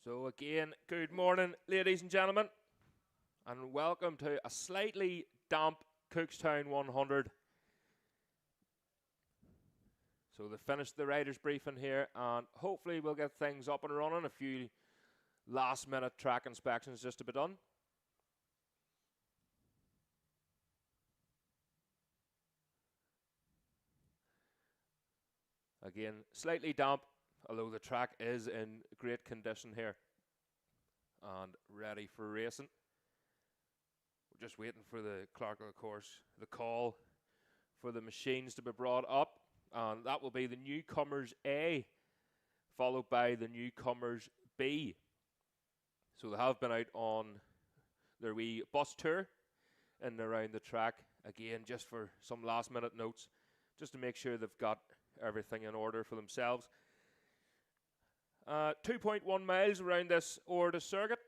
So again, good morning, ladies and gentlemen, and welcome to a slightly damp Cookstown 100. So they finished the riders' briefing here, and hopefully we'll get things up and running. A few last-minute track inspections just to be done. Again, slightly damp, although the track is in great condition here and ready for racing. We're just waiting for the clerk of the course, the call for the machines to be brought up, and that will be the Newcomers A, followed by the Newcomers B. So they have been out on their wee bus tour in and around the track, again just for some last minute notes, just to make sure they've got everything in order for themselves. 2.1 miles around this Orittor circuit.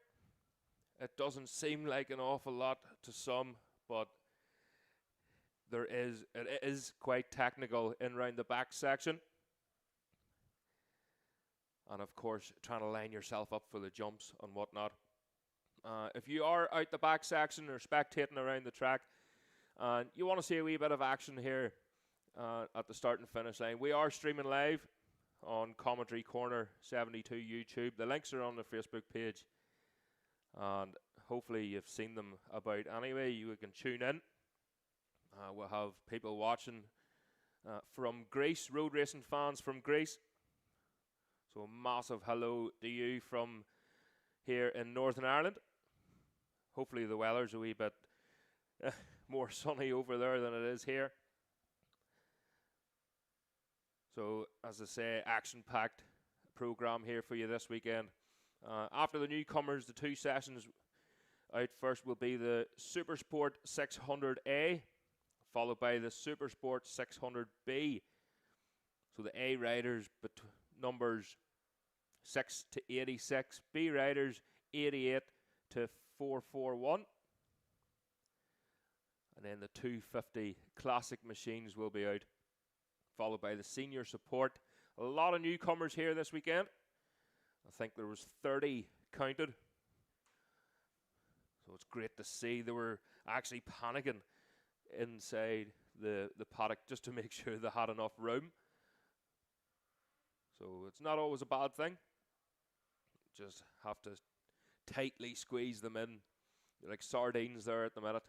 It doesn't seem like an awful lot to some, but it is quite technical in around the back section. And of course, trying to line yourself up for the jumps and whatnot. If you are out the back section or spectating around the track, and you want to see a wee bit of action here at the start and finish line, we are streaming live on Commentary Corner 72 YouTube. The links are on the Facebook page, and hopefully you've seen them about anyway. You can tune in. We'll have people watching from Greece, road racing fans from Greece. So a massive hello to you from here in Northern Ireland. Hopefully the weather's a wee bit more sunny over there than it is here. So, as I say, action-packed program here for you this weekend. After the newcomers, the two sessions out first will be the Supersport 600A, followed by the Supersport 600B. So the A riders numbers 6 to 86, B riders 88 to 441. And then the 250 classic machines will be out, followed by the senior support. A lot of newcomers here this weekend. I think there was 30 counted. So it's great to see. They were actually panicking inside the paddock just to make sure they had enough room. So it's not always a bad thing. Just have to tightly squeeze them in. They're like sardines there at the minute.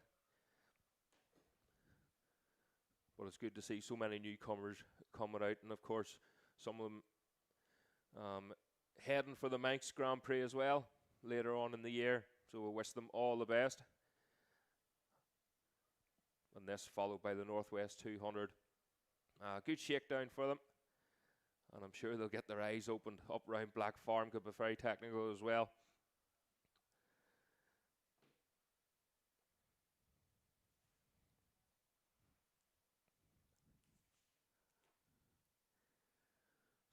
But it's good to see so many newcomers coming out, and of course some of them heading for the Manx Grand Prix as well later on in the year. So we wish them all the best. And this followed by the Northwest 200. Good shakedown for them, and I'm sure they'll get their eyes opened up around Black Farm. Could be very technical as well.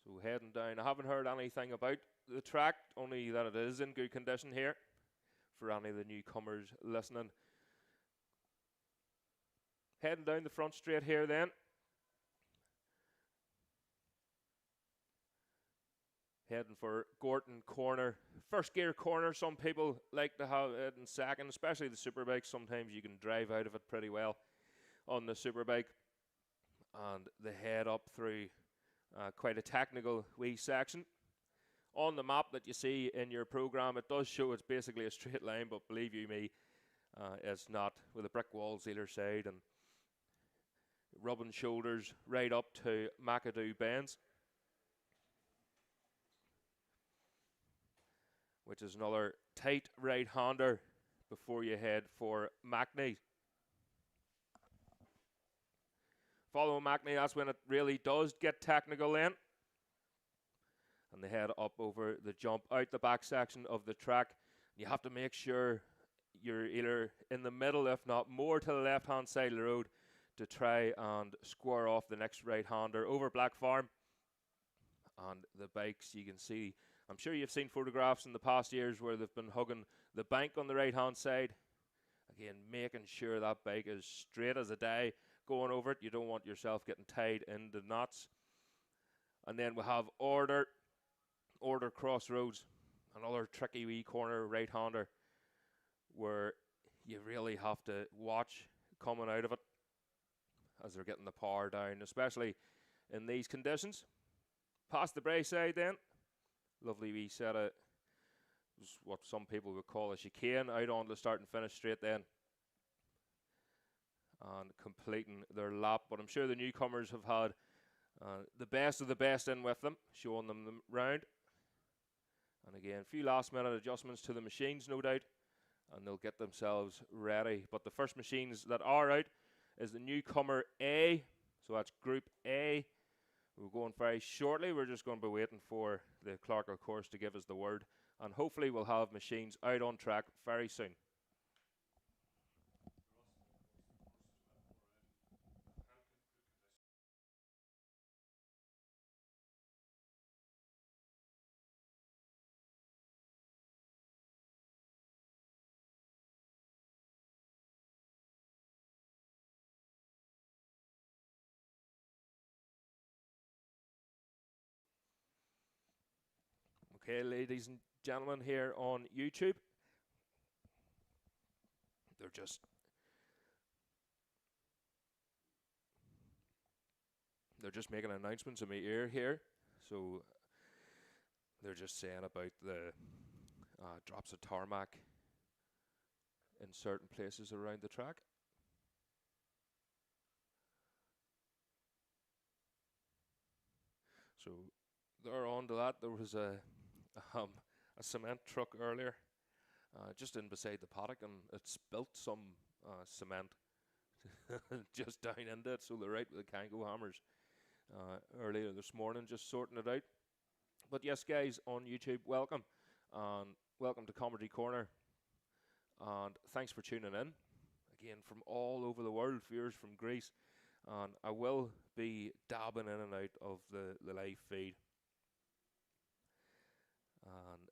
So heading down, I haven't heard anything about the track, only that it is in good condition here for any of the newcomers listening. Heading down the front straight here then. Heading for Gorton Corner. First gear corner, some people like to have it in second, especially the superbike. Sometimes you can drive out of it pretty well on the superbike. And they head up through quite a technical wee section. On the map that you see in your program, it does show it's basically a straight line, but believe you me, it's not, with the brick walls either side and rubbing shoulders right up to McAdoo Bends, which is another tight right-hander before you head for Mackney. Following Mackney, that's when it really does get technical then. And they head up over the jump out the back section of the track. You have to make sure you're either in the middle, if not more to the left-hand side of the road, to try and square off the next right-hander over Black Farm. And the bikes, you can see, I'm sure you've seen photographs in the past years where they've been hugging the bank on the right-hand side. Again, making sure that bike is straight as a die going over it. You don't want yourself getting tied in the knots. And then we have Orittor Crossroads. Another tricky wee corner right-hander where you really have to watch coming out of it as they're getting the power down, especially in these conditions. Past the brace side then. Lovely wee set of what some people would call a chicane out on the start and finish straight then. And completing their lap. But I'm sure the newcomers have had the best of the best in with them, showing them the round. And again, a few last minute adjustments to the machines, no doubt, and they'll get themselves ready. But the first machines that are out is the Newcomer A, so that's Group A. We're going very shortly. We're just going to be waiting for the Clogher course to give us the word, and hopefully we'll have machines out on track very soon. Okay, ladies and gentlemen here on YouTube, they're just making announcements in my ear here. So they're just saying about the drops of tarmac in certain places around the track. So they're on to that. There was a cement truck earlier just in beside the paddock, and it spilt some cement just down into it. So they're right with the Kango hammers earlier this morning, just sorting it out. But yes, guys on YouTube, welcome, and welcome to Comedy Corner, and thanks for tuning in again from all over the world. Viewers from Greece, and I will be dabbing in and out of the live feed, and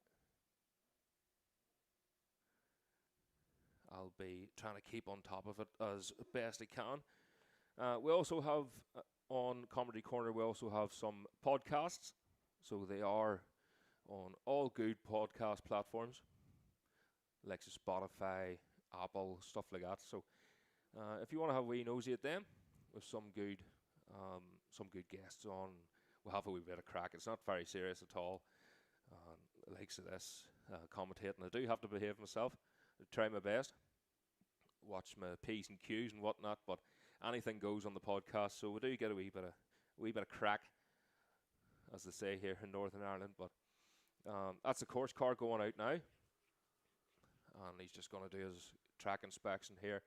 I'll be trying to keep on top of it as best I can. We also have on Comedy Corner, we also have some podcasts, so they are on all good podcast platforms like Spotify, Apple, stuff like that. So if you want to have a wee nosy at them with some good guests on, we'll have a wee bit of crack. It's not very serious at all. Likes of this commentating, I do have to behave myself, try my best, watch my P's and Q's and whatnot, but anything goes on the podcast. So we do get a wee bit of crack, as they say here in Northern Ireland. But that's the course car going out now, and he's just going to do his track inspection here.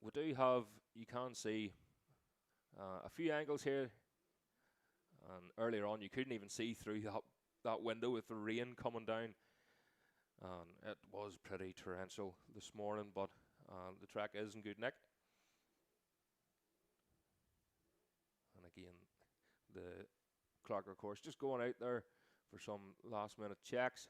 We do have, you can see a few angles here, and earlier on you couldn't even see through that window with the rain coming down, and it was pretty torrential this morning, but the track is in good nick. And again, the Clogher course just going out there for some last minute checks.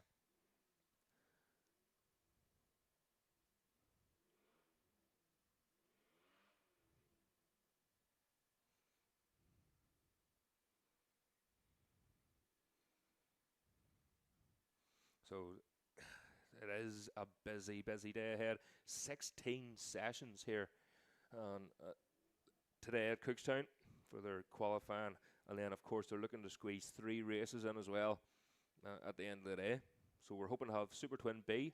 So it is a busy day ahead. 16 sessions here today at Cookstown for their qualifying, and then of course they're looking to squeeze 3 races in as well at the end of the day. So we're hoping to have Super Twin B,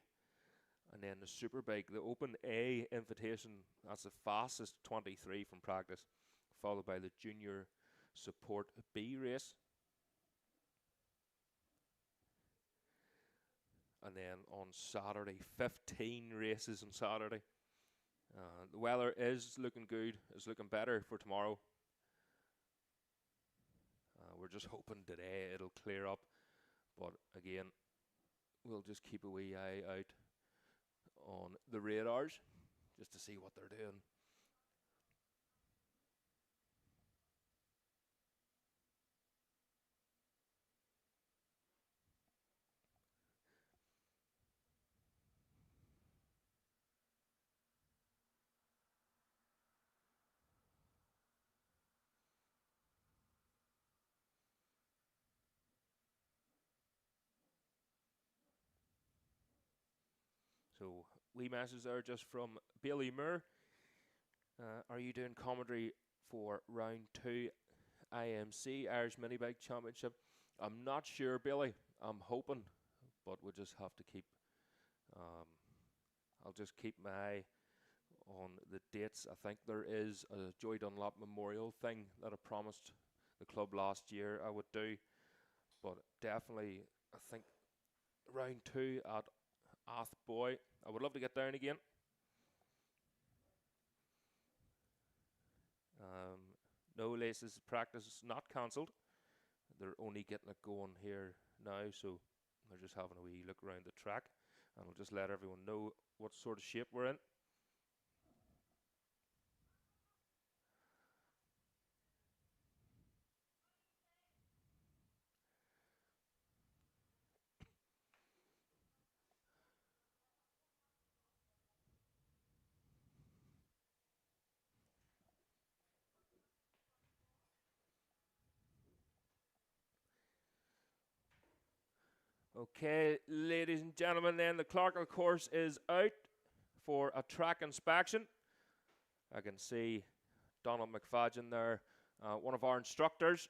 and then the Superbike, the Open A invitation, that's the fastest 23 from practice, followed by the Junior Support B race. And then on Saturday, 15 races on Saturday. The weather is looking good. It's looking better for tomorrow. We're just hoping today it'll clear up. But again, we'll just keep a wee eye out on the radars just to see what they're doing. So wee message there just from Billy Moore. Are you doing commentary for round 2 IMC Irish Minibike Championship? I'm not sure, Billy. I'm hoping, but we'll just have to keep. I'll just keep my eye on the dates. I think there is a Joy Dunlop Memorial thing that I promised the club last year I would do, but definitely I think round 2 at Athboy. I would love to get down again. No Laces practice is not cancelled. They're only getting it going here now, so they're just having a wee look around the track, and I'll just let everyone know what sort of shape we're in. Okay, ladies and gentlemen, then the Clogher course is out for a track inspection. I can see Donald McFadden there, one of our instructors.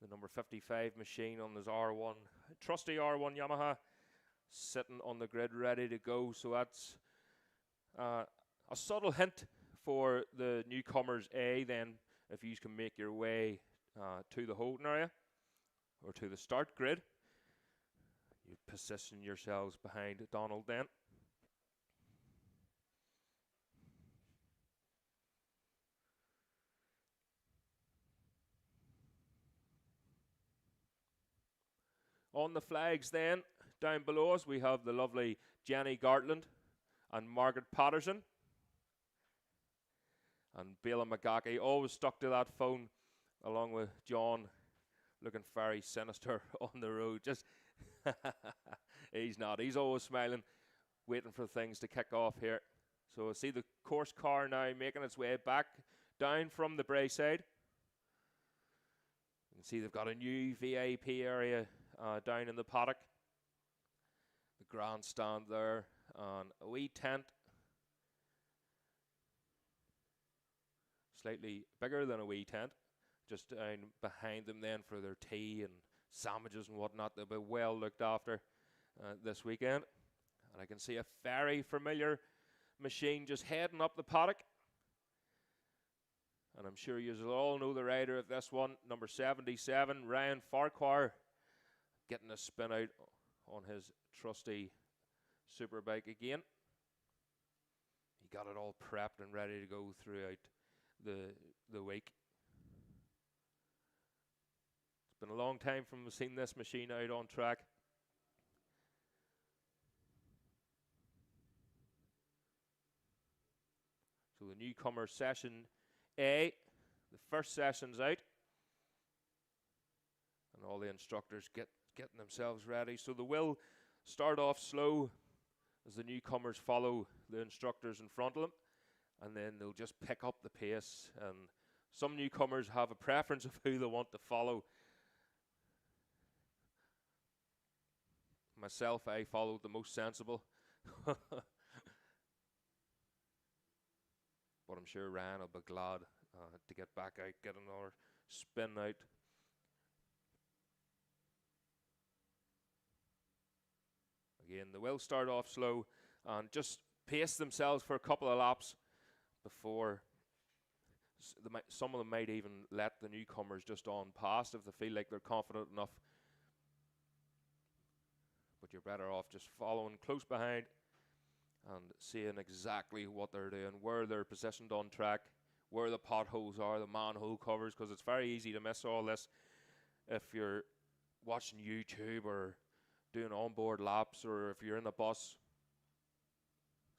The number 55 machine on his R1, trusty R1 Yamaha, sitting on the grid ready to go. So that's a subtle hint for the newcomers A then, if you can make your way to the holding area or to the start grid. You position yourselves behind Donald then. On the flags then, down below us, we have the lovely Jenny Gartland and Margaret Patterson. And Bela Magaki always stuck to that phone, along with John, looking very sinister on the road. Just, he's not. He's always smiling, waiting for things to kick off here. So I see the course car now making its way back down from the Bray side. You can see they've got a new VIP area down in the paddock. The grandstand there, and a wee tent. Slightly bigger than a wee tent. Just down behind them then for their tea and sandwiches and whatnot. They'll be well looked after this weekend. And I can see a very familiar machine just heading up the paddock. And I'm sure you all know the rider of this one, number 77, Ryan Farquhar, getting a spin out on his trusty superbike again. He got it all prepped and ready to go throughout the week. It's been a long time from we've seen this machine out on track. So the newcomer session A, the first session's out. And all the instructors getting themselves ready. So they will start off slow as the newcomers follow the instructors in front of them. And then they'll just pick up the pace. And some newcomers have a preference of who they want to follow. Myself, I followed the most sensible. But I'm sure Ryan will be glad to get back out, get another spin out. Again, they will start off slow and just pace themselves for a couple of laps before some of them might even let the newcomers just on past if they feel like they're confident enough. But you're better off just following close behind and seeing exactly what they're doing, where they're positioned on track, where the potholes are, the manhole covers, because it's very easy to miss all this if you're watching YouTube or doing onboard laps, or if you're in a bus.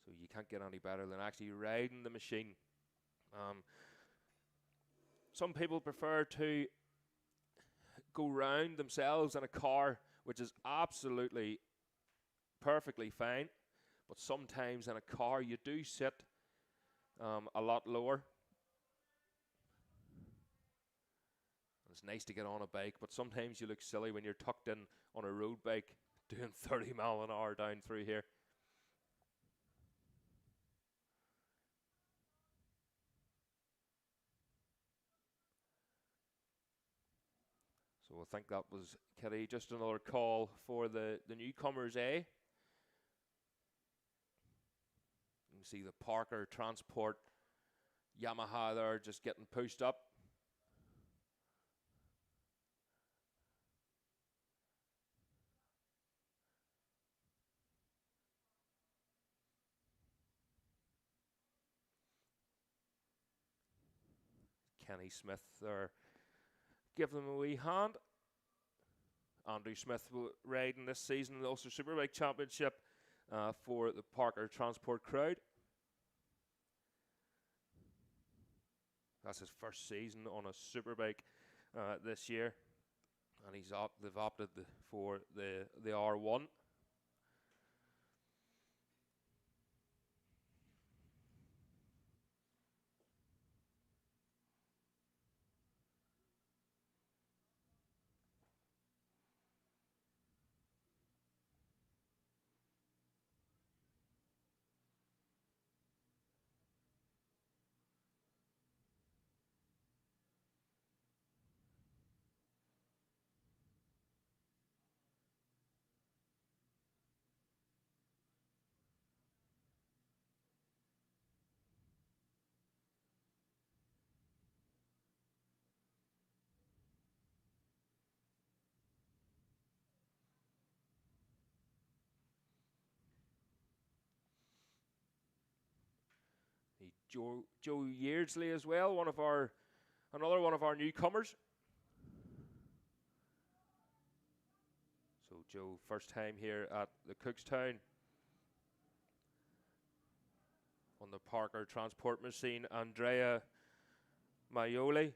So you can't get any better than actually riding the machine. Some people prefer to go round themselves in a car, which is absolutely perfectly fine. But sometimes in a car you do sit a lot lower. It's nice to get on a bike, but sometimes you look silly when you're tucked in on a road bike doing 30 mile an hour down through here. So I think that was, Kitty, just another call for the newcomers, eh? You can see the Parker Transport Yamaha there just getting pushed up. Kenny Smith there give them a wee hand. Andrew Smith will ride in this season in the Ulster Superbike Championship for the Parker Transport crowd. That's his first season on a Superbike this year, and they've opted for the R1. Joe Yeardsley as well, another one of our newcomers. So Joe, first time here at the Cookstown on the Parker Transport machine. Andrea Maiola.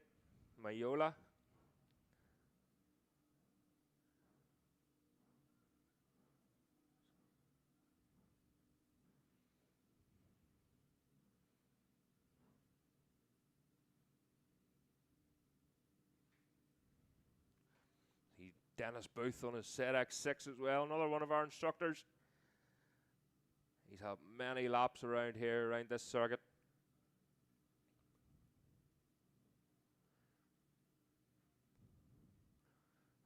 Dennis Booth on his ZX6 as well, another one of our instructors. He's had many laps around here, around this circuit.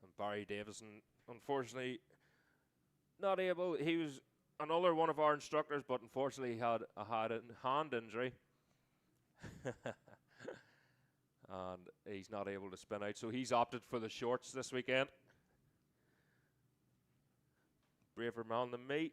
And Barry Davison, unfortunately, not able. He was another one of our instructors, but unfortunately he had a hand injury. And he's not able to spin out, so he's opted for the shorts this weekend. Braver man than me.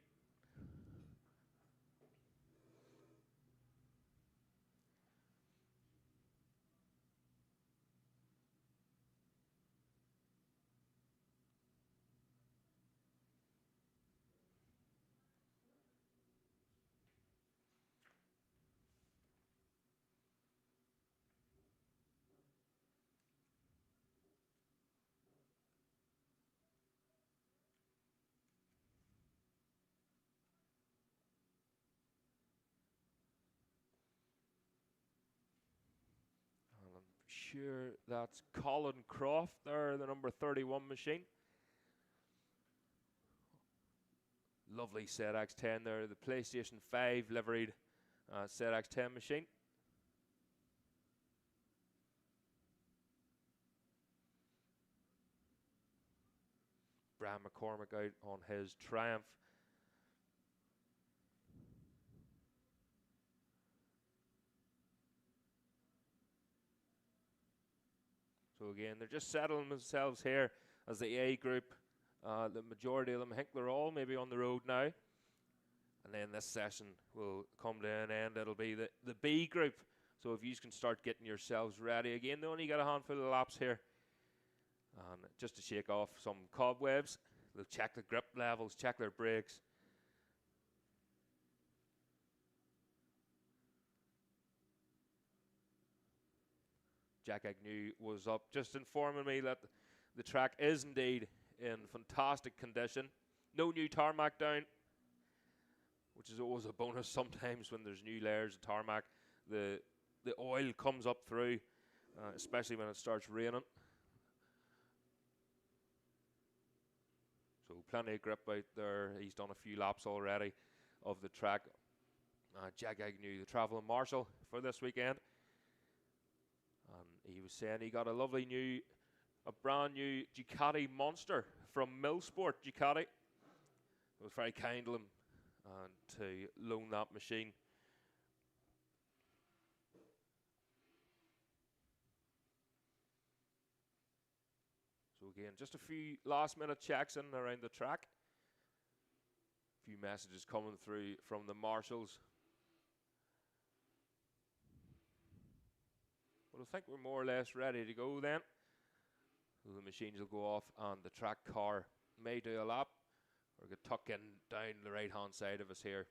Sure, that's Colin Croft there, the number 31 machine. Lovely ZX10 there, the PlayStation 5 liveried ZX10 machine. Brian McCormick out on his Triumph. So again, they're just settling themselves here as the A group. The majority of them, I think they're all maybe on the road now. And then this session will come to an end. It'll be the B group. So if you can start getting yourselves ready again, they only got a handful of laps here. And just to shake off some cobwebs, they'll check the grip levels, check their brakes. Jack Agnew was up just informing me that the track is indeed in fantastic condition. No new tarmac down, which is always a bonus sometimes when there's new layers of tarmac. The oil comes up through, especially when it starts raining. So plenty of grip out there. He's done a few laps already of the track. Jack Agnew, the travelling marshal for this weekend. And he was saying he got a brand new Ducati Monster from Millsport Ducati. It was very kind of him to loan that machine. So again, just a few last minute checks in around the track. A few messages coming through from the marshals. But I think we're more or less ready to go then. So the machines will go off and the track car may do a lap or get tucked in down the right hand side of us here.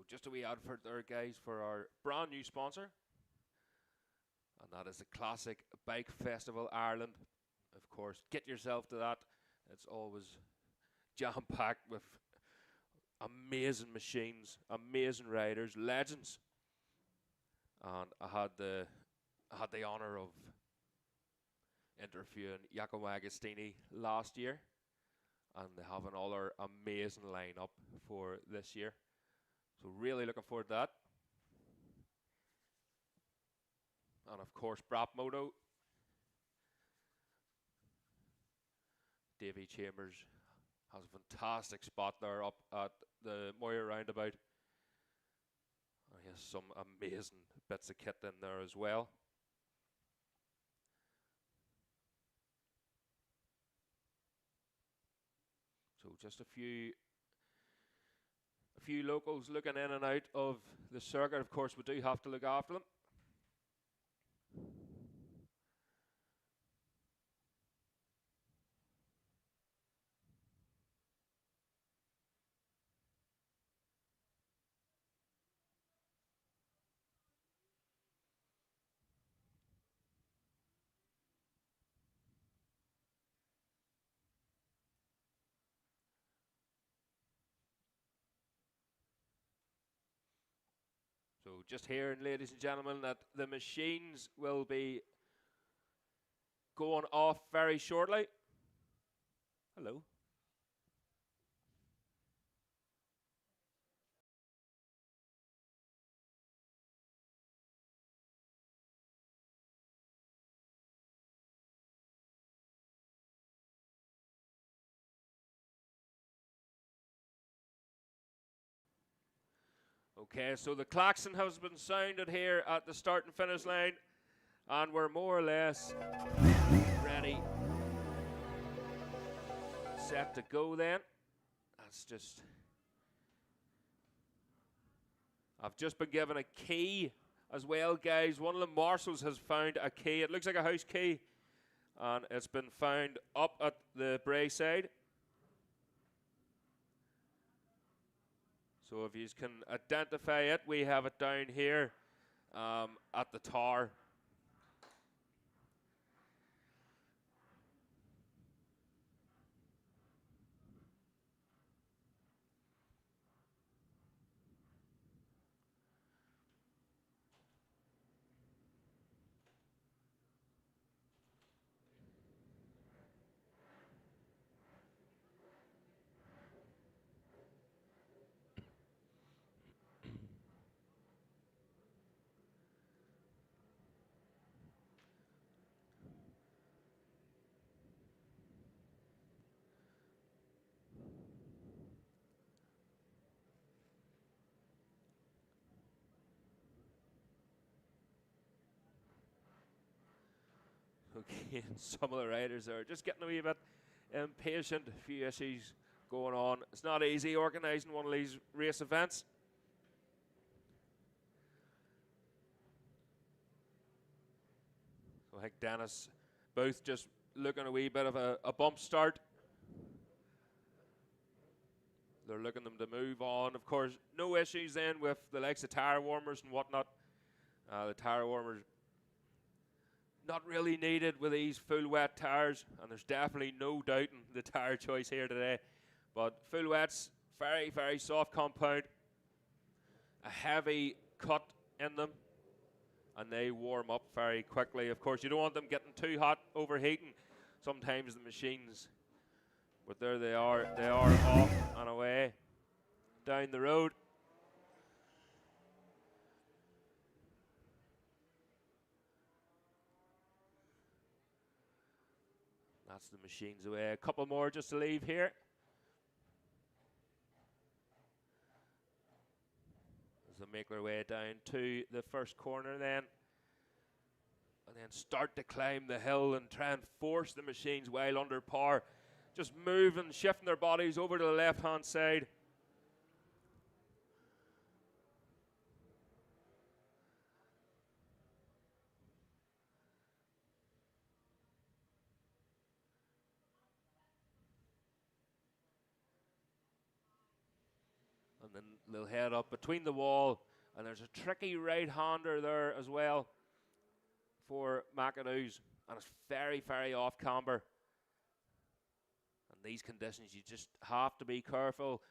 Just a wee advert there, guys, for our brand new sponsor, and that is the Classic Bike Festival Ireland. Of course, get yourself to that. It's always jam-packed with amazing machines, amazing riders, legends. And I had the honour of interviewing Giacomo Agostini last year, and they have another amazing lineup for this year. So really looking forward to that. And of course, Brap Moto. Davy Chambers has a fantastic spot there up at the Moyer roundabout. He has some amazing bits of kit in there as well. So just a few locals looking in and out of the circuit. Of course, we do have to look after them. just hearing, ladies and gentlemen, that the machines will be going off very shortly. Hello. Okay, so the klaxon has been sounded here at the start and finish line, and we're more or less ready, set to go then. That's just... I've just been given a key as well, guys. One of the marshals has found a key. It looks like a house key, and it's been found up at the Bray side. So if you can identify it, we have it down here at the tower. Okay, and some of the riders are just getting a wee bit impatient. A few issues going on. It's not easy organising one of these race events. So I think Dennis both just looking a wee bit of a bump start. They're looking them to move on. Of course, no issues then with the likes of tire warmers and whatnot. The tire warmers not really needed with these full wet tires, and there's definitely no doubt in the tire choice here today. But full wets, very, very soft compound, a heavy cut in them, and they warm up very quickly. Of course, you don't want them getting too hot, overheating sometimes the machines. But there they are off and away down the road. That's the machines away. A couple more just to leave here. As they make their way down to the first corner then. And then start to climb the hill and try and force the machines while under par. Just moving, shifting their bodies over to the left-hand side. And then they'll head up between the wall, and there's a tricky right-hander there as well for McAdoo's, and it's very, very off camber. And these conditions, you just have to be careful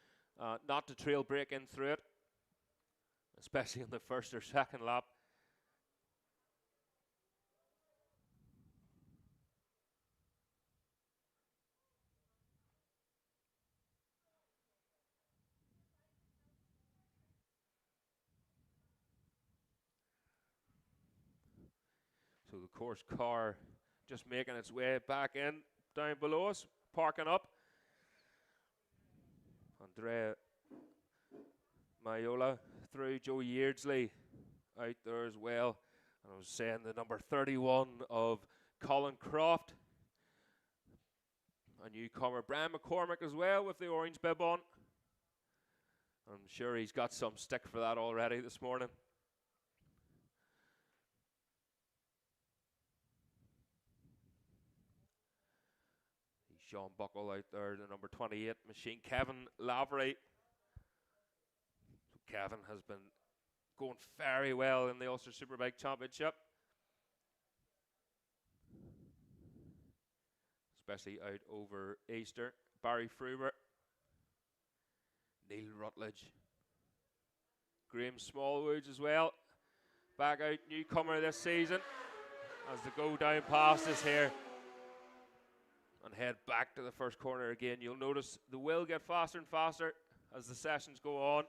not to trail break in through it, especially on the first or second lap. So the course car just making its way back in, down below us, parking up. Andrea Maiola through, Joe Yeardsley out there as well. And I was saying the number 31 of Colin Croft. A newcomer, Brian McCormick as well with the orange bib on. I'm sure he's got some stick for that already this morning. Sean Buckle out there, the number 28 machine. Kevin Lavery. So Kevin has been going very well in the Ulster Superbike Championship. Especially out over Easter. Barry Fruber. Neil Rutledge. Graham Smallwoods as well. back out Newcomer this season as they go down past us here and head back to the first corner again. You'll notice they will get faster and faster as the sessions go on.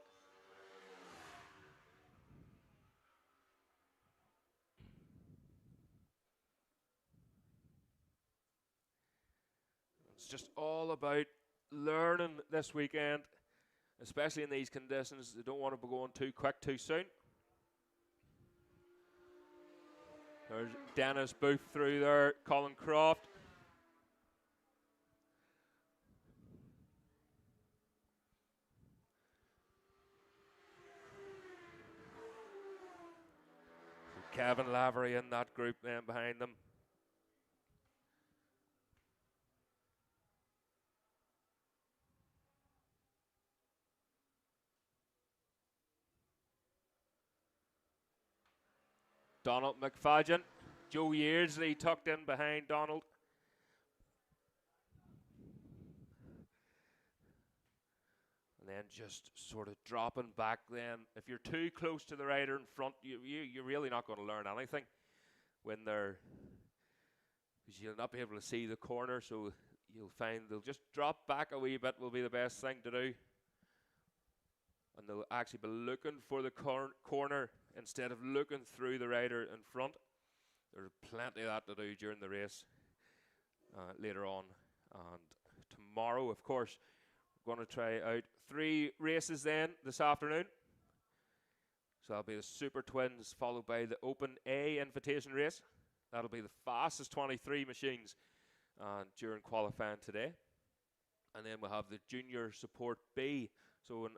It's just all about learning this weekend, especially in these conditions. They don't want to be going too quick too soon. There's Dennis Booth through there, Colin Croft. Kevin Lavery in that group then behind them. Donald McFadden, Joe Yeardsley tucked in behind Donald. And then just sort of dropping back then. If you're too close to the rider in front, you're really not going to learn anything when they're, because you'll not be able to see the corner, so you'll find they'll just drop back a wee bit will be the best thing to do. And they'll actually be looking for the corner instead of looking through the rider in front. There's plenty of that to do during the race later on. And tomorrow, of course, we're going to try out 3 races then this afternoon. So that'll be the Super Twins, followed by the Open A invitation race. That'll be the fastest 23 machines during qualifying today. And then we'll have the Junior Support B. So an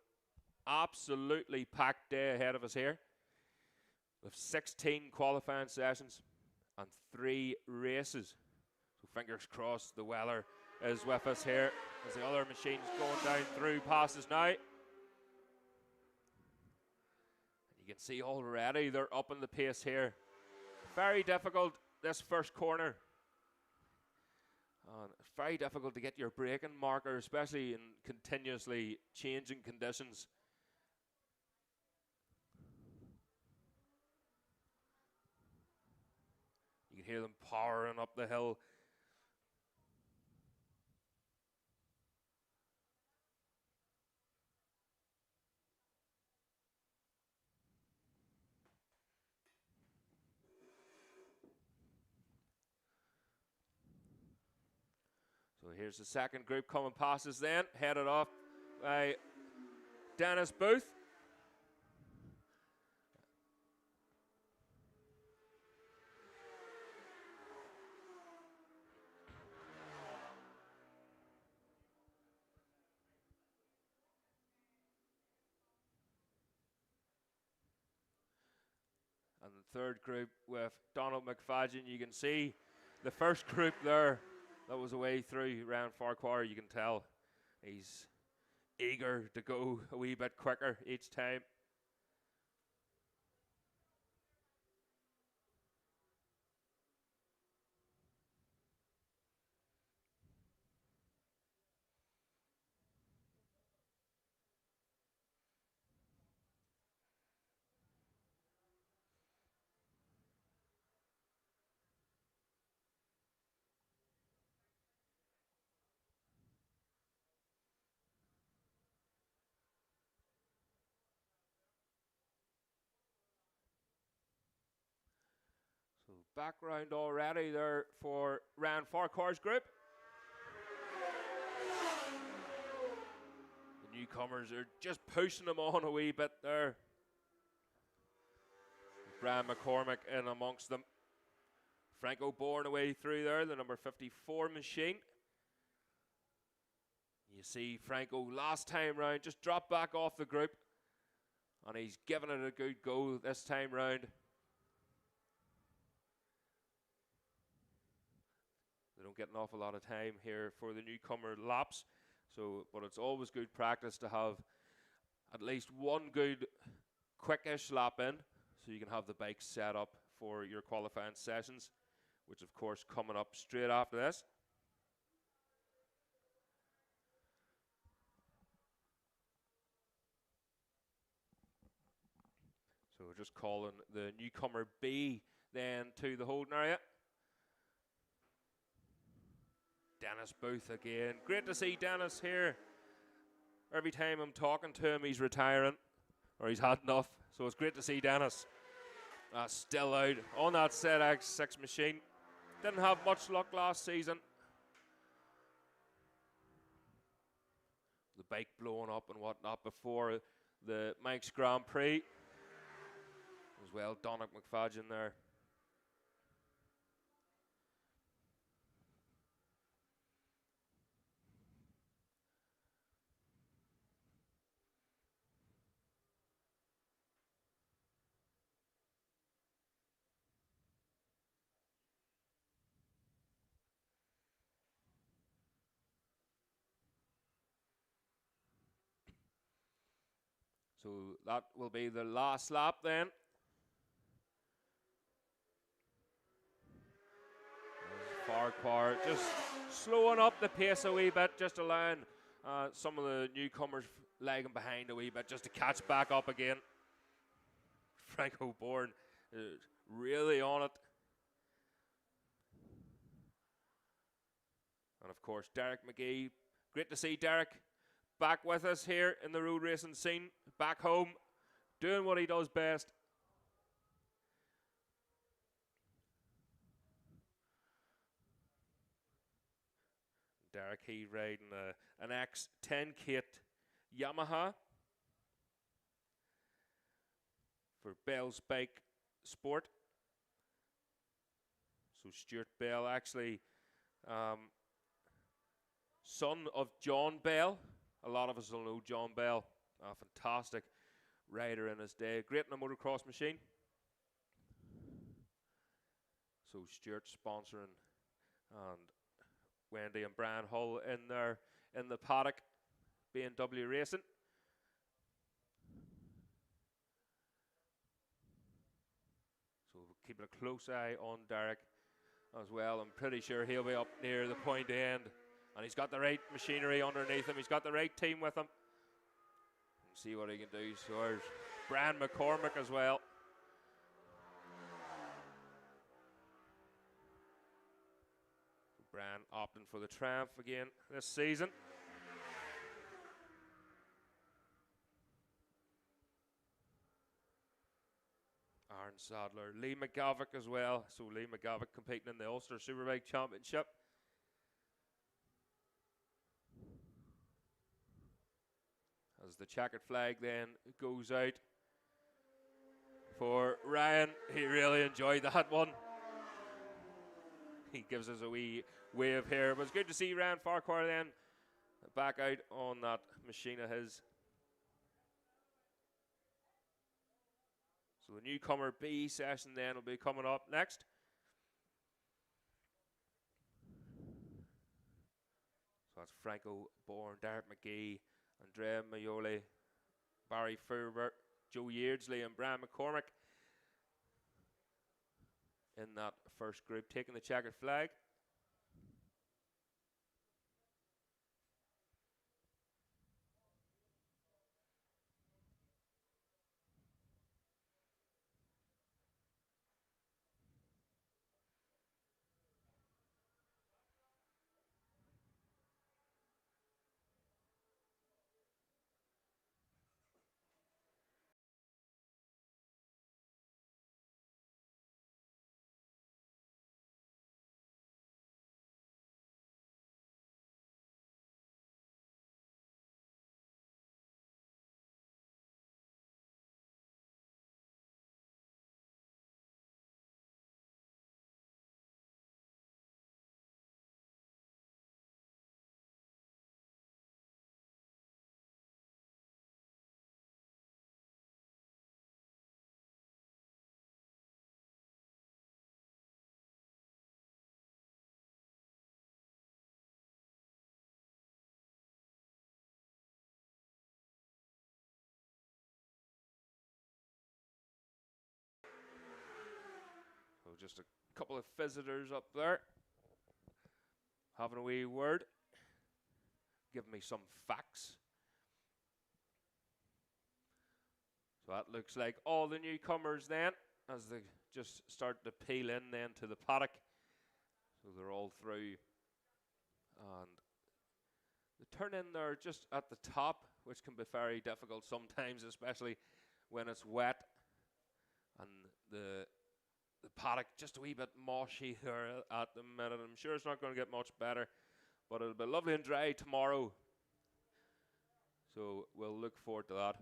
absolutely packed day ahead of us here, with 16 qualifying sessions and 3 races. So fingers crossed the weather is with us here as the other machines going down through past us now. And you can see already they're up in the pace here. Very difficult this first corner. It's very difficult to get your braking marker, especially in continuously changing conditions. You can hear them powering up the hill. So here's the second group coming past us then, headed off by Dennis Booth. And the third group with Donald McFadden. You can see the first group there that was away through round Farquhar. You can tell he's eager to go a wee bit quicker each time. So background already there for round Farquhar's group. The newcomers are just pushing them on a wee bit there. Brian McCormick in amongst them. Franco Bourne away through there, the number 54 machine. You see Franco last time round just dropped back off the group, and he's given it a good go this time round. They don't get an awful lot of time here for the newcomer laps, but it's always good practice to have at least one good quickish lap in, so you can have the bike set up for your qualifying sessions, which of course coming up straight after this. So we're just calling the Newcomer B then to the holding area. Dennis Booth again. Great to see Dennis here. Every time I'm talking to him, he's retiring, or he's had enough. So it's great to see Dennis still out on that ZX6 machine. Didn't have much luck last season. The bike blowing up and whatnot before the Manx Grand Prix. As well, Donnacht McFadden there. So that will be the last lap then. Farquhar just slowing up the pace a wee bit, just allowing some of the newcomers lagging behind a wee bit just to catch back up again. Franco Bourne is really on it. And of course, Derek McGee. Great to see Derek back with us here in the road racing scene, back home, doing what he does best. Derek, he riding an X10 kit Yamaha for Bell's Bike Sport. So Stuart Bell, actually son of John Bell. A lot of us will know John Bell, a fantastic rider in his day, great in a motocross machine. So Stuart sponsoring, and Wendy and Brian Hull in there in the Paddock B&W Racing. So keeping a close eye on Derek as well. I'm pretty sure he'll be up near the point end. And he's got the right machinery underneath him. He's got the right team with him. And see what he can do. So there's Brian McCormick as well. Brian opting for the Triumph again this season. Aaron Sadler, Lee McGavick as well. So Lee McGavick competing in the Ulster Superbike Championship. As the checkered flag then goes out for Ryan. He really enjoyed that one. He gives us a wee wave here. It was good to see Ryan Farquhar then back out on that machine of his. So the Newcomer B session then will be coming up next. So that's Franco Bourne, Derek McGee, Andrea Maioli, Barry Furber, Joe Yeardsley and Brian McCormick in that first group taking the checkered flag. So just a couple of visitors up there having a wee word, giving me some facts. So that looks like all the newcomers then, as they just start to peel in then to the paddock. So they're all through. And the turn in there just at the top, which can be very difficult sometimes, especially when it's wet. And the paddock just a wee bit moshy there at the minute. I'm sure it's not going to get much better, but it'll be lovely and dry tomorrow. So we'll look forward to that.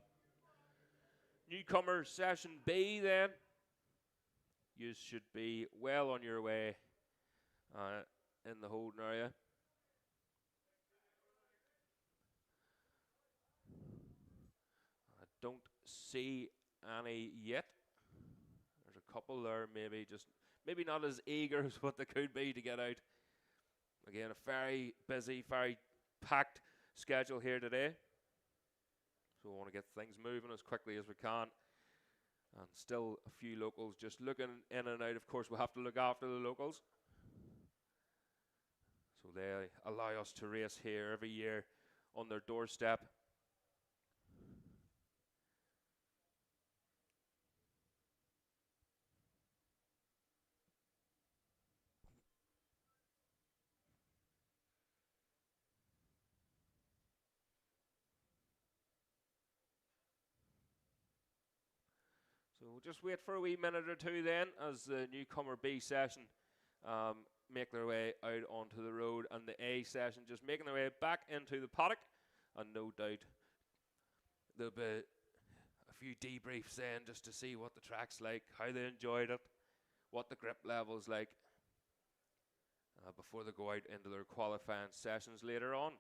Newcomer session B then. You should be well on your way in the holding area. I don't see any yet. There's a couple there, maybe not as eager as what they could be to get out. Again, a very busy, very packed schedule here today. So we want to get things moving as quickly as we can. And still a few locals just looking in and out. Of course, we have to look after the locals. So they allow us to race here every year on their doorstep. So we'll just wait for a wee minute or two then as the newcomer B session make their way out onto the road, and the A session just making their way back into the paddock. And no doubt there'll be a few debriefs then just to see what the track's like, how they enjoyed it, what the grip level's like before they go out into their qualifying sessions later on.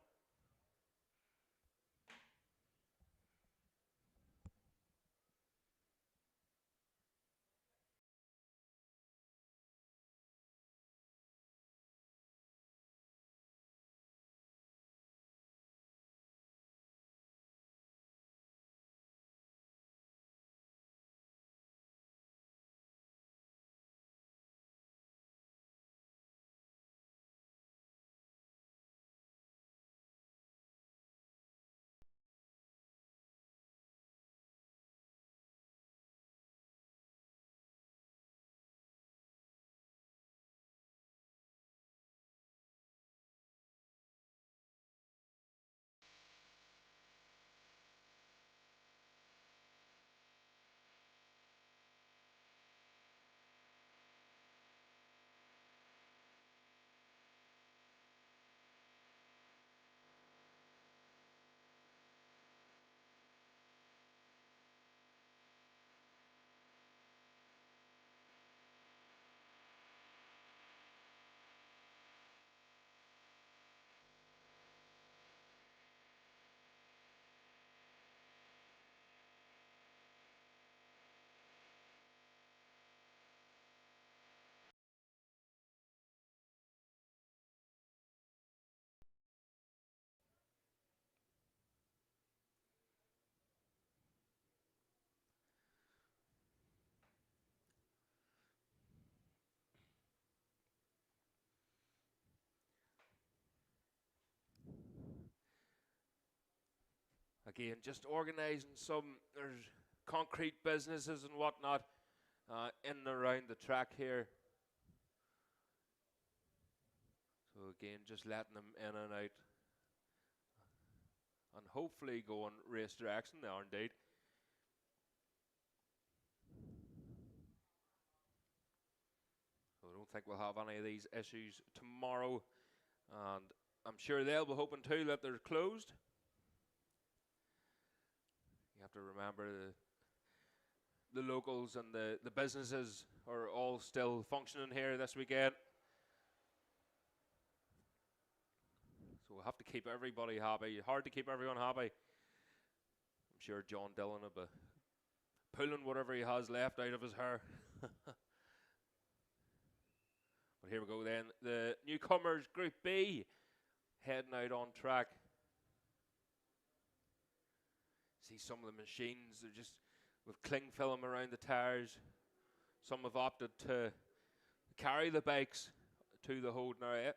Again, just organising there's concrete businesses and whatnot in and around the track here. So again, just letting them in and out. And hopefully go in race direction. They are indeed. So I don't think we'll have any of these issues tomorrow. And I'm sure they'll be hoping too that they're closed. You have to remember the locals and the businesses are all still functioning here this weekend. So we'll have to keep everybody happy. Hard to keep everyone happy. I'm sure John Dillon will be pulling whatever he has left out of his hair. But here we go then. The newcomers Group B heading out on track. See some of the machines, they're just with cling film around the tires. Some have opted to carry the bikes to the holding area.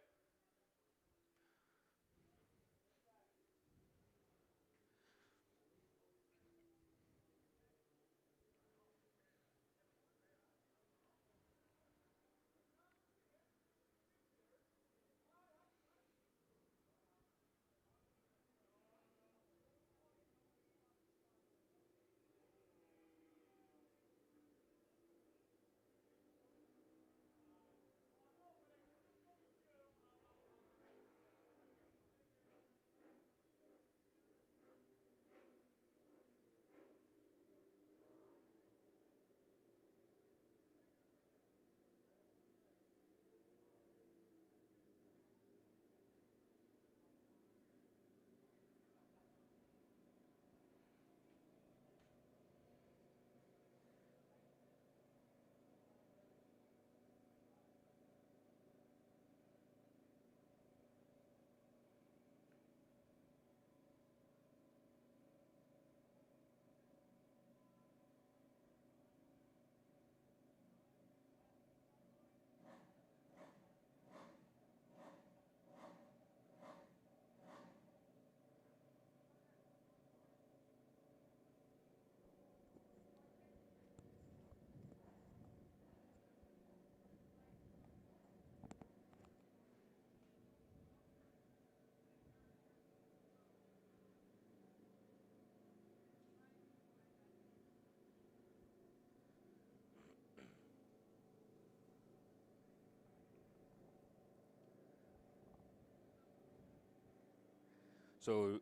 So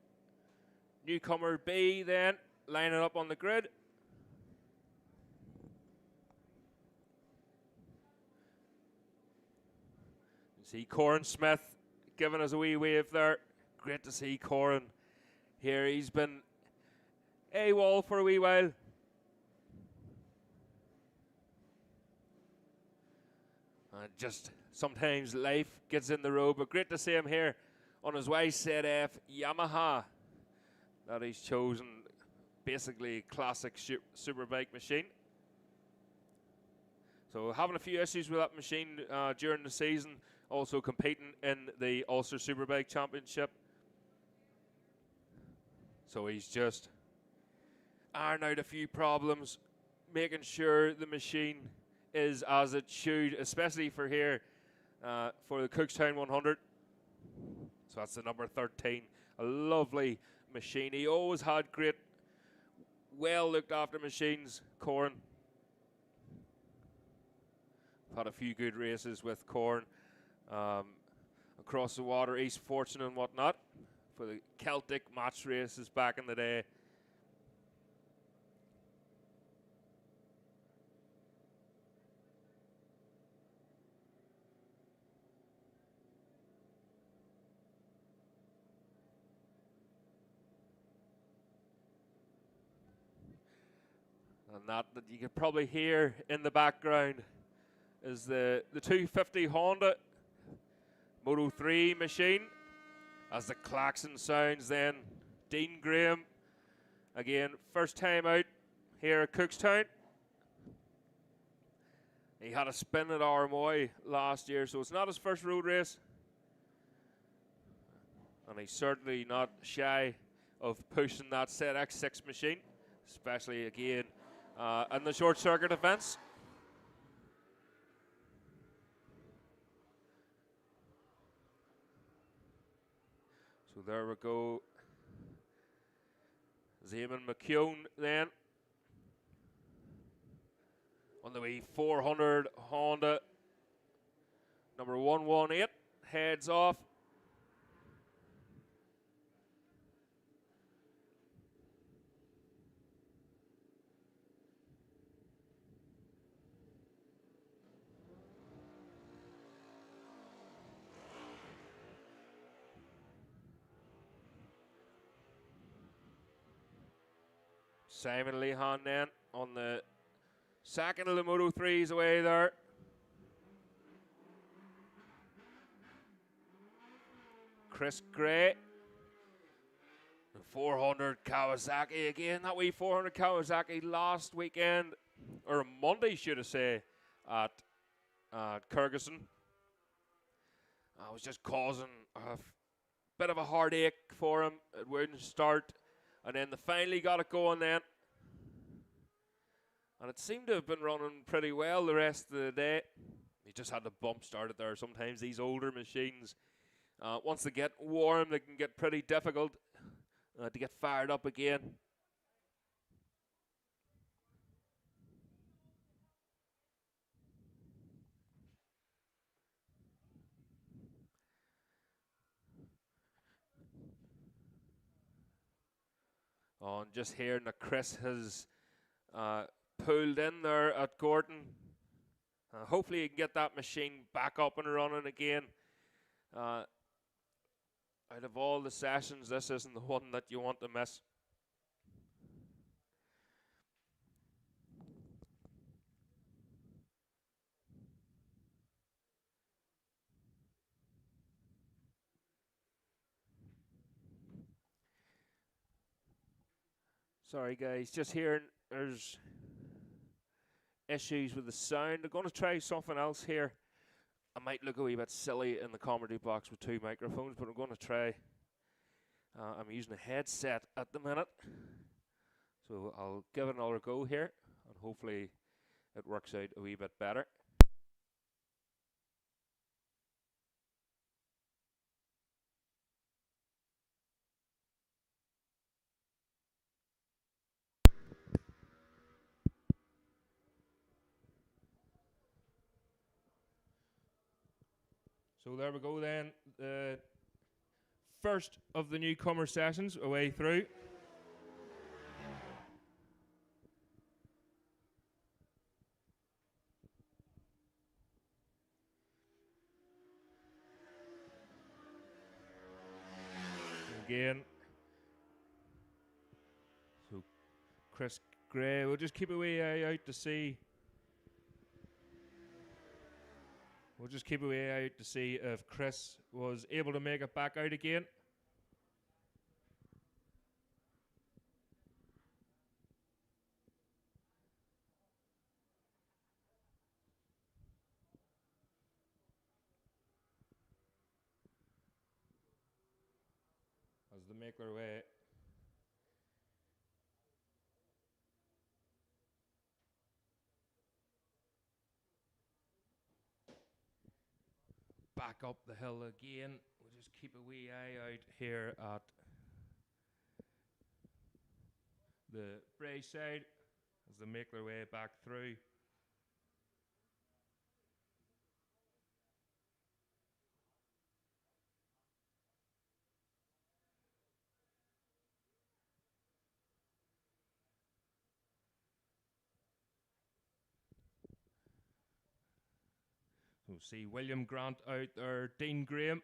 Newcomer B then lining up on the grid. You see Corin Smith giving us a wee wave there. Great to see Corin here. He's been AWOL for a wee while. Just sometimes life gets in the road, but great to see him here on his YZF Yamaha that he's chosen, basically classic superbike machine. So having a few issues with that machine during the season, also competing in the Ulster Superbike Championship. So he's just ironing out a few problems, making sure the machine is as it should, especially for here, for the Cookstown 100. So that's the number 13. A lovely machine. He always had great, well looked after machines, Corin. Had a few good races with Corin across the water, East Fortune and whatnot, for the Celtic match races back in the day. And that you could probably hear in the background is the 250 Honda Moto 3 machine. As the klaxon sounds then, Dean Graham, again, first time out here at Cookstown. He had a spin at Armoy last year, so it's not his first road race. And he's certainly not shy of pushing that ZX6 machine, especially again in the short circuit events. So there we go. Zeman McKeown then on the wee 400 Honda number 118 heads off. Simon Lehan then on the second of the Moto 3s away there. Chris Gray. The 400 Kawasaki again. That wee 400 Kawasaki last weekend, or Monday should I say, at Kyrgyzstan. I was just causing a bit of a heartache for him. It wouldn't start. And then they finally got it going then. And it seemed to have been running pretty well the rest of the day. He just had the bump started there. Sometimes these older machines, once they get warm, they can get pretty difficult to get fired up again. And just hearing that Chris has pulled in there at Gordon. Hopefully he can get that machine back up and running again. Out of all the sessions, this isn't the one that you want to miss. Sorry guys, just hearing there's issues with the sound. I'm going to try something else here. I might look a wee bit silly in the comedy box with two microphones, but I'm going to try. I'm using a headset at the minute, so I'll give it another go here, and hopefully it works out a wee bit better. So there we go then. The first of the newcomer sessions away through. Again. So Chris Gray, we'll just keep a wee eye out to see. We'll just keep a wee eye out to see if Chris was able to make it back out again. As they make their way back up the hill again. We'll just keep a wee eye out here at the Bray side as they make their way back through. So see William Grant out there, Dean Graham,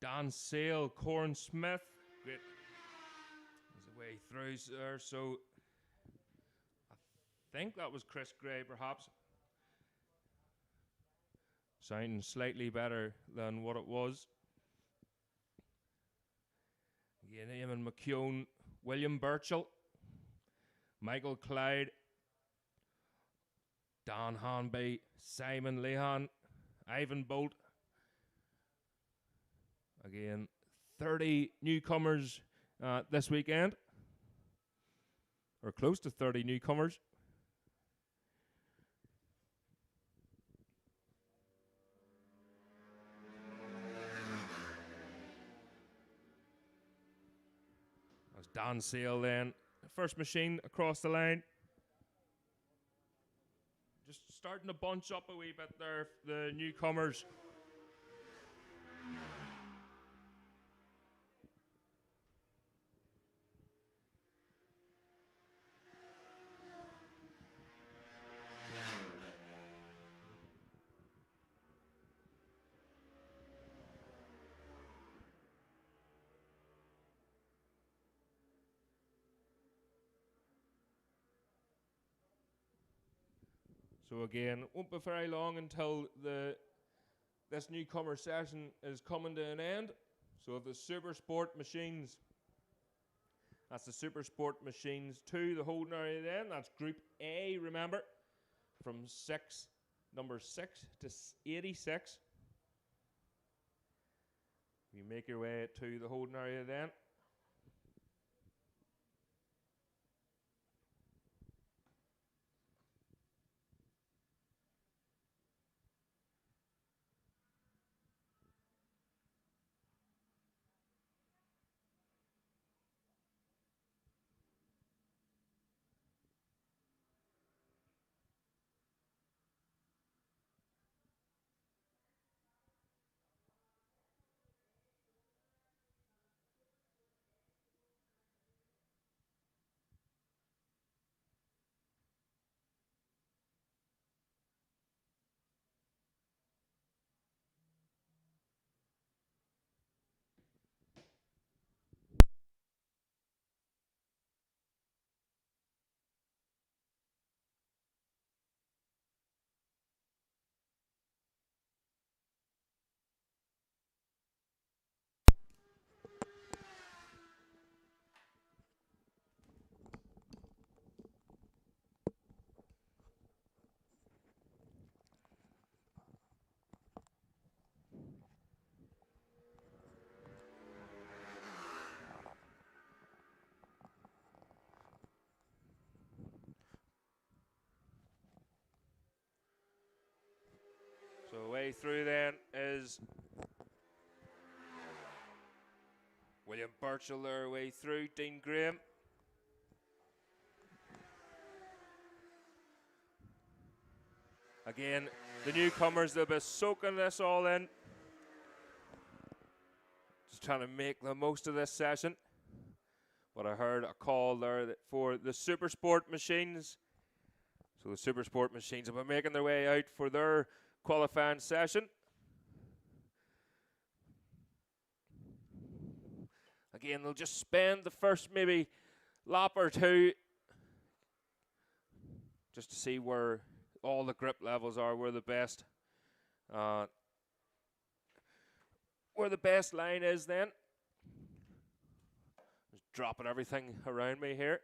Dan Sale, Corn Smith. Great. There's a way through there. So I think that was Chris Gray perhaps. Sounding slightly better than what it was. Again, Eamon McKeown, William Birchall, Michael Clyde, Dan Hanby, Simon Lehan, Ivan Bolt. Again, 30 newcomers this weekend, or close to 30 newcomers. That's Dan Sale then, first machine across the line. Just starting to bunch up a wee bit there, the newcomers. So again, won't be very long until this newcomer session is coming to an end. So the Supersport machines, that's the Supersport machines 2, the holding area then. That's Group A, remember, from number 6 to 86. You make your way to the holding area then. So way through then is William Birchall there way through, Dean Graham. Again, the newcomers, they'll be soaking this all in. just trying to make the most of this session. But I heard a call there for the Supersport machines. So the Supersport machines have been making their way out for their qualifying session. Again, they'll just spend the first maybe lap or two just to see where all the grip levels are, where the best line is then. Just dropping everything around me here.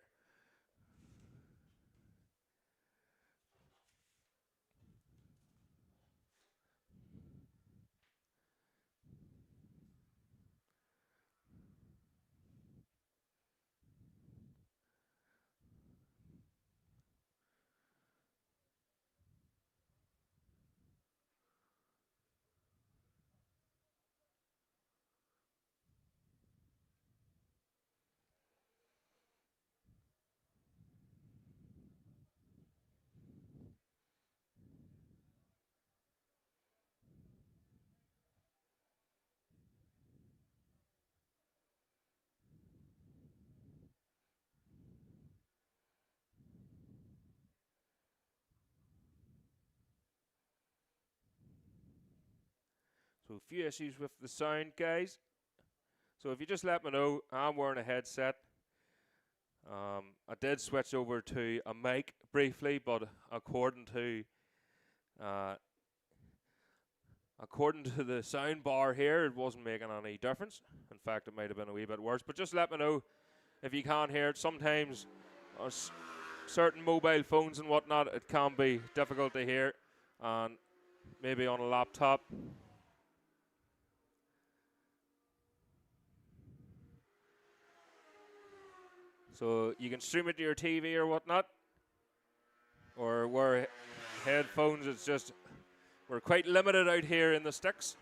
So a few issues with the sound, guys. So if you just let me know, I'm wearing a headset. I did switch over to a mic briefly, but according to the sound bar here, it wasn't making any difference. In fact, it might have been a wee bit worse. But just let me know if you can't hear it. Sometimes certain mobile phones and whatnot, it can be difficult to hear, and maybe on a laptop. So you can stream it to your TV or whatnot, or wear headphones. It's just, we're quite limited out here in the sticks.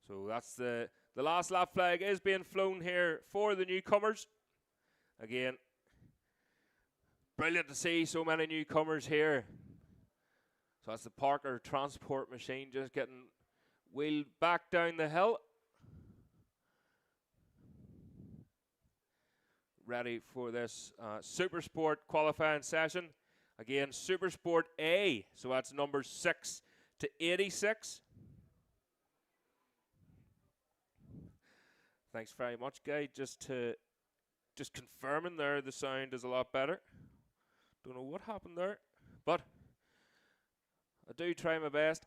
So that's the last lap flag is being flown here for the newcomers. Again, brilliant to see so many newcomers here. So that's the Parker transport machine just getting wheeled back down the hill. Ready for this Supersport qualifying session. Again, Supersport A, so that's numbers 6 to 86. Thanks very much, Guy. Just confirming there, the sound is a lot better. Don't know what happened there, but I do try my best.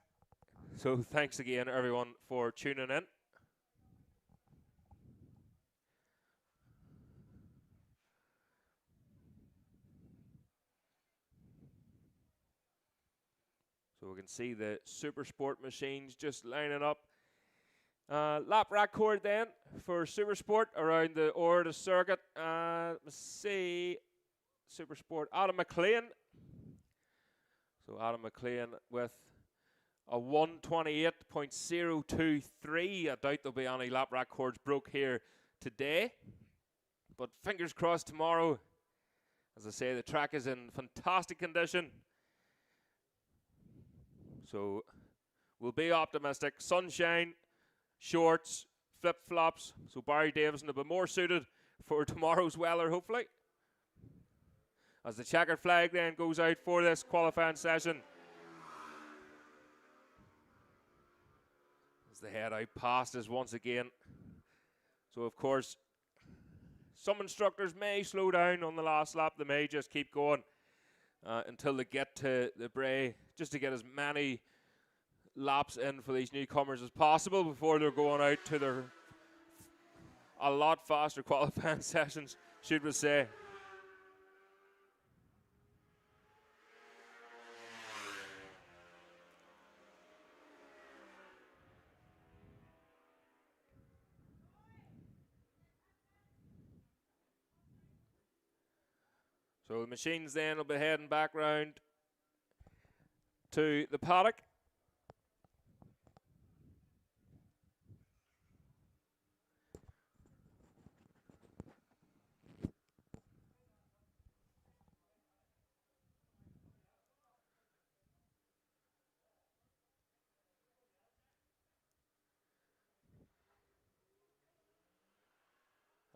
So thanks again, everyone, for tuning in. So we can see the Supersport machines just lining up. Lap record then for Supersport around the Orittor circuit. Let's see, Supersport, Adam McLean. So Adam McLean with a 1:28.023. I doubt there'll be any lap records broke here today, but fingers crossed tomorrow. As I say, the track is in fantastic condition, so we'll be optimistic. Sunshine, shorts, flip-flops, so Barry Davison will be more suited for tomorrow's weather, hopefully. As the checkered flag then goes out for this qualifying session. As the head out past us once again. So of course, some instructors may slow down on the last lap. They may just keep going until they get to the Bray, just to get as many laps in for these newcomers as possible before they're going out to their a lot faster qualifying sessions, should we say. So the machines then will be heading back round to the paddock.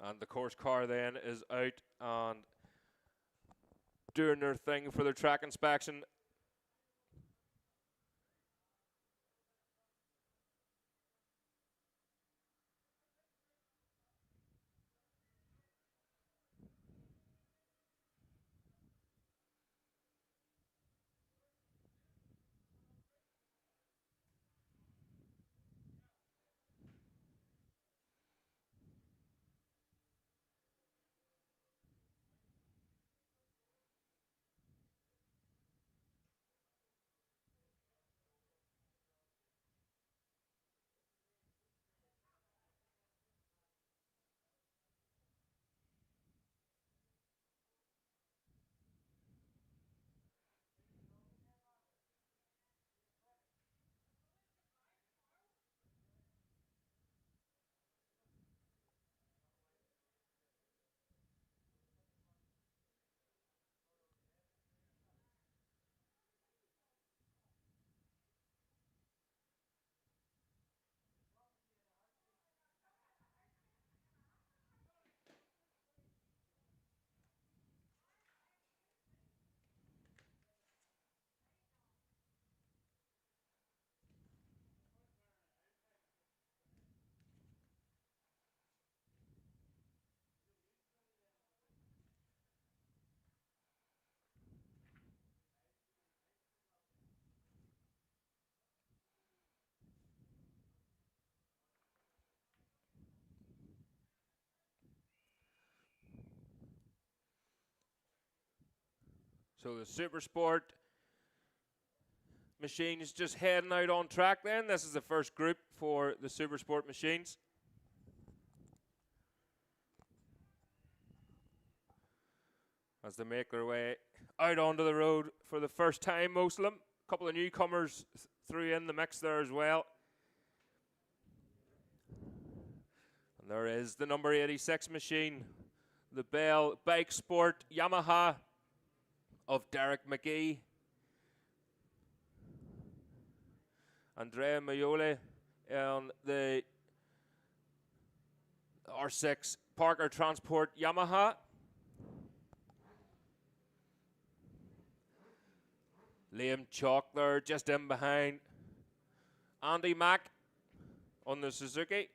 And the course car then is out and doing their thing for their track inspection. So the Supersport machines just heading out on track then. This is the first group for the Supersport machines. As they make their way out onto the road for the first time, most of them. A couple of newcomers threw in the mix there as well. And there is the number 86 machine, the Bell Bike Sport Yamaha of Derek McGee. Andrea Maioli on the R6 Parker Transport Yamaha. Liam Chalk there just in behind Andy Mack on the Suzuki.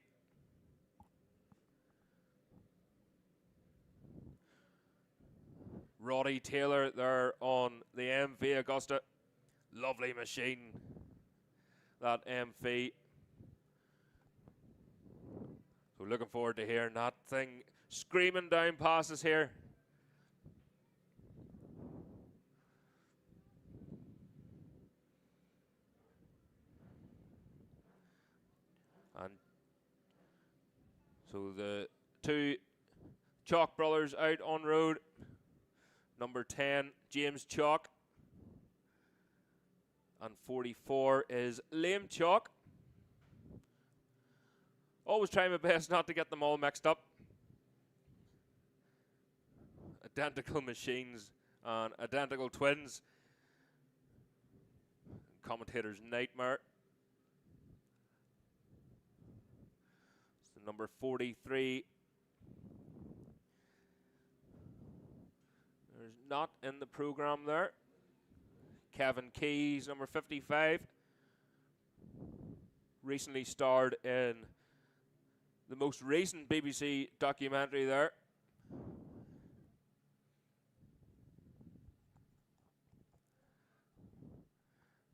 Roddy Taylor there on the MV Augusta. Lovely machine, that MV. So looking forward to hearing that thing screaming down passes here. And so the two Chalk brothers out on road. Number 10, James Chalk. And 44 is Liam Chalk. Always trying my best not to get them all mixed up. Identical machines and identical twins. Commentator's nightmare. So number 43. There's not in the program there. Kevin Keys, number 55. Recently starred in the most recent BBC documentary there.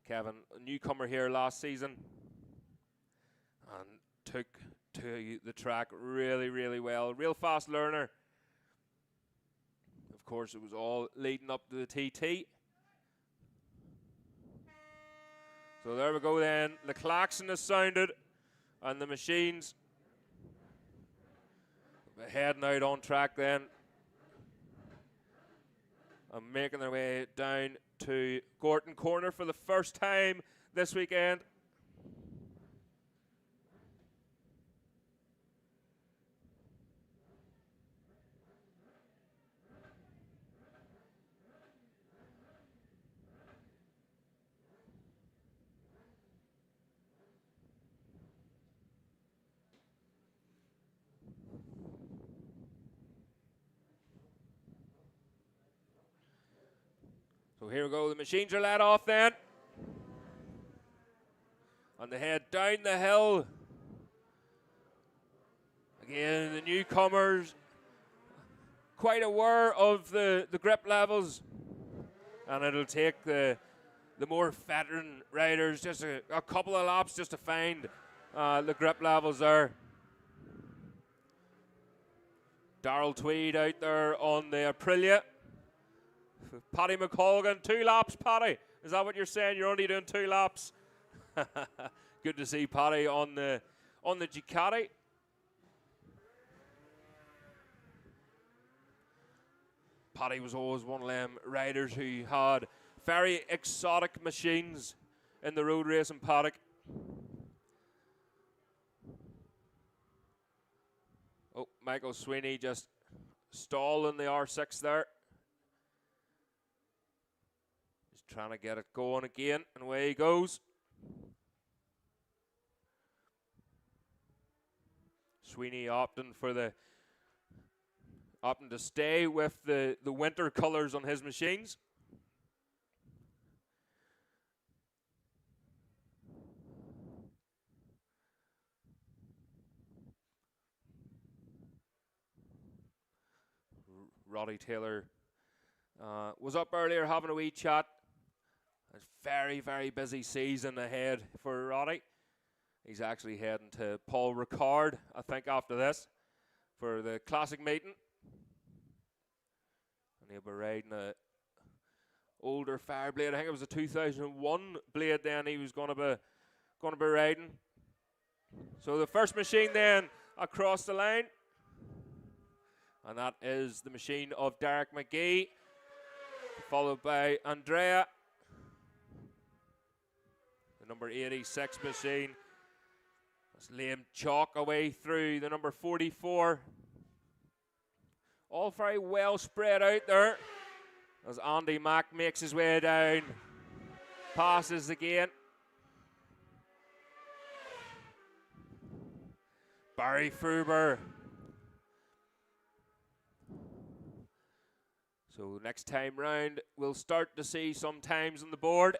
Kevin, a newcomer here last season, and took to the track really, really well. Real fast learner. Of course, it was all leading up to the TT. So there we go then. The klaxon has sounded, and the machines heading out on track then, and making their way down to Gorton Corner for the first time this weekend. So here we go, the machines are let off then. And they head down the hill. Again, the newcomers quite aware of the grip levels. And it'll take the more veteran riders just a couple of laps just to find the grip levels there. Darrell Tweed out there on the Aprilia. Paddy McColgan, 2 laps, Paddy. Is that what you're saying? You're only doing 2 laps? Good to see Paddy on the Ducati. Paddy was always one of them riders who had very exotic machines in the road racing paddock. Oh, Michael Sweeney just stalling the R6 there. He's trying to get it going again, and away he goes. Sweeney opting to stay with the winter colours on his machines. Roddy Taylor was up earlier having a wee chat. It's very, very busy season ahead for Roddy. He's actually heading to Paul Ricard, I think, after this for the classic meeting. And he'll be riding a older Fireblade. I think it was a 2001 blade then he was going to be riding. So the first machine then across the line. And that is the machine of Derek McGee, followed by Andrea. The number 86 machine. That's Liam Chalk away through the number 44. All very well spread out there as Andy Mack makes his way down. Passes again. Barry Fruber. So next time round, we'll start to see some times on the board.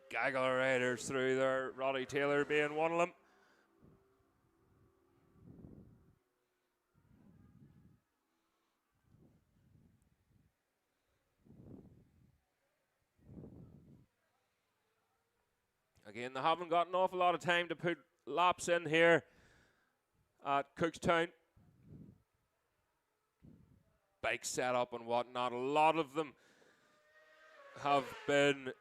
Gaggle of riders through there, Roddy Taylor being one of them. Again, they haven't got an awful lot of time to put laps in here at Cookstown. Bike setup and whatnot. A lot of them have been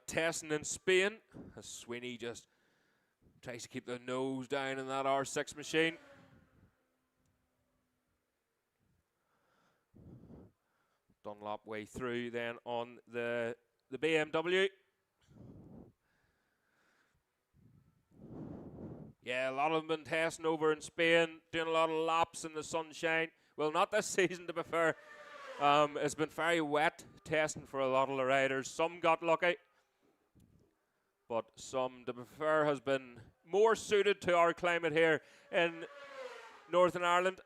testing in Spain as Sweeney just tries to keep the nose down in that R6 machine. Dunlop way through then on the BMW. Yeah, a lot of them been testing over in Spain, doing a lot of laps in the sunshine. Well, not this season, to be fair. It's been very wet testing for a lot of the riders. Some got lucky, but some, to be fair, has been more suited to our climate here in Northern Ireland.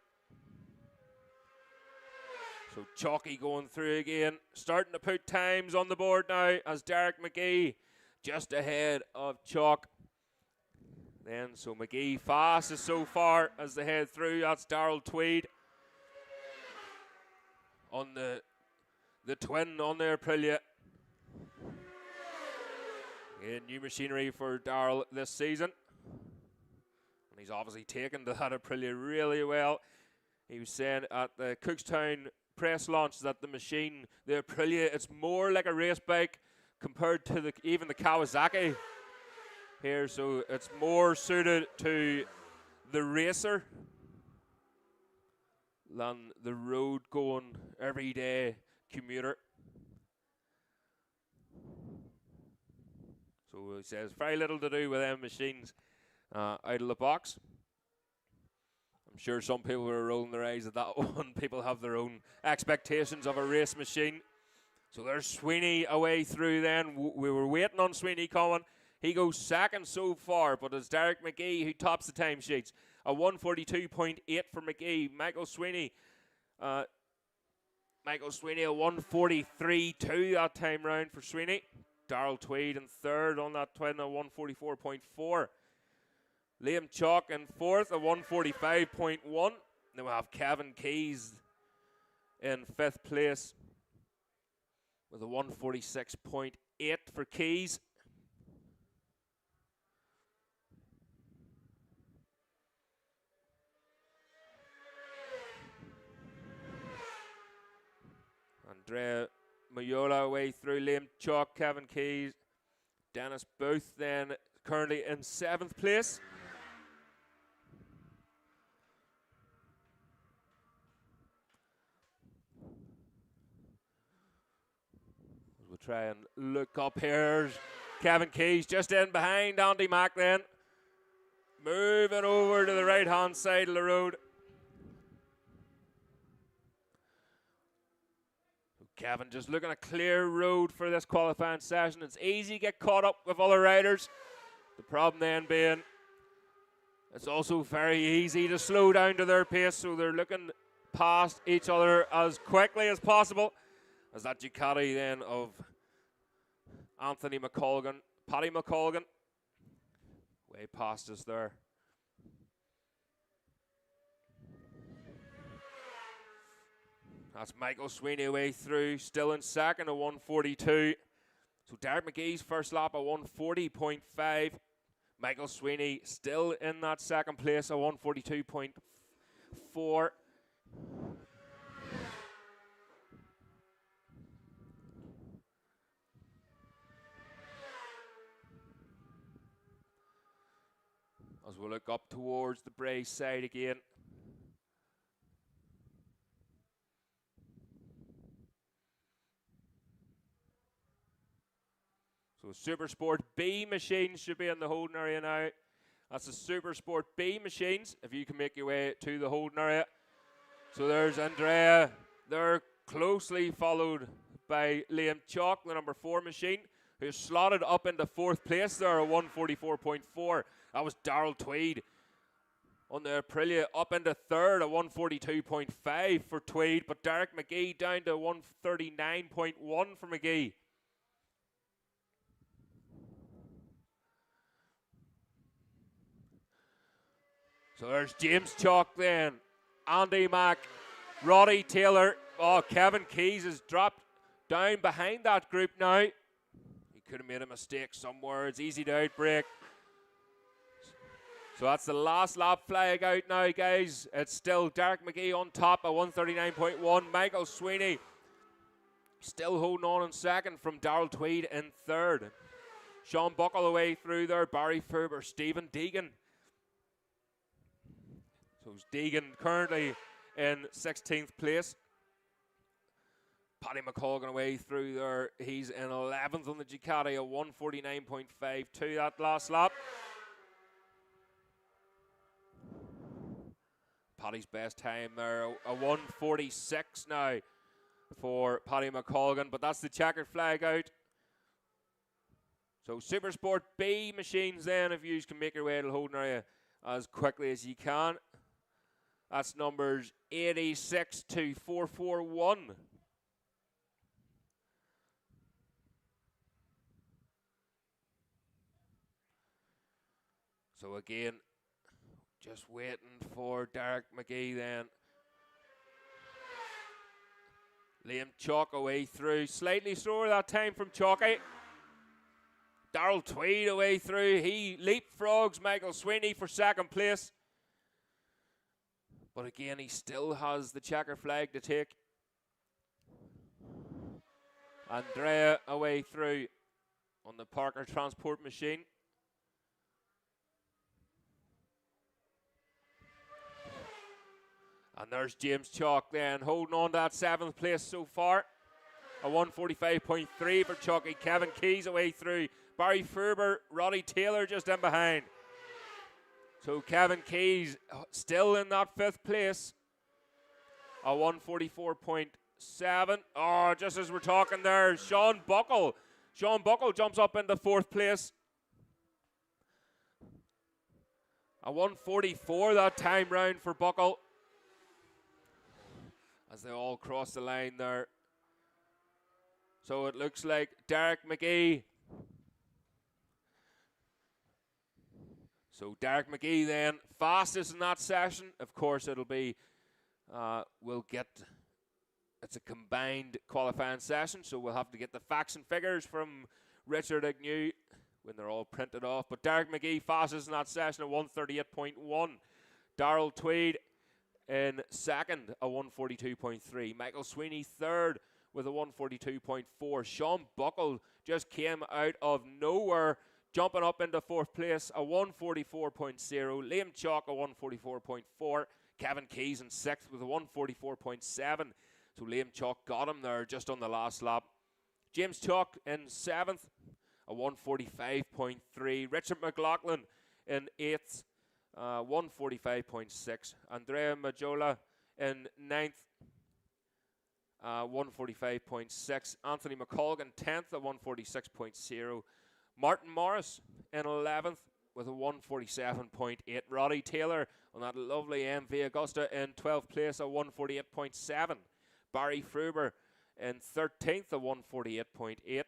So Chalky going through again, starting to put times on the board now as Derek McGee just ahead of Chalk. Then, so McGee fastest so far as they head through. That's Darrell Tweed on the twin on their Aprilia. Again, new machinery for Darrell this season. And he's obviously taken to that Aprilia really well. He was saying at the Cookstown press launch that the machine, the Aprilia, it's more like a race bike compared to even the Kawasaki here, so it's more suited to the racer than the road going everyday commuter. So he says very little to do with them machines out of the box. I'm sure some people are rolling their eyes at that one. People have their own expectations of a race machine. So there's Sweeney away through then. We were waiting on Sweeney coming. He goes second so far, but it's Derek McGee who tops the timesheets. A 142.8 for McGee. Michael Sweeney a 143.2 that time round for Sweeney. Darrell Tweed in third on that twin, a 144.4. Liam Chalk in fourth, a 145.1. Then we have Kevin Keys in fifth place with a 146.8 for Keys. Andrea Mayola away through. Liam Chalk, Kevin Keys, Dennis Booth then currently in seventh place. We'll try and look up here. Kevin Keys just in behind Andy Mack then. Moving over to the right hand side of the road. Kevin just looking a clear road for this qualifying session. It's easy to get caught up with other riders. The problem then being it's also very easy to slow down to their pace, so they're looking past each other as quickly as possible. As that Ducati then of Anthony McColgan, Paddy McColgan, way past us there. That's Michael Sweeney away through, still in second, a 142. So Derek McGee's first lap, a 140.5. Michael Sweeney still in that second place, a 142.4. As we look up towards the Bray side again. So Supersport B machines should be in the holding area now. That's the Supersport B machines, if you can make your way to the holding area. So there's Andrea. They're closely followed by Liam Chalk, the number 4 machine, who's slotted up into fourth place there, a 144.4. That was Darrell Tweed on the Aprilia, up into third, a 142.5 for Tweed, but Derek McGee down to 139.1 for McGee. So there's James Chalk then, Andy Mack, Roddy Taylor. Oh, Kevin Keys has dropped down behind that group now. He could have made a mistake somewhere. It's easy to outbreak. So that's the last lap flag out now, guys. It's still Derek McGee on top at 139.1. Michael Sweeney still holding on in second from Darrell Tweed in third. Sean Buckle away through there. Barry Ferber, Stephen Deegan. So Deegan currently in 16th place. Paddy McColgan away through there. He's in 11th on the Ducati, a 149.52 that last lap. Paddy's best time there, a 146 now for Paddy McColgan, but that's the checkered flag out. So Supersport B machines then, if you can make your way to the holding area as quickly as you can. That's numbers 86 to 441. So again, just waiting for Derek McGee then. Liam Chalk away through. Slightly slower that time from Chalky. Darrell Tweed away through. He leapfrogs Michael Sweeney for second place. But again, he still has the checker flag to take. Andrea away through on the Parker Transport machine. And there's James Chalk then, holding on to that 7th place so far. A 145.3 for Chalky. Kevin Keys away through. Barry Ferber, Roddy Taylor just in behind. So Kevin Keys still in that 5th place. A 144.7. Oh, just as we're talking there, Sean Buckle. Sean Buckle jumps up into 4th place. A 144 that time round for Buckle as they all cross the line there. So it looks like Derek McGee. So Derek McGee then fastest in that session. Of course, it'll be, we'll get, it's a combined qualifying session, so we'll have to get the facts and figures from Richard Agnew when they're all printed off. But Derek McGee fastest in that session at 138.1. Darrell Tweed in second, a 142.3. Michael Sweeney third with a 142.4. Sean Buckle just came out of nowhere, jumping up into fourth place, a 144.0. Liam Chalk, a 144.4. Kevin Keys in sixth with a 144.7. So Liam Chalk got him there just on the last lap. James Chalk in seventh, a 145.3. Richard McLaughlin in eighth, 145.6. Andrea Majola in ninth, 145.6. Anthony McColgan 10th at 146.0. Martin Morris in 11th with a 147.8. Roddy Taylor on that lovely MV Augusta in 12th place at 148.7. Barry Fruber in 13th at 148.8.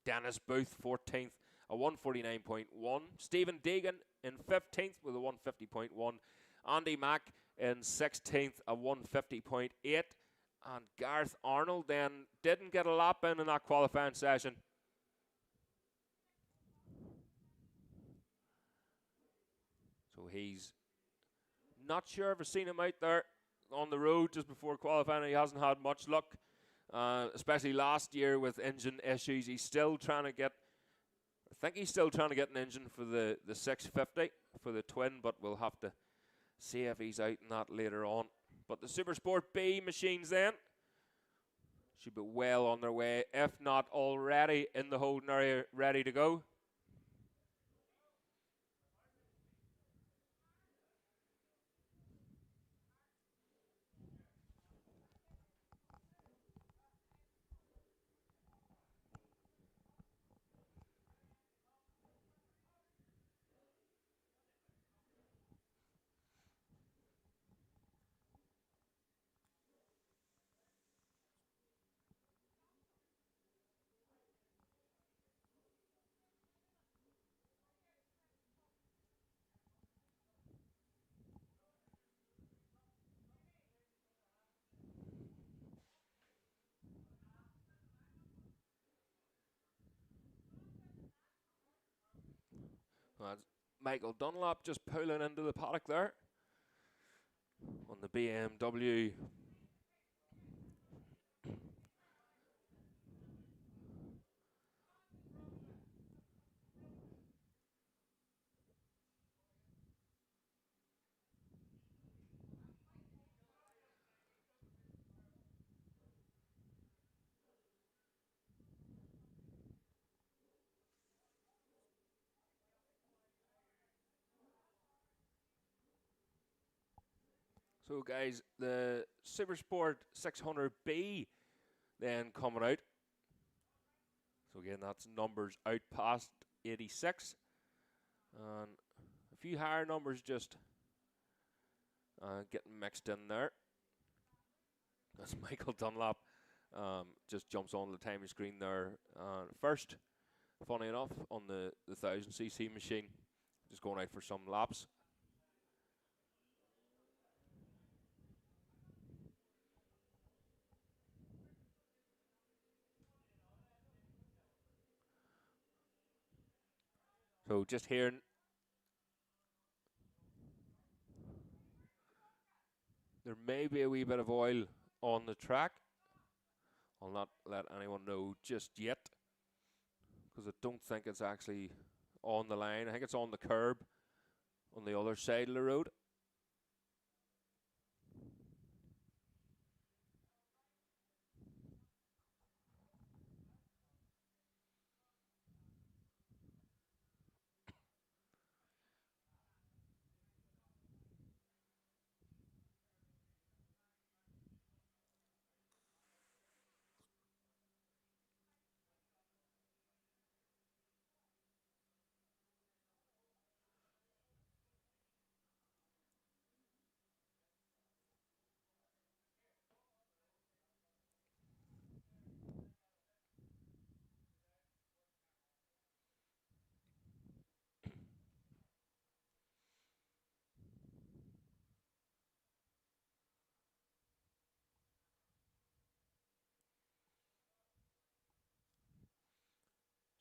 Dennis Booth 14th at 149.1. Stephen Deegan in 15th with a 150.1. Andy Mack in 16th at 150.8. And Gareth Arnold then didn't get a lap in that qualifying session. So he's not sure if I've seen him out there on the road just before qualifying. He hasn't had much luck, especially last year with engine issues. He's still trying to get, I think he's still trying to get an engine for the 650 for the twin, but we'll have to see if he's out in that later on. But the Supersport B machines then should be well on their way, if not already in the holding area, ready to go. That's Michael Dunlop just pulling into the paddock there on the BMW. So guys, the Supersport 600B then coming out. So again, that's numbers out past 86. And a few higher numbers just getting mixed in there. That's Michael Dunlop. Just jumps on the timing screen there first. Funny enough, on the 1000cc machine. Just going out for some laps. So just hearing there may be a wee bit of oil on the track. I'll not let anyone know just yet because I don't think it's actually on the line. I think it's on the curb on the other side of the road.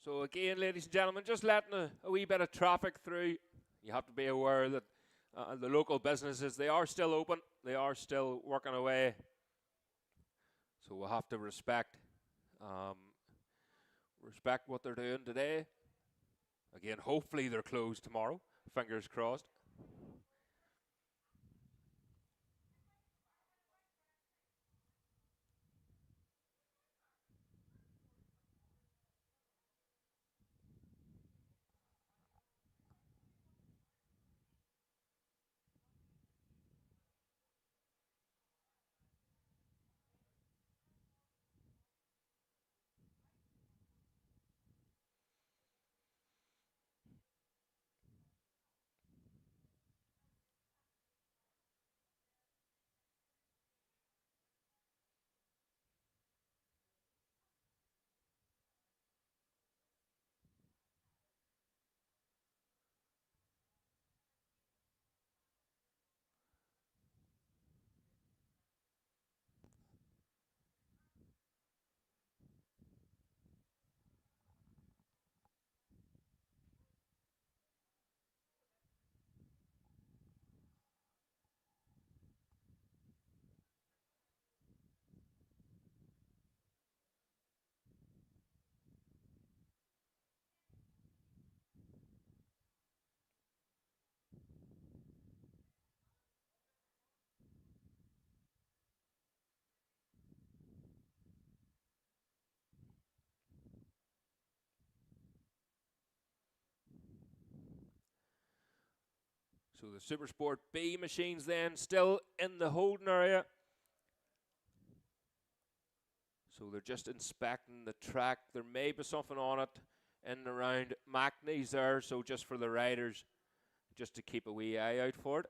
So again, ladies and gentlemen, just letting a wee bit of traffic through. You have to be aware that the local businesses, they are still open. They are still working away. So we'll have to um, respect what they're doing today. Again, hopefully they're closed tomorrow. Fingers crossed. So the Supersport B machines then still in the holding area. So they're just inspecting the track. There may be something on it in and around Mackney's there. So just for the riders, just to keep a wee eye out for it.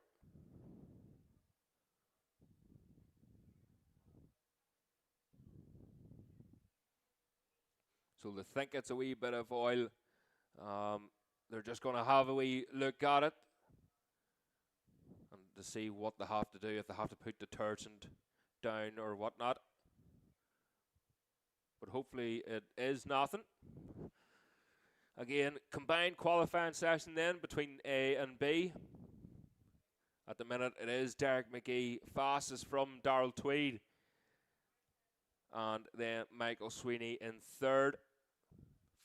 So they think it's a wee bit of oil. They're just going to have a wee look at it and to see what they have to do, if they have to put detergent down or whatnot. But hopefully it is nothing. Again, combined qualifying session then between A and B. At the minute it is Derek McGee fastest from Darrell Tweed. And then Michael Sweeney in third.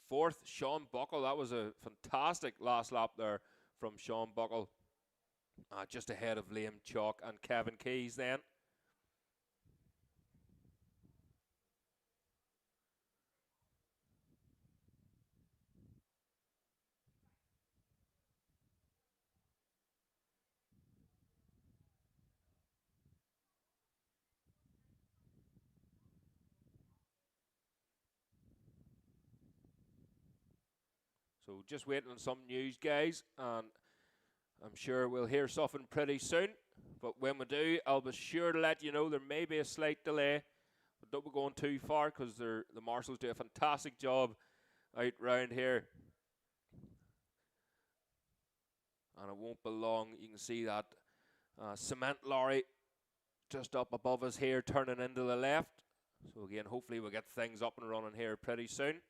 Fourth, Sean Buckle. That was a fantastic last lap there from Sean Buckle. Just ahead of Liam Chalk and Kevin Keys then. So just waiting on some news, guys, and I'm sure we'll hear something pretty soon. But when we do, I'll be sure to let you know. There may be a slight delay, but don't be going too far because the marshals do a fantastic job out round here. And it won't be long. You can see that cement lorry just up above us here turning into the left. So again, hopefully we'll get things up and running here pretty soon.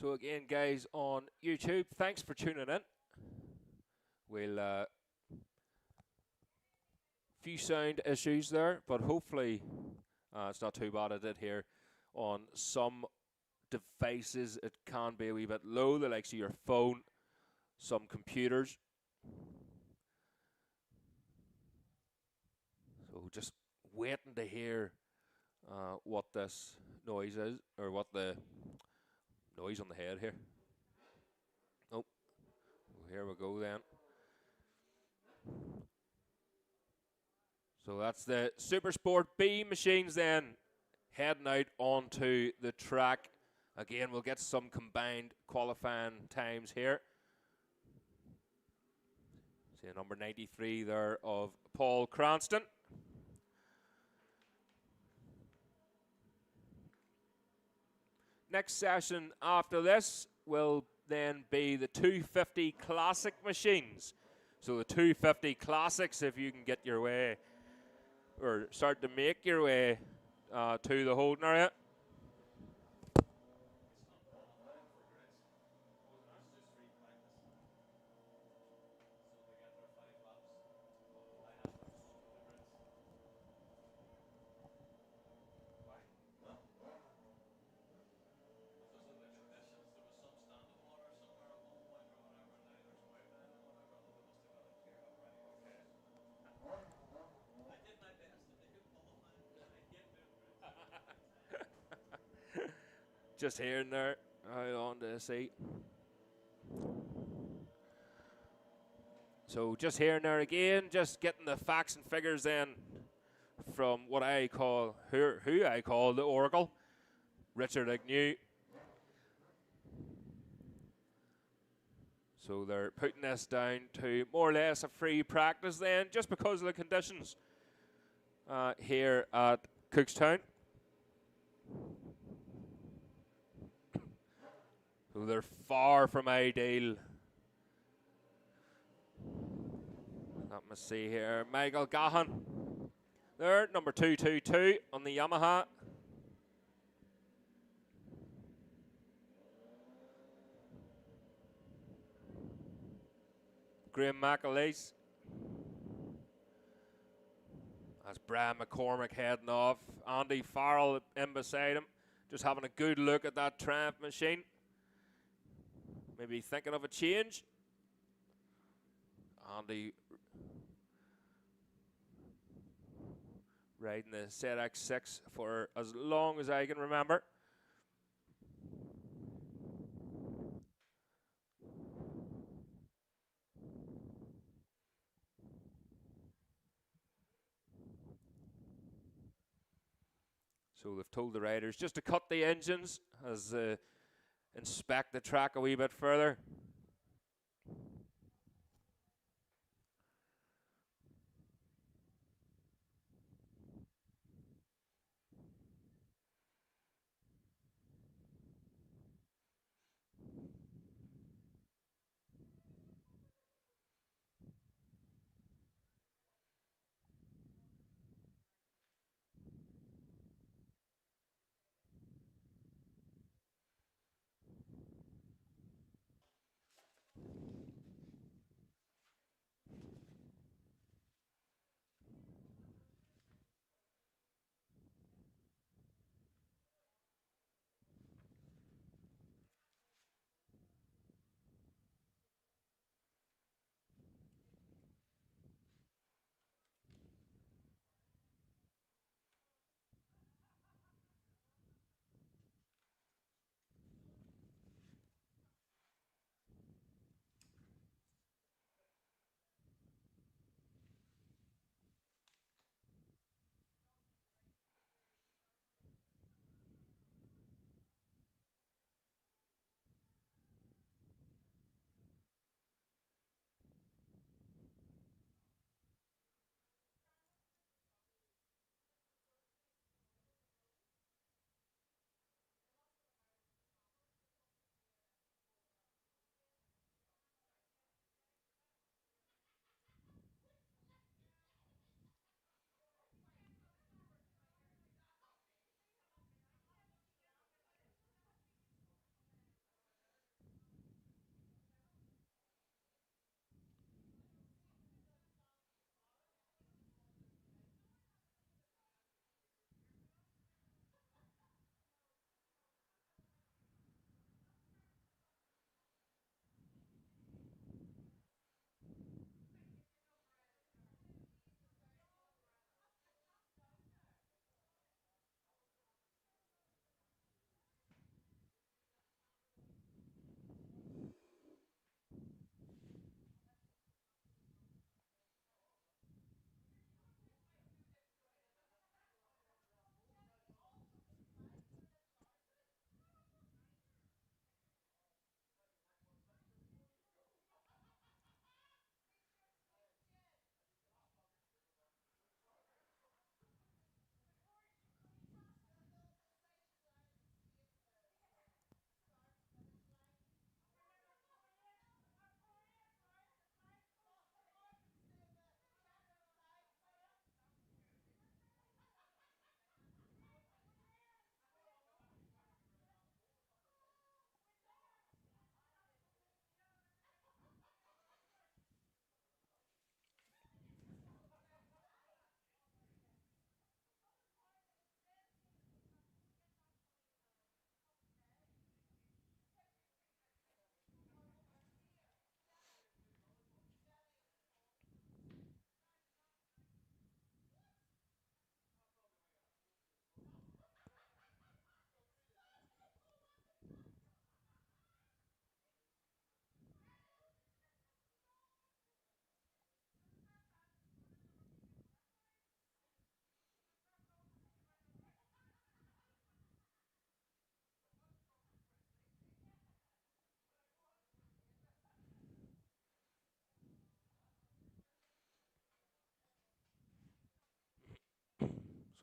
So again, guys, on YouTube, thanks for tuning in. We'll few sound issues there, but hopefully it's not too bad. I did hear on some devices it can be a wee bit low, the likes of your phone, some computers. So just waiting to hear what this noise is, or what the noise on the head here. Oh, here we go then. So that's the Supersport B machines then heading out onto the track. Again, we'll get some combined qualifying times here. See number 93 there of Paul Cranston. Next session after this will then be the 250 Classic machines. So the 250 Classics, if you can get your way, or start to make your way to the holding area. Just here and there, out on the seat. So just here and there again, just getting the facts and figures in from what I call, who I call the Oracle, Richard Agnew. So they're putting this down to more or less a free practice then, just because of the conditions here at Cookstown. So they're far from ideal. Let me see here. Michael Gahan there, number 222 on the Yamaha. Graham McAleese. That's Brian McCormick heading off. Andy Farrell in beside him. Just having a good look at that Triumph machine. Maybe thinking of a change. Andy riding the ZX6 for as long as I can remember. So they've told the riders just to cut the engines as inspect the track a wee bit further.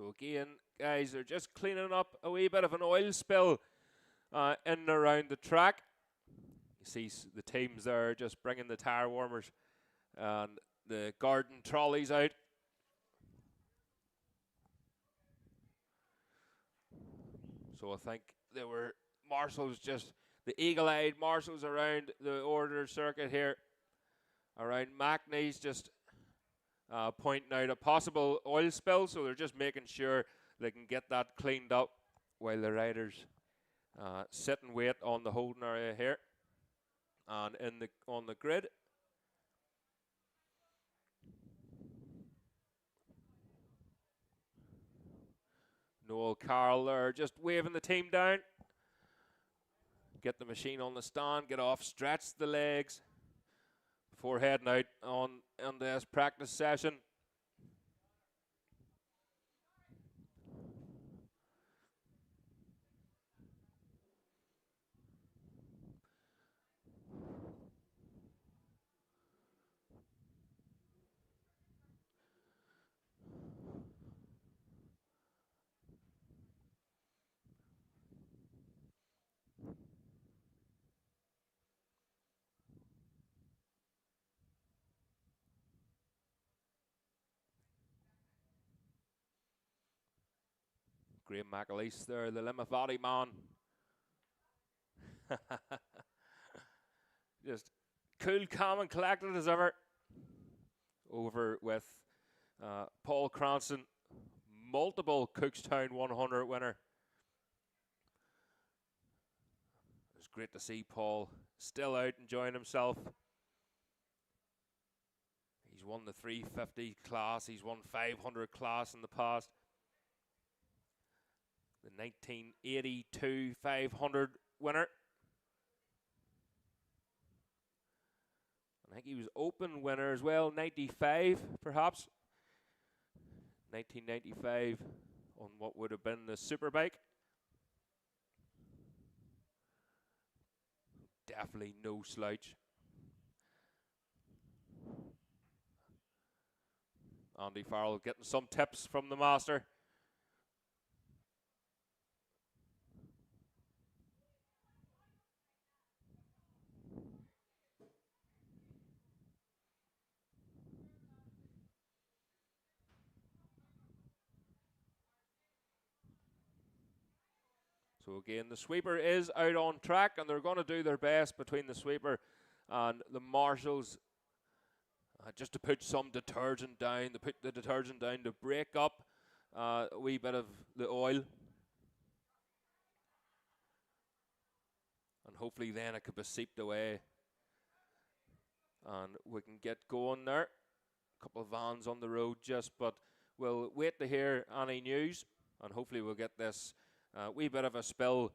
So again, guys, they're just cleaning up a wee bit of an oil spill in and around the track. You see the teams there just bringing the tire warmers and the garden trolleys out. So I think there were marshals, just the eagle-eyed marshals around the Orittor circuit here, around Mackney's, just pointing out a possible oil spill. So they're just making sure they can get that cleaned up while the riders sit and wait on the holding area here and on the grid. Noel Carroll there just waving the team down. Get the machine on the stand, get off, stretch the legs before heading out on this practice session. Graham McAleese there, the Limavady man. Just cool, calm and collected as ever. Over with Paul Cranston, multiple Cookstown 100 winner. It's great to see Paul still out enjoying himself. He's won the 350 class, he's won 500 class in the past. The 1982 500 winner. I think he was open winner as well, 95 perhaps. 1995 on what would have been the Superbike. Definitely no slouch. Andy Farrell getting some tips from the master. So again, the sweeper is out on track, and they're going to do their best between the sweeper and the marshals just to put some detergent down, to put the detergent down to break up a wee bit of the oil. And hopefully then it could be seeped away and we can get going there. A couple of vans on the road just, but we'll wait to hear any news, and hopefully we'll get this wee bit of a spill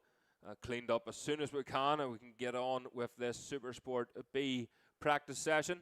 cleaned up as soon as we can, and we can get on with this Supersport B practice session.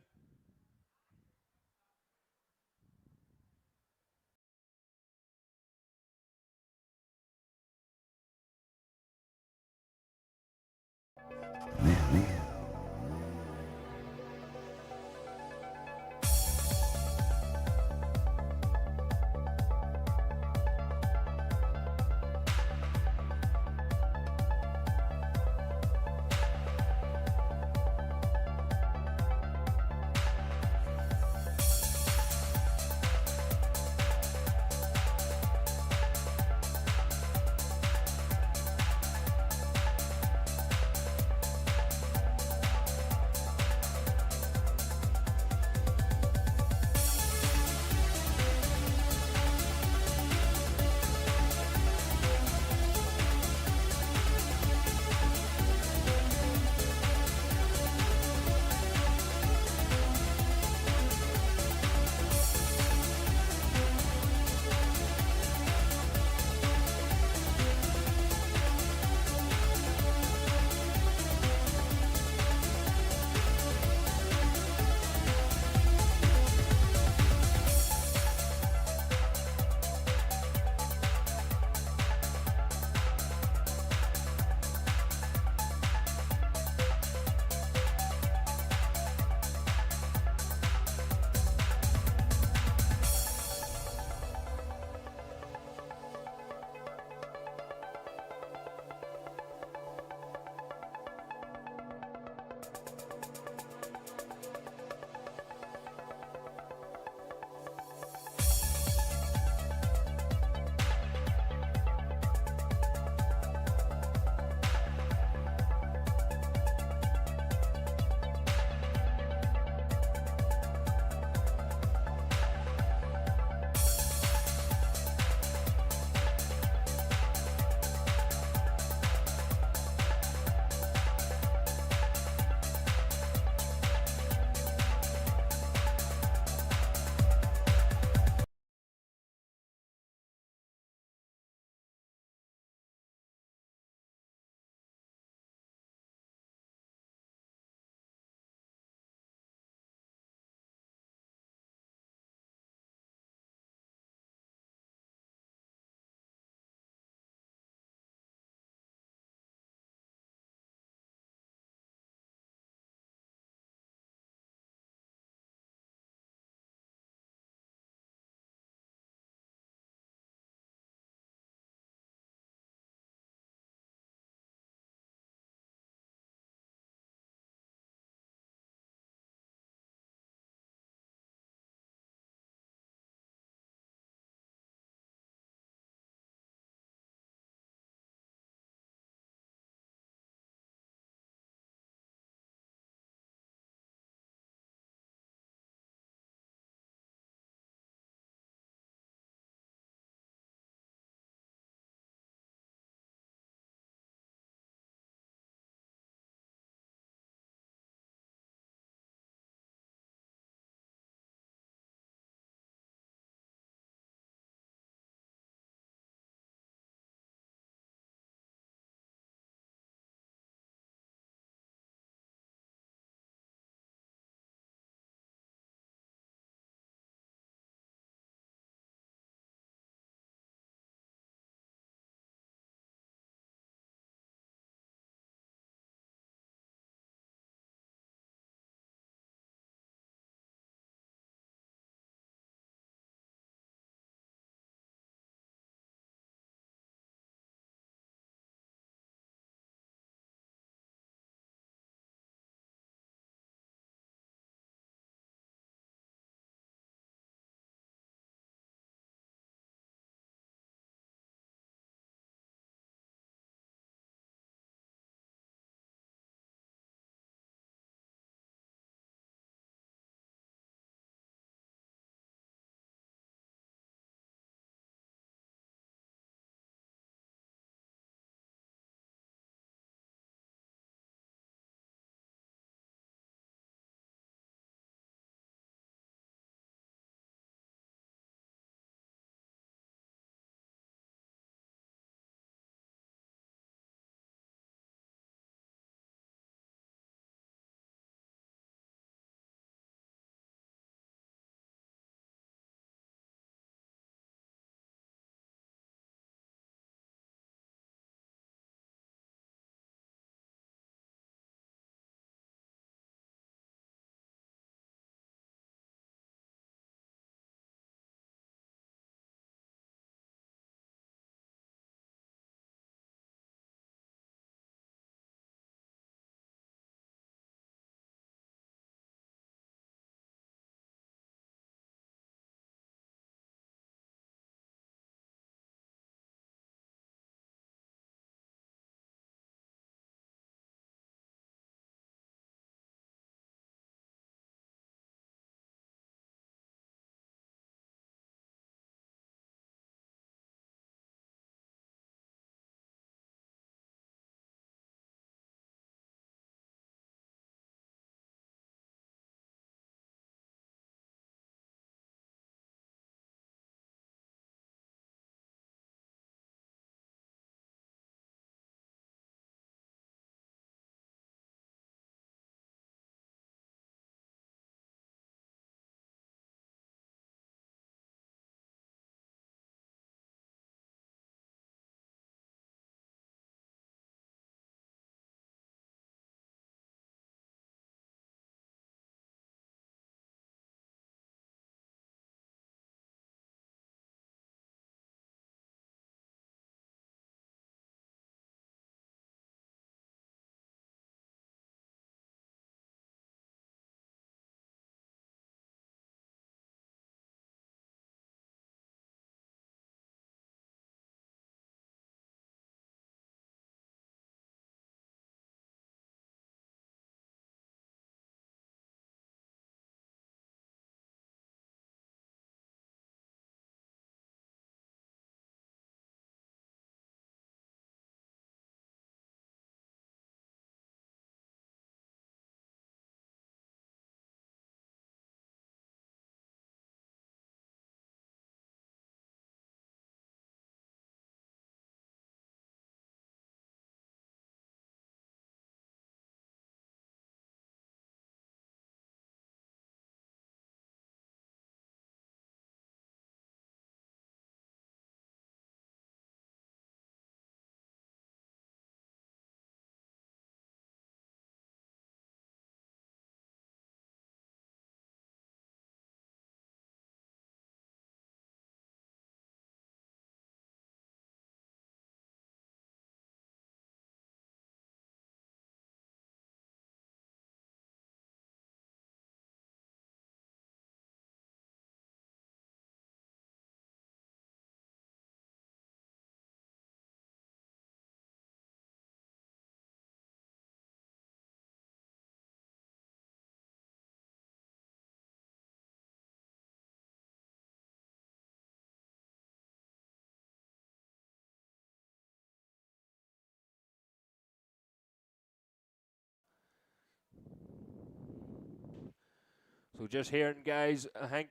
So just hearing, guys, I think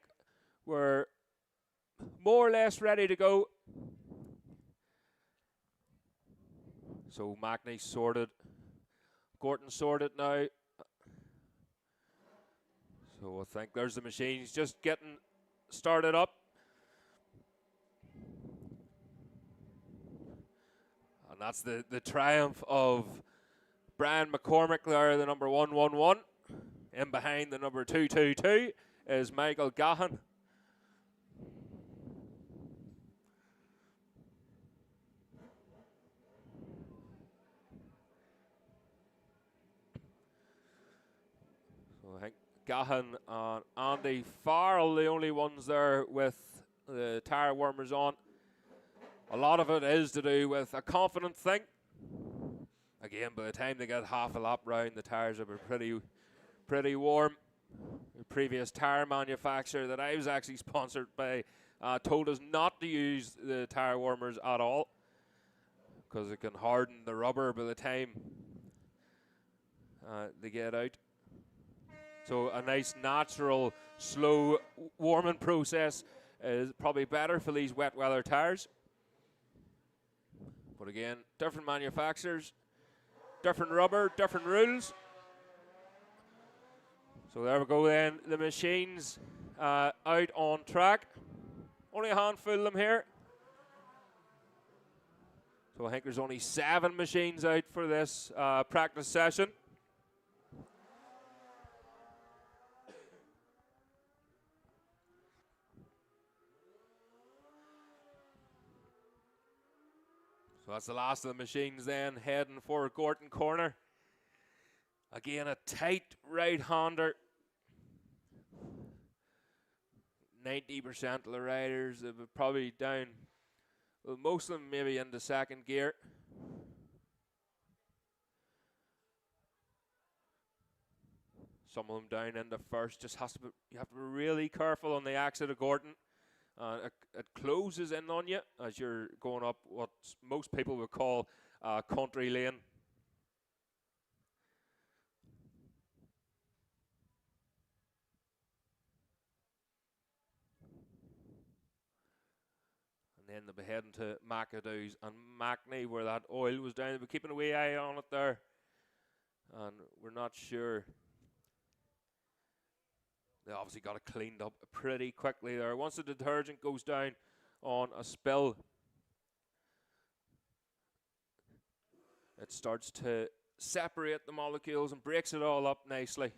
we're more or less ready to go. So Magny sorted. Gorton sorted now. So I think there's the machines just getting started up. And that's the triumph of Brian McCormick there, the number 111. In behind the number 222 is Michael Gahan. So I think Gahan and Andy Farrell, the only ones there with the tire warmers on. A lot of it is to do with a confident thing. Again, by the time they get half a lap round, the tires will be pretty warm. The previous tire manufacturer that I was actually sponsored by told us not to use the tire warmers at all because it can harden the rubber by the time they get out. So a nice natural slow warming process is probably better for these wet weather tires. But again, different manufacturers, different rubber, different rules. So there we go then, the machines out on track. Only a handful of them here. So I think there's only 7 machines out for this practice session. So that's the last of the machines then, heading for Gorton Corner. Again, a tight right-hander. 90% of the riders are probably down, well, most of them maybe into second gear. Some of them down into first. Just has to be, you have to be really careful on the exit of Gorton. It closes in on you as you're going up what most people would call country lane. And then they'll be heading to McAdoo's and Mackney where that oil was down. They'll be keeping a wee eye on it there. And we're not sure. They obviously got it cleaned up pretty quickly there. Once the detergent goes down on a spill, it starts to separate the molecules and breaks it all up nicely.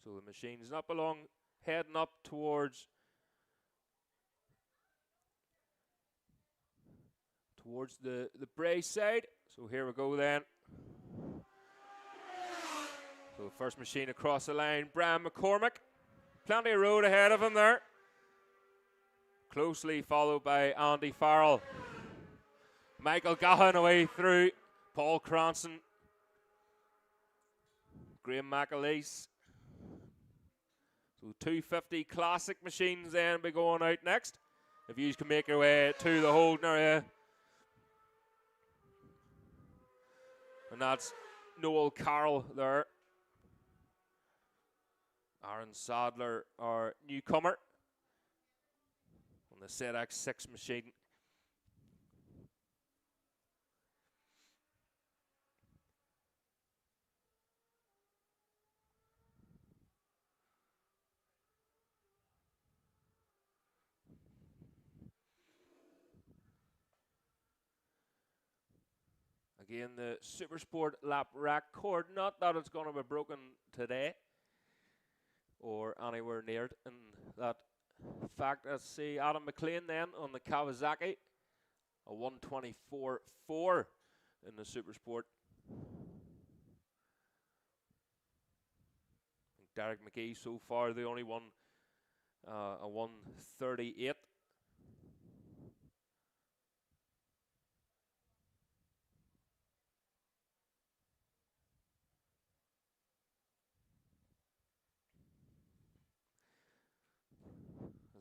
So the machine's up along, heading up towards the brace side. So here we go then. So the first machine across the line, Brian McCormick. Plenty of road ahead of him there. Closely followed by Andy Farrell. Michael Gahan away through. Paul Cranston. Graham McAleese. So 250 classic machines then be going out next. If you can make your way to the holding area. And that's Noel Carroll there. Aaron Sadler, our newcomer on the ZX6 machine. Again, the Supersport lap record, not that it's going to be broken today or anywhere near it. In that fact, let's see Adam McLean then on the Kawasaki, a 124.4 in the Supersport. Derek McGee so far the only one, a 138.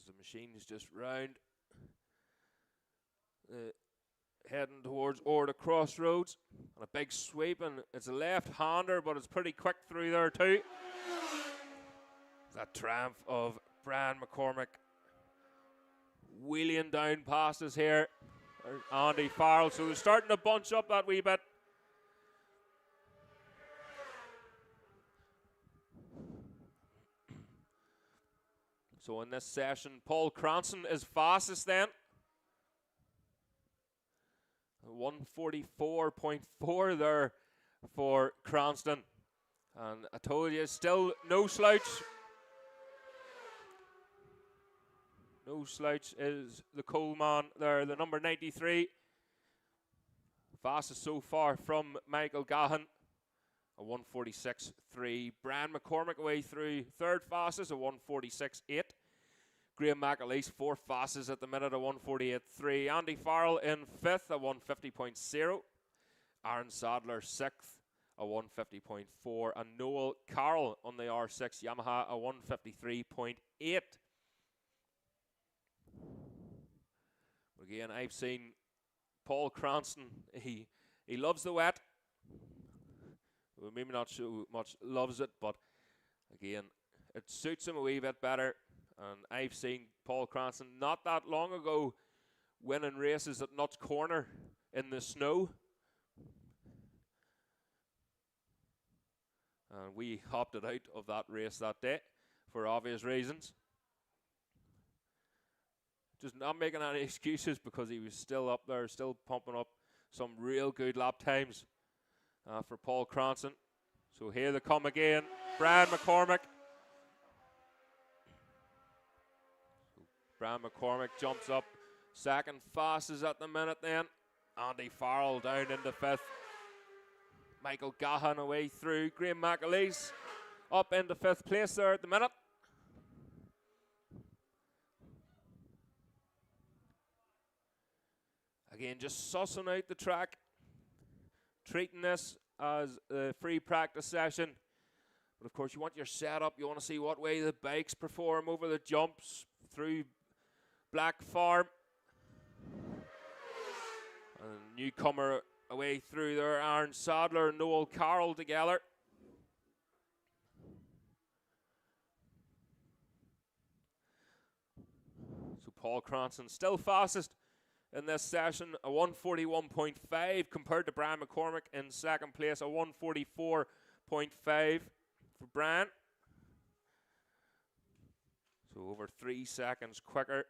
the machine's just round, heading towards Orittor Crossroads, and a big sweep, and it's a left-hander, but it's pretty quick through there too. That triumph of Brian McCormick. Wheeling down passes here, Andy Farrell, so they're starting to bunch up that wee bit. So in this session, Paul Cranston is fastest then. 144.4 there for Cranston. And I told you, still no slouch. No slouch is the Coleman there, the number 93. Fastest so far from Michael Gahan. A 146.3. Brian McCormick away through third fastest, a 146.8. Graham McAleese, fourth fastest at the minute, a 148.3. Andy Farrell in fifth, a 150.0. Aaron Sadler, sixth, a 150.4. And Noel Carroll on the R6 Yamaha, a 153.8. Again, I've seen Paul Cranston, he loves the wet. Well, maybe not so much loves it, but again, it suits him a wee bit better. And I've seen Paul Cranston not that long ago winning races at Nuts Corner in the snow. And we opted out of that race that day for obvious reasons. Just not making any excuses, because he was still up there, still pumping up some real good lap times for Paul Cranston. So here they come again. Brian McCormick. Brian McCormick jumps up. Second fastest at the minute then. Andy Farrell down into fifth. Michael Gahan away through. Graham McAleese up into fifth place there at the minute. Again, just sussing out the track, treating this as a free practice session. But of course, you want your setup. You want to see what way the bikes perform over the jumps through Black Farm. And Newcomer away through there. Aaron Sadler and Noel Carroll together. So Paul Cranston still fastest in this session, a 141.5 compared to Brian McCormick in second place, a 144.5 for Brian. So over 3 seconds quicker.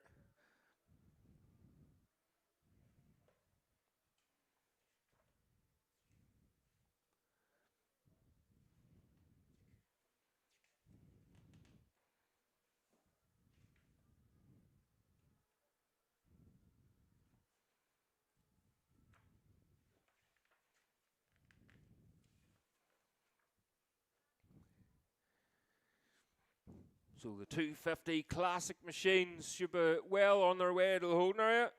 So the 250 Classic machines should be well on their way to the holding area,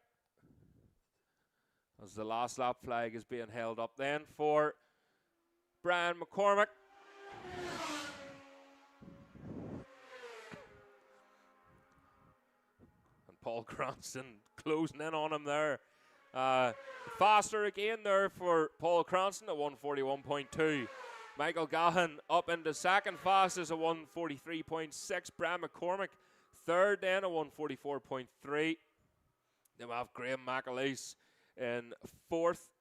as the last lap flag is being held up then for Brian McCormick. And Paul Cranston closing in on him there. Faster again there for Paul Cranston at 141.2. Michael Gahan up into second fastest, a 143.6. Brian McCormick third then, a 144.3. Then we have Graham McAleese in fourth,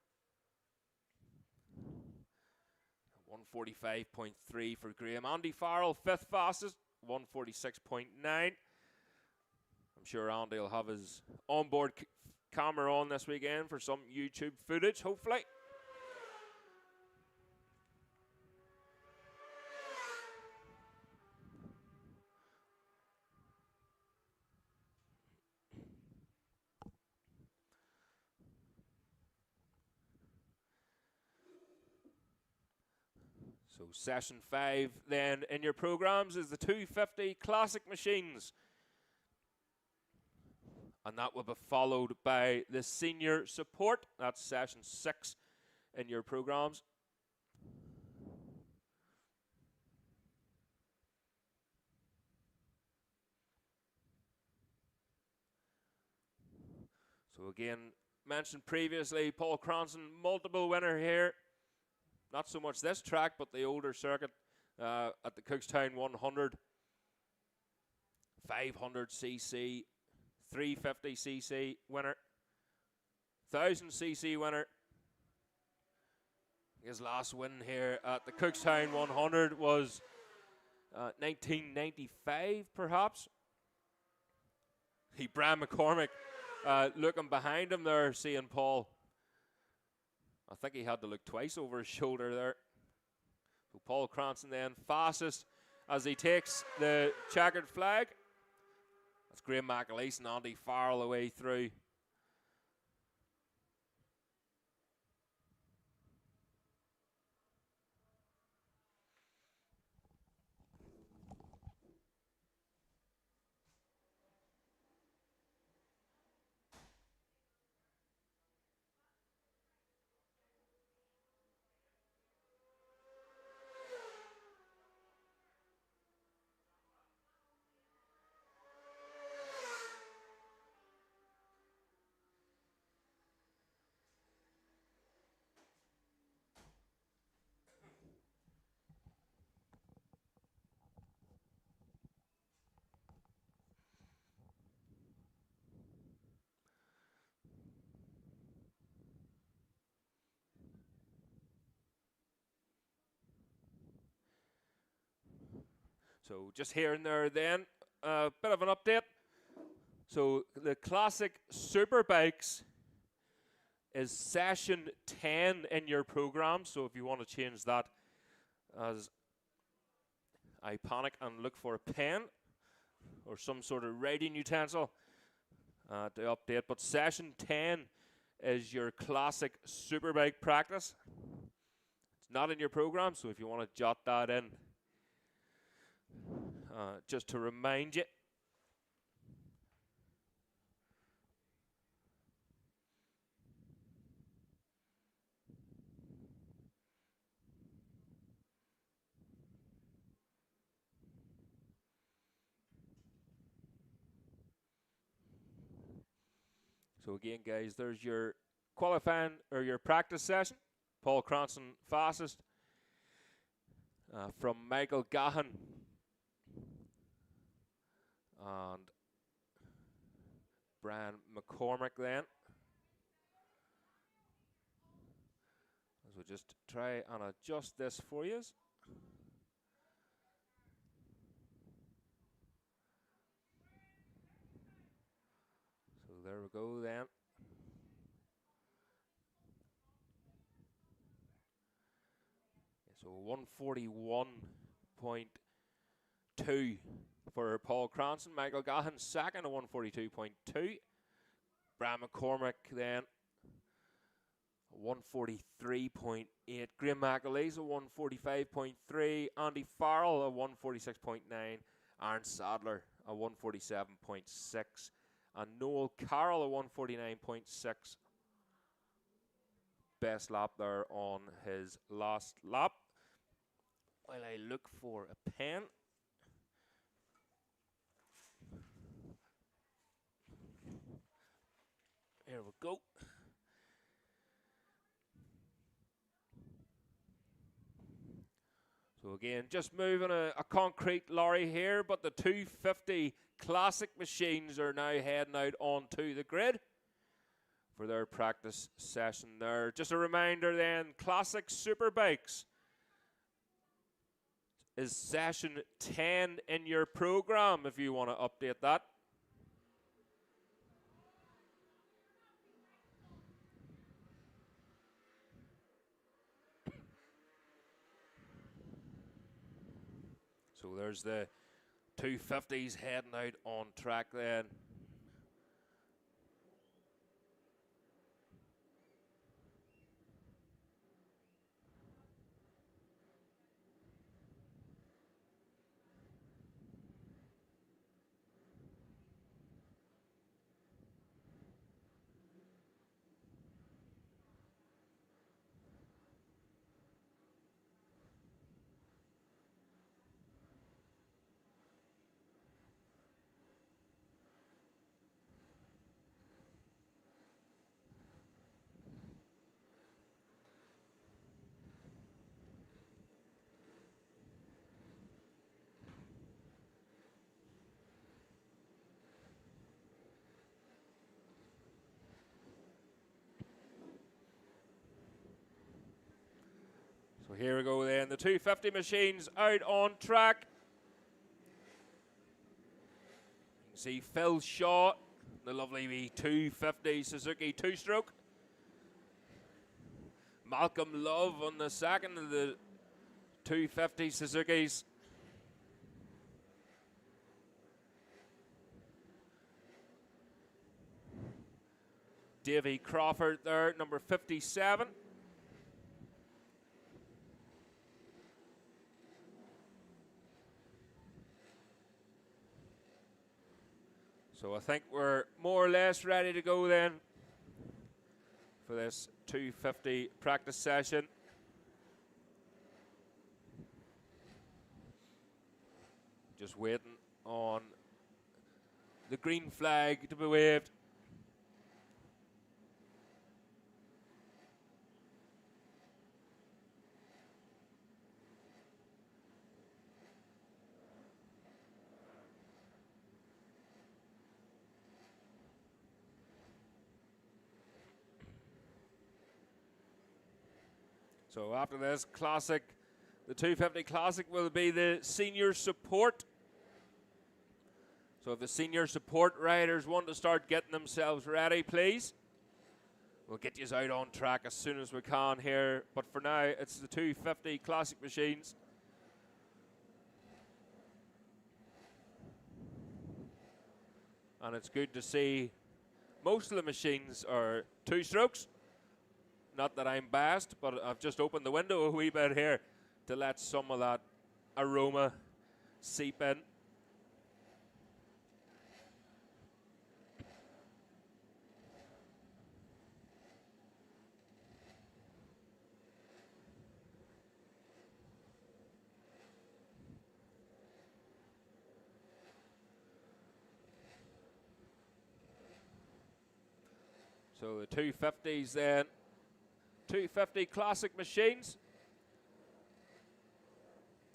145.3 for Graham. Andy Farrell fifth fastest, 146.9. I'm sure Andy will have his onboard camera on this weekend for some YouTube footage, hopefully. So session 5 then in your programs is the 250 Classic machines. And that will be followed by the Senior Support. That's session 6 in your programs. So again, mentioned previously, Paul Cronson, multiple winner here. Not so much this track, but the older circuit at the Cookstown 100, 500cc, 350cc winner, 1000cc winner. His last win here at the Cookstown 100 was 1995, perhaps. Brian McCormick looking behind him there, seeing Paul. I think he had to look twice over his shoulder there. So Paul Cronson then fastest as he takes the checkered flag. That's Graham McAleese and Andy Farrell away through. So just here and there then, a bit of an update. So the classic Superbikes is session 10 in your program. So if you want to change that, as I panic and look for a pen or some sort of writing utensil to update. But session 10 is your classic Superbike practice. It's not in your program, so if you want to jot that in, just to remind you. So again, guys, there's your qualifying or your practice session. Paul Cronson fastest from Michael Gahan. And Brian McCormick then. As we just try and adjust this for you. So there we go then. So 141.2 for Paul Cronson. Michael Gahan second at 142.2. Brian McCormick then 143.8. Graham McAleese at 145.3. Andy Farrell at 146.9. Aaron Sadler at 147.6. And Noel Carroll at 149.6. Best lap there on his last lap. While I look for a pen. Here we go. So again, just moving a concrete lorry here, but the 250 classic machines are now heading out onto the grid for their practice session there. Just a reminder then, classic Superbikes is session 10 in your program if you want to update that. So there's the 250s heading out on track then. So here we go then, the 250 machines out on track. You can see Phil Shaw, the lovely wee 250 Suzuki two-stroke. Malcolm Love on the second of the 250 Suzukis. Davy Crawford there, number 57. So I think we're more or less ready to go then for this 250 practice session. Just waiting on the green flag to be waved. So after this classic, the 250 Classic will be the senior support. So if the senior support riders want to start getting themselves ready, please. We'll get you out on track as soon as we can here. But for now, it's the 250 Classic machines. And it's good to see most of the machines are two-strokes. Not that I'm biased, but I've just opened the window a wee bit here to let some of that aroma seep in. So the 250s then. 250 Classic machines.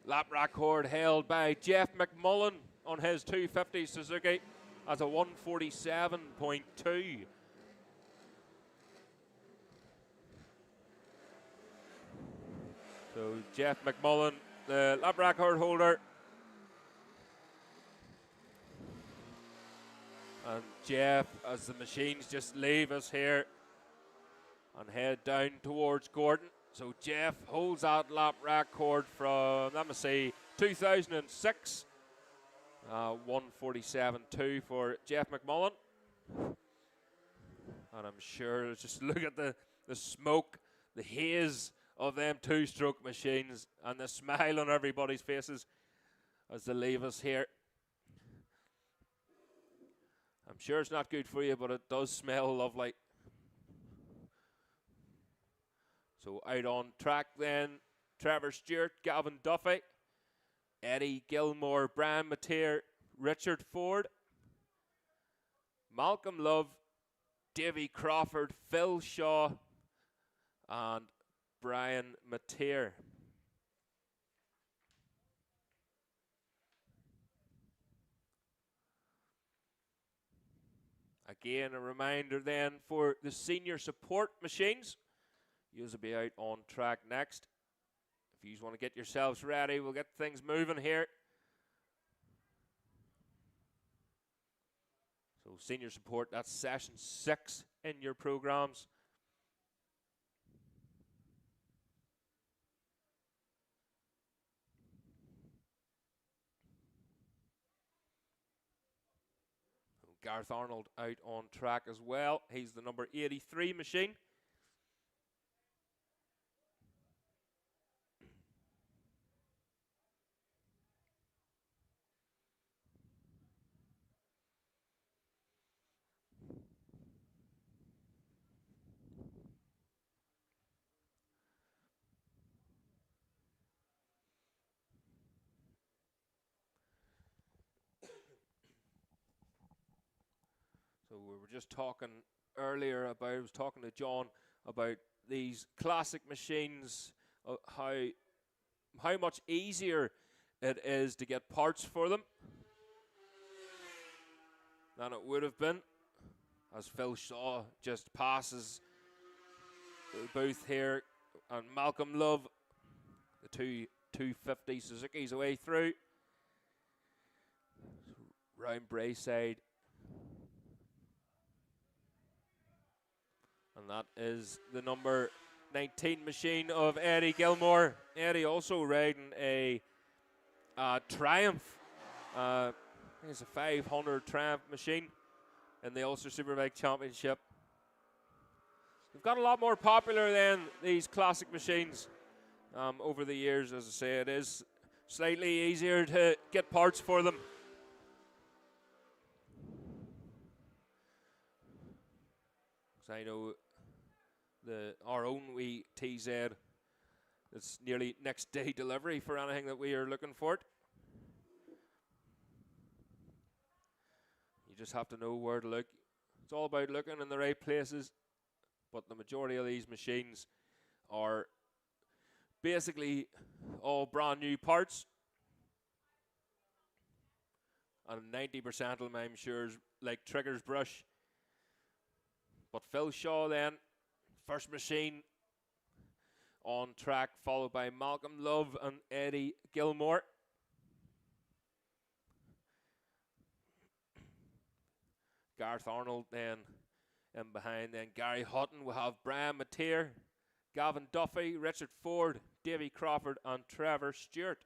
Lap record held by Jeff McMullen on his 250 Suzuki as a 147.2. So Jeff McMullen, the lap record holder. And Jeff, as the machines just leave us here and head down towards Gordon. So Jeff holds that lap record from, let me see, 2006. 147.2 for Jeff McMullen. And I'm sure, just look at the smoke, the haze of them two-stroke machines and the smile on everybody's faces as they leave us here. I'm sure it's not good for you, but it does smell lovely. So out on track then, Trevor Stewart, Gavin Duffy, Eddie Gilmore, Brian Mateer, Richard Ford, Malcolm Love, Davy Crawford, Phil Shaw, and Brian Mateer. Again, a reminder then for the senior support machines. You'll be out on track next. If you want to get yourselves ready, we'll get things moving here. So senior support, that's session 6 in your programs. Gareth Arnold out on track as well. He's the number 83 machine. So we were just talking earlier about, I was talking to John about these classic machines, how much easier it is to get parts for them than it would have been, as Phil Shaw just passes the booth here, and Malcolm Love the 250 Suzuki's away through. Round Brayside. And that is the number 19 machine of Eddie Gilmore. Eddie also riding a Triumph. I think it's a 500 Triumph machine in the Ulster Superbike Championship. They've got a lot more popular than these classic machines over the years. As I say, it is slightly easier to get parts for them. Because I know our own wee TZ, it's nearly next day delivery for anything that we are looking for. You just have to know where to look. It's all about looking in the right places. But the majority of these machines are basically all brand new parts. And 90% of them, I'm sure, is like Trigger's brush. But Phil Shaw then, first machine on track, followed by Malcolm Love and Eddie Gilmore. Gareth Arnold then in behind. Then Gary Hutton. We'll have Brian Mateer, Gavin Duffy, Richard Ford, Davy Crawford and Trevor Stewart.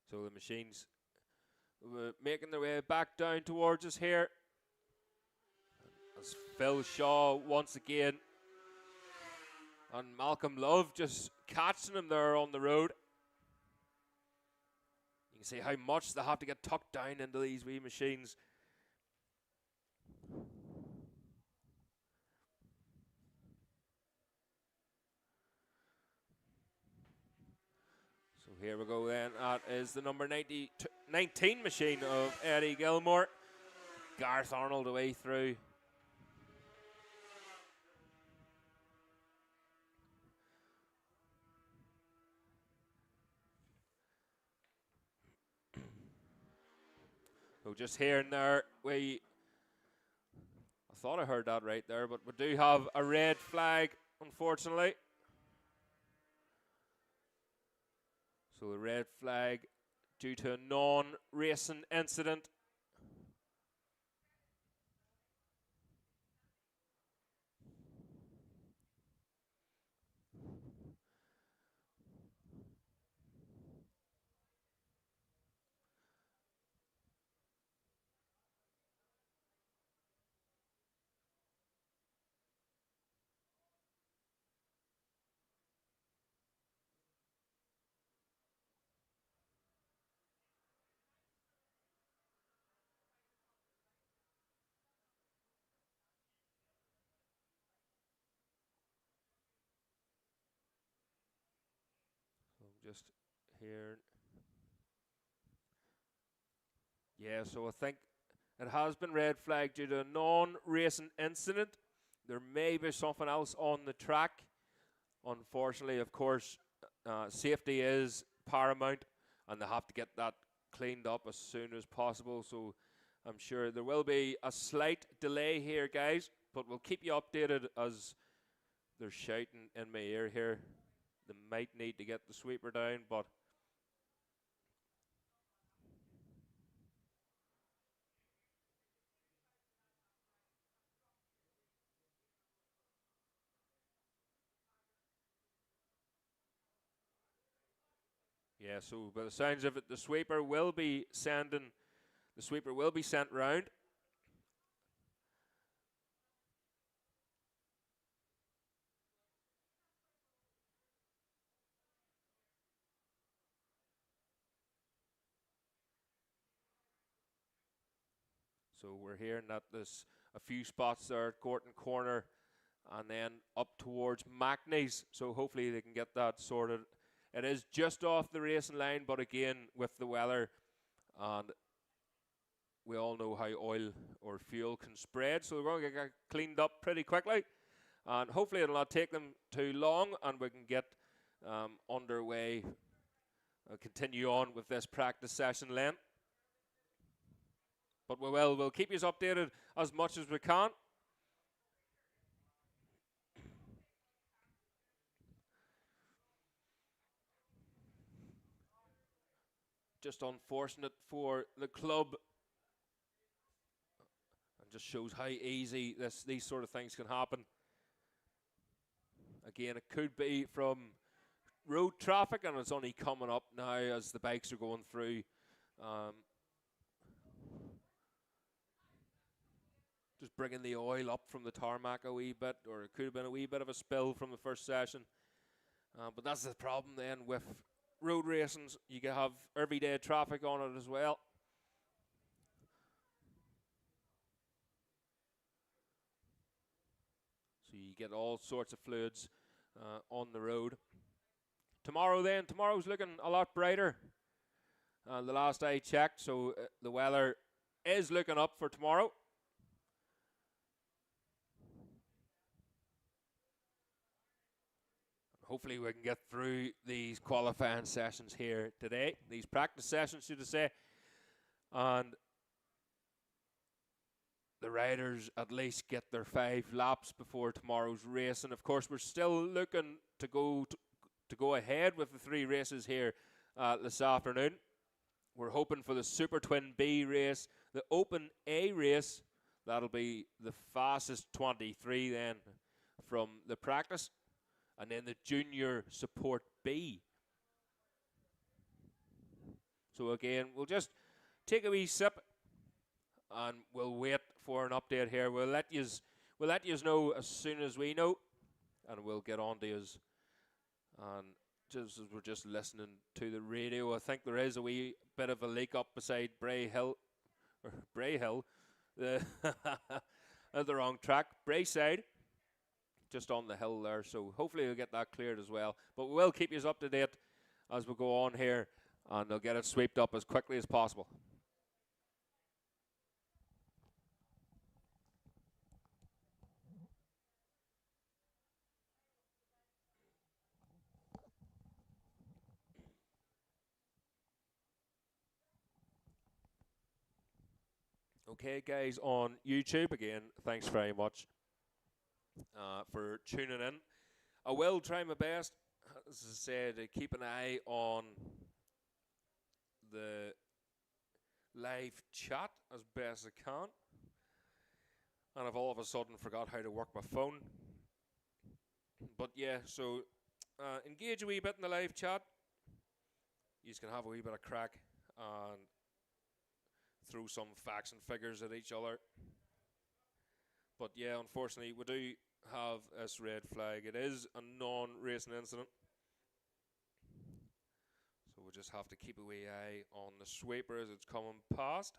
So the machines making their way back down towards us here. As Phil Shaw once again. And Malcolm Love just catching him there on the road. You can see how much they have to get tucked down into these wee machines. So here we go then. That is the number 19 machine of Eddie Gilmore. Gareth Arnold away through. So just here and there, I thought I heard that right there, but we do have a red flag, unfortunately. So the red flag due to a non-racing incident. Just here. Yeah, so I think it has been red flagged due to a non-racing incident. There may be something else on the track. Unfortunately, of course, safety is paramount, and they have to get that cleaned up as soon as possible. So I'm sure there will be a slight delay here, guys, but we'll keep you updated as they're shouting in my ear here. They might need to get the sweeper down, but yeah, so by the sounds of it, the sweeper will be sent round. So we're hearing that there's a few spots there at Gorton Corner and then up towards Mackney's. So hopefully they can get that sorted. It is just off the racing line, but again, with the weather and we all know how oil or fuel can spread, so we're going to get cleaned up pretty quickly, and hopefully it'll not take them too long, and we can get underway and continue on with this practice session, Len. But we'll keep you updated as much as we can. Just unfortunate for the club, and just shows how easy these sort of things can happen. Again, it could be from road traffic, and it's only coming up now as the bikes are going through. Just bringing the oil up from the tarmac a wee bit, or it could have been a wee bit of a spill from the first session. But that's the problem then with road racing. You can have everyday traffic on it as well. So you get all sorts of fluids on the road. Tomorrow's looking a lot brighter. The last I checked, so the weather is looking up for tomorrow. Hopefully we can get through these qualifying sessions here today, these practice sessions, should I say, and the riders at least get their 5 laps before tomorrow's race. And of course, we're still looking to go ahead with the 3 races here this afternoon. We're hoping for the Super Twin B race, the Open A race. That'll be the fastest 23 then from the practice. And then the Junior Support B. So again, we'll just take a wee sip and we'll wait for an update here. We'll let yous know as soon as we know, and we'll get on to yous. And just as we're just listening to the radio, I think there is a wee bit of a leak up beside Bray Hill, the at the wrong track, Brayside. Just on the hill there, so hopefully we'll get that cleared as well. But we will keep you up to date as we go on here, and they'll get it swept up as quickly as possible. Okay, guys, on YouTube, again, thanks very much for tuning in. I will try my best, as I said, to keep an eye on the live chat as best I can. And I've all of a sudden forgot how to work my phone. But yeah, so engage a wee bit in the live chat. You can have a wee bit of crack and throw some facts and figures at each other. But yeah, unfortunately, we do have this red flag. It is a non-racing incident. So we'll just have to keep a wee eye on the sweeper as it's coming past.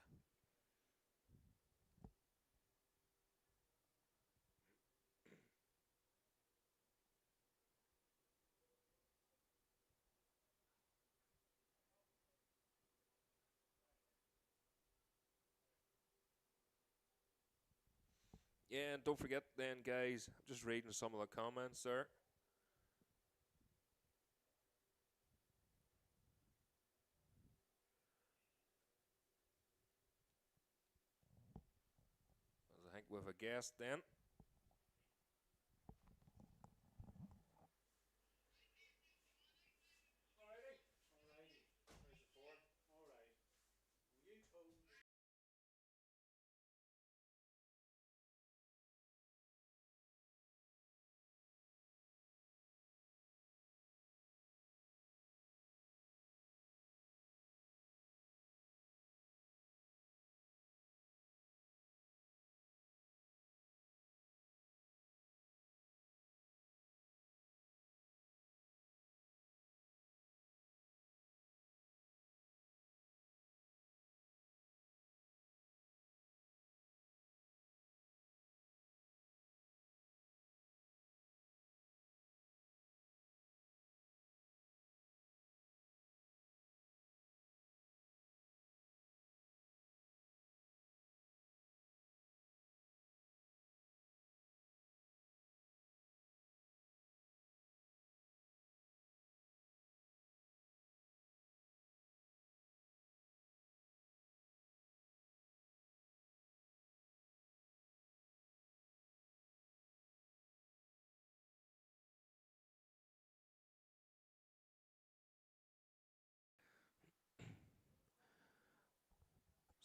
Yeah, and don't forget then, guys, I'm just reading some of the comments there. As I think we have a guest then.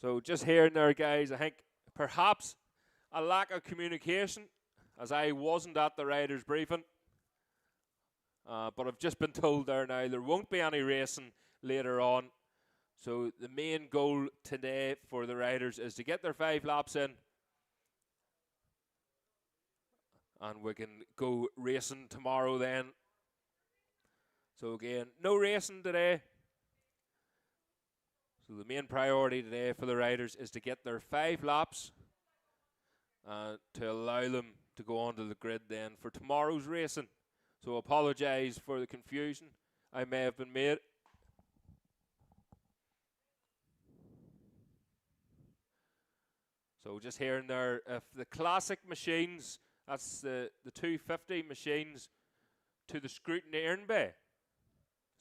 So just hearing there, guys, I think perhaps a lack of communication, as I wasn't at the riders' briefing. But I've just been told there now there won't be any racing later on. So the main goal today for the riders is to get their 5 laps in, and we can go racing tomorrow then. So again, no racing today. So the main priority today for the riders is to get their 5 laps to allow them to go onto the grid then for tomorrow's racing. So apologise for the confusion I may have been made. So just hearing there, if the classic machines, that's the 250 machines, to the scrutineering bay.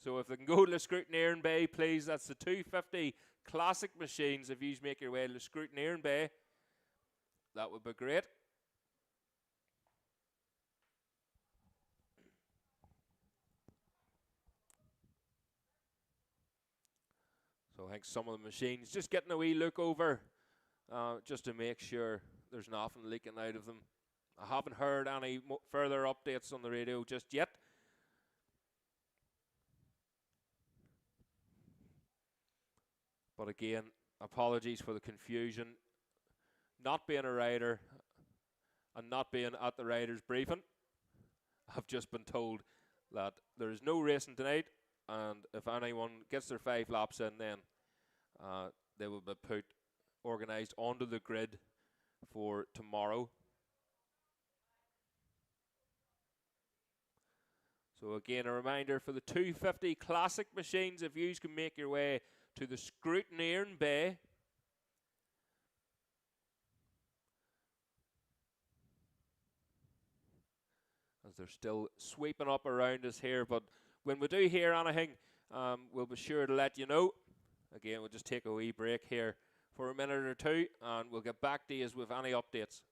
So if they can go to the scrutineering bay, please, that's the 250 classic machines. If you make your way to the scrutineering bay, that would be great. So I think some of the machines, just getting a wee look over, just to make sure there's nothing leaking out of them. I haven't heard any further updates on the radio just yet. But again, apologies for the confusion. Not being a rider and not being at the riders' briefing, I've just been told that there is no racing tonight, and if anyone gets their 5 laps in, then they will be organised onto the grid for tomorrow. So again, a reminder for the 250 classic machines, if you can make your way to the scrutineering bay, as they're still sweeping up around us here, but when we do hear anything, we'll be sure to let you know. Again, we'll just take a wee break here for a minute or two, and we'll get back to you with any updates.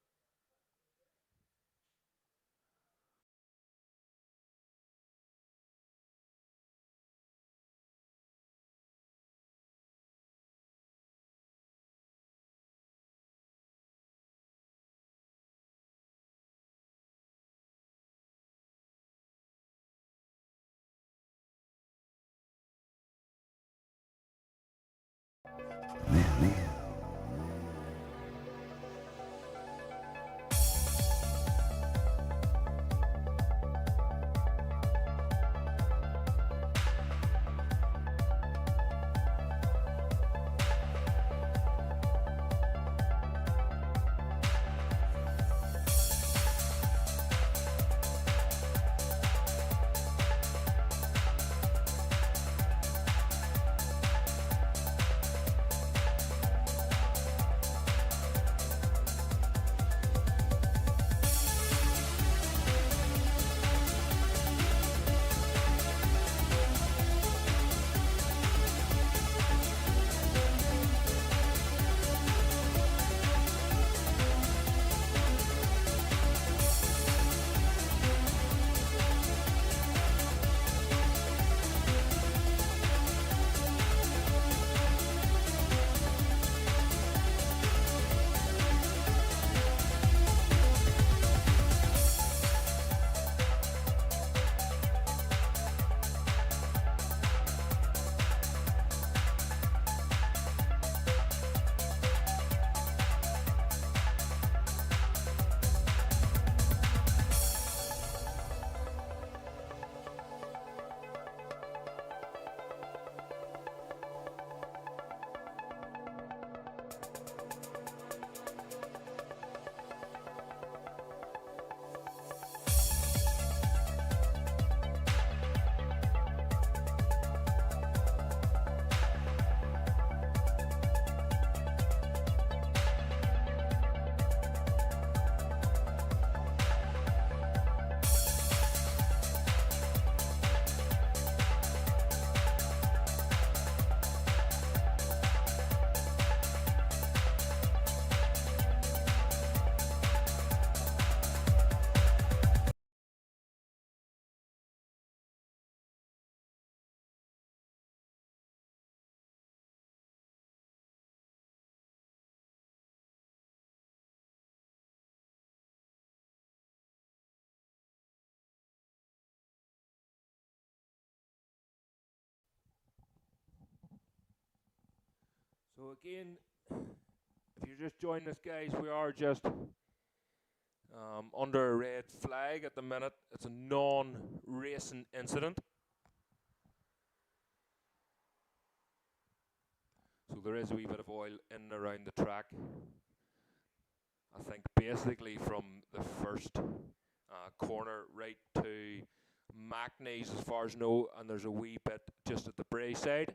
So again, if you're just joining us, guys, we are just under a red flag at the minute. It's a non-racing incident. So there is a wee bit of oil in and around the track. I think basically from the first corner right to Mackney's as far as I know, and there's a wee bit just at the Bray side.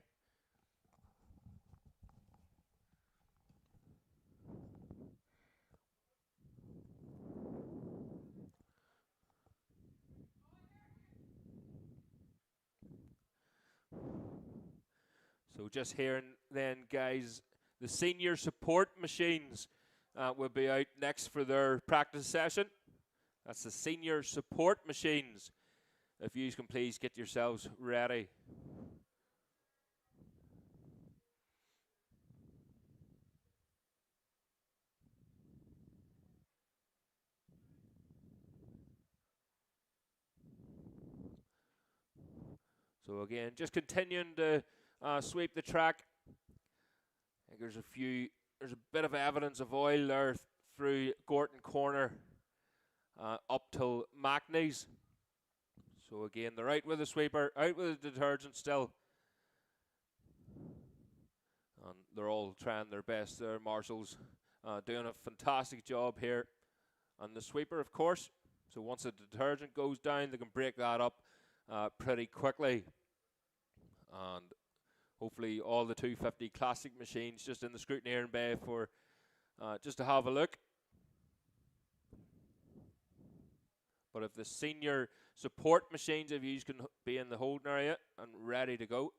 So just hearing then, guys, the senior support machines will be out next for their practice session. That's the senior support machines. If you can please get yourselves ready. So again, just continuing to sweep the track. I think there's a bit of evidence of oil there through Gorton Corner up till Mackney's. So again, they're out with the sweeper, out with the detergent still. And they're all trying their best there. Marshall's doing a fantastic job here. And the sweeper, of course. So once the detergent goes down, they can break that up pretty quickly. And hopefully all the 250 classic machines just in the scrutineering bay for just to have a look. But if the senior support machines of you can be in the holding area and ready to go.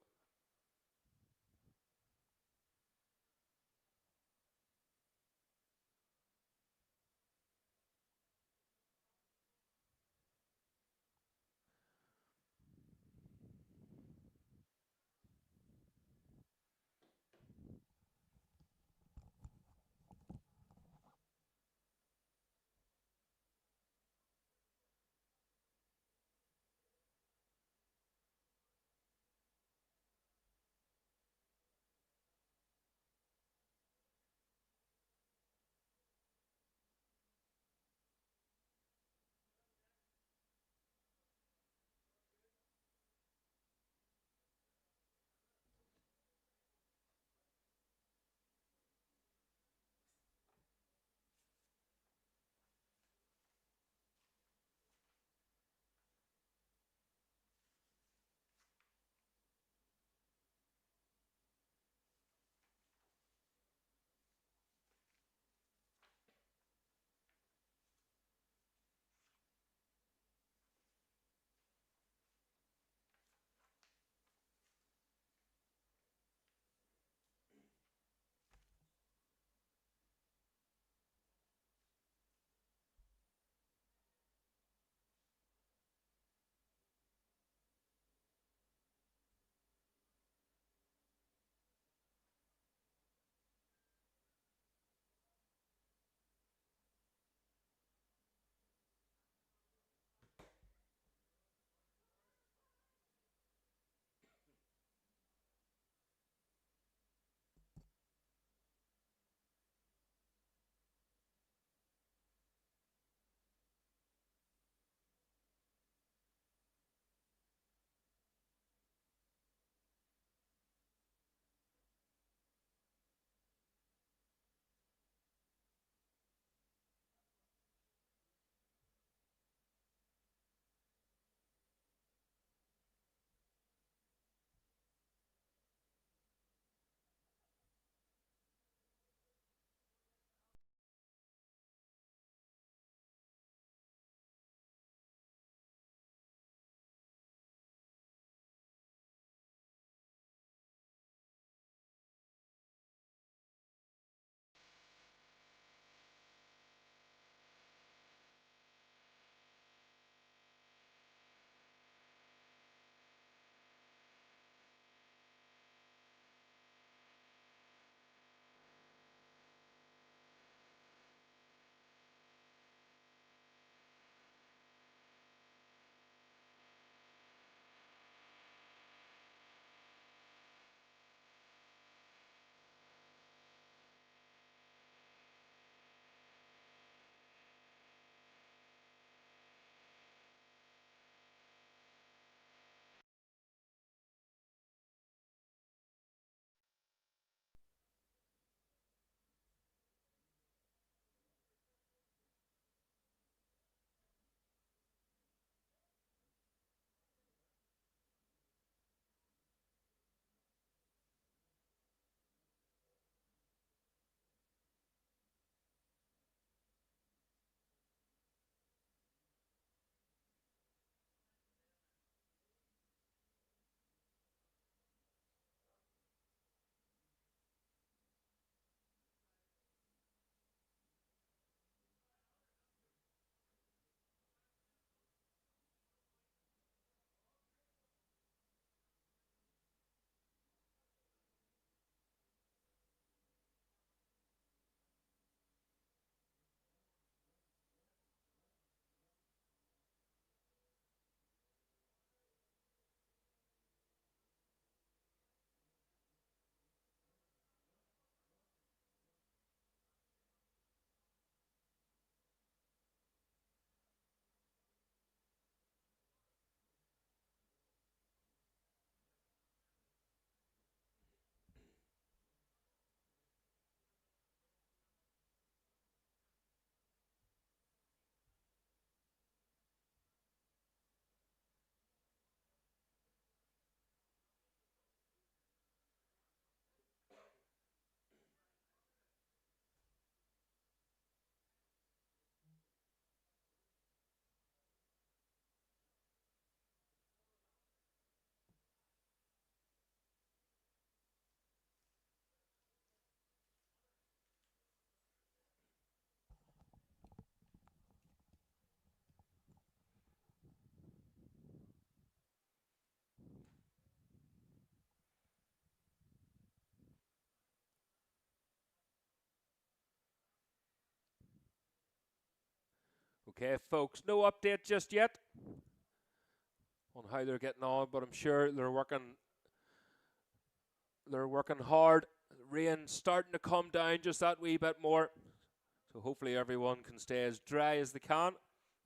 Okay, folks, no update just yet on how they're getting on, but I'm sure they're working. They're working hard. Rain starting to come down just that wee bit more, so hopefully everyone can stay as dry as they can.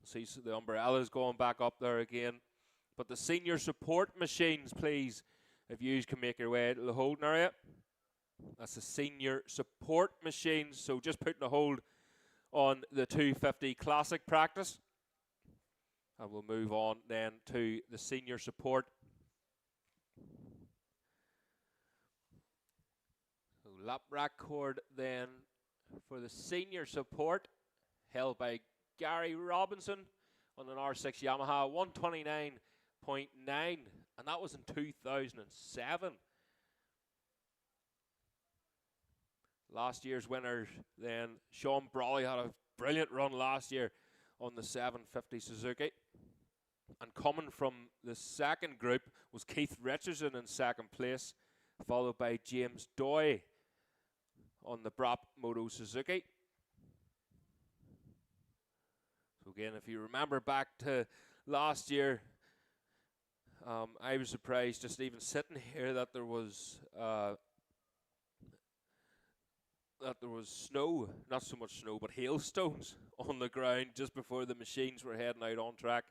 See the umbrellas going back up there again. But the senior support machines, please, if you can make your way to the holding area. That's the senior support machines. So just putting a hold on the 250 classic practice. And we'll move on then to the senior support. So lap record then for the senior support, held by Gary Robinson on an R6 Yamaha 129.9, and that was in 2007. Last year's winner then, Sean Brawley, had a brilliant run last year on the 750 Suzuki. And coming from the second group was Keith Richardson in second place, followed by James Doy on the Brap Moto Suzuki. So again, if you remember back to last year, I was surprised just even sitting here that there was snow, not so much snow, but hailstones on the ground just before the machines were heading out on track.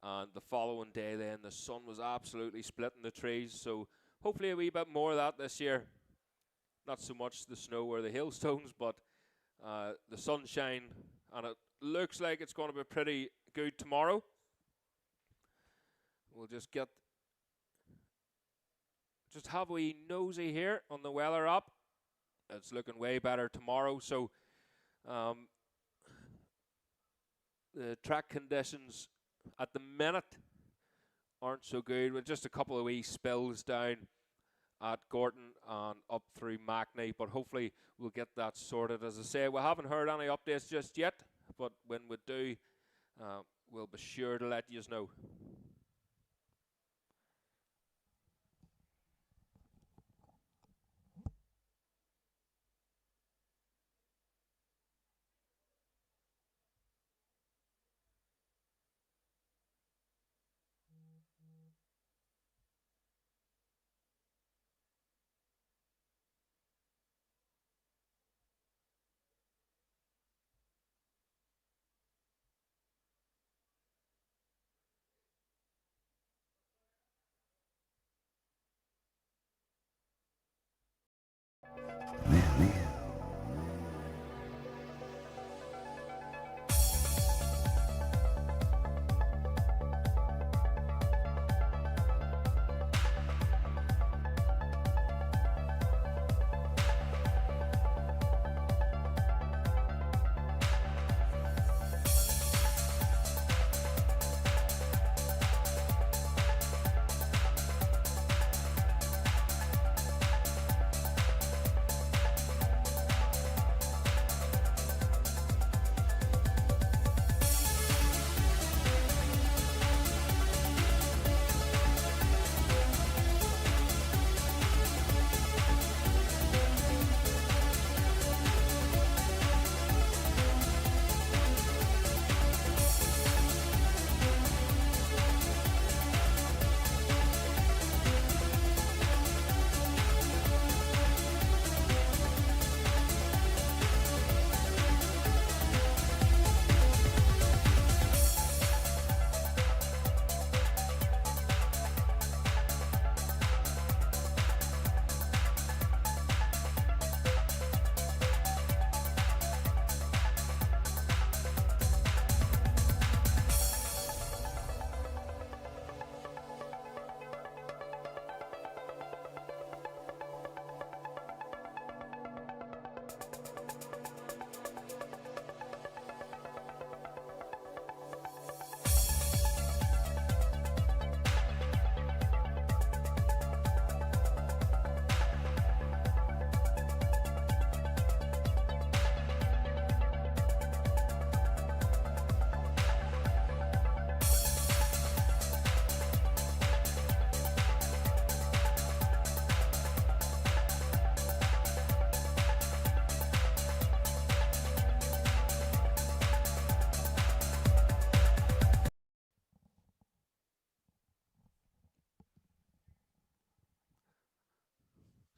And the following day then, the sun was absolutely splitting the trees, so hopefully a wee bit more of that this year. Not so much the snow or the hailstones, but the sunshine, and it looks like it's going to be pretty good tomorrow. We'll just have a wee nosy here on the weather app. It's looking way better tomorrow, so the track conditions at the minute aren't so good, with just a couple of wee spills down at Gorton and up through Mackney, but hopefully we'll get that sorted. As I say, we haven't heard any updates just yet, but when we do, we'll be sure to let you know.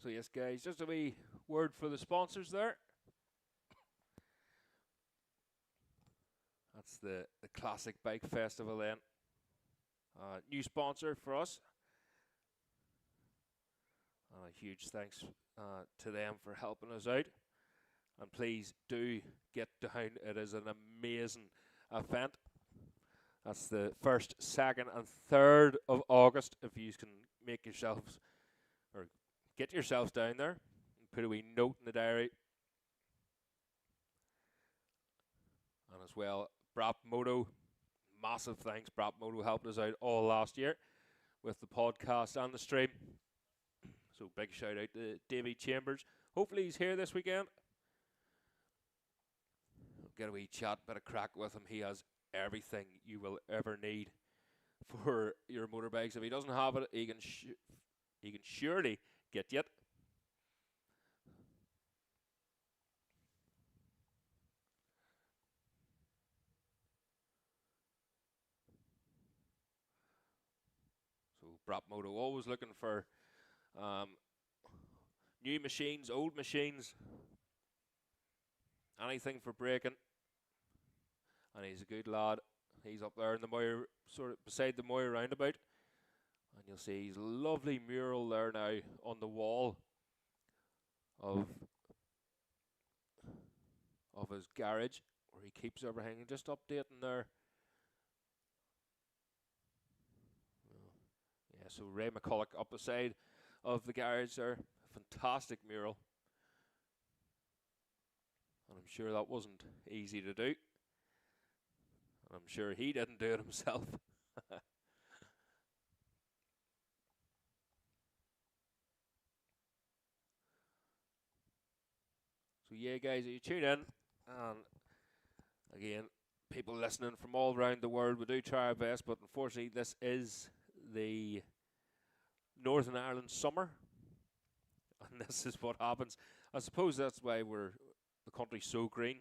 So yes, guys, just a wee word for the sponsors there. That's the Classic Bike Festival then. New sponsor for us. And a huge thanks to them for helping us out. And please do get down. It is an amazing event. That's the 1st, 2nd, and 3rd of August. If you can make yourselves or get yourselves down there and put a wee note in the diary. And as well, Brap Moto. Massive thanks. Brap Moto helped us out all last year with the podcast and the stream. So big shout out to Davey Chambers. Hopefully he's here this weekend. Get a wee chat, bit of crack with him. He has everything you will ever need for your motorbikes. If he doesn't have it, he can surely get you it. So Brap Moto always looking for new machines, old machines, anything for braking. And he's a good lad. He's up there in the Moyer, sort of beside the Moyer roundabout. And you'll see his lovely mural there now on the wall of his garage, where he keeps everything. Just updating there. Yeah, so Ray McCulloch up the side of the garage there. Fantastic mural. And I'm sure that wasn't easy to do. And I'm sure he didn't do it himself. So yeah, guys, you tune in, and again, people listening from all around the world, we do try our best, but unfortunately this is the Northern Ireland summer, and this is what happens. I suppose that's why the country's so green.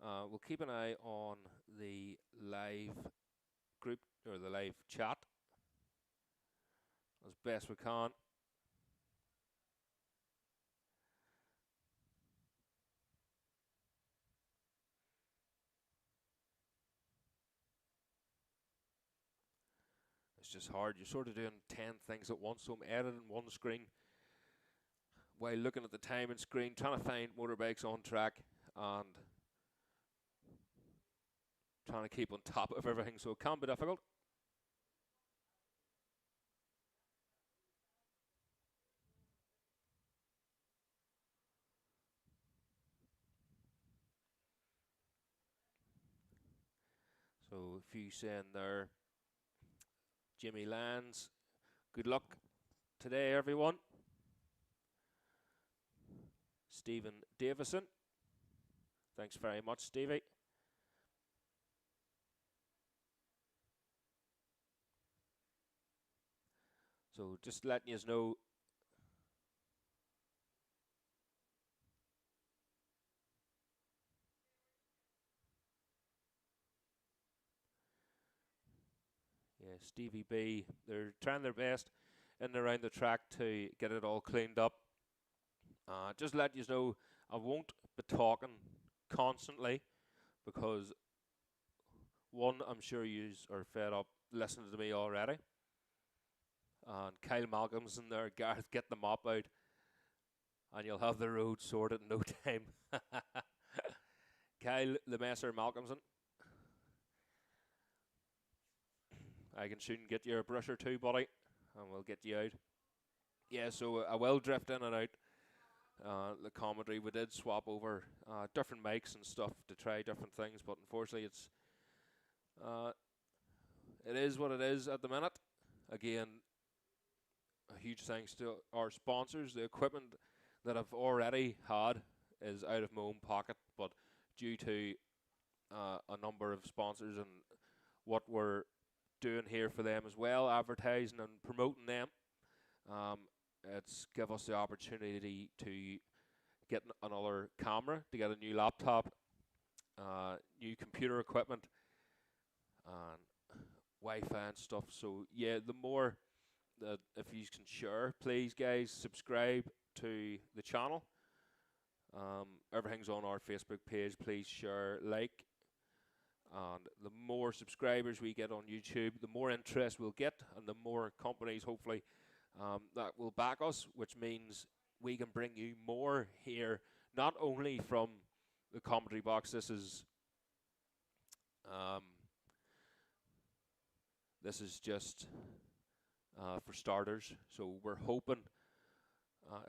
We'll keep an eye on the live group, or the live chat, as best we can. It's just hard. You're sort of doing 10 things at once, so I'm editing one screen while looking at the timing screen, trying to find motorbikes on track and trying to keep on top of everything, so it can be difficult. So a few saying there, Jimmy Lands, good luck today, everyone. Stephen Davison, thanks very much, Stevie. So just letting you know, yeah, Stevie B, they're trying their best in and around the track to get it all cleaned up. Just let you know, I won't be talking constantly because, one, I'm sure you are fed up listening to me already. And Kyle Malcolm's in there, Gareth, get the mop out, and you'll have the road sorted in no time. Kyle, the messer Malcolmson, I can soon get you a brush or two, buddy, and we'll get you out. Yeah, so I will drift in and out. The commentary, we did swap over different mics and stuff to try different things, but unfortunately it is what it is at the minute. Again, a huge thanks to our sponsors. The equipment that I've already had is out of my own pocket, but due to a number of sponsors and what we're doing here for them as well, advertising and promoting them, it's give us the opportunity to get another camera, to get a new laptop, new computer equipment, and Wi-Fi and stuff. So yeah, the more that if you can share, please, guys, subscribe to the channel. Everything's on our Facebook page. Please share, like, and the more subscribers we get on YouTube, the more interest we'll get, and the more companies, hopefully, that will back us, which means we can bring you more here, not only from the commentary box. This is just for starters. So we're hoping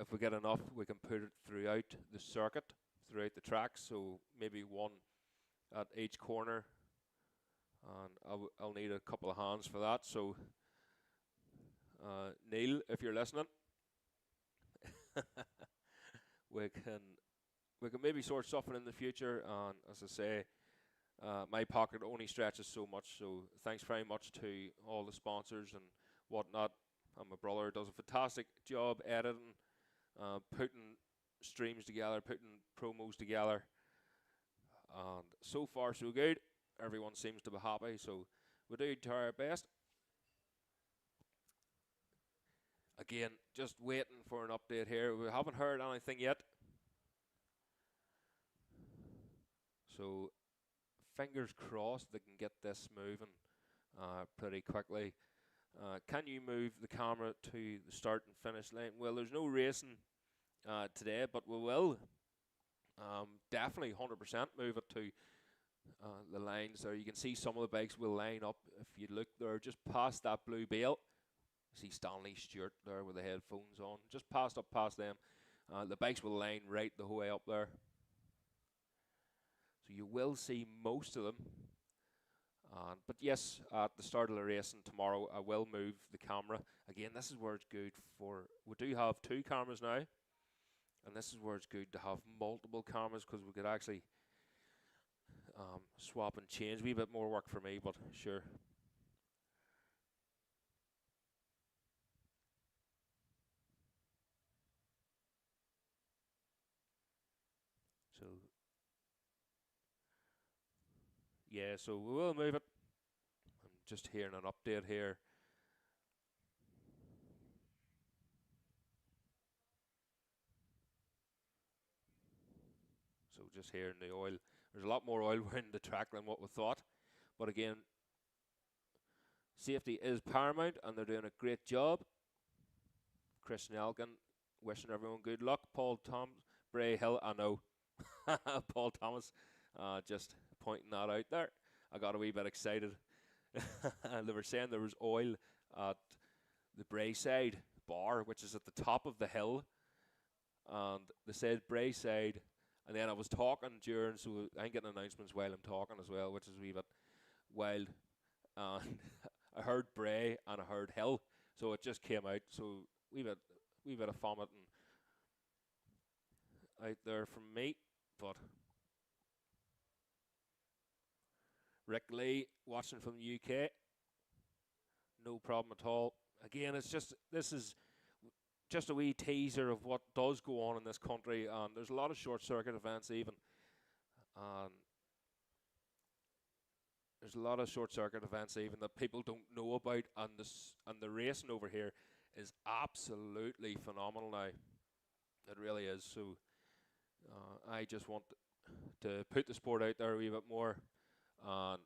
if we get enough, we can put it throughout the circuit, throughout the tracks. So maybe one at each corner, and I'll need a couple of hands for that. So Neil, if you're listening, we can maybe sort something in the future. And as I say, my pocket only stretches so much. So thanks very much to all the sponsors and whatnot. And my brother does a fantastic job editing, putting streams together, putting promos together. And so far so good. Everyone seems to be happy, so we do try our best. Again, just waiting for an update here. We haven't heard anything yet. So fingers crossed they can get this moving pretty quickly. Can you move the camera to the start and finish line? Well, there's no racing today, but we will definitely 100% move it to the lines there. You can see some of the bikes will line up. If you look there, just past that blue belt, you see Stanley Stewart there with the headphones on. Just past them, the bikes will line right the whole way up there. So you will see most of them. But yes, at the start of the racing tomorrow, I will move the camera. Again, this is where it's good for... We do have 2 cameras now. And this is where it's good to have multiple cameras, because we could actually swap and change. A wee bit more work for me, but sure. So, yeah, so we will move it. I'm just hearing an update here. So just hearing the oil. There's a lot more oil around the track than what we thought. But again, safety is paramount, and they're doing a great job. Christian Elgin wishing everyone good luck. Paul Thomas, Bray Hill, I know. Paul Thomas just pointing that out there. I got a wee bit excited. They were saying there was oil at the Brayside bar, which is at the top of the hill. And they said Brayside. And then I was talking during, so I'm getting announcements while I'm talking as well, which is a wee bit wild. And I heard Bray and I heard Hill, so it just came out. So wee bit of vomiting out there from me. But Rick Lee watching from the UK, no problem at all. Again, this is just a wee teaser of what does go on in this country, and there's a lot of short circuit events even. There's a lot of short circuit events even that people don't know about, and the racing over here is absolutely phenomenal now. It really is. So I just want to put the sport out there a wee bit more and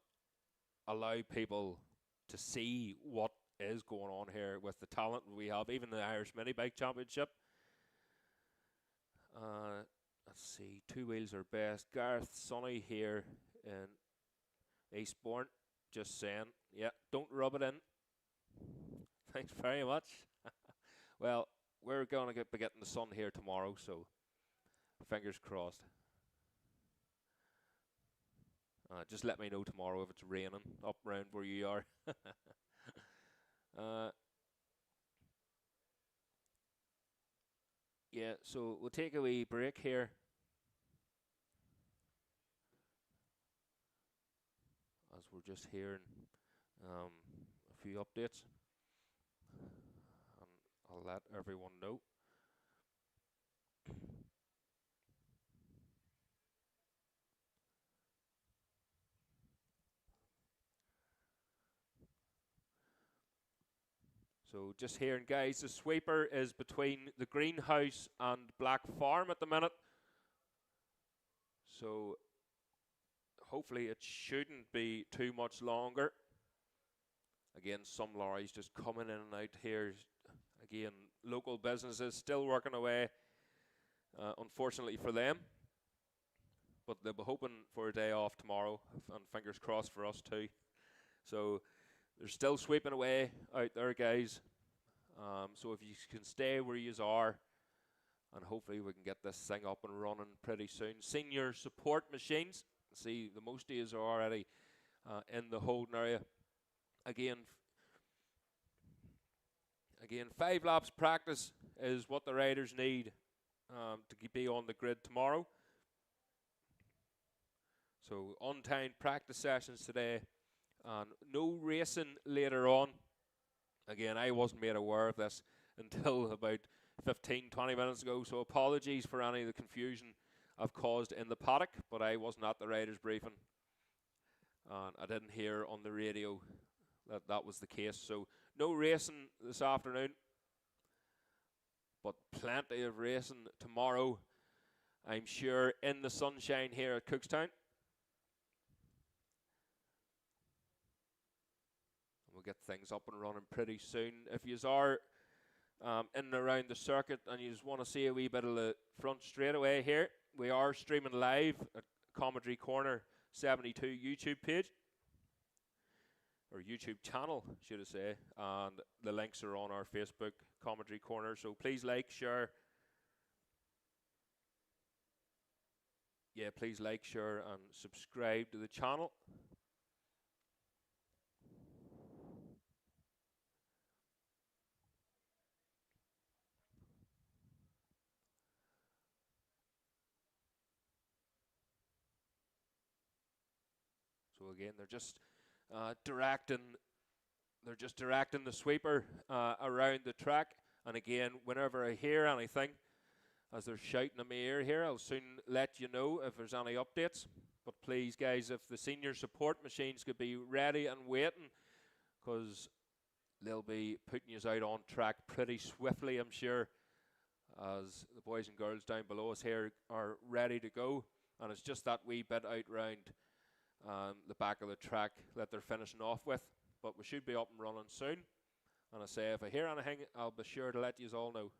allow people to see what is going on here with the talent we have, even the Irish Mini Bike Championship. Let's see, 2 wheels are best. Gareth Sonny here in Eastbourne, just saying, yeah, don't rub it in. Thanks very much. Well, we're going to be getting the sun here tomorrow, so fingers crossed. Just let me know tomorrow if it's raining up around where you are. Yeah, so we'll take a wee break here. As we're just hearing a few updates. And I'll let everyone know. So just hearing, guys, the sweeper is between the greenhouse and Black Farm at the minute. So hopefully it shouldn't be too much longer. Again, some lorries just coming in and out here. Again, local businesses still working away, unfortunately for them. But they'll be hoping for a day off tomorrow, and fingers crossed for us too. So they're still sweeping away out there, guys. So if you can stay where you are, and hopefully we can get this thing up and running pretty soon. Senior support machines. See, the most of you are already in the holding area. Again, 5 laps practice is what the riders need to be on the grid tomorrow. So on-time practice sessions today, and no racing later on. Again, I wasn't made aware of this until about 15-20 minutes ago, so apologies for any of the confusion I've caused in the paddock, but I wasn't at the riders' briefing, and I didn't hear on the radio that was the case. So no racing this afternoon, but plenty of racing tomorrow, I'm sure, in the sunshine here at Cookstown. We'll get things up and running pretty soon. If you are in and around the circuit and you just want to see a wee bit of the front straightaway here, we are streaming live at Commentary Corner 72 YouTube page, or YouTube channel, should I say, and the links are on our Facebook Commentary Corner, so please like, share. Yeah, please like, share, and subscribe to the channel. So again, they're just directing the sweeper around the track. And again, whenever I hear anything, as they're shouting in my ear here, I'll soon let you know if there's any updates. But please, guys, if the senior support machines could be ready and waiting, because they'll be putting you out on track pretty swiftly, I'm sure, as the boys and girls down below us here are ready to go. And it's just that wee bit out round the back of the track that they're finishing off with. But we should be up and running soon. And I say, if I hear anything, I'll be sure to let you all know.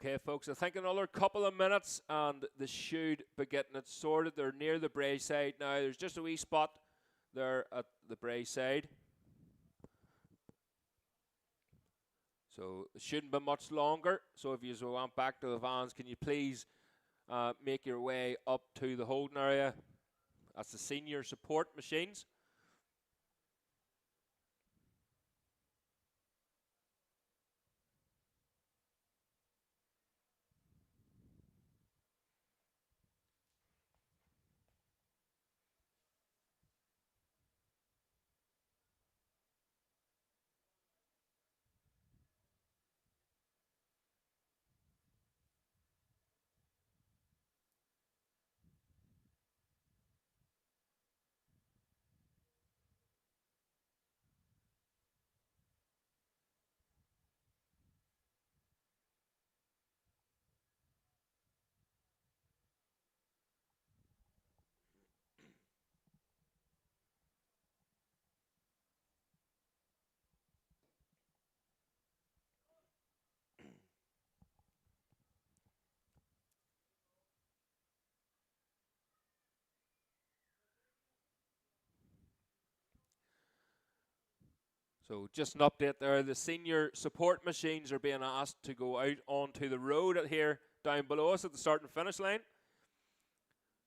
Okay, folks, I think another couple of minutes and they should be getting it sorted. They're near the brae side now. There's just a wee spot there at the brae side. So it shouldn't be much longer. So if you want back to the vans, can you please make your way up to the holding area? That's the senior support machines. So just an update there, the senior support machines are being asked to go out onto the road here down below us at the start and finish line.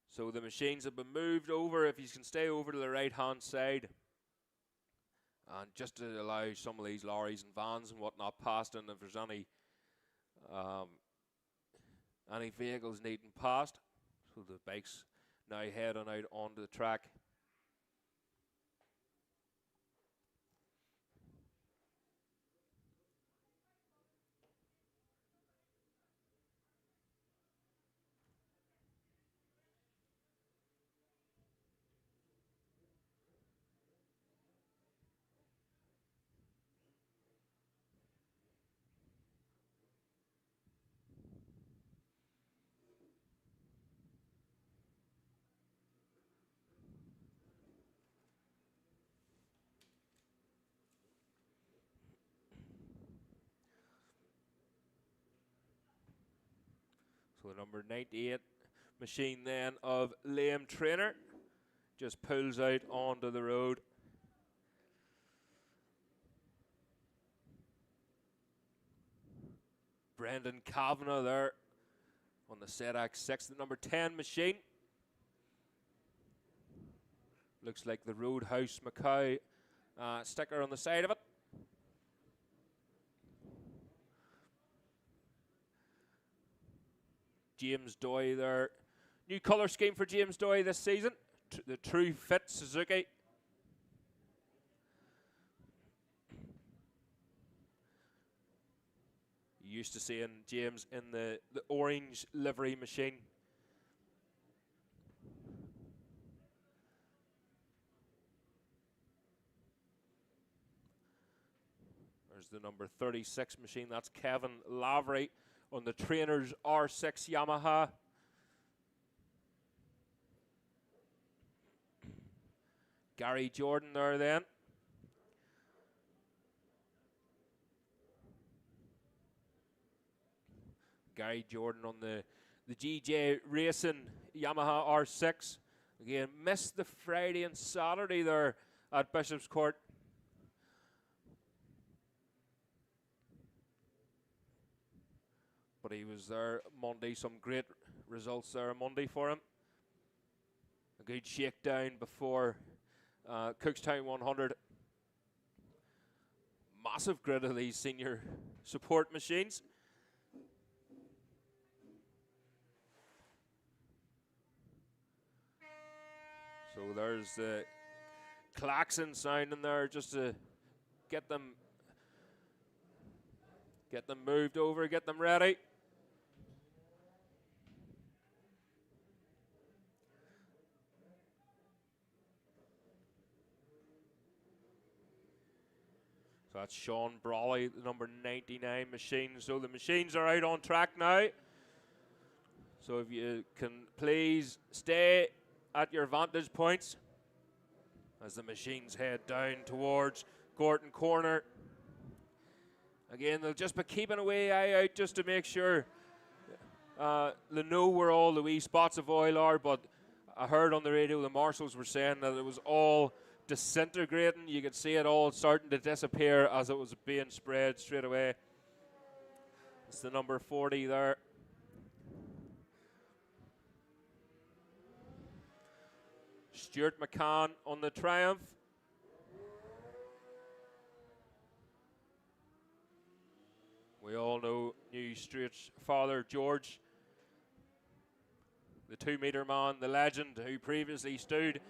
So the machines have been moved over, if you can stay over to the right hand side. And just to allow some of these lorries and vans and whatnot past, and if there's any vehicles needing past. So the bikes now heading out onto the track. So the number 98 machine then of Liam Trainer just pulls out onto the road. Brendan Kavanagh there on the ZX6, the number 10 machine. Looks like the Roadhouse Macau sticker on the side of it. James Doy there. New colour scheme for James Doy this season. The True Fit Suzuki. You used to seeing James in the orange livery machine. There's the number 36 machine. That's Kevin Lavery on the Trainers R6 Yamaha. Gary Jordan there then. Gary Jordan on the GJ Racing Yamaha R6. Again, missed the Friday and Saturday there at Bishop's Court. But he was there Monday, some great results there Monday for him. A good shakedown before Cookstown 100. Massive grid of these senior support machines. So there's the klaxon sound in there just to get them moved over, get them ready. So that's Sean Brawley, the number 99 machine. So the machines are out on track now. So if you can please stay at your vantage points as the machines head down towards Gorton Corner. Again, they'll just be keeping away eye out just to make sure they know where all the wee spots of oil are, but I heard on the radio the marshals were saying that it was all disintegrating. You could see it all starting to disappear as it was being spread straight away. It's the number 40 there. Stuart McCann on the Triumph. We all know New Street's father, George, the 2-meter man, the legend who previously stood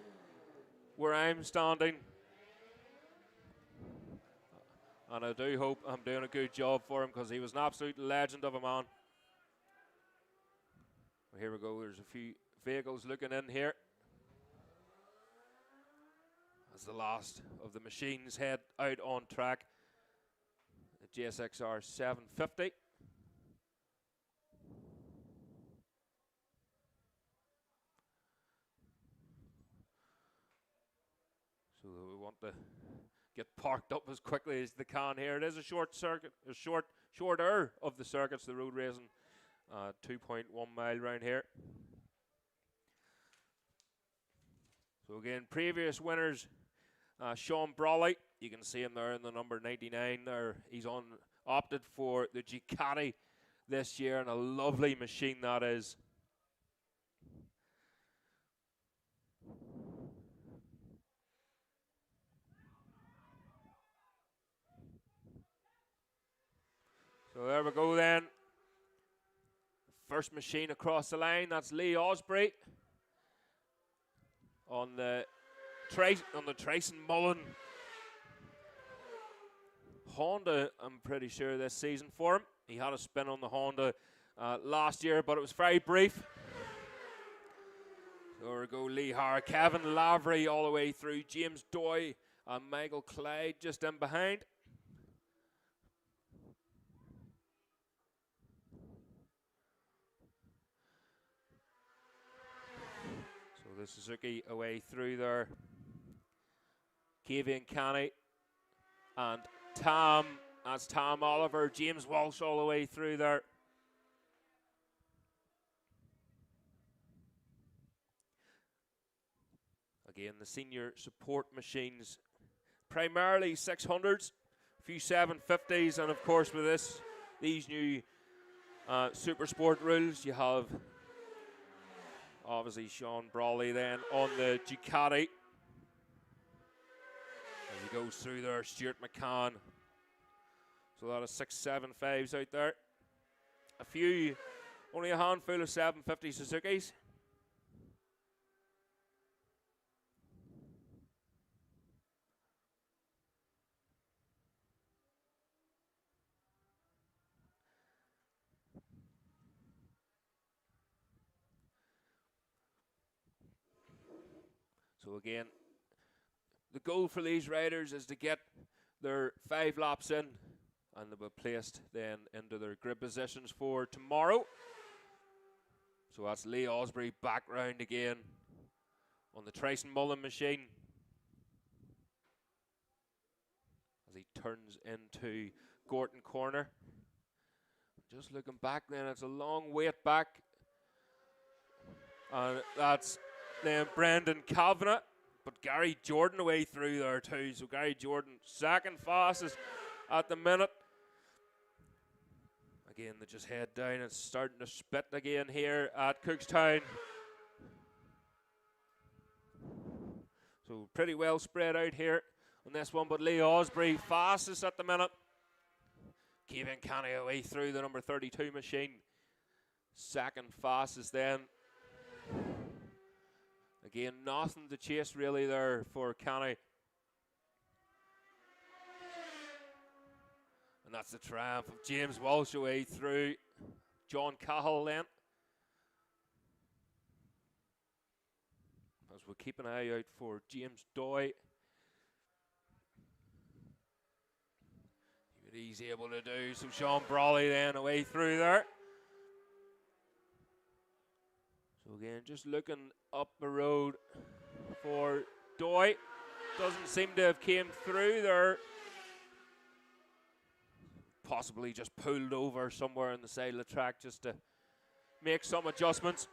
where I'm standing. And I do hope I'm doing a good job for him because he was an absolute legend of a man. Well, here we go, there's a few vehicles looking in here as the last of the machines head out on track. The GSXR 750. So we want to get parked up as quickly as they can here. It is a short circuit, shorter of the circuits, the road racing, 2.1 mile round here. So again, previous winners, Sean Brawley You can see him there in the number 99 there. He's opted for the Ducati this year, and a lovely machine that is. So there we go then. First machine across the line, that's Lee Osprey on the Tracy Mullen Honda, I'm pretty sure, this season for him. He had a spin on the Honda last year, but it was very brief. There we go, Lee Hart, Kevin Lavery all the way through, James Doy and Michael Clyde just in behind. So the Suzuki away through there. Kevin Canny and that's Tom Oliver, James Walsh all the way through there. Again, the senior support machines, primarily 600s, a few 750s, and of course with these new Supersport rules, you have obviously Sean Brawley then on the Ducati. As he goes through there, Stuart McCann. So a lot of 675s out there. Only a handful of 750 Suzukis. So again, the goal for these riders is to get their 5 laps in, and they'll be placed then into their grid positions for tomorrow. So that's Lee Osprey back round again on the Tracy Mullen machine as he turns into Gorton Corner. Just looking back then, it's a long wait back. And that's then Brendan Kavanagh, but Gary Jordan away through there too. So Gary Jordan second fastest at the minute. Again, they just head down. It's starting to spit again here at Cookstown. So pretty well spread out here on this one, but Lee Osprey fastest at the minute. Kevin Canny away through the number 32 machine. Second fastest then. Again, nothing to chase really there for Canny. And that's the triumph of James Walsh away through John Cahill then. As we'll keep an eye out for James Doy. What he's able to do. So Sean Brawley then away through there. So again, just looking up the road for Doy. Doesn't seem to have came through there. Possibly just pulled over somewhere on the side of the track just to make some adjustments.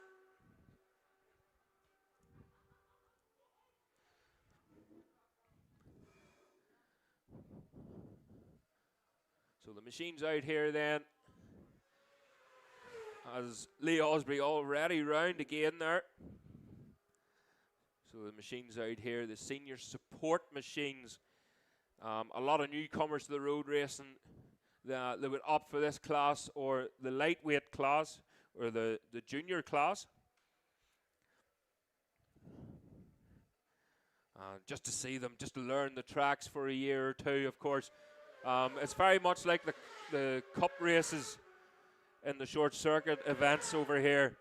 So the machine's out here then. As Lee Osprey already round again there. So the machines out here, the senior support machines. A lot of newcomers to the road racing. They would opt for this class or the lightweight class or the junior class. Just to see them, just to learn the tracks for a year or two, of course. It's very much like the cup races in the short circuit events over here.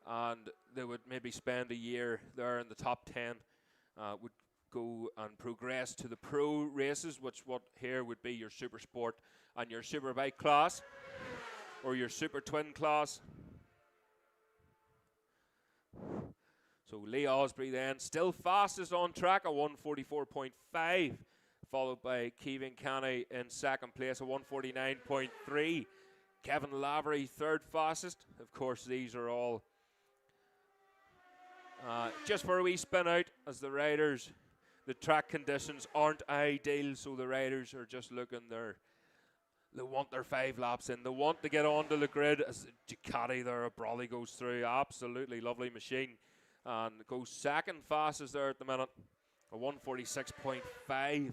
And they would maybe spend a year there in the top 10, would go and progress to the pro races, which here would be your super sport and your superbike class or your super twin class. So Lee Osprey then still fastest on track at 144.5, followed by Kevin Canny in second place at 149.3. Kevin Lavery third fastest. Of course, these are all just for a wee spin out as the riders the track conditions aren't ideal, so the riders are just looking there. They want their 5 laps in. They want to get onto the grid as Ducati there, Brolly goes through. Absolutely lovely machine. And goes second fastest there at the minute. A 146.5.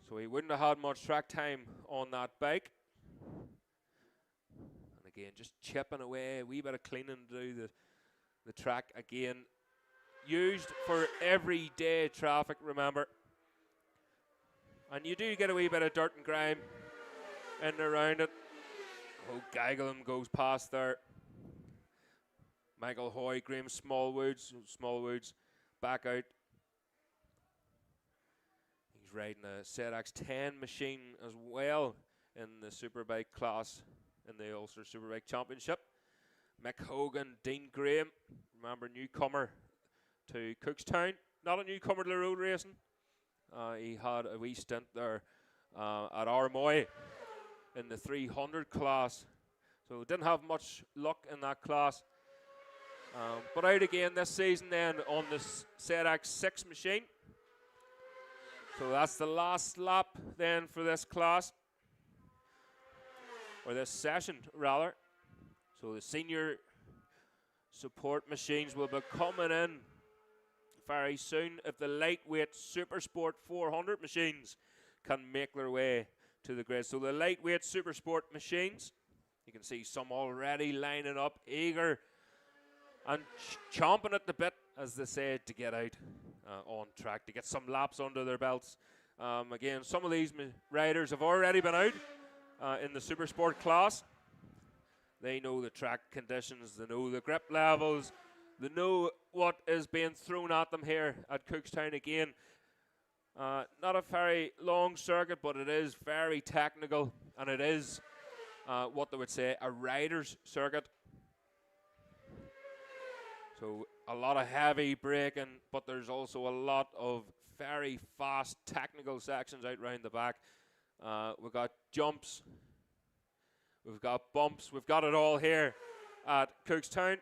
So he wouldn't have had much track time on that bike. And again, just chipping away, a wee bit of cleaning to do the track again. Used for everyday traffic, remember. And you do get a wee bit of dirt and grime in and around it. Oh, Geigelum goes past there. Michael Hoy, Graham Smallwoods back out. He's riding a ZX10 machine as well in the Superbike class in the Ulster Superbike Championship. Mick Hogan, Dean Graham, remember newcomer to Cookstown, not a newcomer to the road racing. He had a wee stint there at Armoy in the 300 class, so didn't have much luck in that class. But out again this season then on the ZX6 machine. So that's the last lap then for this class, or this session rather. So the senior support machines will be coming in very soon if the lightweight Supersport 400 machines can make their way to the grid. So the lightweight Supersport machines, you can see some already lining up, eager and chomping at the bit, as they say, to get out on track, to get some laps under their belts. Again, some of these riders have already been out in the Supersport class. They know the track conditions, they know the grip levels, they know what is being thrown at them here at Cookstown again. Not a very long circuit, but it is very technical, and it is what they would say a rider's circuit. So a lot of heavy braking, but there's also a lot of very fast technical sections out round the back. We've got jumps, we've got bumps, we've got it all here at Cookstown.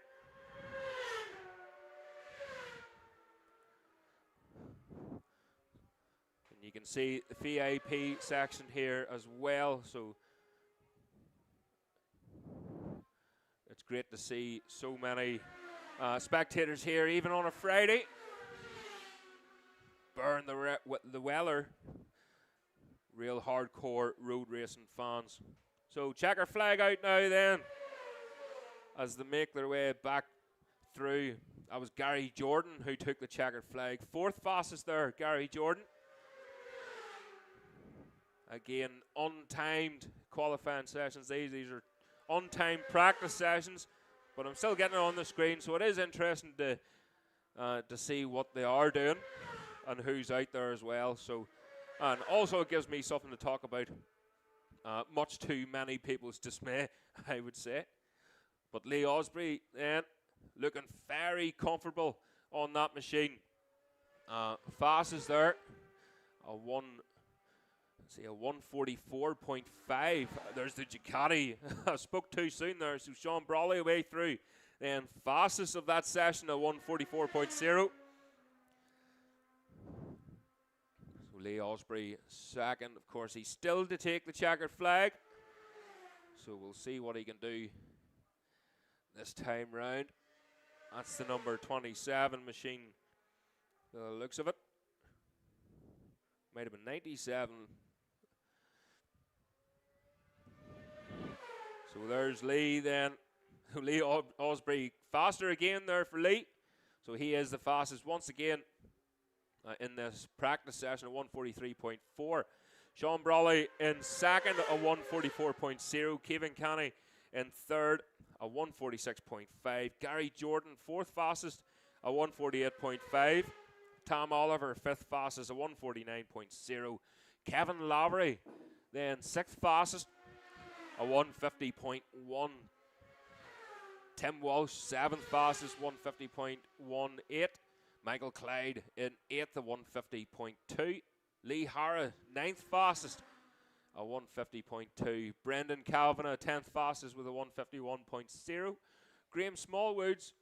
And you can see the VIP section here as well, so it's great to see so many spectators here, even on a Friday. Burn the weather. Real hardcore road racing fans. So checker flag out now then, as they make their way back through. That was Gary Jordan who took the checkered flag. 4th fastest there, Gary Jordan. Again, untimed qualifying sessions. These are untimed practice sessions, but I'm still getting it on the screen, so it is interesting to see what they are doing and who's out there as well. So, and also it gives me something to talk about, much to many people's dismay, I would say. But Lee Osprey then looking very comfortable on that machine. Fastest there, a 144.5. There's the Ducati. I spoke too soon there. So Sean Brawley away through. Then fastest of that session, a 144.0. So Lee Osprey second. Of course, he's still to take the checkered flag. So we'll see what he can do this time round. That's the number 27 machine. The looks of it. Might have been 97. So there's Lee then. Lee Osprey faster again there for Lee. So he is the fastest once again in this practice session at 143.4. Sean Brawley in second at 144.0. Kevin Canny in third at 146.5. Gary Jordan 4th fastest at 148.5. Tom Oliver 5th fastest at 149.0. Kevin Lavery then 6th fastest at 150.1. Tim Walsh 7th fastest 150.18. Michael Clyde in 8th at 150.2. Lee Hara 9th fastest at 150.2. Brendan Kavanagh 10th fastest with a 151.0. Graham Smallwoods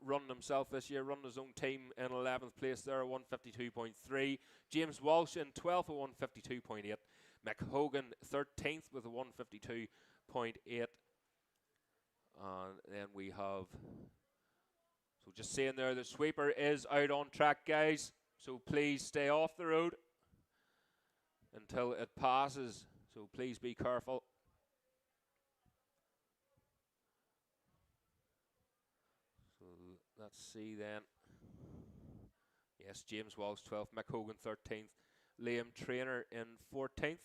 running himself this year, running his own team in 11th place there, 152.3. James Walsh in 12th at 152.8. Mick Hogan 13th with a 152.8. And then we have, so just saying there, the sweeper is out on track, guys. So please stay off the road until it passes. So please be careful. So let's see then. Yes, James Walsh 12th, Mick Hogan 13th, Liam Trainer in 14th.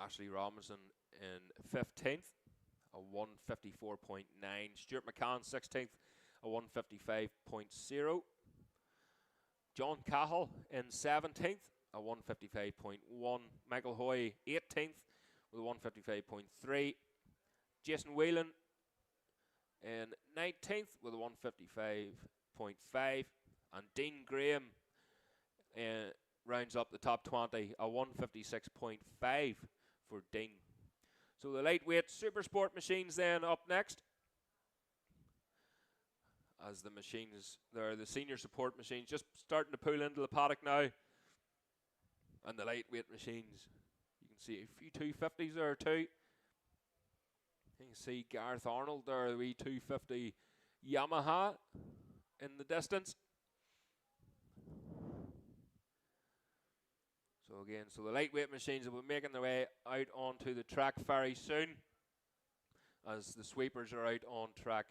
Ashley Robinson in 15th, a 154.9. Stuart McCann 16th, a 155.0. John Cahill in 17th, a 155.1. Michael Hoy 18th with a 155.3. Jason Whelan in 19th with a 155.5. And Dean Graham rounds up the top 20, a 156.5 for Dean. So the lightweight Supersport machines then up next. As the machines, there, the senior support machines just starting to pull into the paddock now. And the lightweight machines, you can see a few 250s there too. You can see Gareth Arnold there, the wee 250 Yamaha in the distance. So again, so the lightweight machines will be making their way out onto the track very soon, as the sweepers are out on track.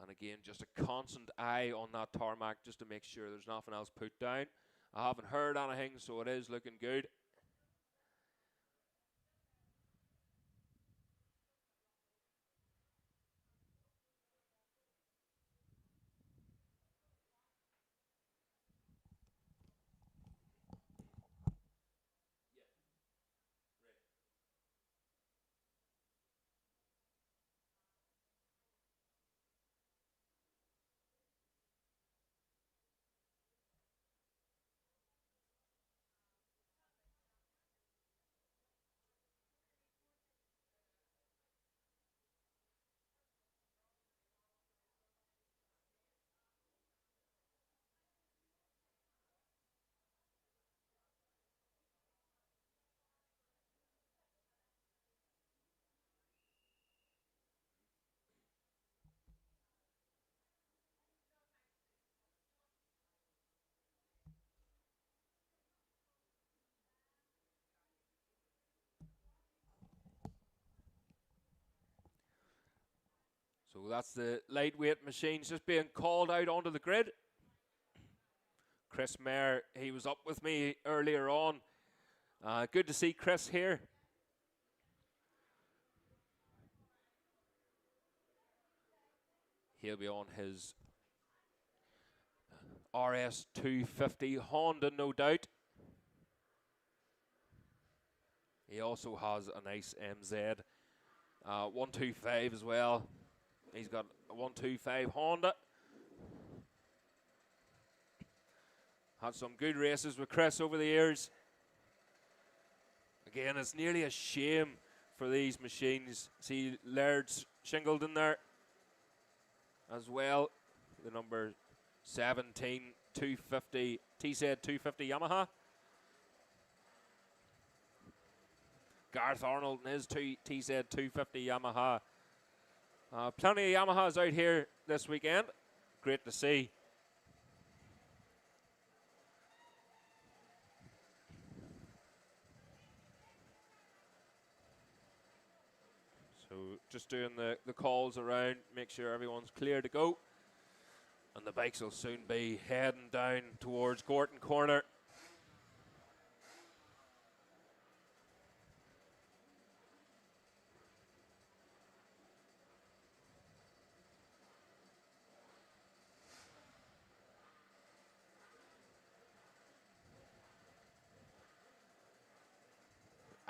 And again, just a constant eye on that tarmac just to make sure there's nothing else put down. I haven't heard anything, so it is looking good. So that's the lightweight machines just being called out onto the grid. Chris Mayer, he was up with me earlier on. Good to see Chris here. He'll be on his RS250 Honda, no doubt. He also has a nice MZ 125 as well. He's got a 125 Honda. Had some good races with Chris over the years. Again, it's nearly a shame for these machines. See Laird's shingled in there as well. The number 17 250 TZ 250 Yamaha. Gareth Arnold and his TZ 250 Yamaha. Plenty of Yamahas out here this weekend. Great to see. So just doing the calls around, make sure everyone's clear to go. And the bikes will soon be heading down towards Gorton Corner.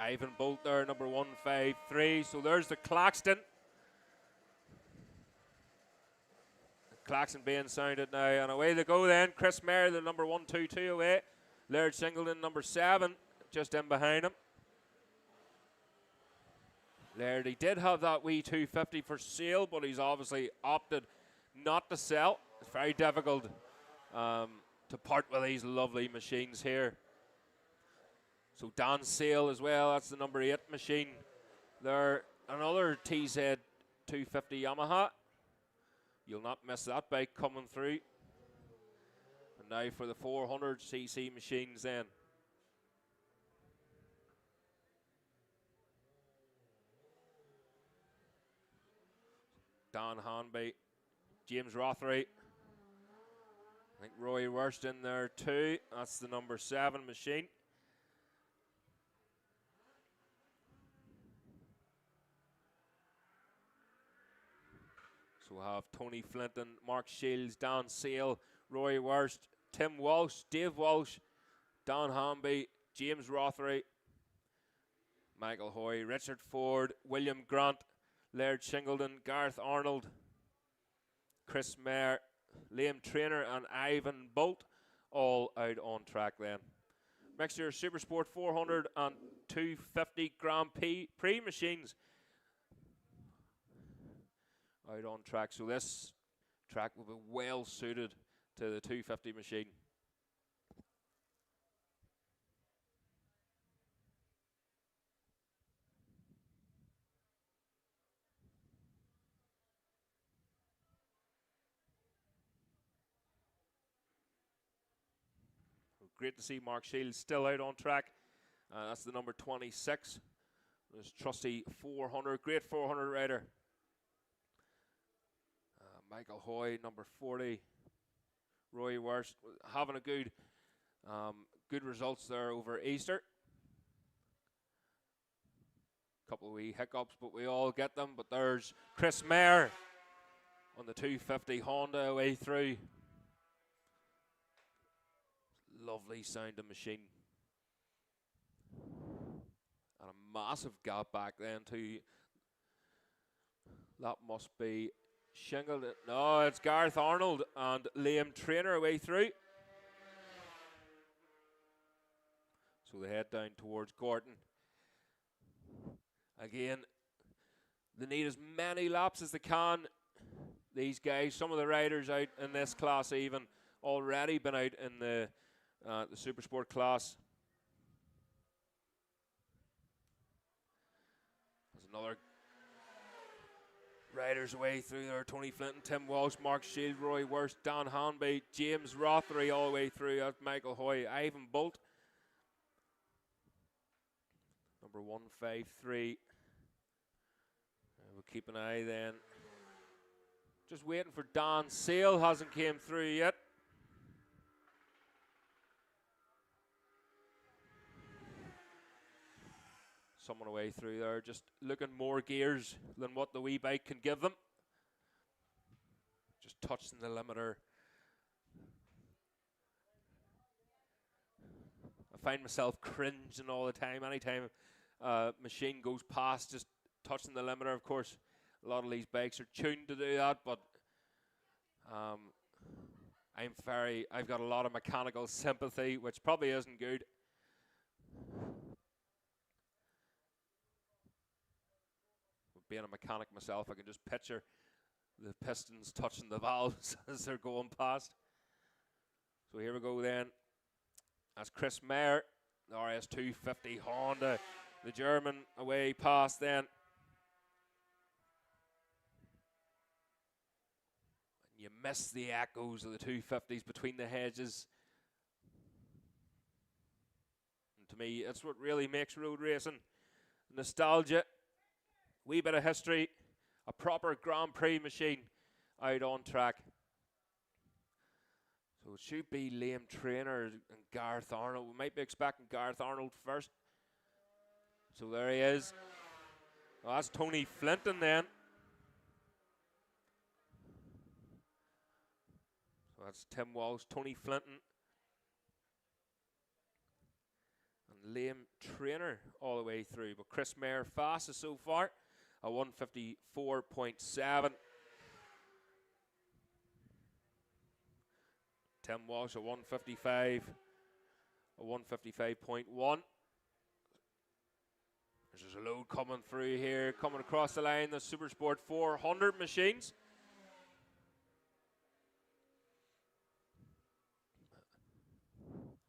Ivan Bolt there, number 153. So there's the Claxton. Claxton being sounded now, and away they go then. Chris Mayer, the number 122 away. Laird Singleton, number 7. just in behind him. Laird, he did have that wee 250 for sale, but he's obviously opted not to sell. It's very difficult to part with these lovely machines here. So Dan Sale as well, that's the number 8 machine. There, another TZ 250 Yamaha. You'll not miss that bike coming through. And now for the 400cc machines then. Dan Hanby, James Rothery. I think Roy Wurst in there too. That's the number 7 machine. So we'll have Tony Flinton, Mark Shields, Dan Sale, Roy Wurst, Tim Walsh, Dave Walsh, Dan Hanby, James Rothery, Michael Hoy, Richard Ford, William Grant, Laird Shingleton, Gareth Arnold, Chris Mayer, Liam Trainer and Ivan Bolt all out on track then. Mixture Supersport 400 and 250 Grand Prix machines out on track. So this track will be well suited to the 250 machine. Great to see Mark Shields still out on track. That's the number 26. There's trusty 400, great 400 rider. Michael Hoy, number 40. Roy Wurst having a good results there over Easter. Couple of wee hiccups, but we all get them. But there's Chris Mayer on the 250 Honda away through. Lovely sounding machine. And a massive gap back then too. That must be Shingled. No, it's Gareth Arnold and Liam Trainer away through. So they head down towards Gorton. Again, they need as many laps as they can. These guys, some of the riders out in this class even already been out in the Supersport class. There's another riders away through there. Tony Flinton, Tim Walsh, Mark Shield, Roy Wurst, Dan Hanby, James Rothery all the way through. That's Michael Hoy, Ivan Bolt. Number 153. We'll keep an eye then. Just waiting for Dan Sale, hasn't came through yet. Someone away through there, just looking more gears than what the wee bike can give them. Just touching the limiter. I find myself cringing all the time. Anytime a machine goes past, just touching the limiter. Of course, a lot of these bikes are tuned to do that, but I've got a lot of mechanical sympathy, which probably isn't good. Being a mechanic myself, I can just picture the pistons touching the valves as they're going past. So here we go then. That's Chris Mayer, the RS250 Honda, the German away past then. And you miss the echoes of the 250s between the hedges. And to me, that's what really makes road racing. Nostalgia. Wee bit of history, a proper Grand Prix machine out on track. So it should be Liam Trainer and Gareth Arnold. We might be expecting Gareth Arnold first. So there he is. Well, that's Tony Flinton then. So that's Tim Walsh, Tony Flinton, and Liam Trainer all the way through. But Chris Mayer fastest so far. A 154.7. Tim Walsh a 155. A 155.1. there's a load coming through here, coming across the line, the Supersport 400 machines.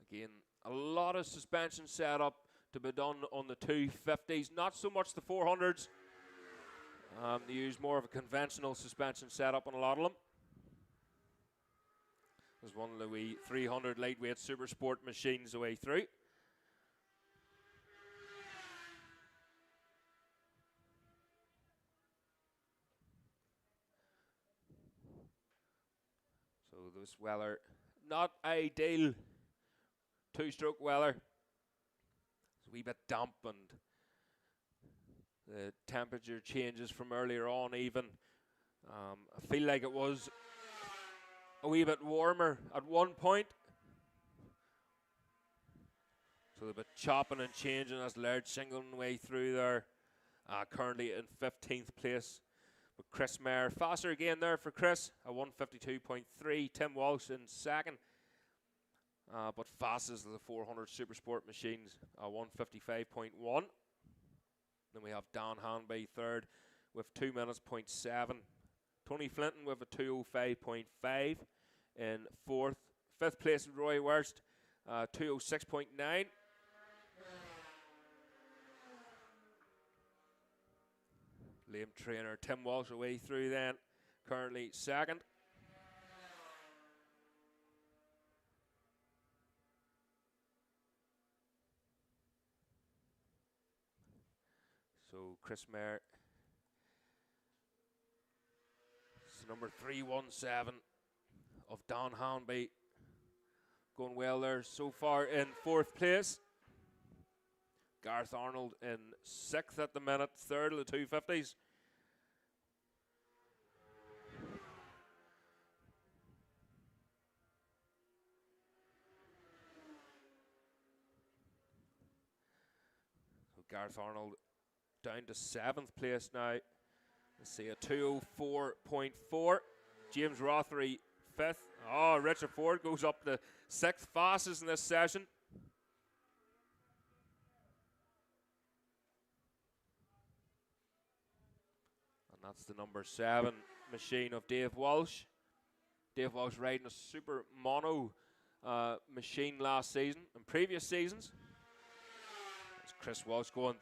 Again, a lot of suspension setup to be done on the 250s, not so much the 400s. They use more of a conventional suspension setup on a lot of them. There's one of the wee 300 lightweight Supersport machines away through. So this Weller, not ideal 2-stroke Weller. It's a wee bit damp and the temperature changes from earlier on even. I feel like it was a wee bit warmer at one point. So a bit chopping and changing as Laird singling way through there. Currently in 15th place. But Chris Mayer faster again there for Chris. A 152.3. Tim Walsh in second. But fastest of the 400 Supersport machines. 155.1. Then we have Dan Hanby third with 2 minutes 0.7. Tony Flinton with a 2:05.5 in fourth. Fifth place Roy Wurst, 2:06.9. Lame trainer Tim Walsh away through then, currently second. So Chris Mayer, number 317 of Don Hanby, going well there so far in fourth place. Gareth Arnold in sixth at the minute, third of the 250s. So Gareth Arnold down to seventh place now. Let's see, a 2:04.4. James Rothery fifth. Oh, Richard Ford goes up to sixth fastest in this session. And that's the number 7 machine of Dave Walsh. Dave Walsh riding a super mono machine last season and previous seasons. It's Chris Walsh going,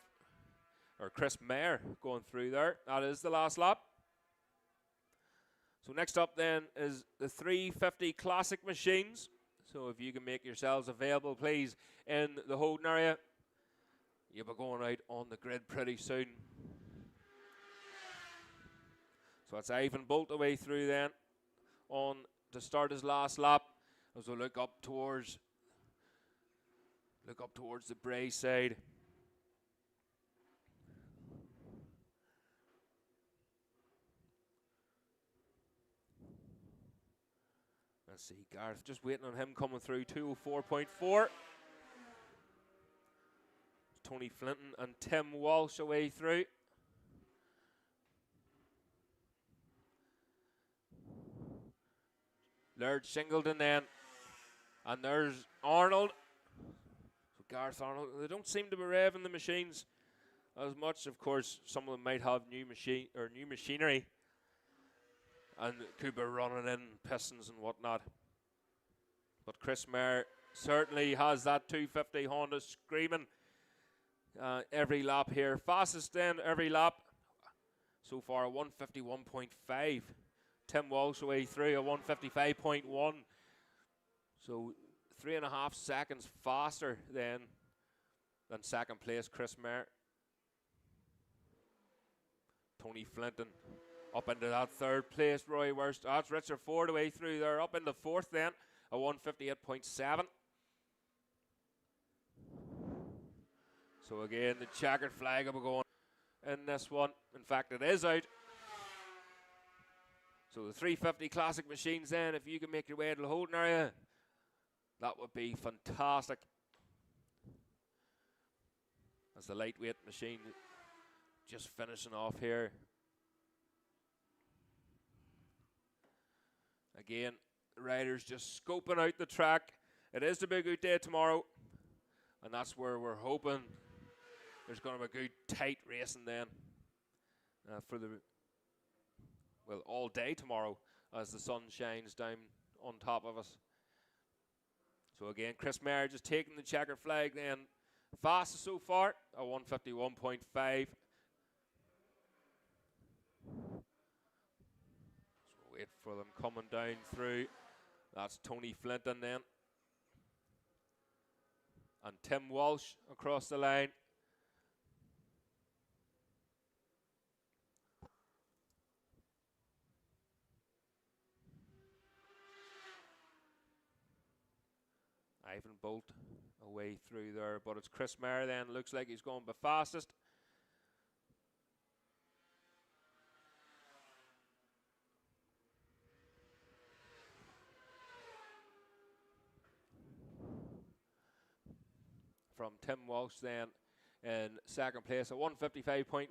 or Chris Mayer going through there. That is the last lap. So next up then is the 350 Classic machines. So if you can make yourselves available, please, in the holding area. You'll be going out on the grid pretty soon. So it's Ivan Bolt away through then on to start his last lap as we look up towards the Bray side. Let's see, Gareth just waiting on him coming through, 2:04.4. Tony Flinton and Tim Walsh away through. Laird Singleton then. And there's Arnold. So Gareth Arnold, they don't seem to be revving the machines as much. Of course, some of them might have new machinery and could be running in pistons and whatnot. But Chris Mayer certainly has that 250 Honda screaming every lap here. Fastest then every lap. So far a 151.5. Tim Walsh away through a 155.1. So 3.5 seconds faster than second place Chris Mayer. Tony Flinton up into that third place. Roy Wurst. That's Richard Ford away through there. Up into fourth then. A 158.7. So again, the checkered flag will be going in this one. In fact, it is out. So the 350 Classic machines then, if you can make your way to the holding area, that would be fantastic. As the lightweight machine just finishing off here. Again, the riders just scoping out the track. It is the big out day tomorrow, and that's where we're hoping there's going to be a good tight racing then for all day tomorrow as the sun shines down on top of us. So again, Chris Mayer just taking the checkered flag then. Fastest so far, a 151.5. So wait for them coming down through. That's Tony Flinton then. And Tim Walsh across the line. Ivan Bolt away through there, but it's Chris Mayer then. Looks like he's going the fastest. From Tim Walsh then in second place at 155.1.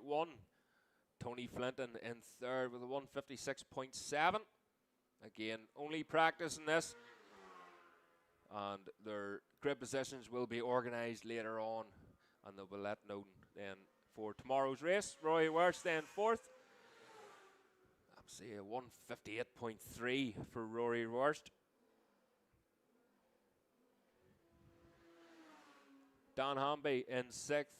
Tony Flinton in third with a 156.7. Again, only practicing this. And their grid positions will be organised later on, and they'll be let known then for tomorrow's race. Roy Worst then fourth. I'm seeing a 158.3 for Rory Worst. Don Hamby in sixth.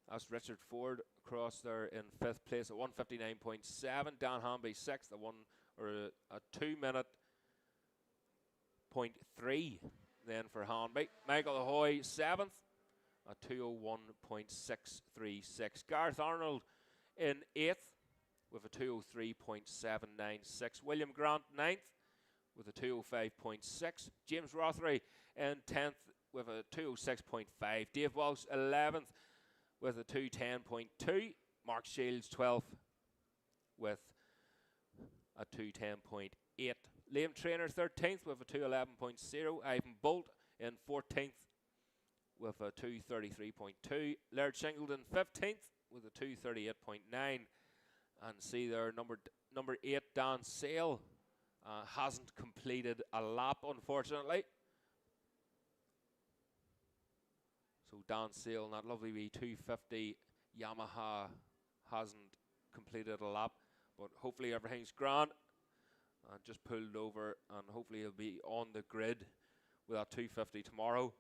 That's Richard Ford across there in fifth place at 159.7. Don Hamby sixth, a 2 minute 0.3 then for Hanby. Michael Ahoy 7th, a 201.636. Gareth Arnold in 8th with a 203.796. William Grant 9th with a 205.6. James Rothery in 10th with a 206.5. Dave Walsh 11th with a 210.2. Mark Shields 12th with a 210.8. Liam Trainer 13th with a 211.0. Ivan Bolt in 14th with a 233.2. Laird Shingleton 15th with a 238.9. And see there, number 8, Dan Sale, hasn't completed a lap, unfortunately. So Dan Sale, that lovely wee 250 Yamaha, hasn't completed a lap. But hopefully everything's grand. And just pulled over, and hopefully he'll be on the grid with that 250 tomorrow.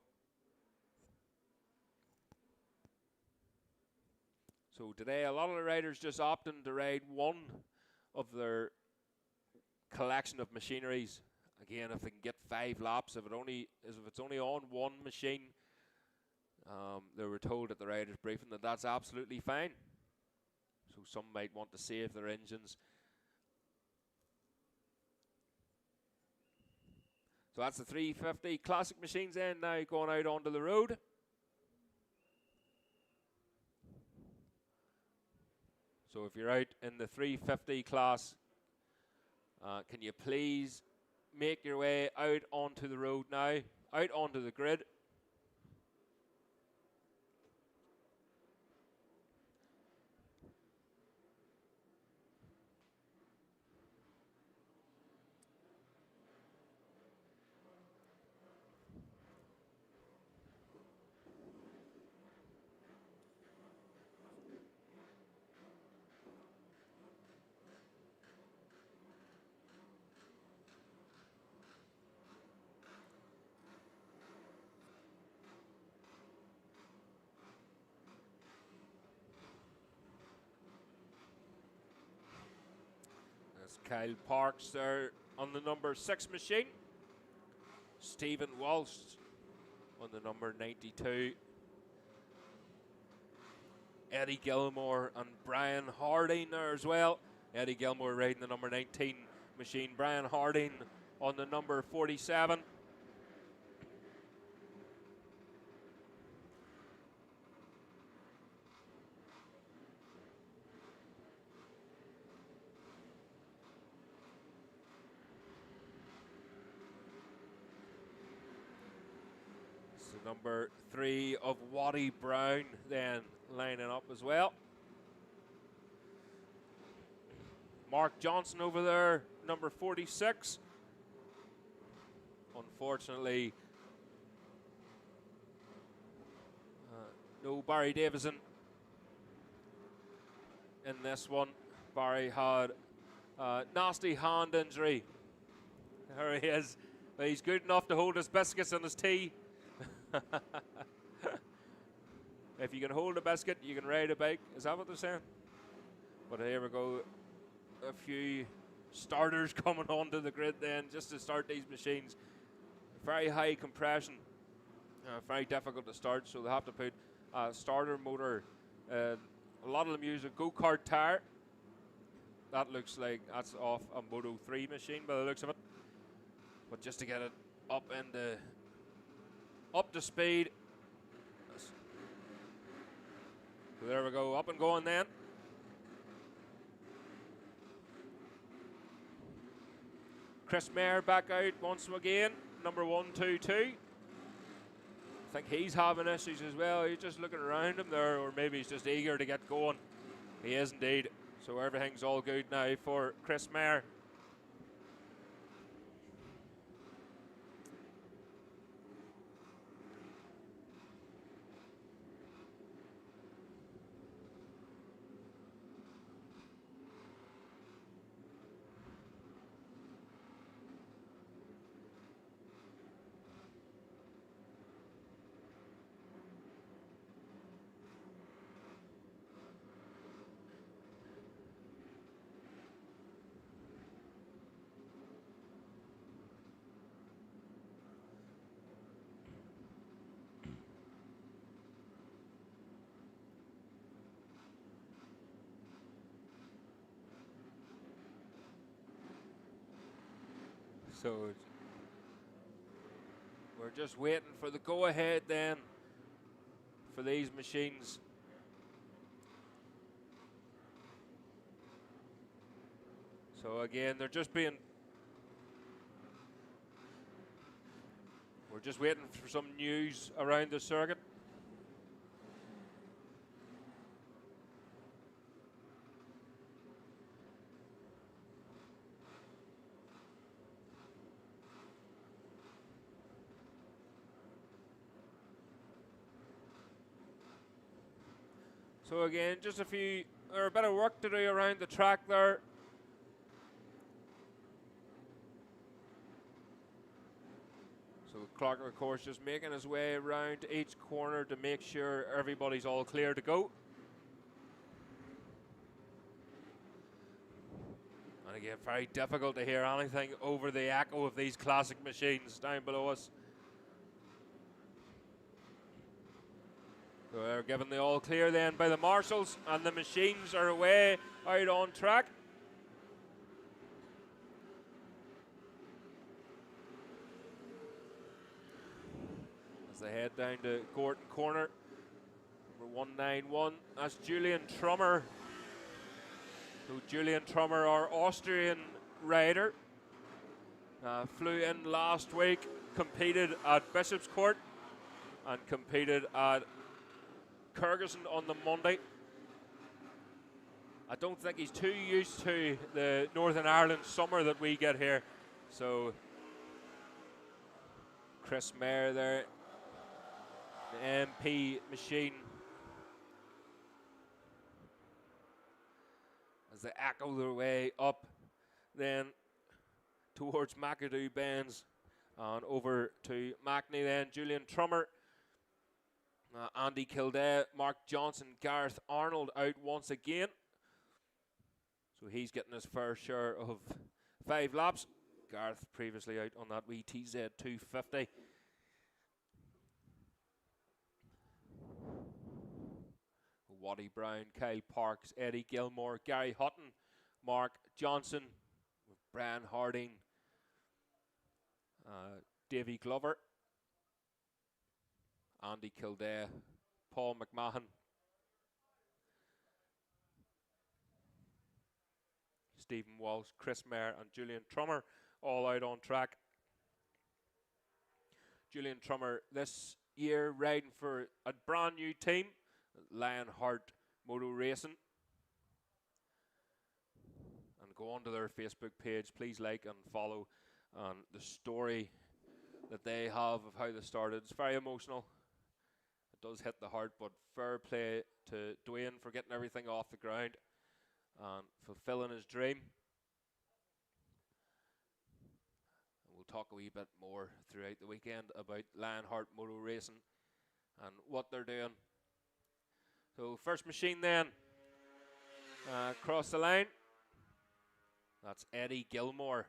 So today, a lot of the riders just opting to ride one of their collection of machineries. Again, if they can get 5 laps, if it's only on one machine, they were told at the riders' briefing that that's absolutely fine. So some might want to save their engines. So that's the 350 classic machines then now going out onto the road. So if you're out in the 350 class, can you please make your way out onto the road now, out onto the grid. Kyle Parks there on the number 6 machine. Stephen Walsh on the number 92. Eddie Gilmore and Brian Harding there as well. Eddie Gilmore riding the number 19 machine. Brian Harding on the number 47. Number 3 of Waddy Brown then lining up as well. Mark Johnson over there, number 46. Unfortunately, So Barry Davison in this one. Barry had a nasty hand injury. There he is. But he's good enough to hold his biscuits and his tea. If you can hold a biscuit, you can ride a bike. Is that what they're saying? But here we go. A few starters coming onto the grid then just to start these machines. Very high compression. Very difficult to start, so they have to put a starter motor. A lot of them use a go-kart tire. That looks like that's off a Moto 3 machine by the looks of it. But just to get it up to speed. So there we go, up and going then. Chris Mayer back out once again, number 122. I think he's having issues as well. He's just looking around him there, or maybe he's just eager to get going. He is indeed. So everything's all good now for Chris Mayer. So we're just waiting for the go-ahead then for these machines. So again, we're just waiting for some news around the circuit. So again, just a bit of work to do around the track there. So Clark, of course, just making his way around each corner to make sure everybody's all clear to go. And again, very difficult to hear anything over the echo of these classic machines down below us. So they're given the all clear then by the marshals, and the machines are away out on track. As they head down to Gorton Corner, number 191, that's Julian Trummer. So Julian Trummer, our Austrian rider, flew in last week, competed at Bishop's Court, and competed at Kyrgyzstan on the Monday. I don't think he's too used to the Northern Ireland summer that we get here. So Chris Mayer there, the MP machine. As they echo their way up then towards McAdoo Bends and over to Mackney then. Julian Trummer, Andy Kildare, Mark Johnson, Gareth Arnold out once again. So he's getting his fair share of 5 laps. Gareth previously out on that wee TZ 250. Waddy Brown, Kyle Parks, Eddie Gilmore, Gary Hutton, Mark Johnson, Brian Harding, Davy Glover, Andy Kildare, Paul McMahon, Stephen Walsh, Chris Mayer and Julian Trummer all out on track. Julian Trummer this year riding for a brand new team, Lionheart Moto Racing. And go onto their Facebook page, please like and follow the story that they have of how they started. It's very emotional. It does hit the heart, but fair play to Dwayne for getting everything off the ground and fulfilling his dream. And we'll talk a wee bit more throughout the weekend about Lionheart Moto Racing and what they're doing. So first machine then, across the line. That's Eddie Gilmore,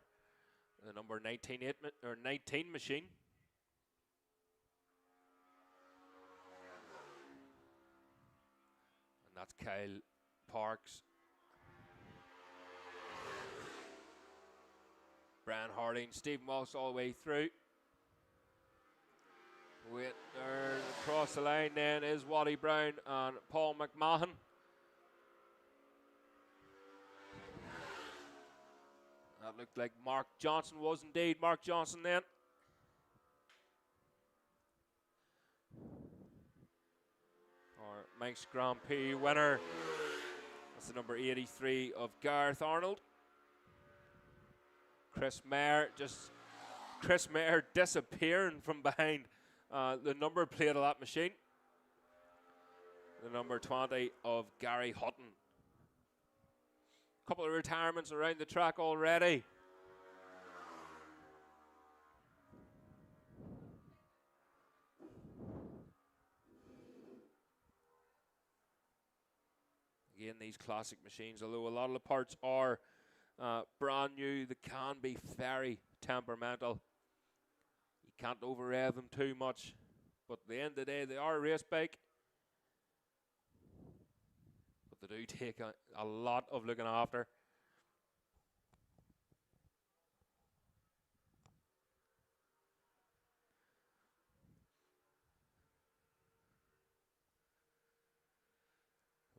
the number 19 machine. And that's Kyle Parks. Brian Harding, Stephen Walsh all the way through. Wait there, across the line then is Waddy Brown and Paul McMahon. That looked like Mark Johnson was indeed Mark Johnson then. Our Manx Grand Prix winner. That's the number 83 of Gareth Arnold. Chris Mayer disappearing from behind the number plate of that machine. The number 20 of Gary Hutton. Couple of retirements around the track already. Again, these classic machines, although a lot of the parts are brand new, they can be very temperamental. You can't over rev them too much, but at the end of the day, they are a race bike. But they do take a lot of looking after.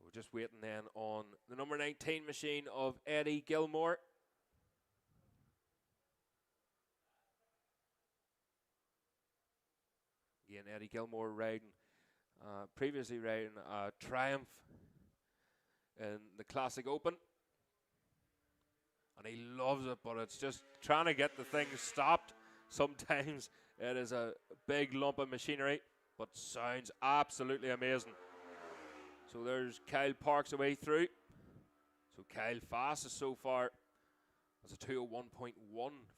We're just waiting then on the number 19 machine of Eddie Gilmore. Again, Eddie Gilmore riding, previously riding Triumph in the Classic Open. And he loves it, but it's just trying to get the thing stopped. Sometimes it is a big lump of machinery, but sounds absolutely amazing. So there's Kyle Parks away through. So Kyle fastest so far. That's a 201.1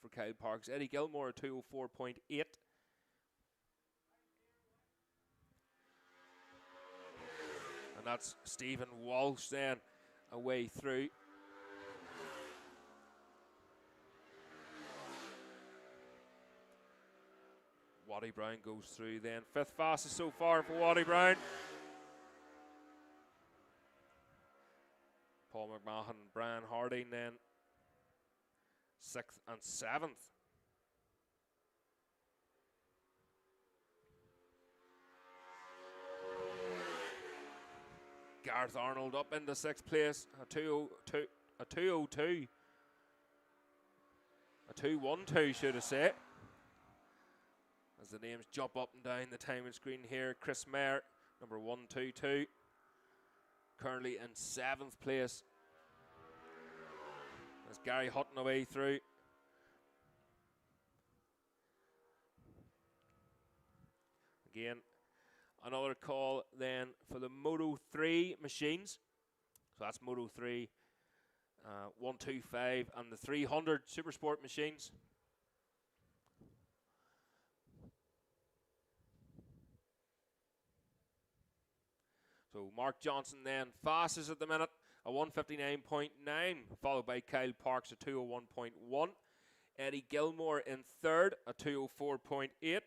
for Kyle Parks. Eddie Gilmore a 204.8. And that's Stephen Walsh then away through. Waddy Brown goes through then. Fifth fastest so far for Waddy Brown. Paul McMahon and Brian Harding then 6th and 7th. Gareth Arnold up into 6th place, a 202, a 202, a 212 should I say. As the names jump up and down the timing screen here, Chris Mayer, number 122, currently in 7th place. As Gary Hutton away through. Again, another call then for the Moto 3 machines. So that's Moto 3, 125 and the 300 Supersport machines. So Mark Johnson then fastest at the minute, a 159.9, followed by Kyle Parks, a 201.1. Eddie Gilmore in 3rd, a 204.8.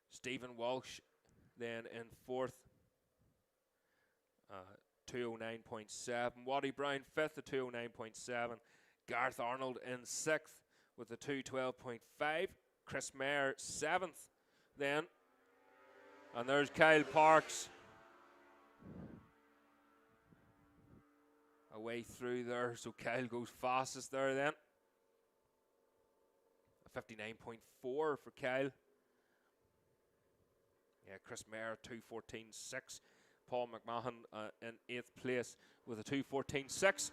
Stephen Walsh then in 4th, 209.7. Waddy Brown 5th, a 209.7. Gareth Arnold in 6th with a 212.5. Chris Mayer 7th then. And there's Kyle Parks away through there. So Kyle goes fastest there then. A 59.4 for Kyle. Yeah, Chris Mayer 214.6. Paul McMahon in 8th place with a 214.6.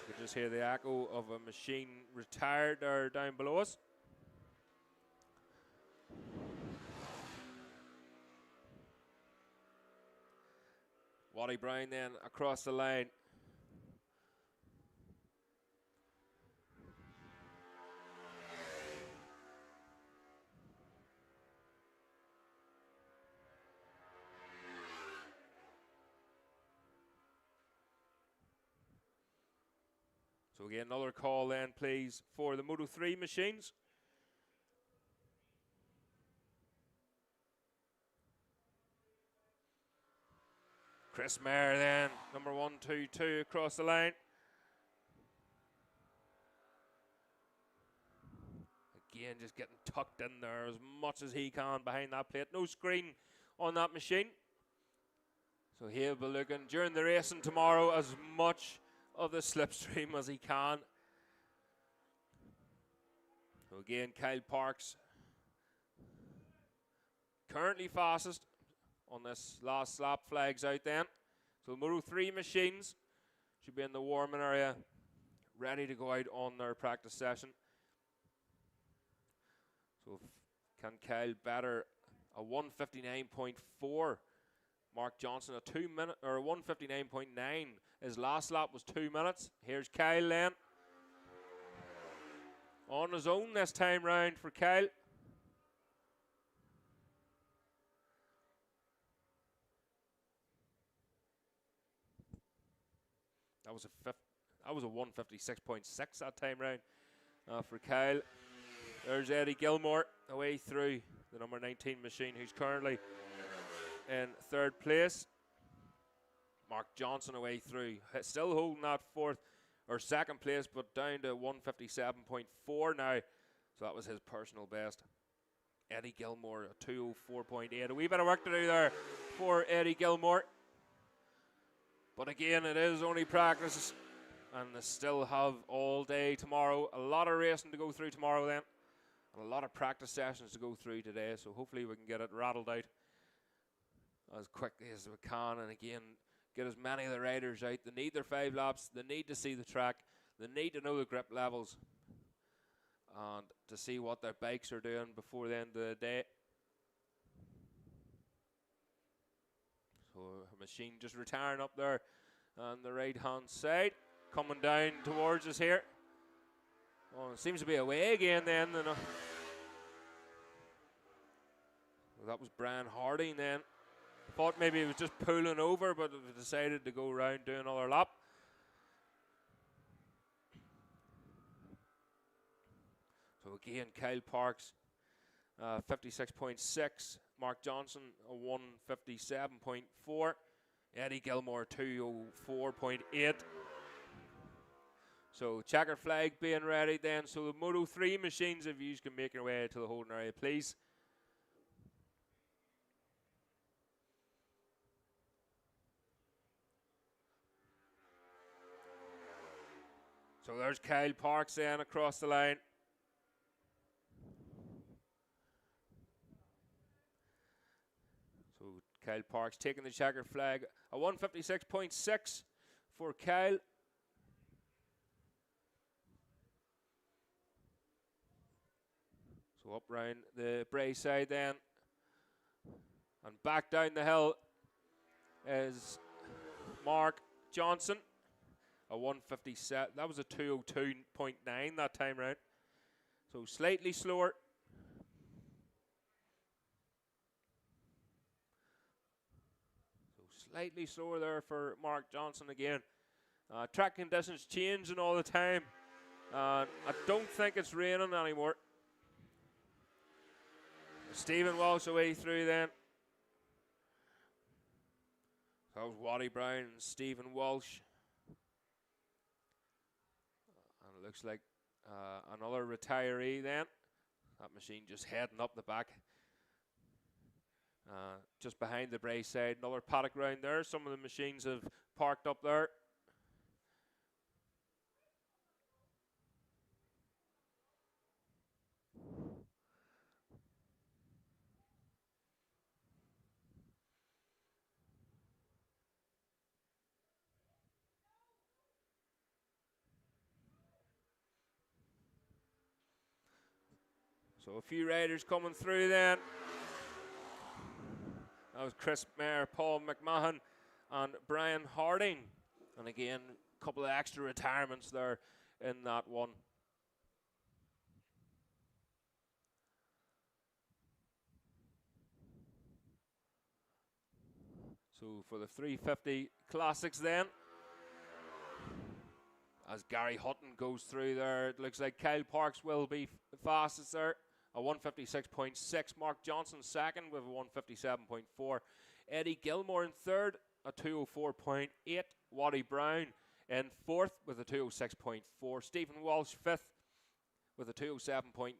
You can just hear the echo of a machine retired there down below us. Waddy Brown then across the line. So again, another call then, please, for the Moto 3 machines. Chris Mayer then, number 122 across the line. Again, just getting tucked in there as much as he can behind that plate. No screen on that machine. So he'll be looking during the racing tomorrow as much of the slipstream as he can. So again, Kyle Parks currently fastest on this last lap. Flags out then. So Moto 3 machines should be in the warming area, ready to go out on their practice session. So can Kyle better a 1:59.4? Mark Johnson a 2 minute or 1:59.9. His last lap was 2 minutes. Here's Kyle then. On his own this time round for Kyle. That was a 1:56.6 that time round for Kyle. There's Eddie Gilmore away through the number 19 machine, who's currently in third place. Mark Johnson away through, still holding that fourth or second place, but down to 1:57.4 now. So that was his personal best. Eddie Gilmore, a 2:04.8. A wee bit of work to do there for Eddie Gilmore. But again, it is only practice, and they still have all day tomorrow. A lot of racing to go through tomorrow then, and a lot of practice sessions to go through today. So hopefully we can get it rattled out as quickly as we can, and again, get as many of the riders out. They need their 5 laps. They need to see the track. They need to know the grip levels and to see what their bikes are doing before the end of the day. So a machine just retiring up there on the right hand side, coming down towards us here. Oh, it seems to be away again then. Well, that was Brian Harding then. Thought maybe he was just pulling over, but decided to go around do another lap. So again, Kyle Parks 56.6. Mark Johnson a 1:57.4. Eddie Gilmore 2:04.8. So checker flag being ready then. So the Moto 3 machines, if you can make your way to the holding area, please. So there's Kyle Parks then across the line. So Kyle Parks taking the checker flag. A 1:56.6 for Kyle. So up round the Bray side then. And back down the hill is Mark Johnson. A 1:57. That was a 2:02.9 that time round. So slightly slower. So slightly slower there for Mark Johnson again. Track conditions changing all the time. I don't think it's raining anymore. Stephen Walsh away through then. That was Waddy Brown and Stephen Walsh. And it looks like another retiree then. That machine just heading up the back. Just behind the Bray side. Another paddock round there. Some of the machines have parked up there. So a few riders coming through then. That was Chris Mayer, Paul McMahon, and Brian Harding. And again, a couple of extra retirements there in that one. So for the 350 Classics then, as Gary Hutton goes through there, it looks like Kyle Parks will be fastest there. A 156.6. Mark Johnson second with a 157.4. Eddie Gilmore in third, a 204.8. Waddy Brown in fourth with a 206.4. Stephen Walsh fifth with a 207.9.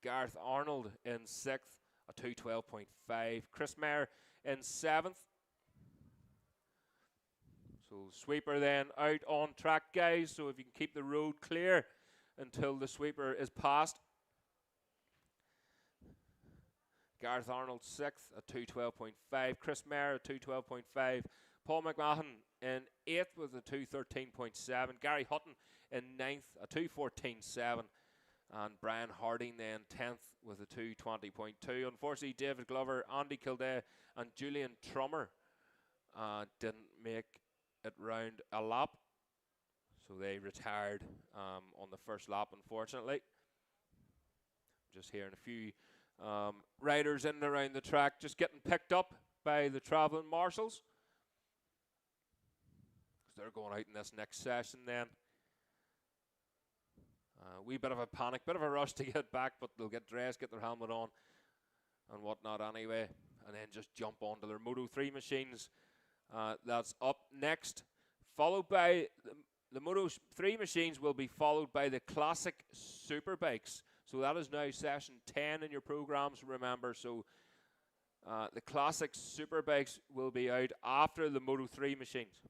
Gareth Arnold in sixth, a 212.5. Chris Mayer in seventh. So sweeper then out on track, guys. So if you can keep the road clear until the sweeper is passed. Gareth Arnold sixth, a 212.5. Chris Mayer, a 212.5. Paul McMahon in eighth with a 213.7. Gary Hutton in ninth, a 214.7. And Brian Harding then 10th with a 220.2. Unfortunately, David Glover, Andy Kildare, and Julian Trummer didn't make it round a lap. So they retired on the first lap, unfortunately. Just hearing a few riders in and around the track just getting picked up by the travelling marshals. Because they're going out in this next session then. Wee bit of a panic, bit of a rush to get back, but they'll get dressed, get their helmet on and whatnot anyway, and then just jump onto their Moto 3 machines. That's up next, followed by the Moto 3 machines will be followed by the Classic Superbikes. So that is now session 10 in your programs, remember. So the Classic Superbikes will be out after the Moto 3 machines.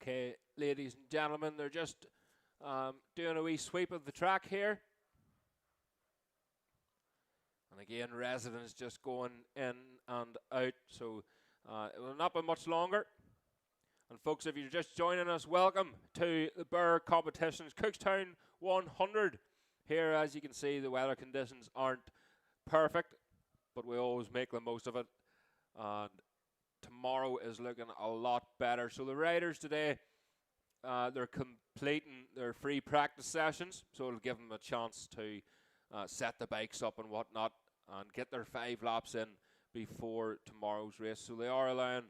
Okay, ladies and gentlemen, they're just doing a wee sweep of the track here. And again, residents just going in and out, so it will not be much longer. And folks, if you're just joining us, welcome to the Bear Competitions Cookstown 100. Here, as you can see, the weather conditions aren't perfect, but we always make the most of it. And tomorrow is looking a lot better. So the riders today, they're completing their free practice sessions, so it'll give them a chance to set the bikes up and whatnot and get their 5 laps in before tomorrow's race. So they are allowing,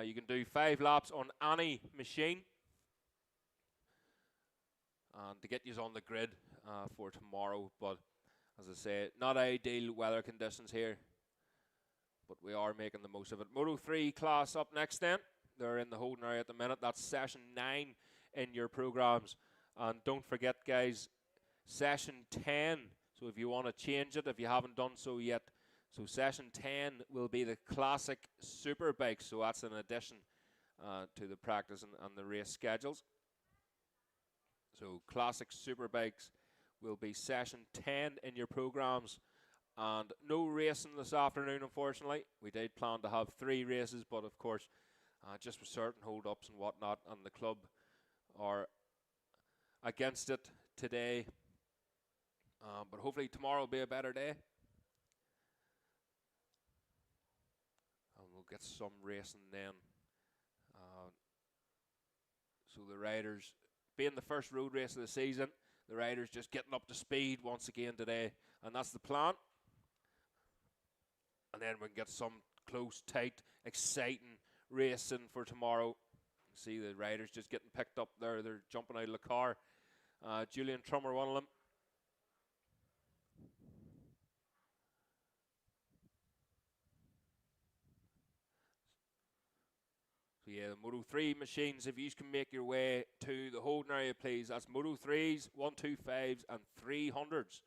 you can do 5 laps on any machine and to get you on the grid for tomorrow. But as I say, not ideal weather conditions here, but we are making the most of it. Moto 3 class up next then. They're in the holding area at the minute. That's session 9 in your programs. And don't forget, guys, session 10. So if you want to change it, if you haven't done so yet, so session 10 will be the classic super bikes. So that's an addition to the practice and the race schedules. So classic super bikes will be session 10 in your programs. And no racing this afternoon, unfortunately. We did plan to have 3 races, but of course, just with certain hold-ups and whatnot, and the club are against it today. But hopefully tomorrow will be a better day. And we'll get some racing then. So the riders, being the first road race of the season, the riders just getting up to speed once again today. And that's the plan. And then we can get some close, tight, exciting racing for tomorrow. See the riders just getting picked up there. They're jumping out of the car. Julian Trummer, one of them. So yeah, the Moto 3 machines, if you can make your way to the holding area, please. That's Moto 3s, 125s and 300s.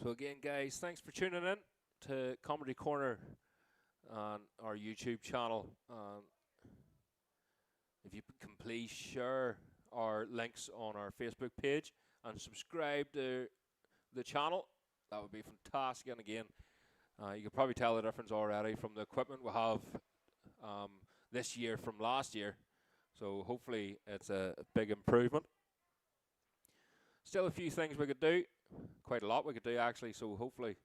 So again, guys, thanks for tuning in to Comedy Corner on our YouTube channel. If you can please share our links on our Facebook page and subscribe to the channel, that would be fantastic. And again, you can probably tell the difference already from the equipment we have this year from last year. So hopefully it's a big improvement. Still a few things we could do, quite a lot we could do actually, so hopefully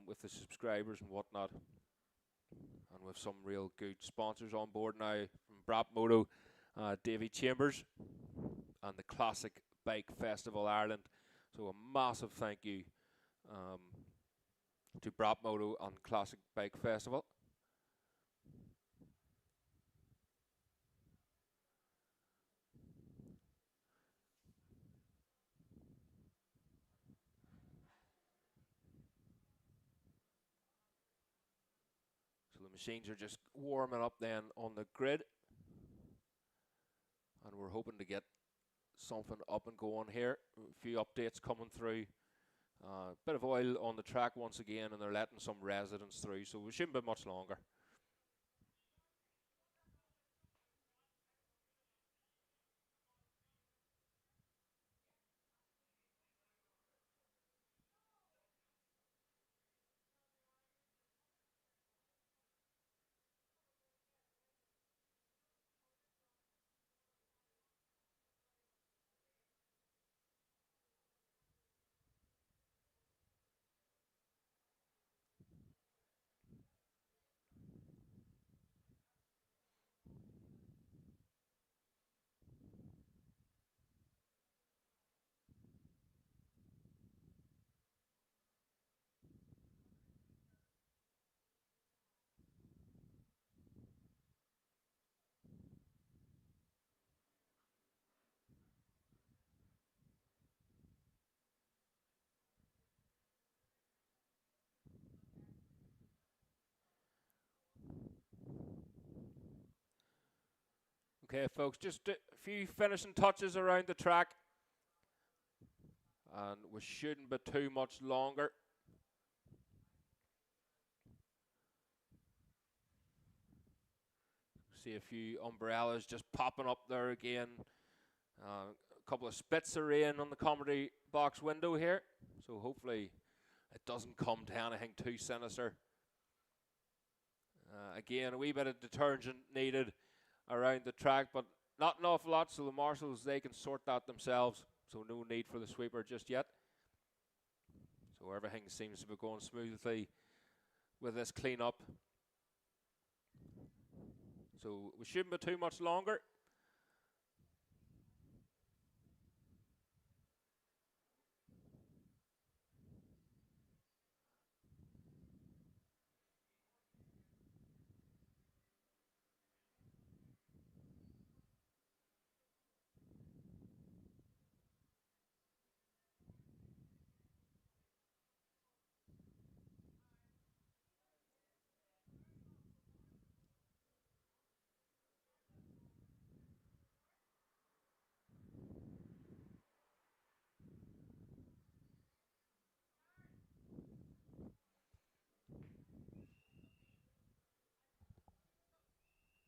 with the subscribers and whatnot, and with some real good sponsors on board now from Brap Moto, Davy Chambers, and the Classic Bike Festival Ireland. So a massive thank you to Brap Moto and Classic Bike Festival. So the machines are just warming up then on the grid, and we're hoping to get something up and going here. A few updates coming through. Bit of oil on the track once again, and they're letting some residents through, so we shouldn't be much longer. Okay, folks, just a few finishing touches around the track, and we shouldn't be too much longer. See a few umbrellas just popping up there again. A couple of spits of rain on the comedy box window here, so hopefully it doesn't come to anything too sinister. Again, a wee bit of detergent needed around the track, but not an awful lot, so the marshals, they can sort that themselves, so no need for the sweeper just yet. So everything seems to be going smoothly with this cleanup. So we shouldn't be too much longer.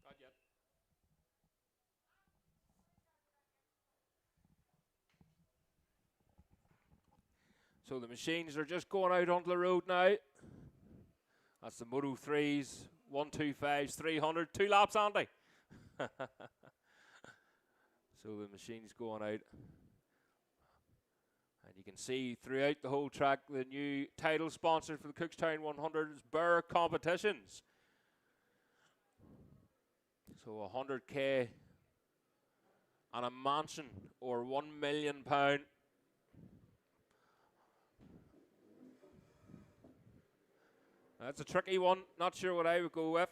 Not yet. So the machines are just going out onto the road now. That's the Moto 3s, 125s, 300, 2 laps, Andy. So the machine's going out. And you can see throughout the whole track the new title sponsor for the Cookstown 100 is Burr Competitions. So 100k and a mansion or £1 million. That's a tricky one. Not sure what I would go with.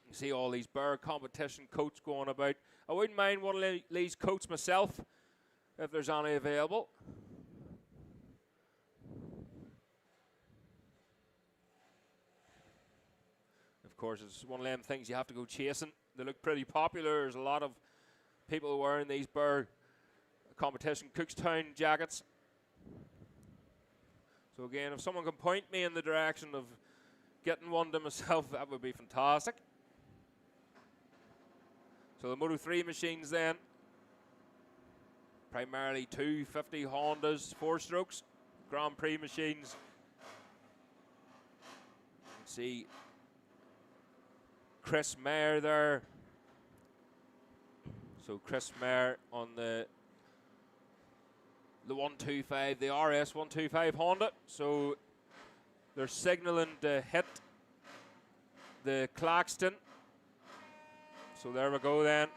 You see all these Burr competition coats going about. I wouldn't mind one of these coats myself if there's any available. Of course, it's one of them things you have to go chasing. They look pretty popular. There's a lot of people wearing these Burr competition Cookstown jackets. So again, if someone can point me in the direction of getting one to myself, that would be fantastic. So the Moto 3 machines then, primarily 250 Hondas, 4-strokes, Grand Prix machines. You can see Chris Mayer there. So Chris Mayer on the the 125, the RS 125 Honda. So they're signalling to hit the Claxton. So there we go then.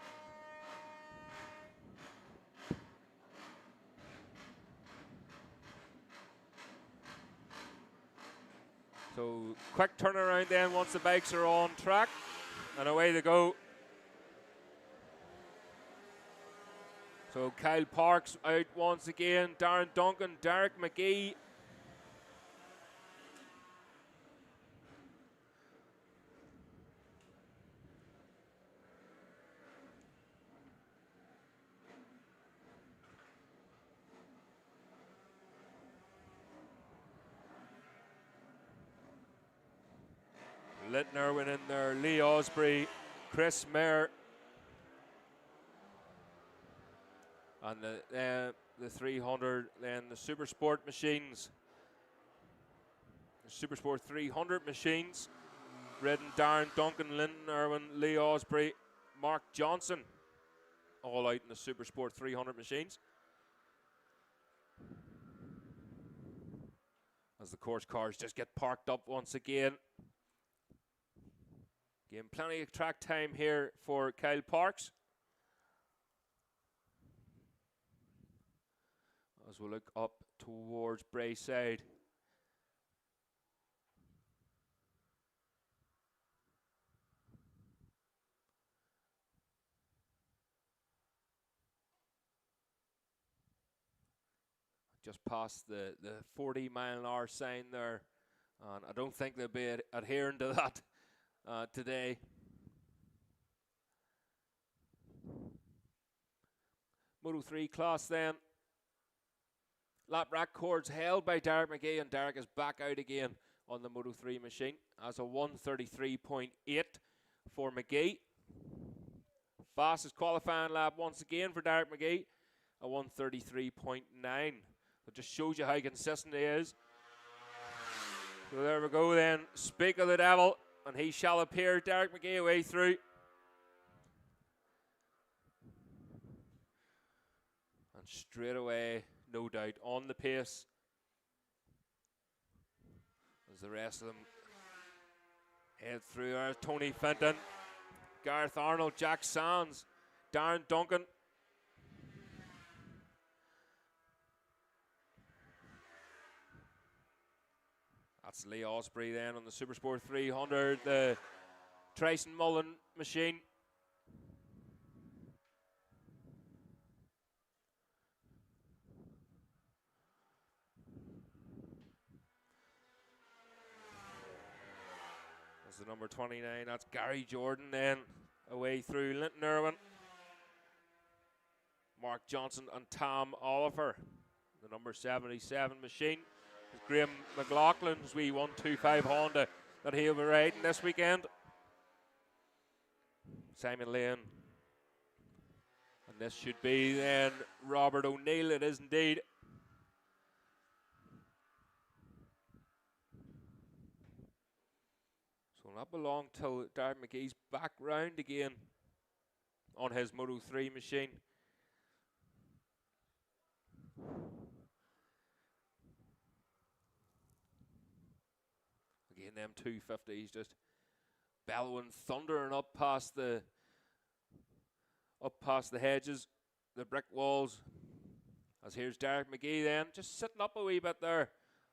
So quick turnaround then once the bikes are on track, and away they go. So Kyle Parks out once again, Darren Duncan, Derek McGee. Linton Irwin in there, Lee Osprey, Chris Mayer. And the 300, then the Supersport machines. The Supersport 300 machines. Redden, Darren Duncan, Linton Irwin, Lee Osprey, Mark Johnson. All out in the Supersport 300 machines. As the course cars just get parked up once again. Again, plenty of track time here for Kyle Parks. As we look up towards Brayside. Just past the 40-mile-an-hour sign there. And I don't think they'll be adhering to that today. Moto 3 class then. Lap rack cords held by Derek McGee, and Derek is back out again on the Moto 3 machine as a 133.8 for McGee. Fastest qualifying lap once again for Derek McGee, a 133.9. It just shows you how consistent he is. So there we go then. Speak of the devil, and he shall appear. Derek McGee away through. And straight away, no doubt, on the pace. As the rest of them head through. There's Tony Fenton, Gareth Arnold, Jack Sands, Darren Duncan. That's Lee Osprey then on the Supersport 300, the Tryson Mullen machine. That's the number 29, that's Gary Jordan then, away through Linton Irwin, Mark Johnson and Tom Oliver. The number 77 machine. Graham McLaughlin's wee 125 Honda that he'll be riding this weekend. Simon Lane. And this should be then Robert O'Neill. It is indeed. So will not be long till Darren McGee's back round again on his Moto 3 machine. Again, them 250s just bellowing, thundering up past the hedges, the brick walls. As here's Derek McGee then, just sitting up a wee bit there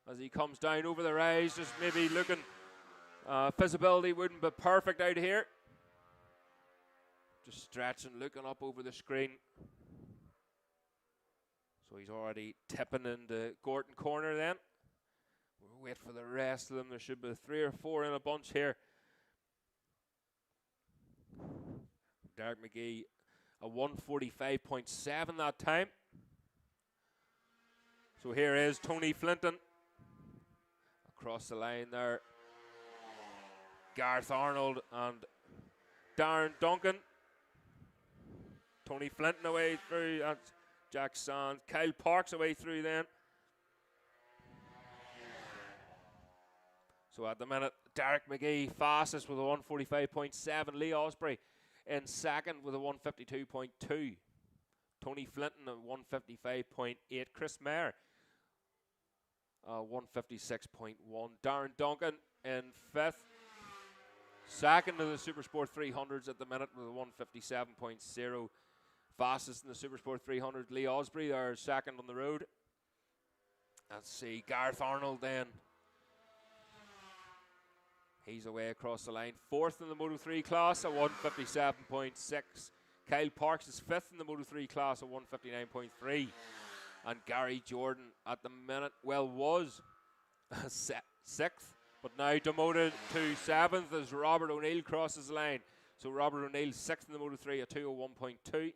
as he comes down over the rise, just maybe looking, visibility wouldn't be perfect out here. Just stretching, looking up over the screen. So he's already tipping into Gorton Corner then. We'll wait for the rest of them. There should be 3 or 4 in a bunch here. Derek McGee, a 145.7 that time. So here is Tony Flinton. Across the line there. Gareth Arnold and Darren Duncan. Tony Flinton away through. That's Jack Sands. Kyle Parks away through then. So at the minute, Derek McGee fastest with a 145.7. Lee Osprey in second with a 152.2. Tony Flinton at 155.8. Chris Mayer, 156.1. Darren Duncan in 5th. Second of the Supersport 300s at the minute with a 157.0. Fastest in the Supersport 300, Lee Osprey, there second on the road. Let's see, Gareth Arnold then. He's away across the line. 4th in the Moto3 class at 157.6. Kyle Parks is 5th in the Moto3 class at 159.3. And Gary Jordan at the minute, well, was 6th, but now demoted to 7th as Robert O'Neill crosses the line. So Robert O'Neill 6th in the Moto3 at 201.2.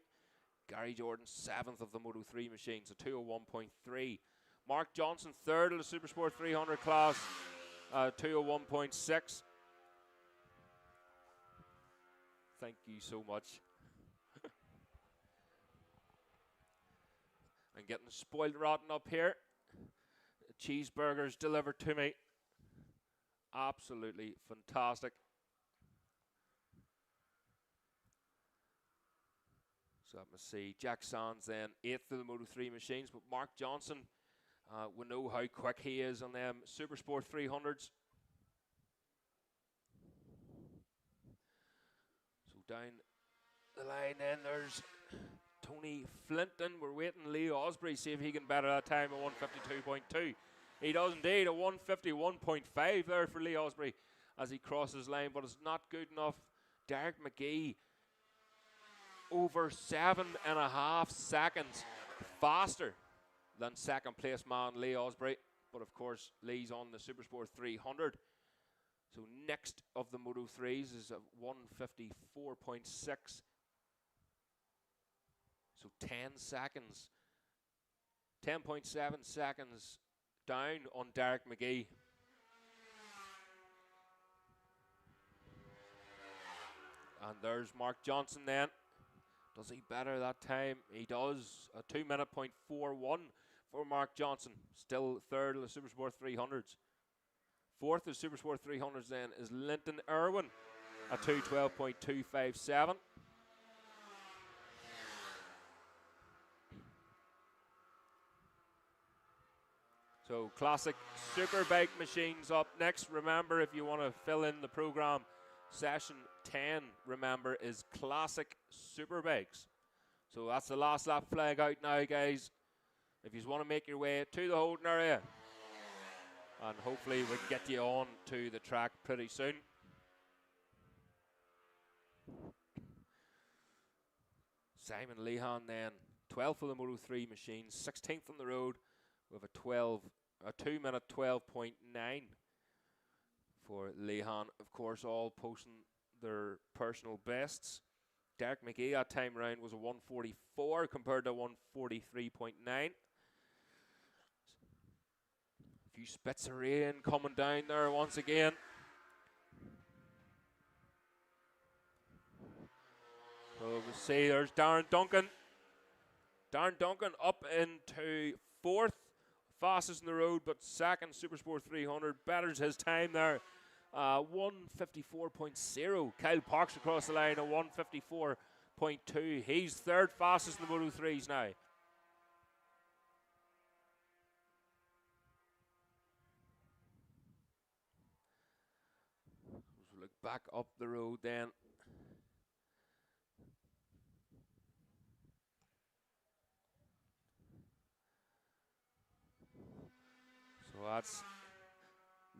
Gary Jordan 7th of the Moto3 machines at 201.3. Mark Johnson 3rd of the Supersport 300 class at 201.6. Thank you so much. I'm getting spoiled rotten up here. Cheeseburgers delivered to me. Absolutely fantastic. So let me see. Jack Sands then 8th of the Moto3 machines, but Mark Johnson, we know how quick he is on them Supersport 300s. So down the line then there's Tony Flinton. We're waiting Lee Osprey, see if he can better that time at 152.2. He does indeed, a 151.5 there for Lee Osprey as he crosses line, but it's not good enough. Derek McGee over 7.5 seconds faster than second place man Lee Osprey, but of course Lee's on the Supersport 300. So next of the Moto 3s is at 154.6. So 10 seconds, 10.7 seconds down on Derek McGee. And there's Mark Johnson then. Does he better that time? He does. A 2:41 for Mark Johnson. Still 3rd of the Supersport 300s. 4th of Supersport 300s then is Linton Irwin at 2:12.257. So classic Superbike machines up next. Remember, if you want to fill in the program, session 10, remember, is classic Superbikes. So that's the last lap flag out now, guys. If you want to make your way to the holding area, and hopefully we can get you on to the track pretty soon. Simon Lehan then, 12th of the Moto 3 machines, 16th on the road with a 2:12.9 for Lehan. Of course, all posting their personal bests. Derek McGee that time around was a 144 compared to 143.9. A few spits of rain coming down there once again. So we'll see, there's Darren Duncan. Darren Duncan up into 4th. Fastest in the road, but second Supersport 300. Betters his time there. 154.0. Kyle Parks across the line at 154.2. He's 3rd fastest in the Moto 3s now. Look back up the road then. So that's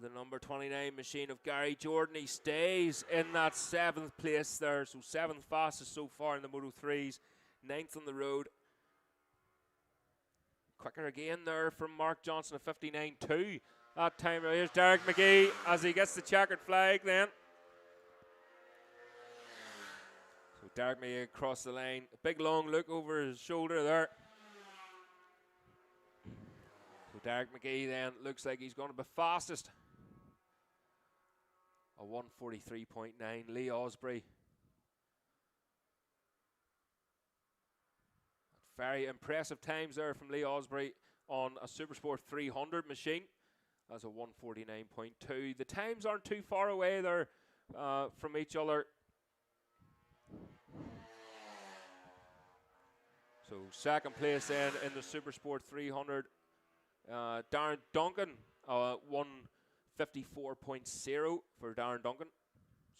the number 29 machine of Gary Jordan. He stays in that 7th place there. So 7th fastest so far in the Moto 3s. 9th on the road. Quicker again there from Mark Johnson at 59.2. That time here's Derek McGee as he gets the checkered flag then. So Derek McGee across the line. A big long look over his shoulder there. So Derek McGee then looks like he's going to be fastest. A 143.9. Lee Osprey. Very impressive times there from Lee Osprey on a Supersport 300 machine. That's a 149.2. The times aren't too far away there from each other. So second place then in the Supersport 300, Darren Duncan, 154.0 for Darren Duncan.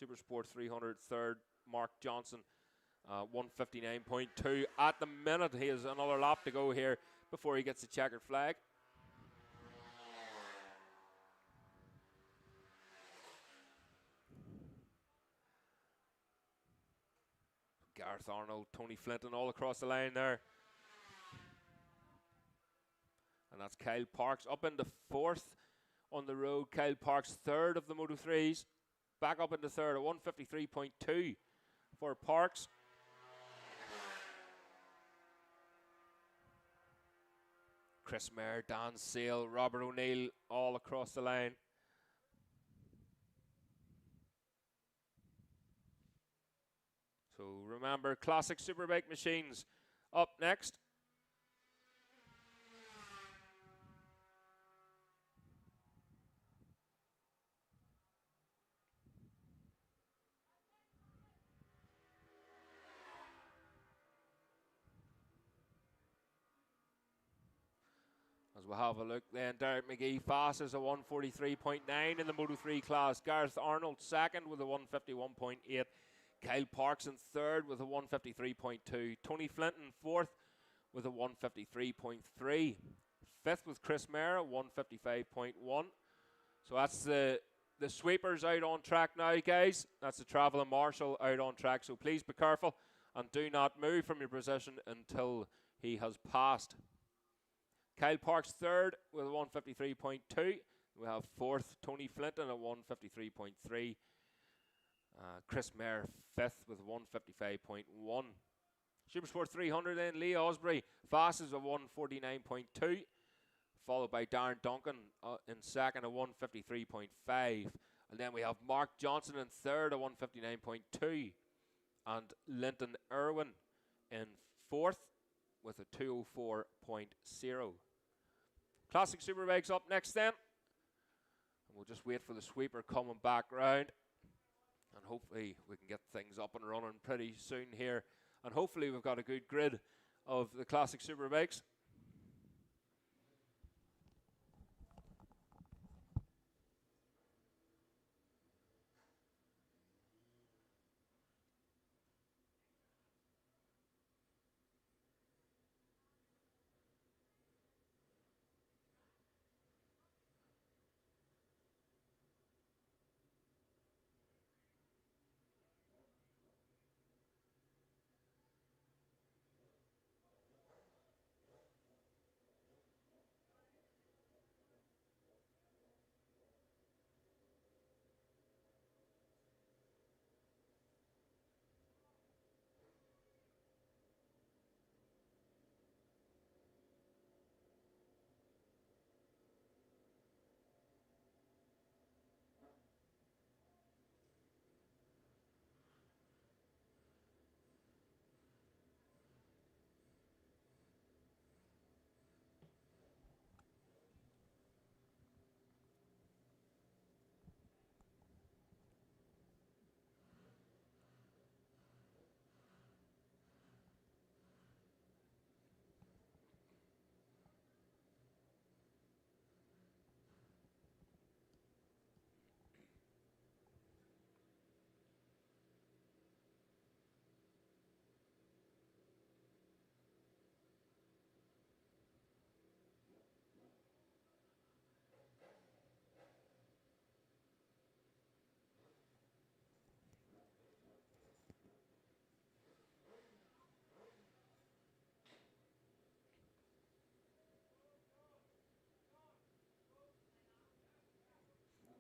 Supersport 300 third, Mark Johnson, 159.2. At the minute, he has another lap to go here before he gets the checkered flag. Gareth Arnold, Tony Flinton all across the line there. And that's Kyle Parks up into fourth on the road. Kyle Parks third of the Moto3s. Back up into third at 153.2 for Parks. Chris Mayer, Dan Sale, Robert O'Neill all across the line. So remember, classic Superbike machines up next. As we'll have a look then, Derek McGee fast as a 143.9 in the Moto3 class. Gareth Arnold second with a 151.8. Kyle Parks in third with a 153.2. Tony Flinton fourth with a 153.3. Fifth with Chris Mayer, 155.1. So that's the sweepers out on track now, guys. That's the travelling marshal out on track. So please be careful and do not move from your position until he has passed. Kyle Parks third with a 153.2. We have fourth Tony Flinton at 153.3. Chris Mayer fifth with 155.1. Supersport 300 then, Lee Osbury fastest at 149.2, followed by Darren Duncan in second at 153.5. And then we have Mark Johnson in third at 159.2, and Linton Irwin in fourth with a 204.0. Classic Superbikes up next then. And we'll just wait for the sweeper coming back round. And hopefully we can get things up and running pretty soon here. And hopefully we've got a good grid of the classic Superbikes.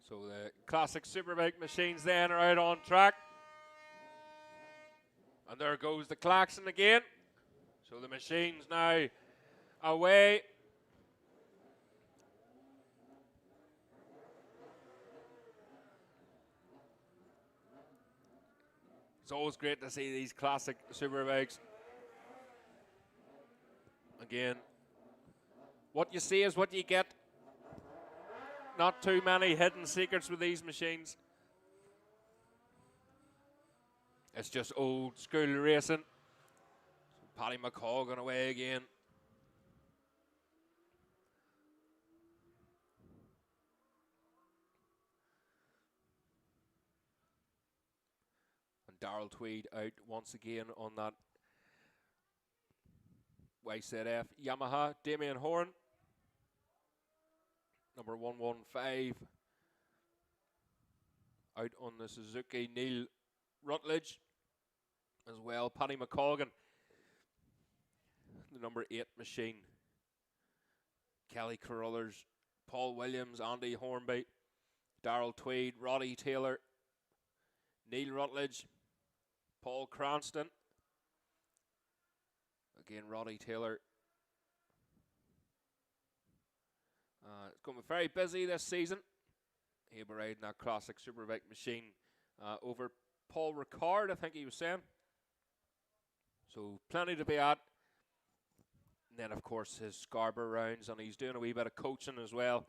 So the classic Superbike machines then are out on track. And there goes the klaxon again. So the machines now away. It's always great to see these classic Superbikes. Again, what you see is what you get. Not too many hidden secrets with these machines. It's just old school racing. Paddy McColgan away again. And Darrell Tweed out once again on that YZF Yamaha. Damien Horn, number 115, out on the Suzuki. Neil Rutledge as well. Paddy McColgan, the number 8 machine. Kelly Carruthers, Paul Williams, Andy Hornby, Darrell Tweed, Roddy Taylor, Neil Rutledge, Paul Cranston. Again, Roddy Taylor. It's going to be very busy this season. He'll be riding that classic Superbike machine over Paul Ricard, I think he was saying. So plenty to be at. And then, of course, his Scarborough rounds, and he's doing a wee bit of coaching as well.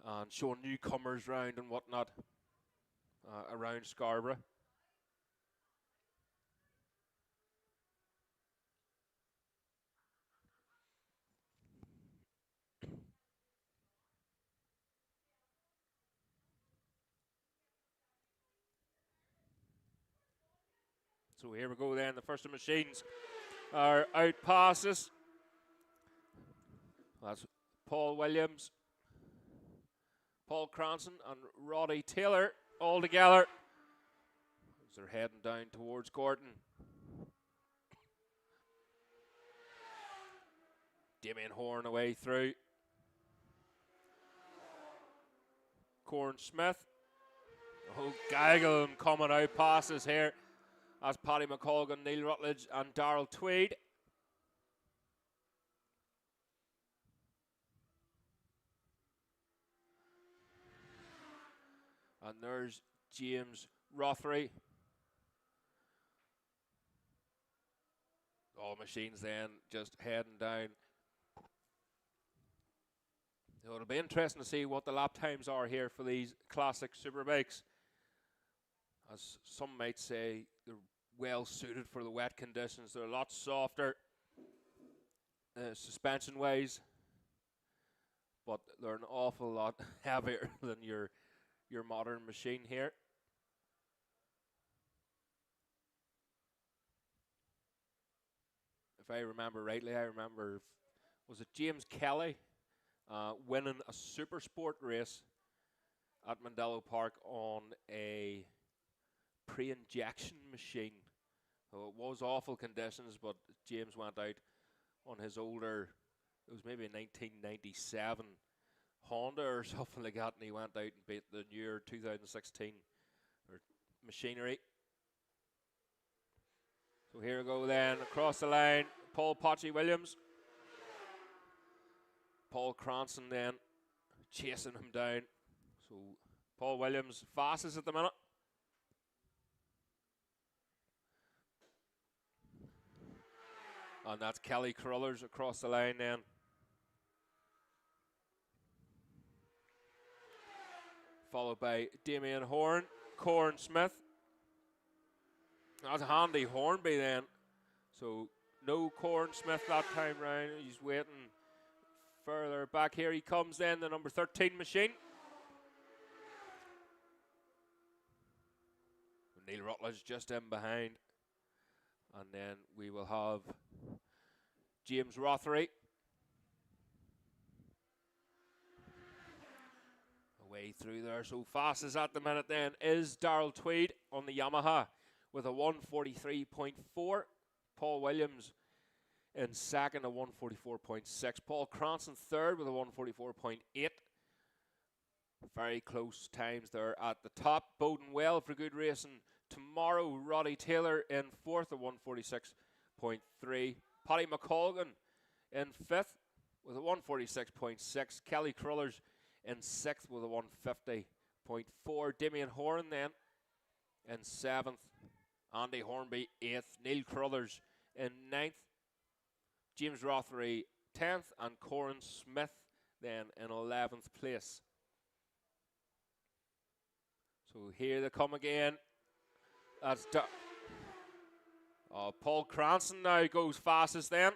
And showing newcomers round and whatnot around Scarborough. So here we go then. The first of machines are out passes. That's Paul Williams, Paul Cranston and Roddy Taylor all together as they're heading down towards Gordon. Damien Horn away through. Corn Smith. Oh, Gaggle coming out passes here. That's Paddy McColgan, Neil Rutledge and Darrell Tweed. And there's James Rothery. All machines then just heading down. So it'll be interesting to see what the lap times are here for these classic Superbikes. As some might say, they're well suited for the wet conditions. They're a lot softer suspension wise, but they're an awful lot heavier than your modern machine here. If I remember rightly, was it James Kelly winning a Supersport race at Mandela Park on a pre-injection machine. So it was awful conditions, but James went out on his older, it was maybe a 1997 Honda or something like that, and he went out and beat the newer 2016 machinery. So here we go then, across the line, Paul Potchy Williams. Paul Cranston then chasing him down. So Paul Williams fastest at the minute. And that's Kelly Carruthers across the line then. Followed by Damien Horn, Corn Smith. That's Andy Hornby then. So no Corn Smith that time round. He's waiting further back. Here he comes then, the number 13 machine. Neil Rutledge just in behind. And then we will have James Rothery. Away through there. So fastest at the minute then is Darrell Tweed on the Yamaha with a 143.4. Paul Williams in second, a 144.6. Paul Cranston third with a 144.8. Very close times there at the top. Boding well for good racing tomorrow. Roddy Taylor in fourth, a 146.3. Paddy McColgan in fifth with a 146.6. Kelly Carruthers in sixth with a 150.4. Damien Horn then in seventh. Andy Hornby eighth. Neil Carruthers in ninth. James Rothery 10th, and Corn Smith then in 11th place. So here they come again. That's Paul Cranston now goes fastest then.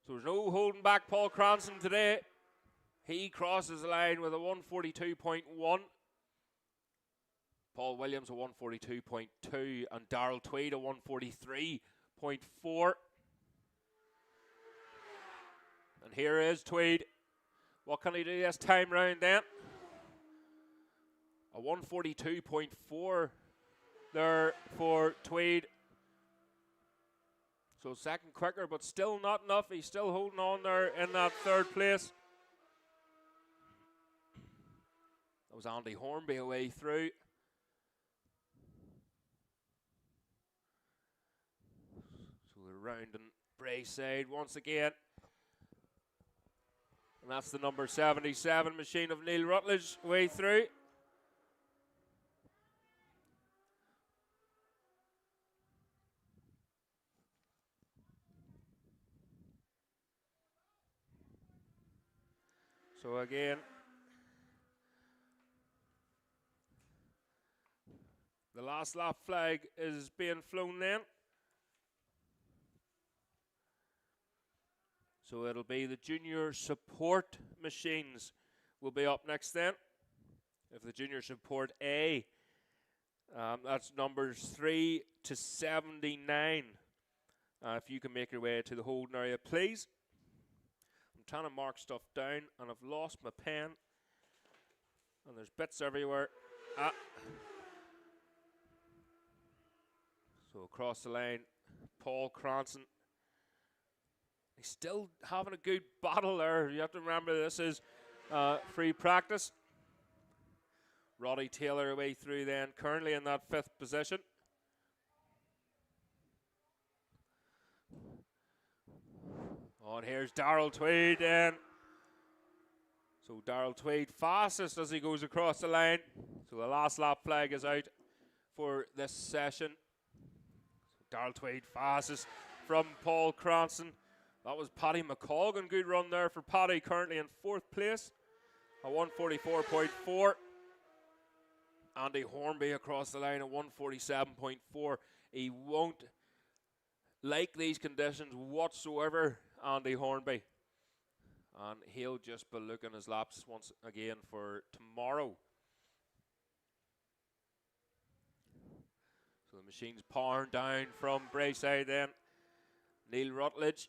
So there's no holding back Paul Cranston today. He crosses the line with a 142.1. Paul Williams a 142.2 and Darrell Tweed a 143.4. And here is Tweed. What can he do this time round then? A 142.4 there for Tweed. So second quicker, but still not enough. He's still holding on there in that third place. That was Andy Hornby away through. So we're rounding Braeside once again. And that's the number 77 machine of Neil Rutledge way through. So again, the last lap flag is being flown then. So it'll be the junior support machines will be up next then. If the junior support A, that's numbers 3 to 79. If you can make your way to the holding area, please. I'm trying to mark stuff down and I've lost my pen. And there's bits everywhere. So across the line, Paul Cranston. He's still having a good battle there. You have to remember this is free practice. Roddy Taylor away through then, currently in that 5th position. Oh, and here's Darrell Tweed then. So Darrell Tweed fastest as he goes across the line. So the last lap flag is out for this session. So Darrell Tweed fastest from Paul Cranston. That was Paddy McColgan. Good run there for Paddy, currently in 4th place. A 144.4. Andy Hornby across the line at 147.4. He won't like these conditions whatsoever, Andy Hornby. And he'll just be looking his laps once again for tomorrow. So the machine's powering down from Braeside then. Neil Rutledge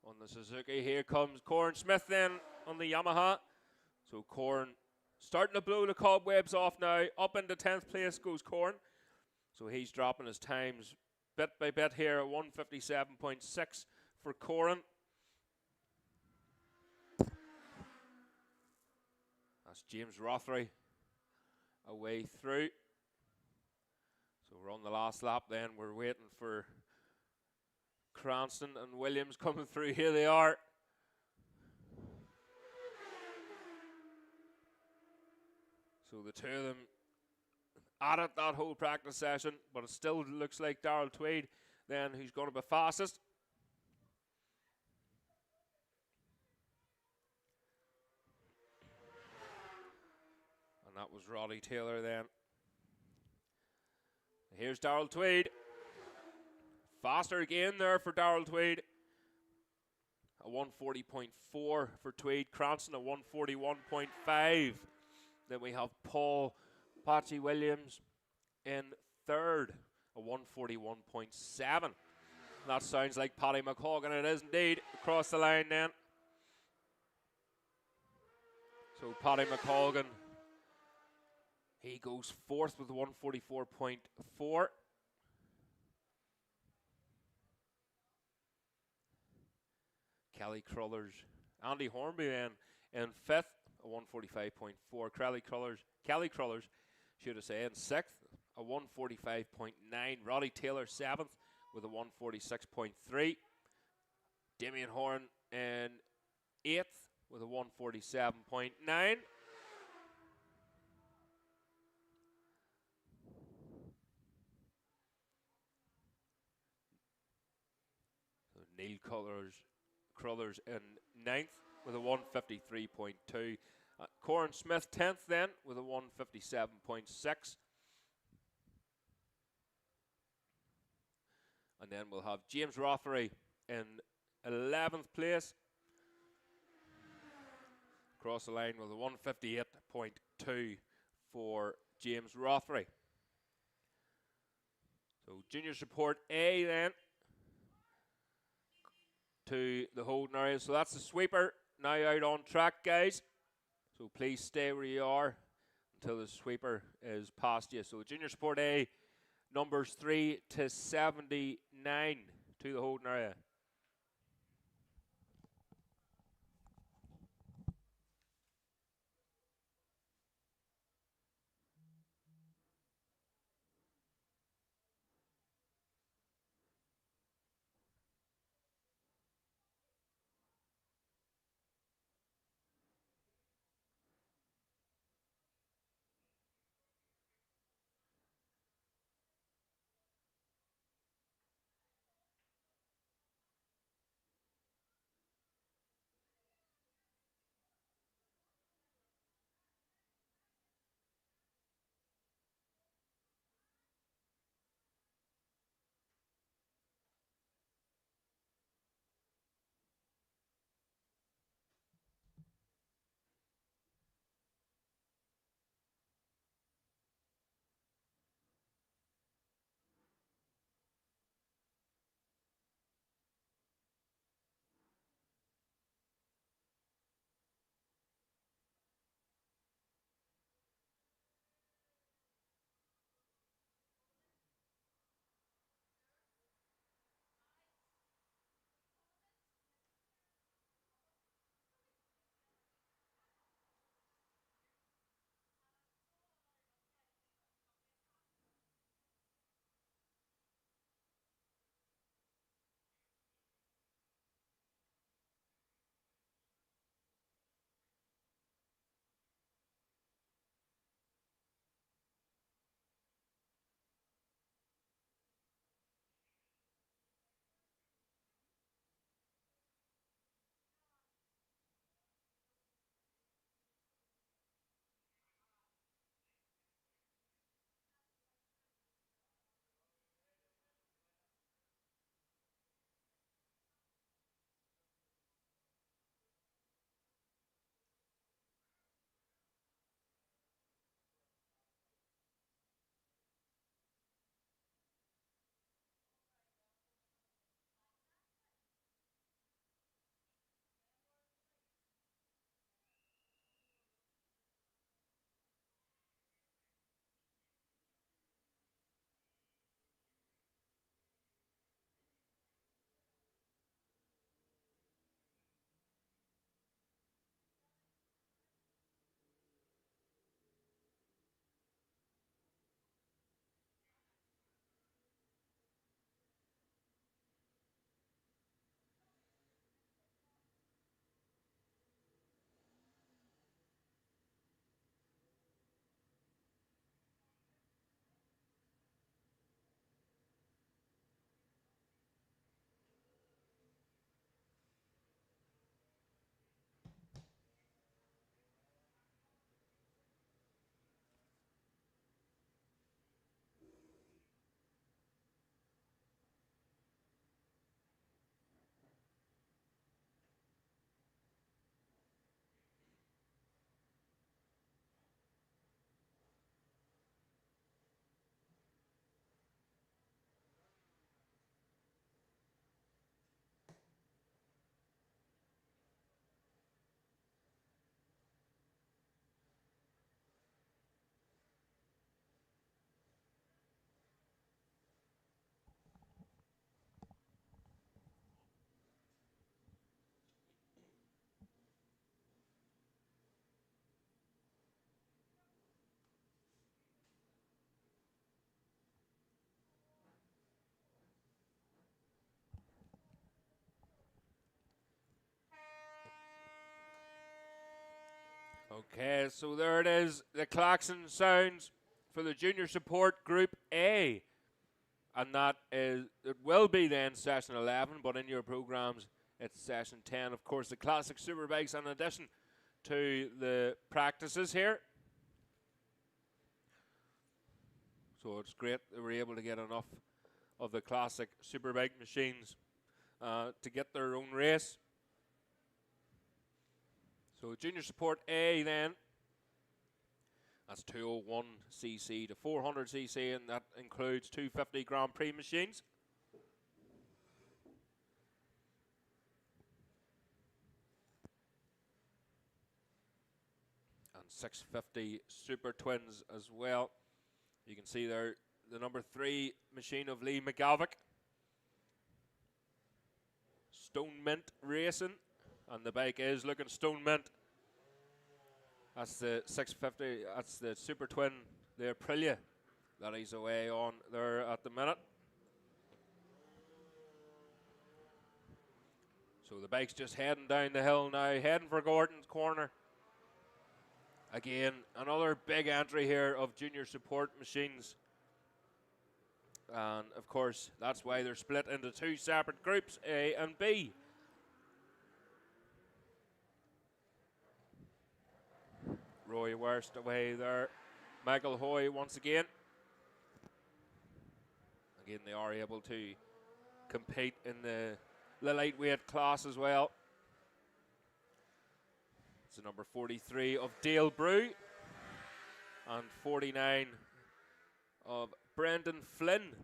on the Suzuki. Here comes Corin Smith then on the Yamaha. So Corin starting to blow the cobwebs off now. Up into 10th place goes Corin. So he's dropping his times bit by bit here at 157.6 for Corin. That's James Rothery away through. So we're on the last lap then. We're waiting for Cranston and Williams coming through. Here they are. So the two of them at it that whole practice session, but it still looks like Darrell Tweed then who's going to be fastest. And that was Roddy Taylor then. Here's Darrell Tweed. Faster again there for Darrell Tweed. A 140.4 for Tweed. Cranston a 141.5. Then we have Paul Patsy Williams in 3rd, a 141.7. That sounds like Paddy McColgan. It is indeed. Across the line then. So Paddy McColgan, he goes 4th with a 144.4. Kelly Crullers, Andy Hornby then in 5th, a 145.4. Kelly Crullers, should have said, in 6th, a 145.9. Roddy Taylor 7th with a 146.3. Damien Horn in 8th with a 147.9. So Neil Crullers in 9th with a 153.2. Corin Smith 10th then with a 157.6. And then we'll have James Rothery in 11th place. Across the line with a 158.2 for James Rothery. So Junior Support A then to the holding area. So that's the sweeper now out on track, guys. So please stay where you are until the sweeper is past you. So Junior Support A, numbers 3 to 79 to the holding area. Okay, so there it is. The klaxon sounds for the Junior Support Group A. And that is, it will be then session 11, but in your programs it's session 10. Of course, the classic superbikes in addition to the practices here. So it's great that we're able to get enough of the classic superbike machines to get their own race. So Junior Support A then, that's 201cc to 400cc, and that includes 250 Grand Prix machines. And 650 Super Twins as well. You can see there the number 3 machine of Lee McGavick. Stone Mint Racing, and the bike is looking stone mint. That's the 650, that's the Super Twin, the Aprilia, that he's away on there at the minute. So the bike's just heading down the hill now, heading for Gordon's corner. Again, another big entry here of Junior Support machines. And of course, that's why they're split into 2 separate groups, A and B. Roy Wurst away there. Michael Hoy once again. Again, they are able to compete in the lightweight class as well. It's the number 43 of Dale Brew and 49 of Brendan Flynn.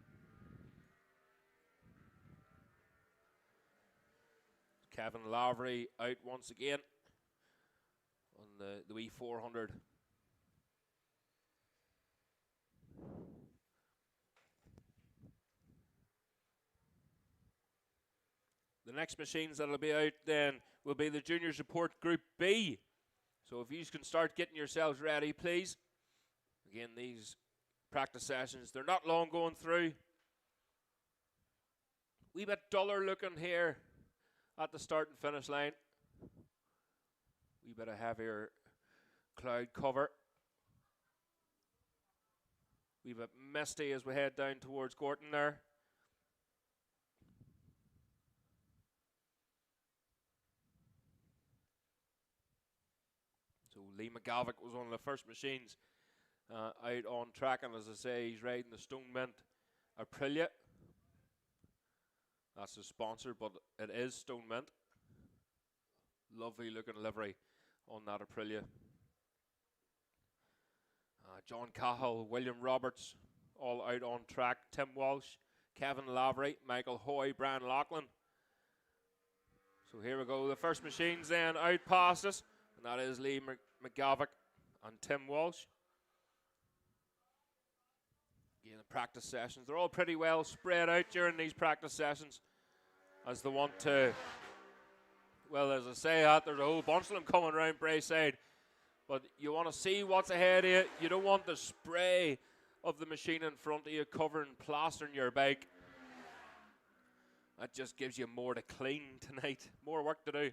Kevin Lavery out once again on the wee 400. The next machines that'll be out then will be the Junior Support Group B. So if you can start getting yourselves ready, please. Again, these practice sessions, they're not long going through. Wee bit duller looking here at the start and finish line. Wee bit of heavier cloud cover. Wee bit misty as we head down towards Gorton there. So Lee McGavick was one of the first machines out on track, and as I say, he's riding the Stone Mint Aprilia. That's his sponsor, but it is Stone Mint. Lovely looking livery on that Aprilia. John Cahill, William Roberts, all out on track. Tim Walsh, Kevin Lavery, Michael Hoy, Brian Loughlin. So here we go, the first machines then out past us, and that is Lee McGavick and Tim Walsh. Again, the practice sessions, they're all pretty well spread out during these practice sessions as they want to, well, as I say that, there's a whole bunch of them coming around Braeside, but you want to see what's ahead of you. You don't want the spray of the machine in front of you covering, plastering your bike. That just gives you more to clean tonight, more work to do.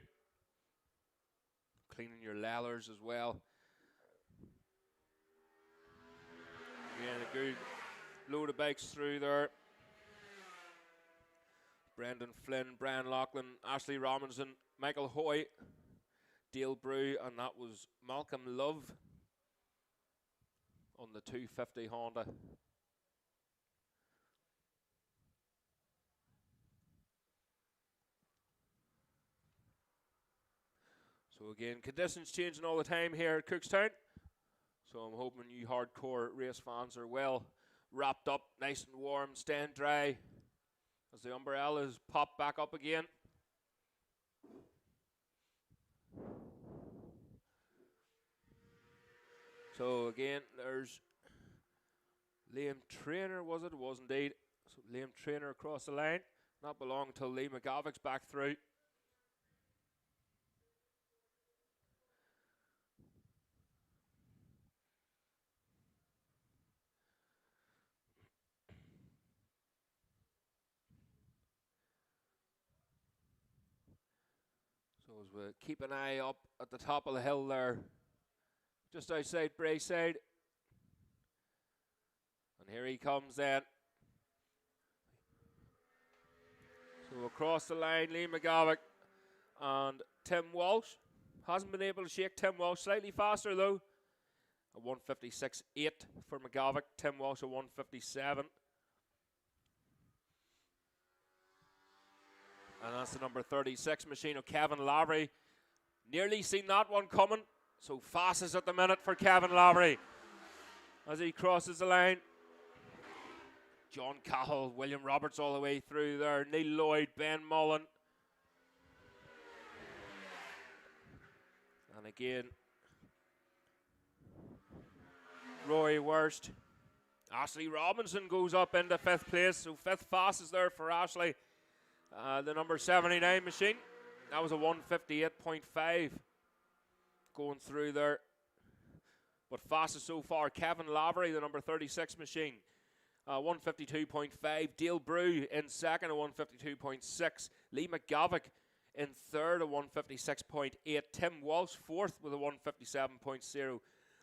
Cleaning your leathers as well. Again, a good load of bikes through there. Brendan Flynn, Brian Loughlin, Ashley Robinson, Michael Hoy, Dale Brew, and that was Malcolm Love on the 250 Honda. So again, conditions changing all the time here at Cookstown. So I'm hoping you hardcore race fans are well wrapped up, nice and warm, staying dry as the umbrellas pop back up again. So again, there's Liam Trainer, was it? It was indeed. So Liam Trainer across the line. Not belong till Lee McGavick's back through. So as we keep an eye up at the top of the hill there, just outside Braeside. And here he comes then. So across the line, Lee McGavick and Tim Walsh. Hasn't been able to shake Tim Walsh. Slightly faster though. A 156.8 for McGavick. Tim Walsh a 157. And that's the number 36 machine of Kevin Lavery. Nearly seen that one coming. So fastest at the minute for Kevin Lavery as he crosses the line. John Cahill, William Roberts all the way through there. Neil Lloyd, Ben Mullen. And again, Roy Worst. Ashley Robinson goes up into 5th place. So 5th fastest there for Ashley. The number 79 machine. That was a 158.5 going through there. But fastest so far, Kevin Lavery, the number 36 machine. 152.5. Dale Brew in second at 152.6. Lee McGavick in third at 156.8. Tim Walsh fourth with a 157.0.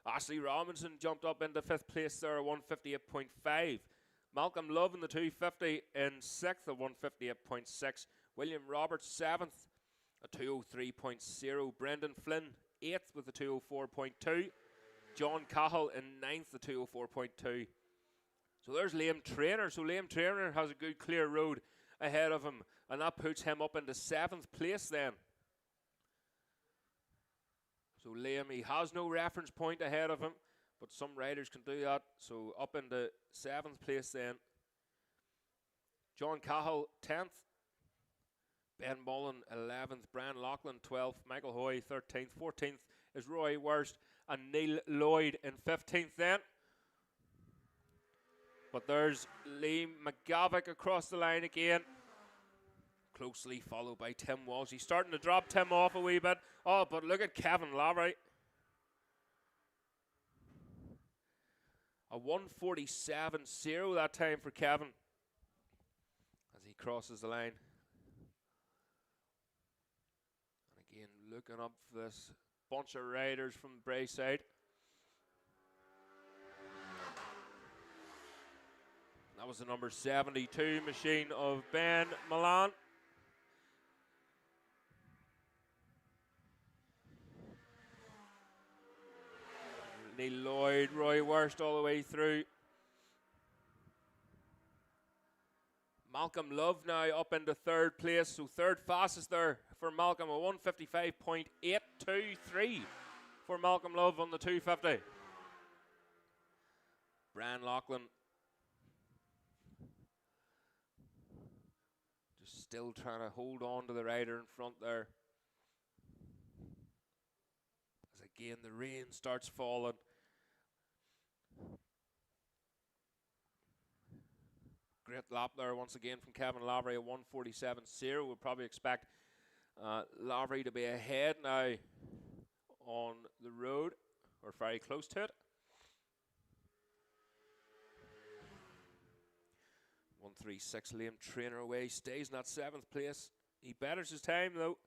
Ashley Robinson jumped up into 5th place there at 158.5. Malcolm Love in the 250 in 6th at 158.6. William Roberts 7th at 203.0. Brendan Flynn 8th with a 204.2. John Cahill in 9th at 204.2. So there's Liam Traynor. So Liam Traynor has a good clear road ahead of him, and that puts him up into 7th place then. So Liam, he has no reference point ahead of him, but some riders can do that. So up into 7th place then. John Cahill 10th. Ben Mullen 11th. Brian Loughlin 12th. Michael Hoy 13th. 14th is Roy Worst. And Neil Lloyd in 15th then. But there's Lee McGavick across the line again. Closely followed by Tim Walsh. He's starting to drop Tim off a wee bit. Oh, but look at Kevin Lavery. A 147.0 that time for Kevin as he crosses the line. And again, looking up for this bunch of riders from the Bray side. That was the number 72 machine of Ben Milan. Neil Lloyd, Roy Worst all the way through. Malcolm Love now up into 3rd place. So 3rd fastest there for Malcolm. A 155.823 for Malcolm Love on the 250. Brian Loughlin just still trying to hold on to the rider in front there. As again the rain starts falling. Great lap there once again from Kevin Lavery at 147.0. We'll probably expect Lavery to be ahead now on the road, or very close to it. 136 Liam Traynor away, stays in that 7th place. He betters his time though.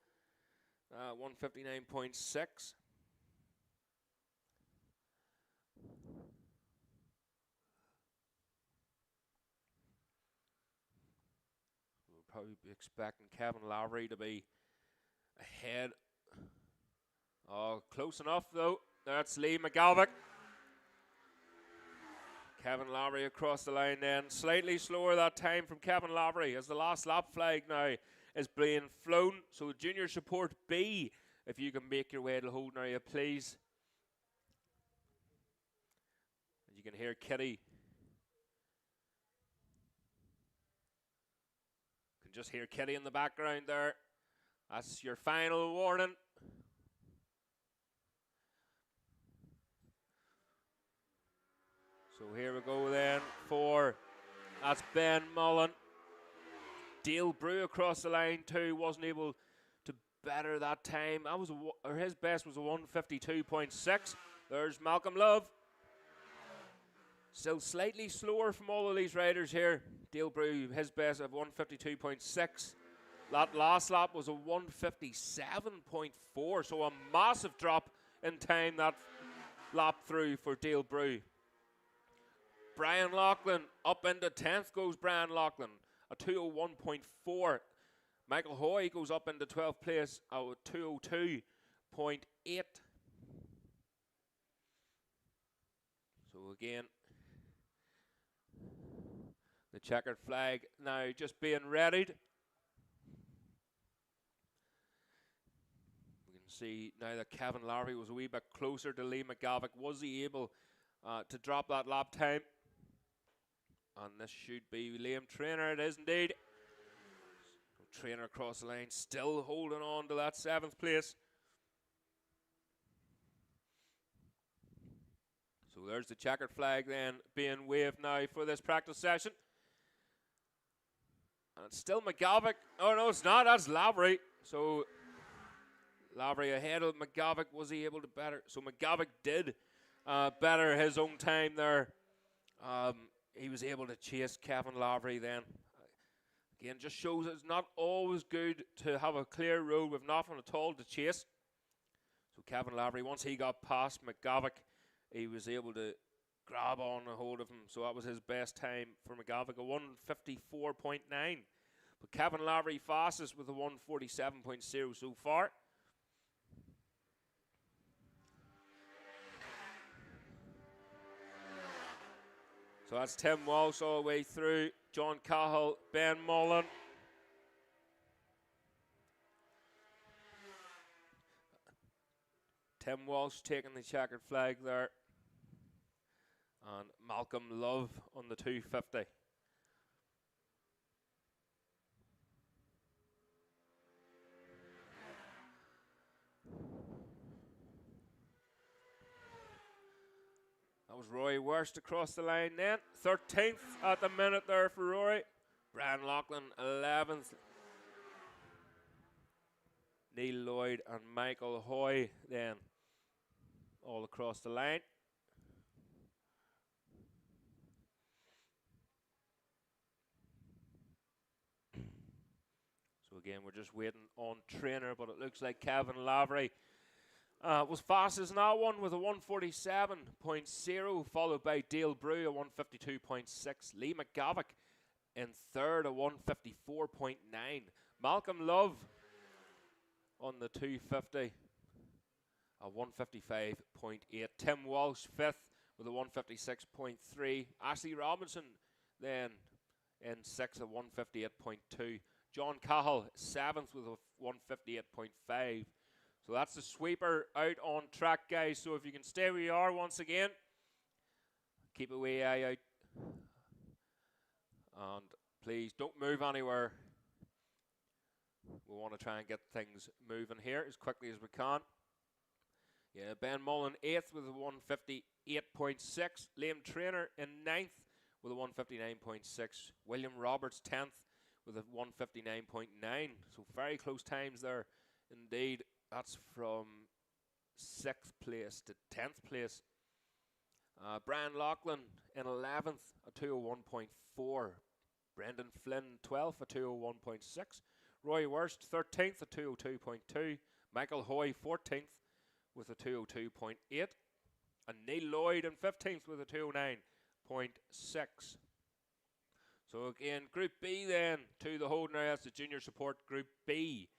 159.6. Probably be expecting Kevin Lavery to be ahead. Oh, close enough though. That's Lee McGavick. Kevin Lavery across the line then. Slightly slower that time from Kevin Lavery as the last lap flag now is being flown. So junior support B, if you can make your way to Holden area, please. You can hear Kitty. Just hear Kitty in the background there. That's your final warning. So here we go then for, that's Ben Mullen. Dale Brew across the line too, wasn't able to better that time. That was his best was a 152.6. There's Malcolm Love. Still slightly slower from all of these riders here. Dale Brew, his best of 152.6. That last lap was a 157.4, so a massive drop in time that lap through for Dale Brew. Brian Loughlin up into 10th goes Brian Loughlin, a 201.4. Michael Hoy goes up into 12th place at 202.8. So again, the checkered flag now just being readied. See now that Kevin Lowry was a wee bit closer to Lee McGavick. Was he able to drop that lap time? And this should be Liam Trainer. It is indeed. Trainer across the line, still holding on to that 7th place. So there's the checkered flag then being waved now for this practice session. And it's still McGavick. Oh no, it's not. That's Lavery. So Lavery ahead of McGavick. Was he able to better? So McGavick did better his own time there. He was able to chase Kevin Lavery then. Again, just shows it's not always good to have a clear road with nothing at all to chase. So Kevin Lavery, once he got past McGavick, he was able to grab on a hold of him. So that was his best time for McGavick, a 1:54.9. But Kevin Lavery fastest with a 1:47.0 so far. So that's Tim Walsh all the way through. John Cahill, Ben Mullen. Tim Walsh taking the checkered flag there. And Malcolm Love on the 250. That was Roy Worst across the line then. 13th at the minute there for Rory. Brian Loughlin, 11th. Neil Lloyd and Michael Hoy then all across the line. So again, we're just waiting on Trainer, but it looks like Kevin Lavery was fastest in that one with a 1:47.0, followed by Dale Brew, a 1:52.6. Lee McGavick in third, a 1:54.9. Malcolm Love on the 250, a 1:55.8. Tim Walsh fifth with a 1:56.3. Ashley Robinson then in sixth, a 1:58.2. John Cahill seventh with a 1:58.5. So that's the sweeper out on track, guys. So if you can stay where you are once again, keep a wee eye out. And please don't move anywhere. We want to try and get things moving here as quickly as we can. Yeah, Ben Mullen 8th with a 1:58.6. Liam Trainer in 9th with a 1:59.6. William Roberts 10th with a 1:59.9. So very close times there indeed. That's from 6th place to 10th place. Brian Loughlin in 11th, a 2:01.4. Brendan Flynn 12th, a 2:01.6. Roy Worst 13th, a 2:02.2. Michael Hoy 14th with a 2:02.8. And Neil Lloyd in 15th with a 2:09.6. So again, Group B then to the holding area. That's the junior support Group B.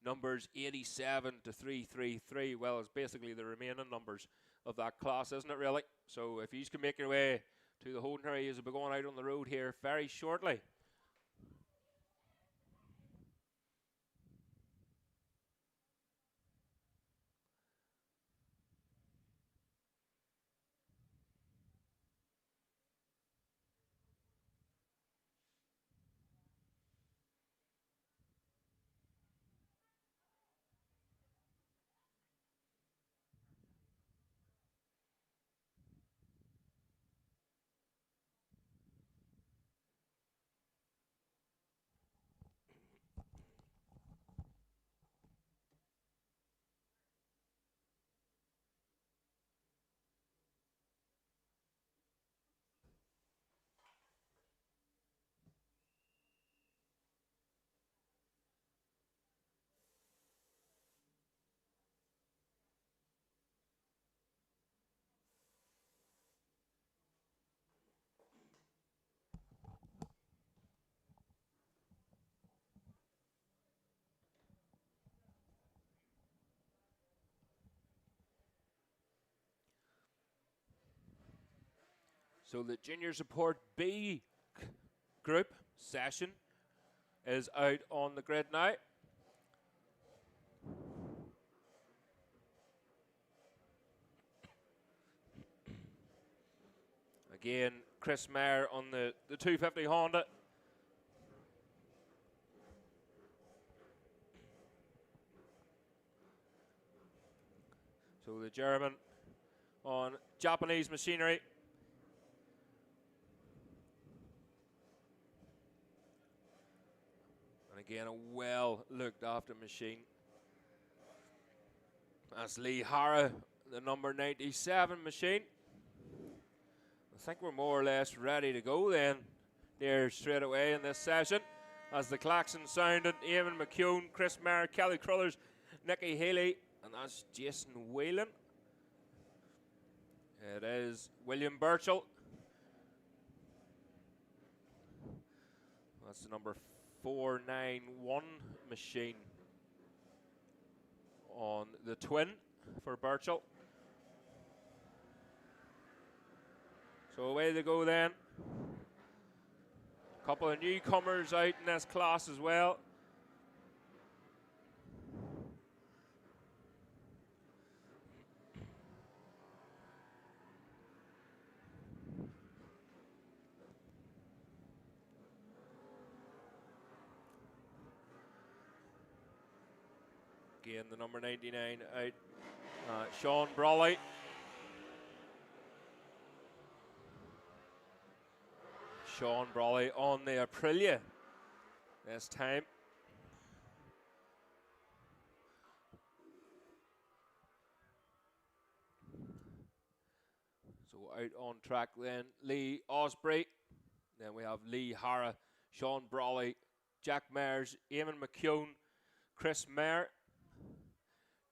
Numbers 87 to 333. Well, it's basically the remaining numbers of that class, isn't it, really? So if you can make your way to the holding area, you'll be going out on the road here very shortly. So the junior support B group session is out on the grid now. Again, Chris Mayer on the 250 Honda. So the German on Japanese machinery. And again, a well looked after machine. That's Lee Hara, the number 97 machine. I think we're more or less ready to go then, there straight away in this session. As the klaxon sounded, Eamon McCune, Chris Mayer, Kelly Crullers, Nicky Healy, and that's Jason Whelan. It is William Birchall. That's the number 491 machine on the twin for Birchall. So away they go then. A couple of newcomers out in this class as well. Again, the number 99 out, Sean Brawley. Sean Brawley on the Aprilia this time. So out on track then, Lee Osprey. Then we have Lee Hara, Sean Brawley, Jack Myers, Eamon McCune, Chris Mayer,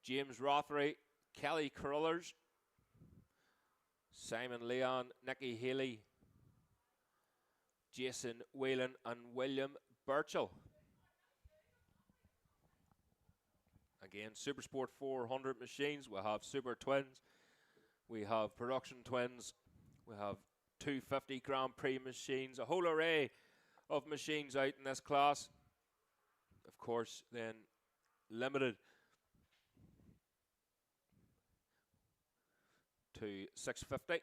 James Rothery, Kelly Crullers, Simon Leon, Nicky Healy, Jason Whelan, and William Birchall. Again, Supersport 400 machines. We have Super Twins. We have Production Twins. We have 250 Grand Prix machines. A whole array of machines out in this class. Of course, then limited to 650.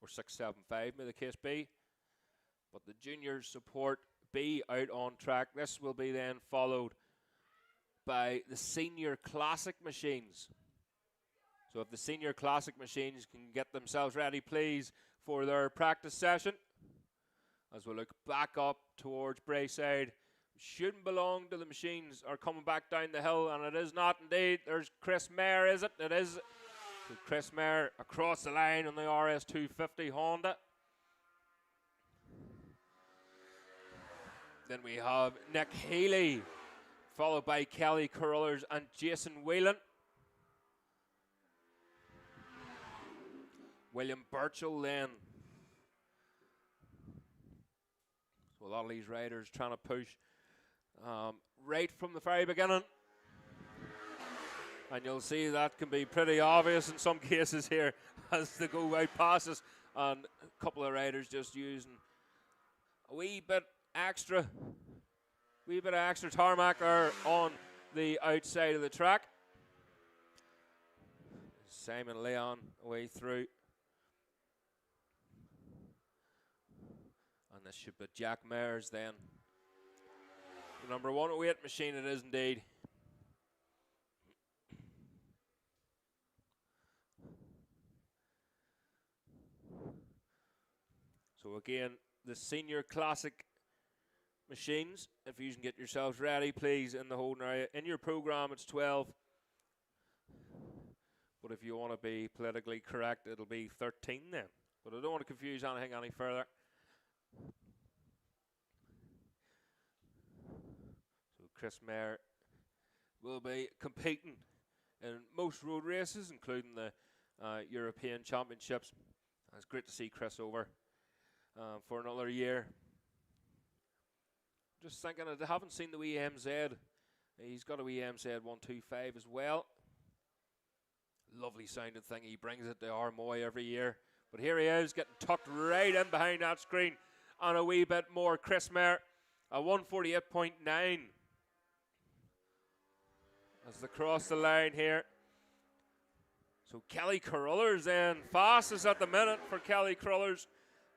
Or 675 may the case be. But the junior support B out on track. This will be then followed by the senior classic machines. So if the senior classic machines can get themselves ready, please, for their practice session. As we look back up towards Brayside. Shouldn't belong to the machines are coming back down the hill, and it is not indeed. There's Chris Mayer, is it? It is. So Chris Mayer across the line on the RS250 Honda. Then we have Nick Healy, followed by Kelly Crullers and Jason Whelan. William Birchall then. So a lot of these riders trying to push right from the very beginning. And you'll see that can be pretty obvious in some cases here as they go out passes. And a couple of riders just using a wee bit extra tarmac on the outside of the track. Simon Leon away through. And this should be Jack Myers then. The number 108 machine it is indeed. So again, the senior classic machines, if you can get yourselves ready, please, in the holding area. In your program, it's 12. But if you want to be politically correct, it'll be 13 then. But I don't want to confuse anything any further. So Chris Mayer will be competing in most road races, including the European Championships. It's great to see Chris over for another year. Just thinking, I haven't seen the wee MZ. He's got a wee MZ 125 as well. Lovely sounding thing. He brings it to Armoy every year. But here he is, getting tucked right in behind that screen. And a wee bit more. Chris Mayer, a 148.9. As they cross the line here. So Kelly Carruthers then, fastest at the minute for Kelly Carruthers.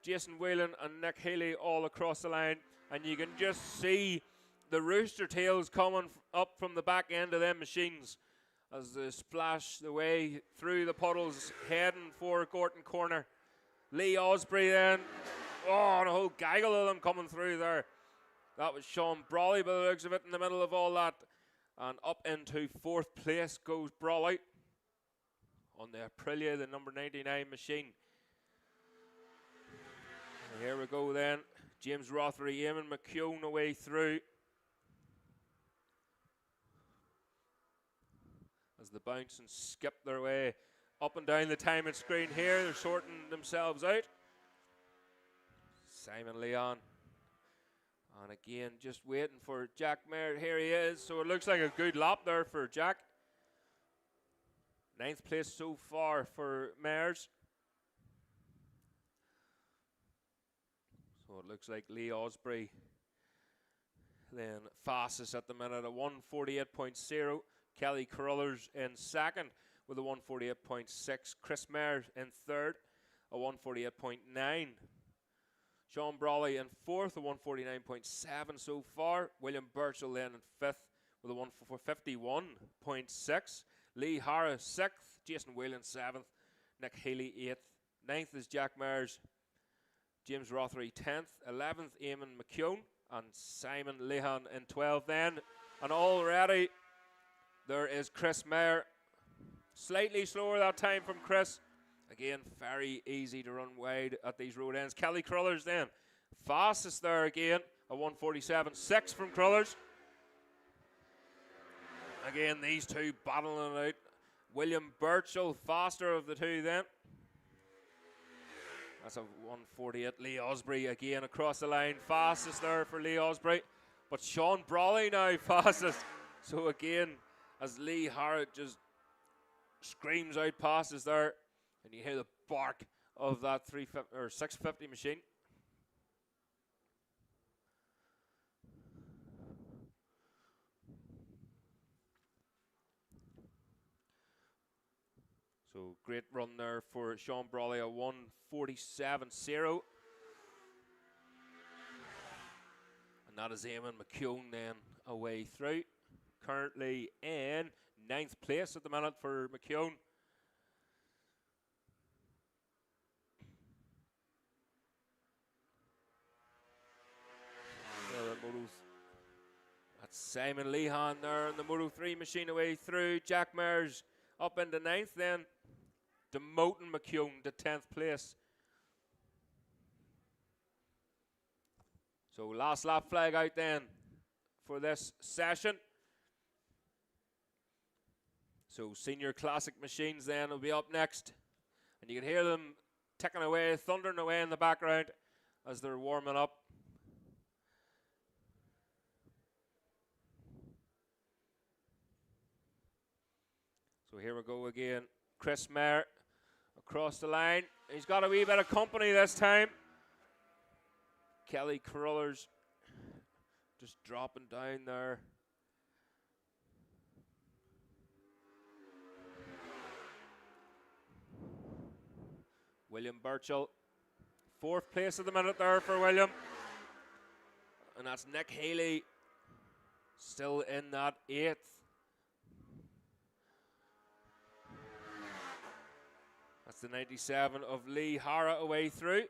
Jason Whelan and Nick Healy all across the line. And you can just see the rooster tails coming up from the back end of them machines as they splash the way through the puddles, heading for Gorton Corner. Lee Osprey then, oh, and a whole gaggle of them coming through there. That was Sean Brawley by the looks of it in the middle of all that. And up into 4th place goes Brawley on the Aprilia, the number 99 machine. And here we go then. James Rothery, Eamon McKeown away through. As the bounce and skip their way up and down the timing screen here. They're sorting themselves out. Simon Leon. And again, just waiting for Jack Mayer. Here he is. So it looks like a good lap there for Jack. 9th place so far for Mayers. So it looks like Lee Osprey then fastest at the minute at 1:48.0. Kelly Carruthers in 2nd with a 1:48.6. Chris Mayer in 3rd, a 1:48.9. Sean Brawley in 4th, a 1:49.7 so far. William Birchall then in 5th with a 1:51.6. Lee Harris 6th, Jason Whelan 7th, Nick Healy 8th. 9th is Jack Mayers, James Rothery 10th, 11th Eamon McKeown, and Simon Lehan in 12th then. And already there is Chris Mayer. Slightly slower that time from Chris. Again, very easy to run wide at these road ends. Kelly Carruthers then, fastest there again, a 1:47.6 from Carruthers. Again, these two battling it out. William Birchall, faster of the two then. That's a 1:48. Lee Osprey again across the line, fastest there for Lee Osprey. But Sean Brawley now fastest. So again, as Lee Harrod just screams out passes there, and you hear the bark of that 350 or 650 machine. So great run there for Sean Brawley, a 1:47.0. And that is Eamon McKeown then away through. Currently in 9th place at the minute for McKeown. That's Simon Lehan there in the Moto 3 machine away through. Jack Mayers up into 9th then. Demoting McKeown to 10th place. So last lap flag out then for this session. So senior classic machines then will be up next. And you can hear them ticking away, thundering away in the background as they're warming up. So here we go again. Chris Mayer across the line. He's got a wee bit of company this time. Kelly Carruthers just dropping down there. William Birchall, 4th place at the minute there for William. And that's Nick Healy still in that 8th. That's the 97 of Lee Hara away through.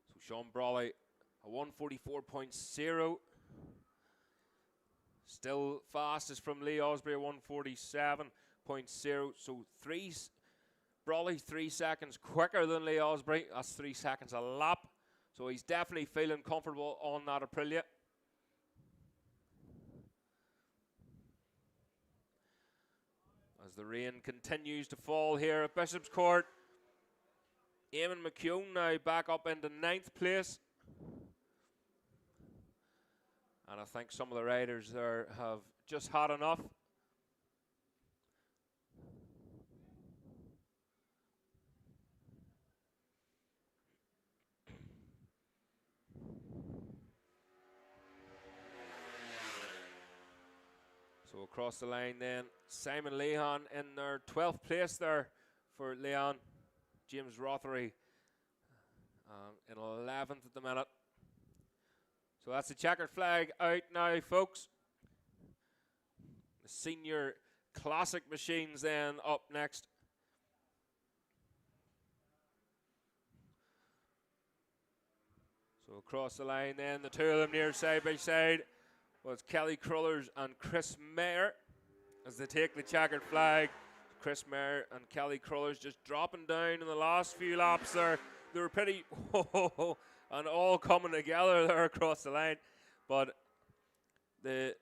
So Sean Brawley, a 1:44.0. Still fastest from Lee Osprey, a 1:47.0. So Brawley 3 seconds quicker than Lee Osprey. That's 3 seconds a lap. So he's definitely feeling comfortable on that Aprilia. As the rain continues to fall here at Bishop's Court. Eamon McKeown now back up into 9th place. And I think some of the riders there have just had enough. So So across the line then, Simon Leon in their 12th place there for Leon. James Rothery in 11th at the minute. So that's the checkered flag out now, folks. The senior classic machines then up next. So across the line then, the two of them near side by side was Kelly Crullers and Chris Mayer as they take the checkered flag. Chris Mayer and Kelly Crullers just dropping down in the last few laps there. They were pretty and all coming together there across the line. But they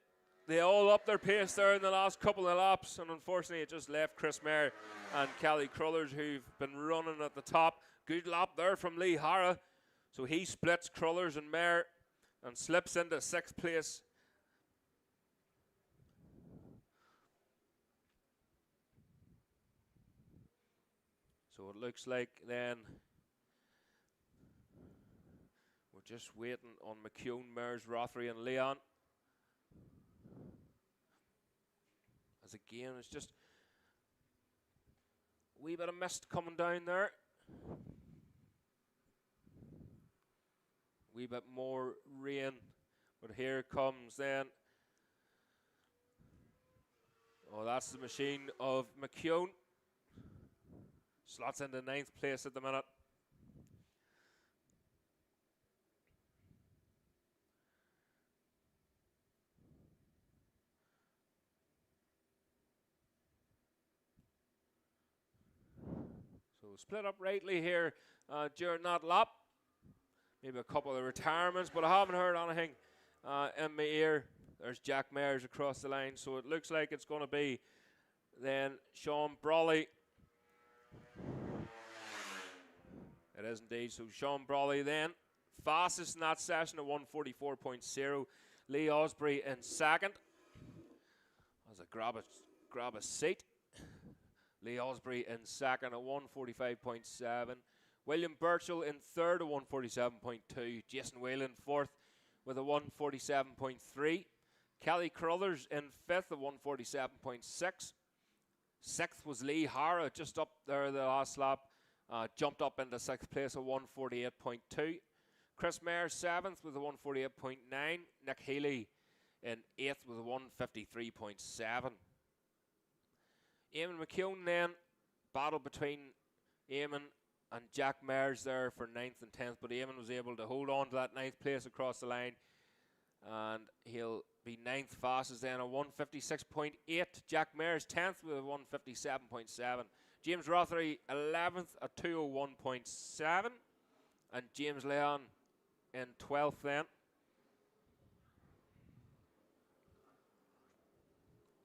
all upped their pace there in the last couple of laps, and unfortunately it just left Chris Mayer and Kelly Crullers, who've been running at the top. Good lap there from Lee Hara. So he splits Crullers and Mayer and slips into 6th place. So it looks like then we're just waiting on McKeown, Mers, Rothery and Leon. As again, it's just a wee bit of mist coming down there. Wee bit more rain, but here comes then. Oh, that's the machine of McKeown. Slots into 9th place at the minute. So split up rightly here during that lap. Maybe a couple of retirements, but I haven't heard anything in my ear. There's Jack Mayers across the line, so it looks like it's going to be then Sean Brawley. It is indeed. So Sean Brawley then, fastest in that session at 1:44.0. Lee Osprey in 2nd. As I grab a seat. Lee Osprey in 2nd at 1:45.7. William Birchall in 3rd at 1:47.2. Jason Whalen 4th with a 1:47.3. Kelly Crullers in 5th at 1:47.6. 6th was Lee Hara, just up there the last lap. Jumped up into 6th place at 1:48.2. Chris Mayer 7th with a 1:48.9. Nick Healy in 8th with a 1:53.7. Eamon McKeown then, battle between Eamon and Jack Mayers there for 9th and 10th, but Eamon was able to hold on to that 9th place across the line, and he'll be 9th fastest then at 1:56.8. Jack Mayers 10th with a 1:57.7. James Rothery 11th at 2:01.7, and James Leon in 12th then.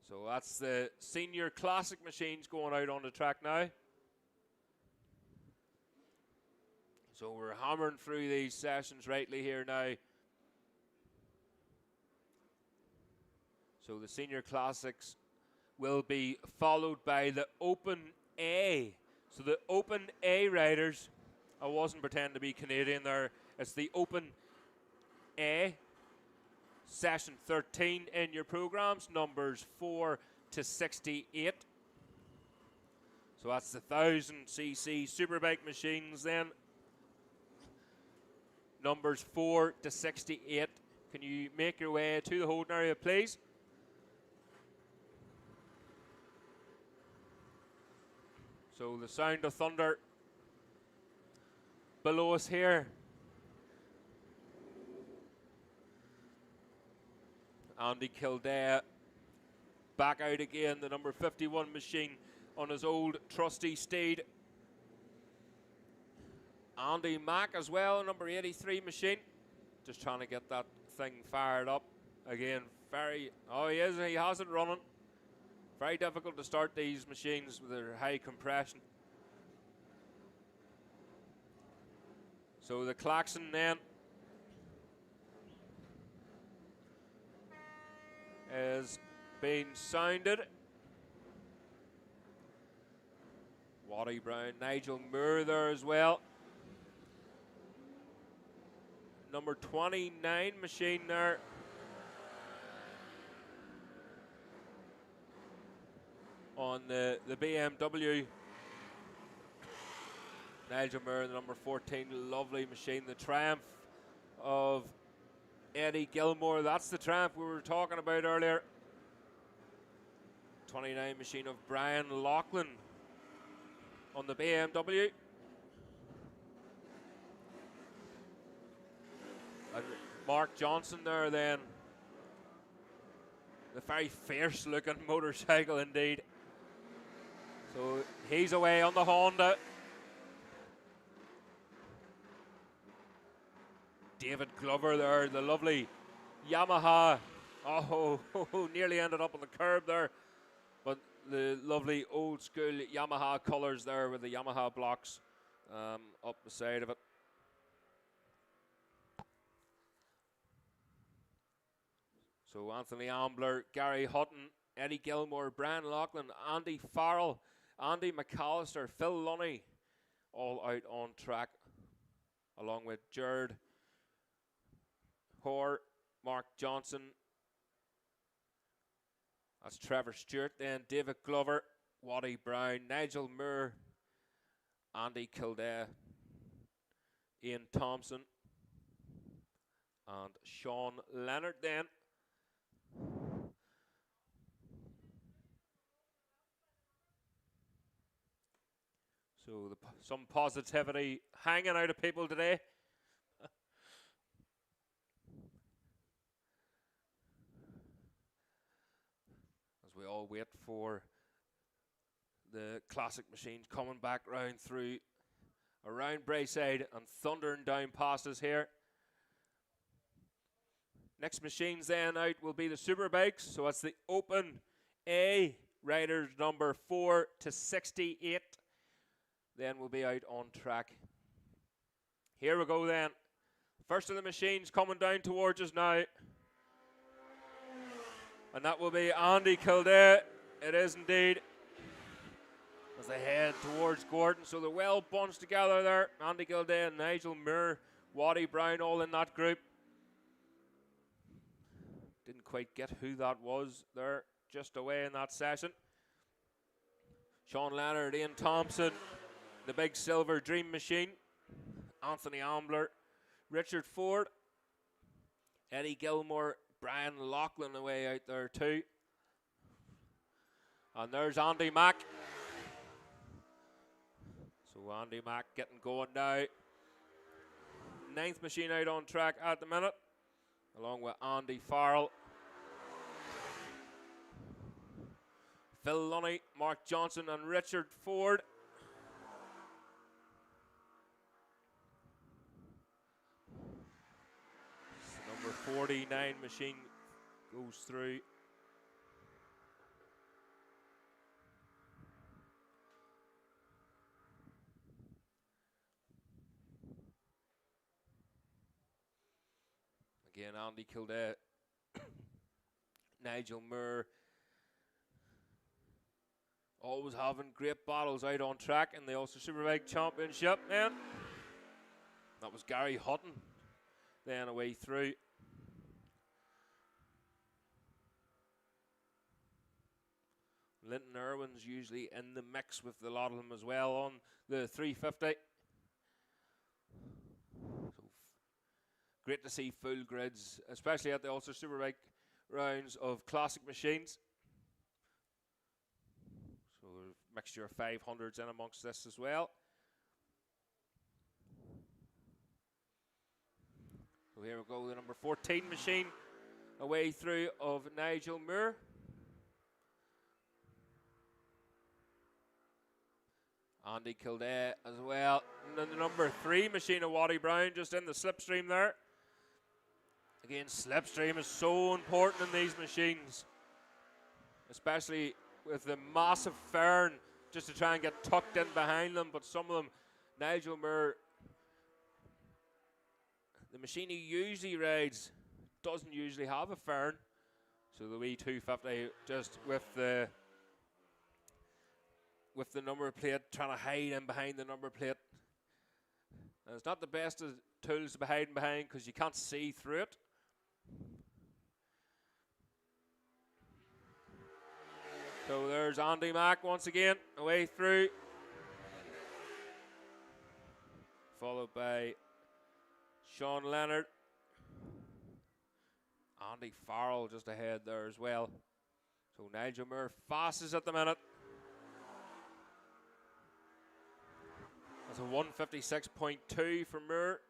So that's the senior classic machines going out on the track now. So we're hammering through these sessions rightly here now. So the senior classics will be followed by the Open A. So the Open A riders, I wasn't pretending to be Canadian there, it's the Open A. Session 13 in your programs, numbers 4 to 68. So that's the 1000cc Superbike machines then. Numbers 4 to 68. Can you make your way to the holding area, please? So the sound of thunder below us here. Andy Kildare back out again, the number 51 machine on his old trusty steed. Andy Mack as well, number 83 machine. Just trying to get that thing fired up again. He has it running. Very difficult to start these machines with their high compression. So the klaxon then is being sounded. Waddy Brown, Nigel Moore there as well. Number 29 machine there. on the BMW. Nigel Moore, the number 14, lovely machine. The Triumph of Eddie Gilmore. That's the Triumph we were talking about earlier. 29 machine of Brian Loughlin on the BMW. And Mark Johnson there then. The very fierce looking motorcycle indeed. So he's away on the Honda. David Glover there, the lovely Yamaha. Oh, nearly ended up on the curb there. But the lovely old school Yamaha colours there with the Yamaha blocks up the side of it. So Anthony Ambler, Gary Hutton, Eddie Gilmore, Brian Loughlin, Andy Farrell, Andy McAllister, Phil Lunny, all out on track, along with Jared Hoare, Mark Johnson. That's Trevor Stewart then, David Glover, Waddy Brown, Nigel Moore, Andy Kildare, Ian Thompson, and Sean Leonard then. So some positivity hanging out of people today. As we all wait for the classic machines coming back round through around Braeside and thundering down past us here. Next machines then out will be the Superbikes. So it's the Open A riders number 4 to 68. Then we'll be out on track. Here we go then. First of the machines coming down towards us now. And that will be Andy Kildare. It is indeed. As they head towards Gordon. So they're well bunched together there. Andy Kildare, Nigel Moore, Waddy Brown all in that group. Didn't quite get who that was there. Just away in that session. Sean Leonard, Ian Thompson. The big silver Dream Machine, Anthony Ambler, Richard Ford, Eddie Gilmore, Brian Loughlin away out there too. And there's Andy Mack. So Andy Mack getting going now. 9th machine out on track at the minute, along with Andy Farrell, Phil Lunny, Mark Johnson and Richard Ford. Number 49 machine goes through. Again, Andy Kildare, Nigel Moore, always having great battles out on track in the Ulster Superbike Championship. Then that was Gary Hutton, then away through. Linton Irwin's usually in the mix with a lot of them as well on the 350. So great to see full grids, especially at the Ulster Superbike rounds of classic machines. So a mixture of 500s in amongst this as well. So here we go, the number 14 machine away through of Nigel Moore. Andy Kildare as well. And then the number 3 machine of Waddy Brown just in the slipstream there. Again, slipstream is so important in these machines, especially with the massive fern just to try and get tucked in behind them. But some of them, Nigel Moore, the machine he usually rides doesn't usually have a fern. So the wee 250 just with the number plate, trying to hide in behind the number plate. And it's not the best of tools to be hiding behind because you can't see through it. So there's Andy Mack once again, away through. Followed by Sean Leonard. Andy Farrell just ahead there as well. So Nigel Moore fastest at the minute. That's a 156.2 for Moore.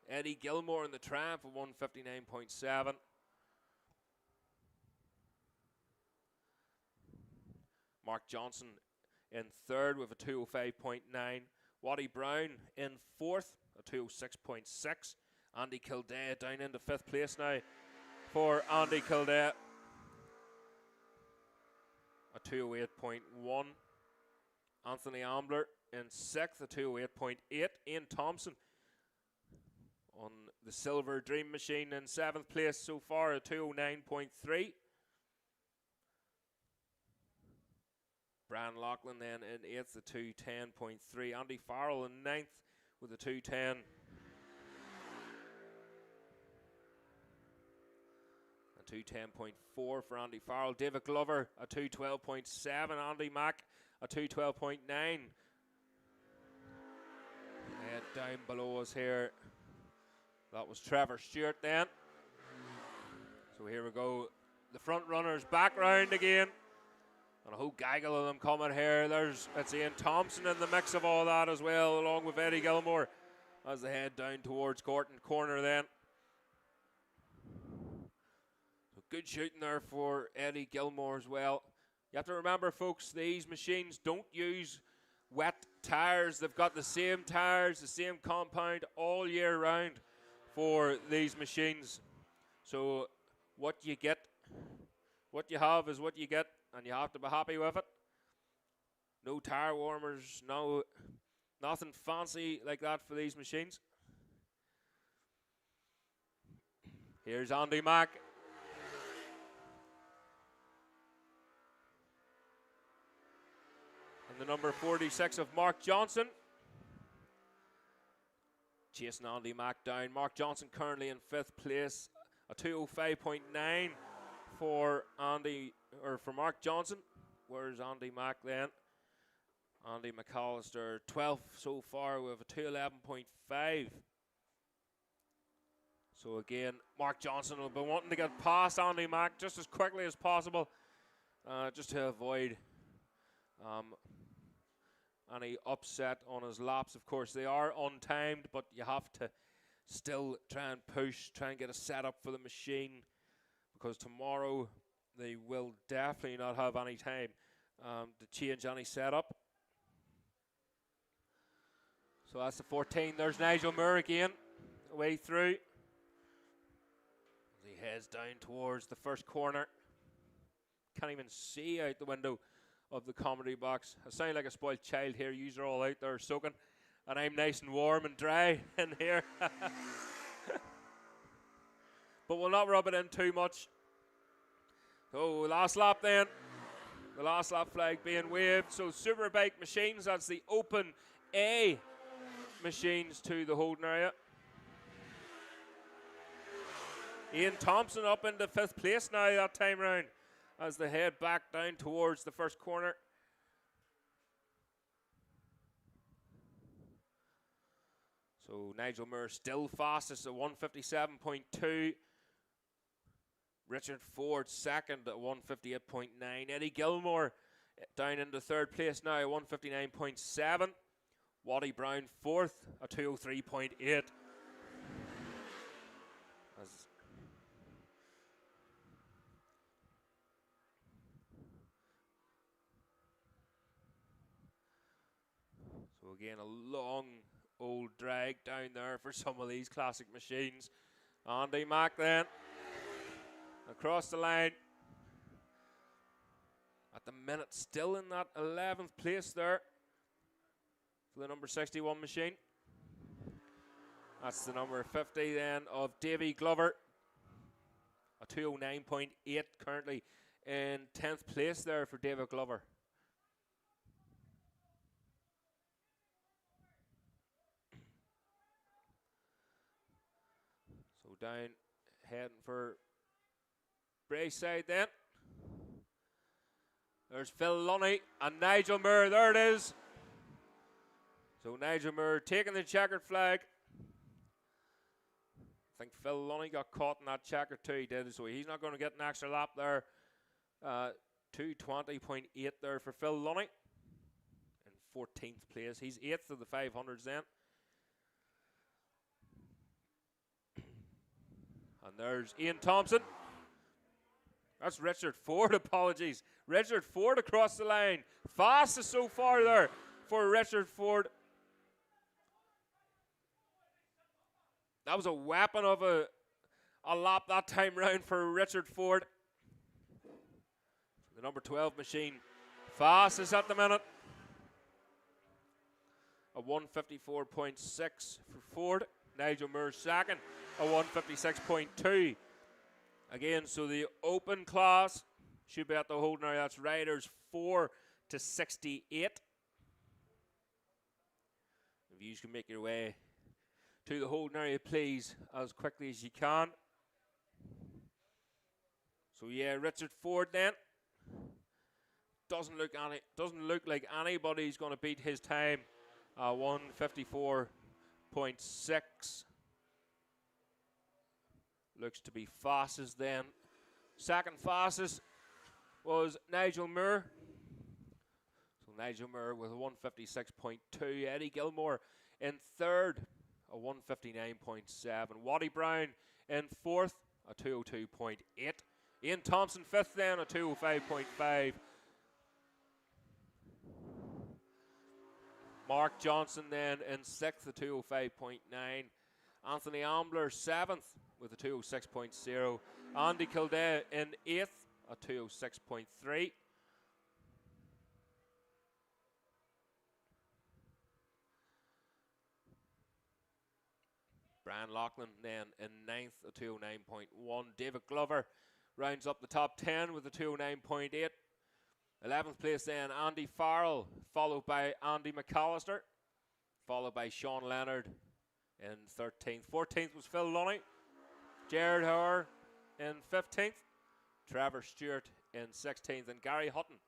Eddie Gilmore in the Triumph, a 159.7. Mark Johnson in third with a 205.9. Waddy Brown in fourth, a 206.6. Andy Kildare down into fifth place now for Andy Kildare, a 208.1. Anthony Ambler in sixth, a 208.8. Ian Thompson on the Silver Dream Machine in seventh place so far, a 209.3. Brian Loughlin then in eighth, a 210.3. Andy Farrell in ninth with a 210. A 210.4 for Andy Farrell. David Glover, a 212.7. Andy Mack, a 212.9. And down below us here, that was Trevor Stewart then. So here we go. The front runners back round again. And a whole gaggle of them coming here. It's Ian Thompson in the mix of all that as well, along with Eddie Gilmore as they head down towards Gorton Corner then. So good shooting there for Eddie Gilmore as well. You have to remember, folks, these machines don't use wet tires. They've got the same tires, the same compound all year round for these machines. So what you get, what you have is what you get, and you have to be happy with it. No tire warmers, nothing fancy like that for these machines. Here's Andy Mack. And the number 46 of Mark Johnson. Chasing Andy Mack down. Mark Johnson currently in fifth place. A 205.9 for Mark Johnson. Where's Andy Mack then? Andy McAllister 12th so far with a 211.5. So again, Mark Johnson will be wanting to get past Andy Mack just as quickly as possible, just to avoid any upset on his laps. Of course, they are untimed, but you have to still try and push, try and get a setup for the machine, because tomorrow they will definitely not have any time to change any setup. So that's the 14. There's Nigel Moore again, way through. As he heads down towards the first corner. Can't even see out the window of the comedy box. I sound like a spoiled child here. Yous are all out there soaking, and I'm nice and warm and dry in here. But we'll not rub it in too much. So last lap then. The last lap flag being waved. So Superbike machines, that's the open A machines to the holding area. Ian Thompson up into fifth place now that time round as they head back down towards the first corner. So Nigel Moore still fastest at 157.2. Richard Ford second at 158.9. Eddie Gilmore down into third place now at 159.7. Waddy Brown fourth at 203.8. So again, a long old drag down there for some of these classic machines. Andy Mack then across the line. At the minute, still in that 11th place there for the number 61 machine. That's the number 50 then of Davy Glover. A 209.8 currently in 10th place there for David Glover. So down, heading for Brayside then. There's Phil Lunny and Nigel Moore. There it is. So Nigel Moore taking the checkered flag. I think Phil Lunny got caught in that checker too. He did, so he's not going to get an extra lap there. 2:20.8 there for Phil Lunny in 14th place. He's 8th of the 500s then. And there's Ian Thompson. That's Richard Ford, apologies. Richard Ford across the line. Fastest so far there for Richard Ford. That was a weapon of a lap that time round for Richard Ford. The number 12 machine. Fastest at the minute. A 1:54.6 for Ford. Nigel Moore second. A 1:56.2. Again, so the open class should be at the holding area. That's riders 4 to 68. If you can make your way to the holding area, please, as quickly as you can. So yeah, Richard Ford then doesn't look like anybody's going to beat his time. 1:54.6. Looks to be fastest then. Second fastest was Nigel Moore. So Nigel Moore with a 1:56.2. Eddie Gilmore in third, a 1:59.7. Waddy Brown in fourth, a 2:02.8. Ian Thompson fifth then, a 2:05.5. Mark Johnson then in sixth, a 2:05.9. Anthony Ambler seventh with a 2:06.0. Andy Kildare in eighth, a 2:06.3. Brian Loughlin then in ninth, a 2:09.1. David Glover rounds up the top 10 with a 2:09.8. 11th place then Andy Farrell, followed by Andy McAllister, followed by Sean Leonard in 13th. 14th was Phil Lunny. Jared Hoare in 15th. Trevor Stewart in 16th. And Gary Hutton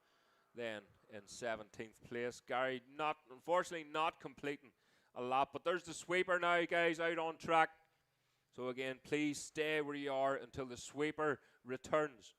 then in 17th place. Gary unfortunately not completing a lap. But there's the sweeper now, guys, out on track. So again, please stay where you are until the sweeper returns.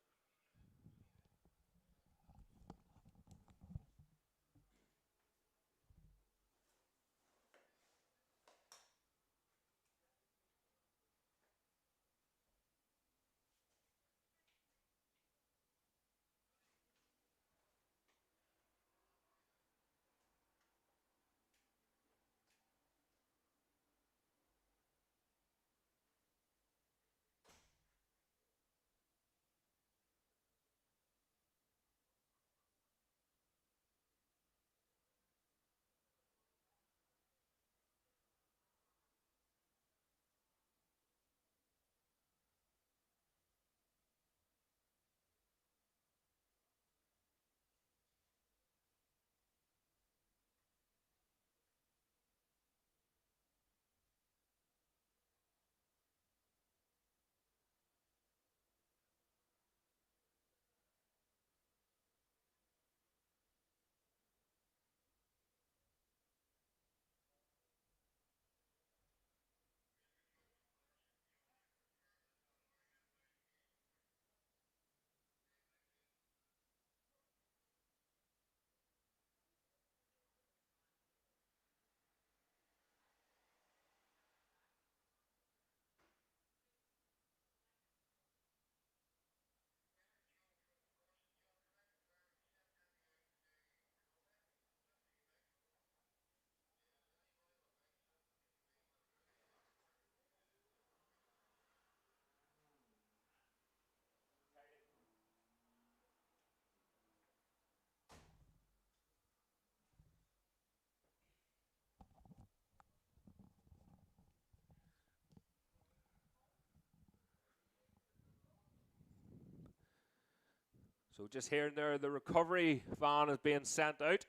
So just here and there, the recovery van is being sent out.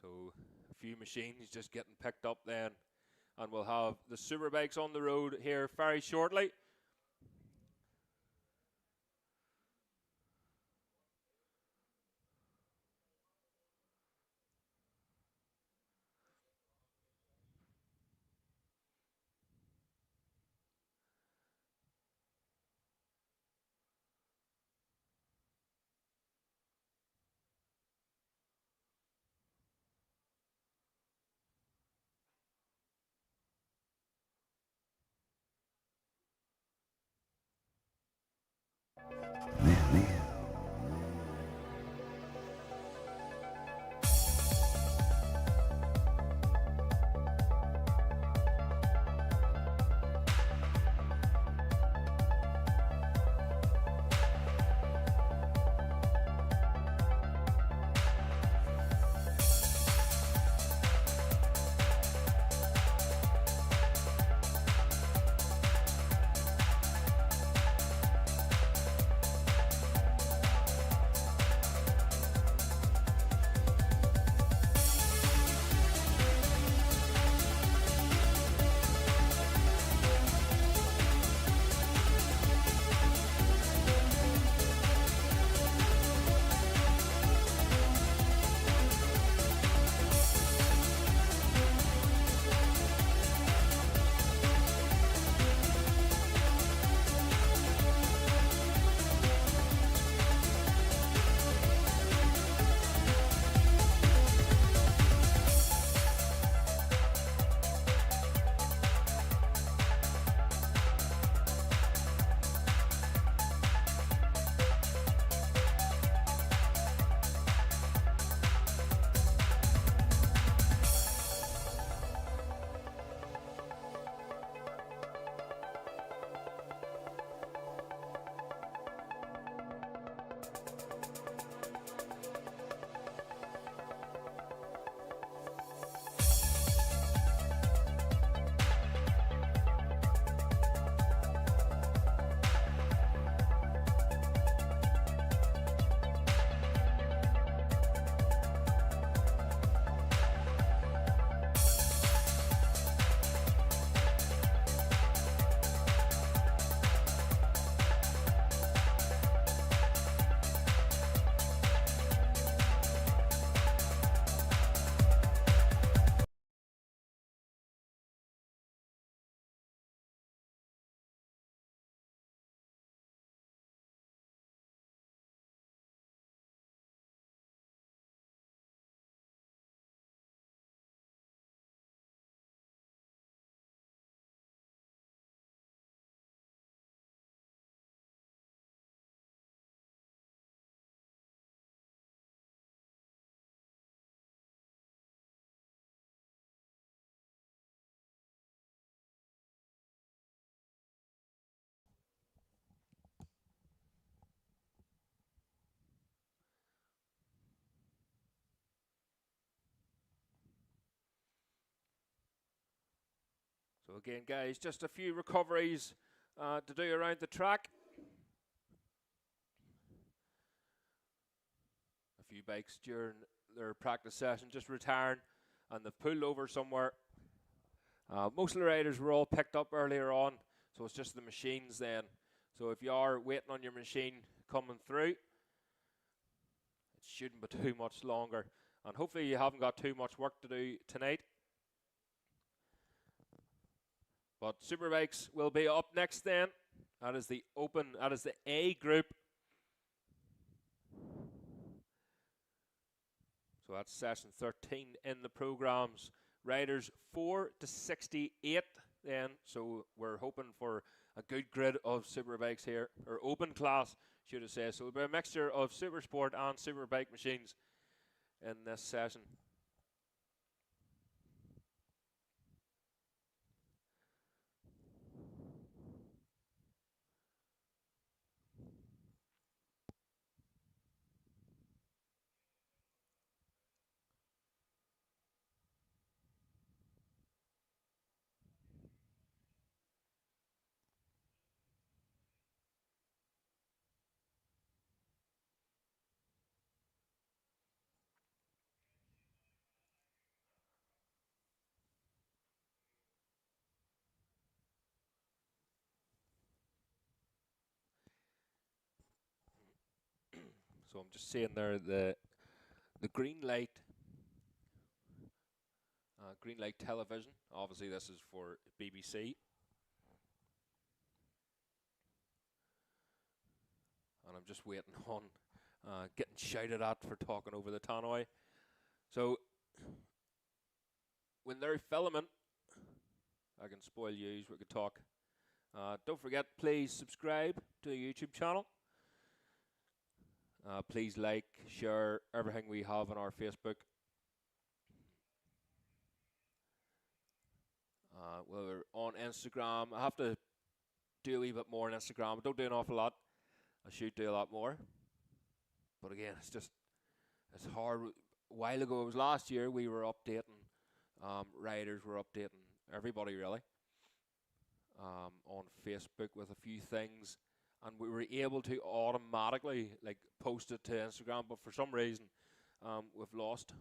So a few machines just getting picked up then. And we'll have the superbikes on the road here very shortly. So again, guys, just a few recoveries to do around the track. A few bikes during their practice session just retiring, and they've pulled over somewhere. Most of the riders were all picked up earlier on, so it's just the machines then. So if you are waiting on your machine coming through, it shouldn't be too much longer. And hopefully you haven't got too much work to do tonight. But Superbikes will be up next then. That is the A group. So that's session 13 in the programs. Riders 4 to 68 then. So we're hoping for a good grid of Superbikes here, or open class, should I say. So it'll be a mixture of Supersport and Superbike machines in this session. So I'm just seeing there the green light television. Obviously this is for BBC. And I'm just waiting on getting shouted at for talking over the tannoy. So when they're filming, I can spoil yous, we could talk. Don't forget, please subscribe to the YouTube channel. Please like, share everything we have on our Facebook. We're on Instagram. I have to do a wee bit more on Instagram. I don't do an awful lot. I should do a lot more. But again, it's hard. A while ago, it was last year, we were updating. Riders were updating everybody really on Facebook with a few things. And we were able to automatically post it to Instagram, but for some reason we've lost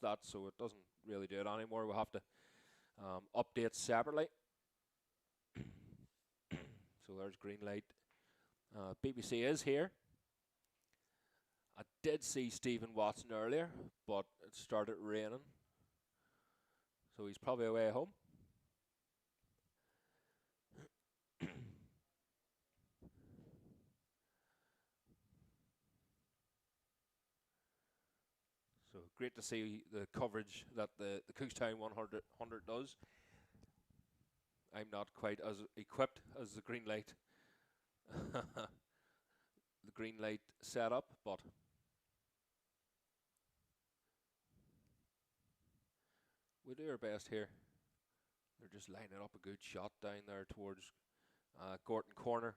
that, so it doesn't really do it anymore. We'll have to update separately. So there's green light. BBC is here. I did see Stephen Watson earlier, but it started raining, so he's probably away home. So great to see the coverage that the Cookstown 100 does. I'm not quite as equipped as the green light setup, but we do our best here. They're just lining up a good shot down there towards Gorton Corner.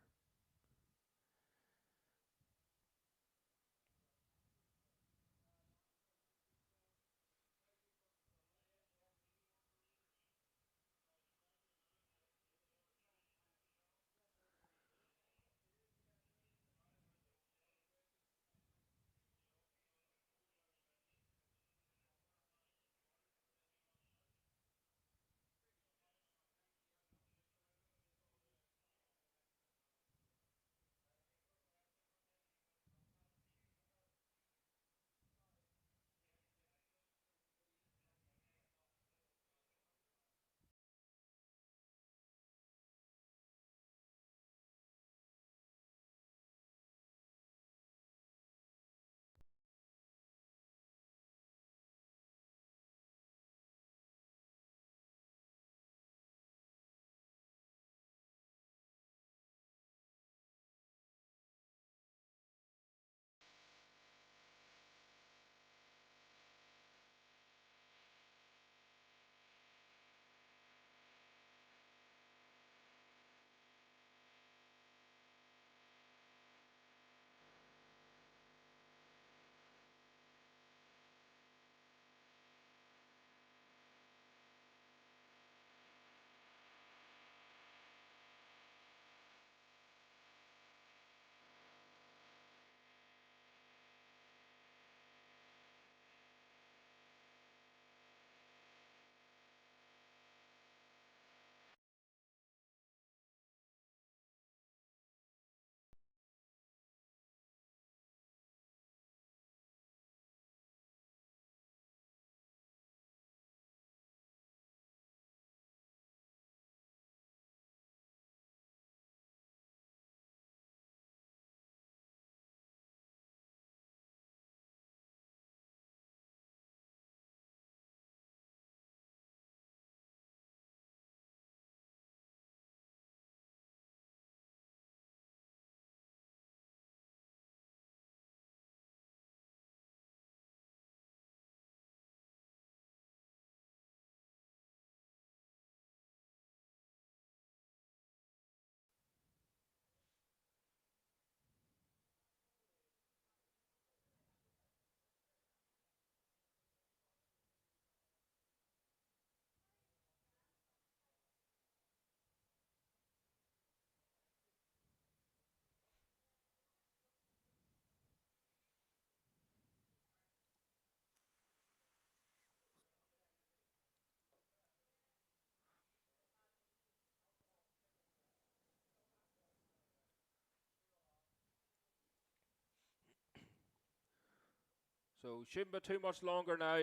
So shouldn't be too much longer now.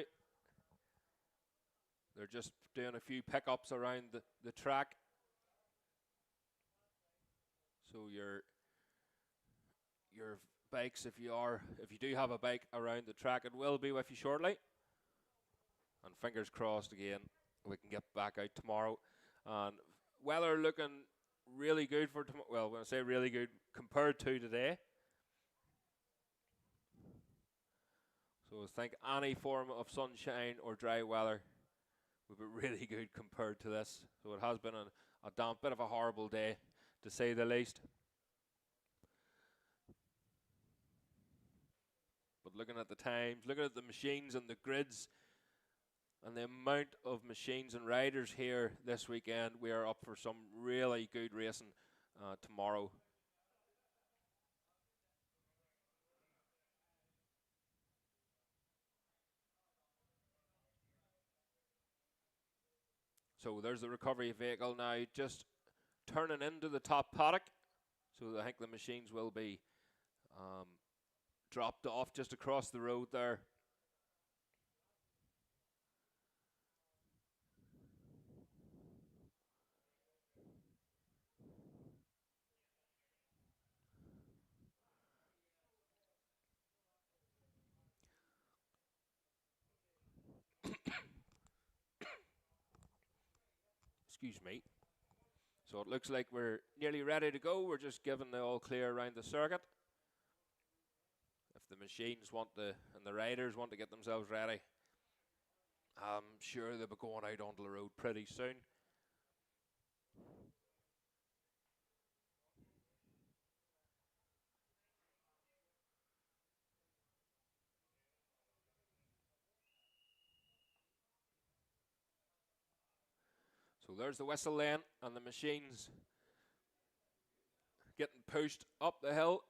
They're just doing a few pickups around the track. So your bikes, if you do have a bike around the track, it will be with you shortly. And fingers crossed again, we can get back out tomorrow. And weather looking really good for tomorrow. Well, when I say really good, compared to today. So I think any form of sunshine or dry weather would be really good compared to this. So it has been a damp, bit of a horrible day, to say the least. But looking at the times, looking at the machines and the grids, and the amount of machines and riders here this weekend, we are up for some really good racing tomorrow. So there's the recovery vehicle now, just turning into the top paddock. So I think the machines will be dropped off just across the road there. Excuse me. So it looks like we're nearly ready to go. We're just giving the all clear around the circuit. If the machines want to, and the riders want to get themselves ready, I'm sure they'll be going out onto the road pretty soon. So there's the whistle then, and the machines getting pushed up the hill.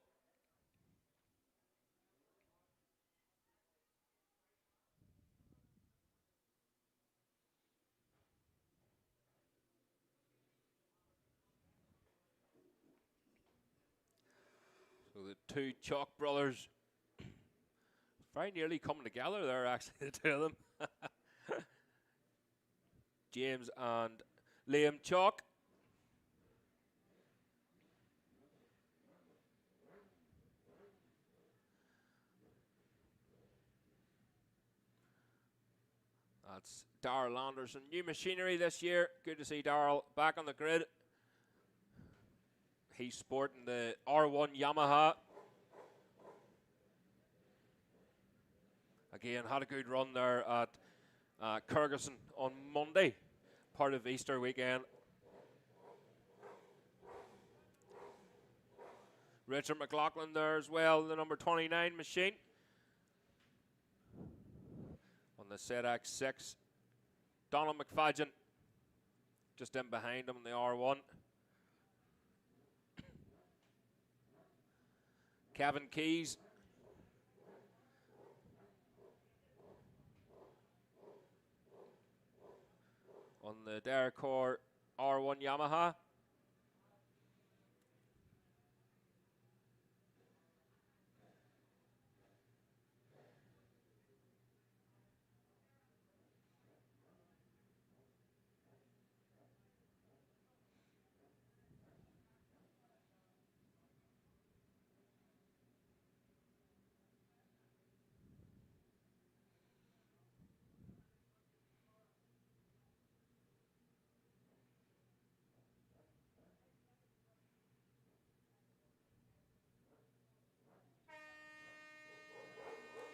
So the two Chalk brothers very nearly coming together there, actually, the two of them. James and Liam Chalk. That's Darrell Anderson. New machinery this year. Good to see Darrell back on the grid. He's sporting the R1 Yamaha. Again, had a good run there at Kyrgyzstan on Monday, part of Easter weekend. Richard McLaughlin there as well, the number 29 machine. On the ZX6. Donald McFadden just in behind him in the R1. Kevin Keys. On the Derricore R1 Yamaha.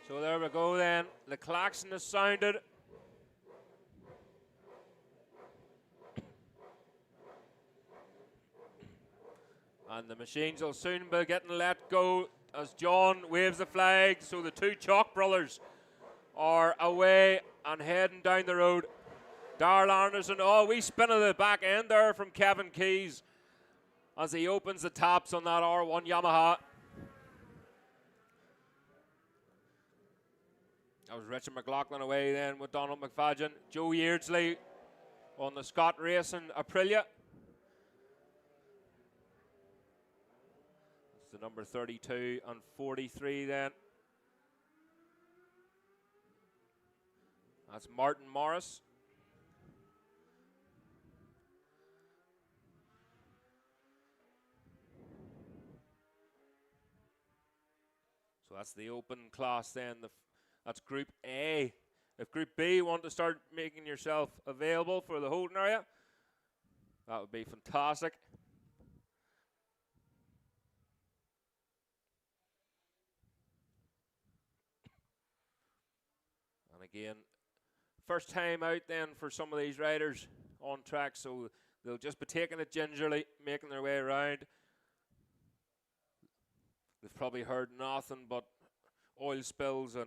So there we go then. The klaxon is sounded. And the machines will soon be getting let go as John waves the flag. So the two Chalk brothers are away and heading down the road. Darrell Anderson, oh, we spin of the back end there from Kevin Keys as he opens the taps on that R1 Yamaha. That was Richard McLaughlin away then with Donald McFadden. Joe Yeardsley on the Scott Racing Aprilia. It's the number 32 and 43 then. That's Martin Morris. So that's the open class then. That's Group A. If Group B want to start making yourself available for the holding area, that would be fantastic. And again, first time out then for some of these riders on track, so they'll just be taking it gingerly, making their way around. They've probably heard nothing but oil spills and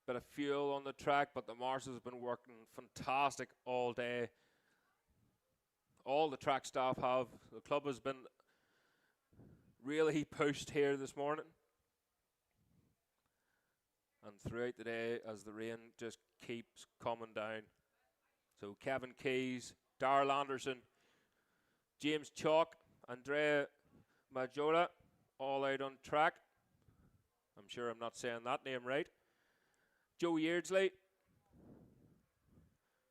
bit of fuel on the track, but the marshals have been working fantastic all day. All the track staff have. The club has been really pushed here this morning and throughout the day as the rain just keeps coming down. So Kevin Keys, Darrell Anderson, James Chalk, Andrea Majola, all out on track. I'm sure I'm not saying that name right. Joe Yeardsley,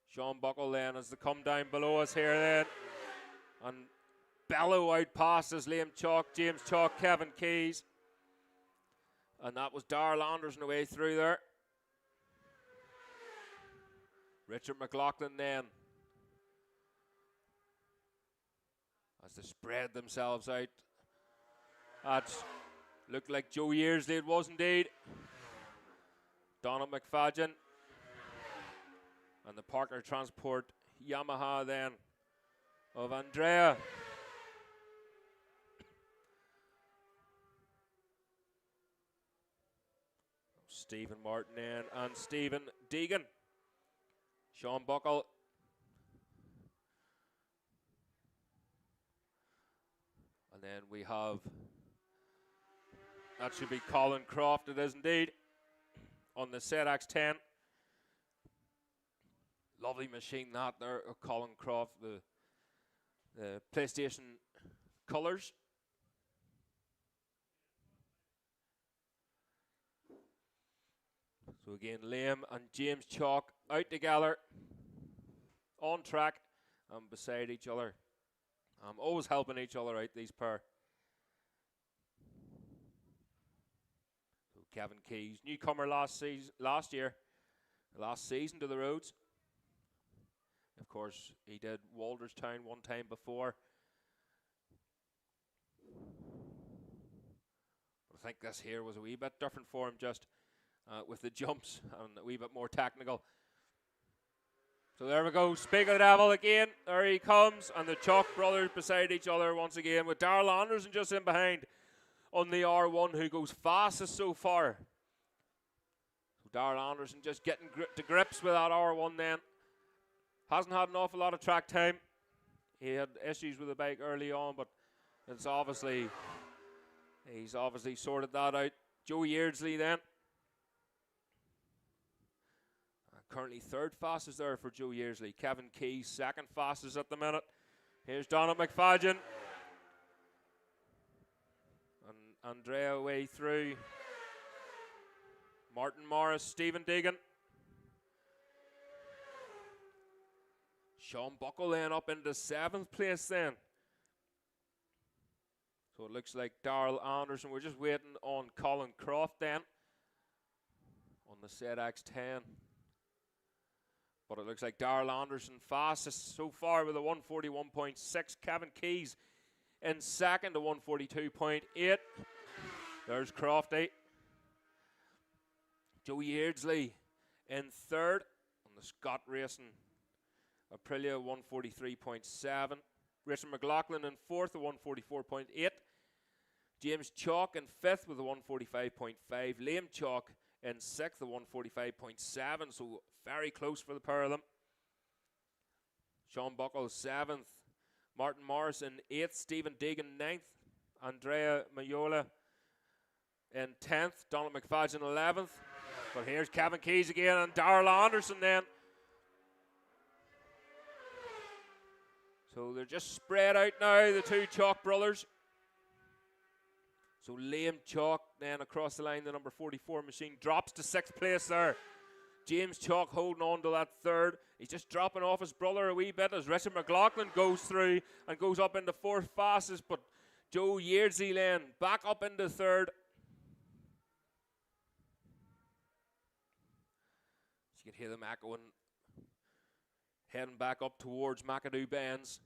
Sean Buckle then as they come down below us here then. And bellow out past us, Liam Chalk, James Chalk, Kevin Keys. And that was Darrell Anderson away through there. Richard McLaughlin then. As they spread themselves out. That looked like Joe Yearsley, it was indeed. Donald McFadden. And the Parker Transport Yamaha then of Andrea. Stephen Martin then and Stephen Deegan. Sean Buckle. And then we have, that should be Colin Croft, it is indeed, on the ZX 10. Lovely machine that there, Colin Croft, the PlayStation colours. So again, Liam and James Chalk out together, on track and beside each other. Always helping each other out, these pair. So Kevin Keys, newcomer last season to the roads. Of course, he did Walterstown one time before. But I think this here was a wee bit different for him, just with the jumps and a wee bit more technical. So there we go, Speak of the Devil again, there he comes, and the Chalk brothers beside each other once again, with Darrell Anderson just in behind on the R1, who goes fastest so far. So Darrell Anderson just getting to grips with that R1 then. Hasn't had an awful lot of track time. He had issues with the bike early on, but he's obviously sorted that out. Joe Yeardsley then. Currently third fastest there for Joe Yeardsley. Kevin Keys second fastest at the minute. Here's Donald McFadden. And Andrea away through. Martin Morris, Stephen Deegan. Sean Buckle then up into 7th place then. So it looks like Darrell Anderson. We're just waiting on Colin Croft then on the ZX 10. But it looks like Darrell Anderson fastest so far with a 141.6. Kevin Keys in second, a 142.8. There's Crofty. Joe Yeardsley in third on the Scott Racing Aprilia, 143.7. Richard McLaughlin in fourth, a 144.8. James Chalk in fifth with a 145.5. Liam Chalk in sixth, a 145.7. So very close for the pair of them. Sean Buckle seventh. Martin Morris in eighth. Stephen Deegan ninth. Andrea Majola in 10th. Donald McFadden 11th. But here's Kevin Keys again and Darrell Anderson then. So they're just spread out now, the two Chalk brothers. So Liam Chalk then across the line, the number 44 machine, drops to 6th place there. James Chalk holding on to that 3rd. He's just dropping off his brother a wee bit as Richard McLaughlin goes through and goes up into 4th fastest, but Joe Yeardsley then back up into 3rd. You can hear them echoing, heading back up towards McAdoo Bends.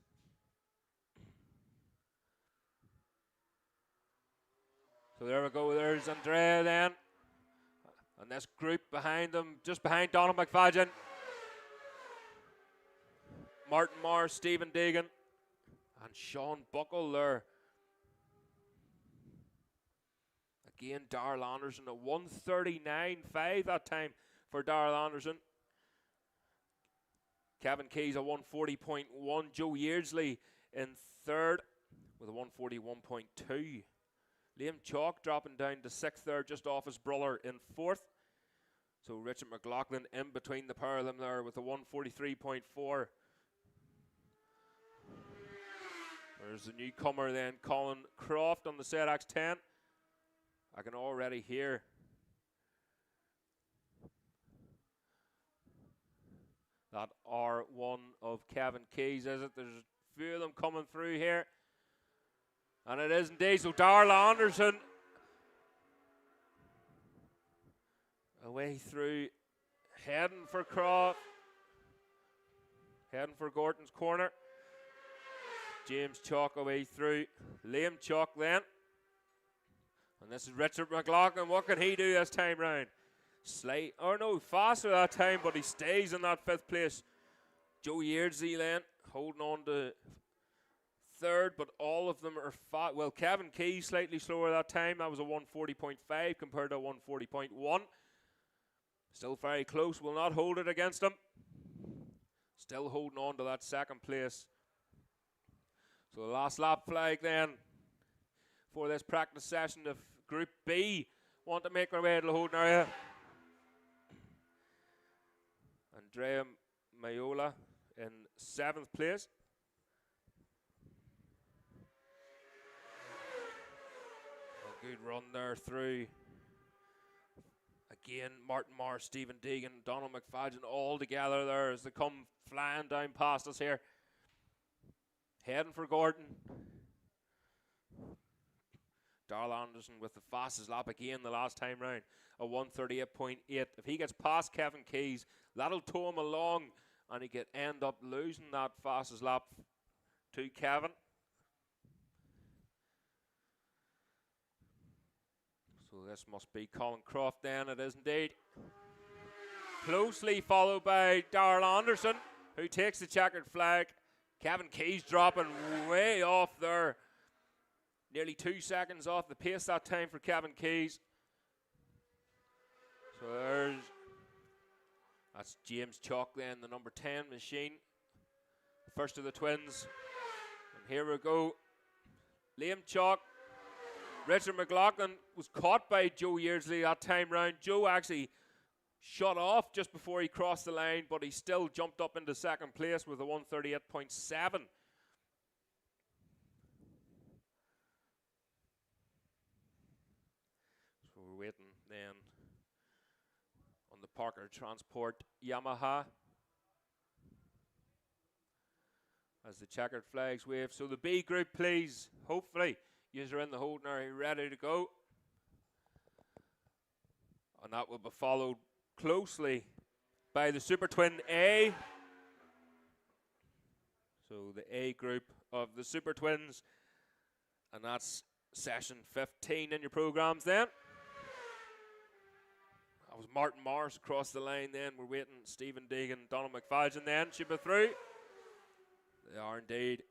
So there we go, there's Andrea then. And this group behind them, just behind Donald McFadden. Martin Marr, Stephen Deegan, and Sean Buckle there. Again, Darrell Anderson at 1:39.5 that time for Darrell Anderson. Kevin Keys at 1:40.1. Joe Yeardsley in 3rd with a 1:41.2. Liam Chalk dropping down to 6th there, just off his brother in 4th. So Richard McLaughlin in between the pair of them there with a 1:43.4. There's the newcomer then, Colin Croft on the ZX 10. I can already hear that R1 of Kevin Keys, is it? There's a few of them coming through here. And it is indeed. So Darrell Anderson away through, heading for Croft, heading for Gorton's corner. James Chalk away through. Liam Chalk then. And this is Richard McLaughlin. What can he do this time round? Faster that time, but he stays in that 5th place. Joe Yeardsley then holding on to 3rd, but all of them are fast. Well, Kevin Keys slightly slower that time. That was a 1:40.5 compared to a 1:40.1. Still very close. Will not hold it against him. Still holding on to that 2nd place. So the last lap flag then for this practice session of Group B want to make their way to the holding area. Andrea Mayola in 7th place. A good run there through. Again, Martin Marr, Stephen Deegan, Donald McFadden all together there as they come flying down past us here. Heading for Gordon. Darrell Anderson with the fastest lap again the last time round, a 1:38.8. If he gets past Kevin Keys, that'll tow him along and he could end up losing that fastest lap to Kevin. So this must be Colin Croft then, it is indeed. Closely followed by Darrell Anderson, who takes the checkered flag. Kevin Keys dropping way off there. Nearly 2 seconds off the pace that time for Kevin Keys. So that's James Chalk then, the number 10 machine. First of the twins. And here we go. Liam Chalk. Richard McLaughlin was caught by Joe Yeardsley that time round. Joe actually shut off just before he crossed the line, but he still jumped up into 2nd place with a 1:38.7. So we're waiting then on the Parker Transport Yamaha as the checkered flags wave. So the B group, please, hopefully, yous are in the holding area ready to go. And that will be followed closely by the Super Twin A. So the A group of the Super Twins. And that's session 15 in your programs then. That was Martin Morris across the line then. We're waiting Stephen Deegan, Donald McFadden then. Should be through. They are indeed.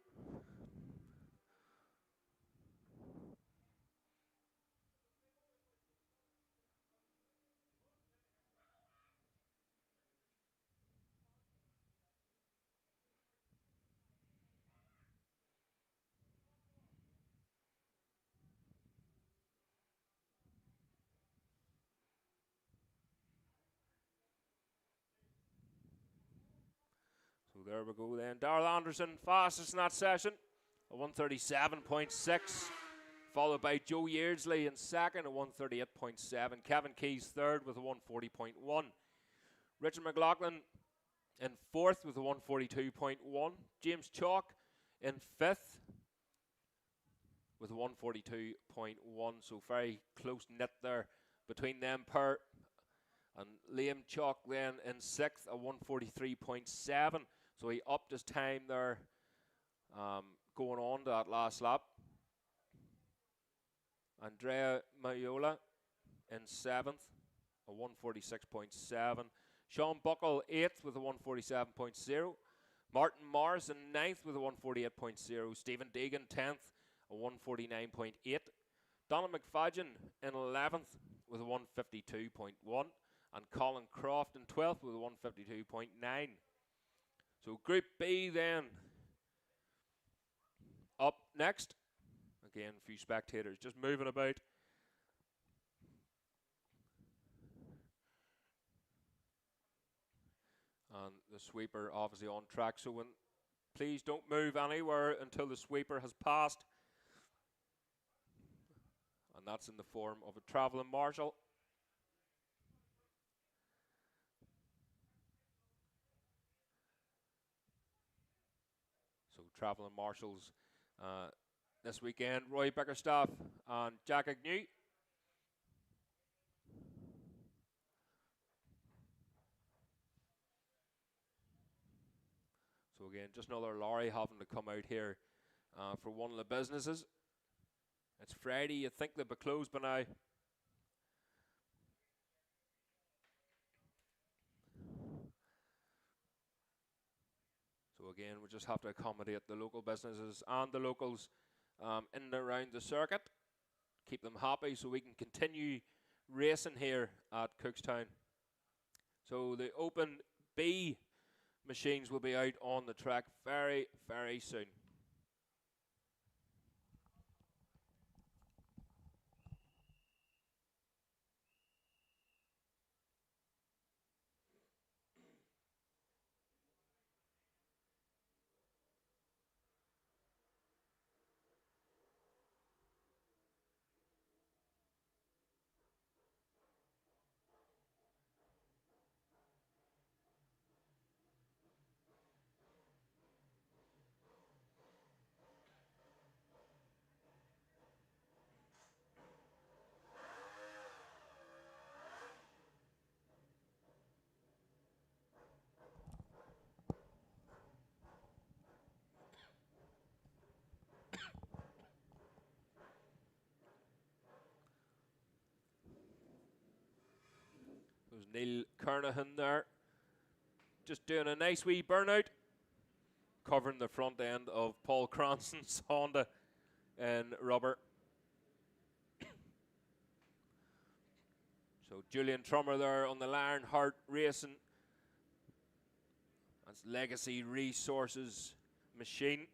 So there we go then. Darrell Anderson, fastest in that session. A 1:37.6. followed by Joe Yeardsley in second at 138.7. Kevin Keys third with a 140.1. Richard McLaughlin in fourth with a 142.1. James Chalk in fifth with a 142.1. So very close knit there between them pair. And Liam Chalk then in sixth at 143.7. So he upped his time there going on to that last lap. Andrea Mayola in seventh at 146.7. Sean Buckle eighth with a 147.0. Martin Morris in ninth with a 148.0. Stephen Deegan 10th a 149.8. Donald McFadgen in 11th with a 152.1. And Colin Croft in 12th with a 152.9. So Group B then up next. Again, a few spectators just moving about. And the sweeper obviously on track. So please don't move anywhere until the sweeper has passed. And that's in the form of a travelling marshal. So travelling marshals this weekend, Roy Bickerstaff and Jack Agnew. So again, just another lorry having to come out here for one of the businesses. It's Friday, you'd think they'd be closed by now. So again, we just have to accommodate the local businesses and the locals in and around the circuit. Keep them happy so we can continue racing here at Cookstown. So the Open B machines will be out on the track very, very soon. There's Neil Kernahan there, just doing a nice wee burnout, covering the front end of Paul Cranston's Honda in rubber. So Julian Trummer there on the Lionheart Racing. That's Legacy Resources machine.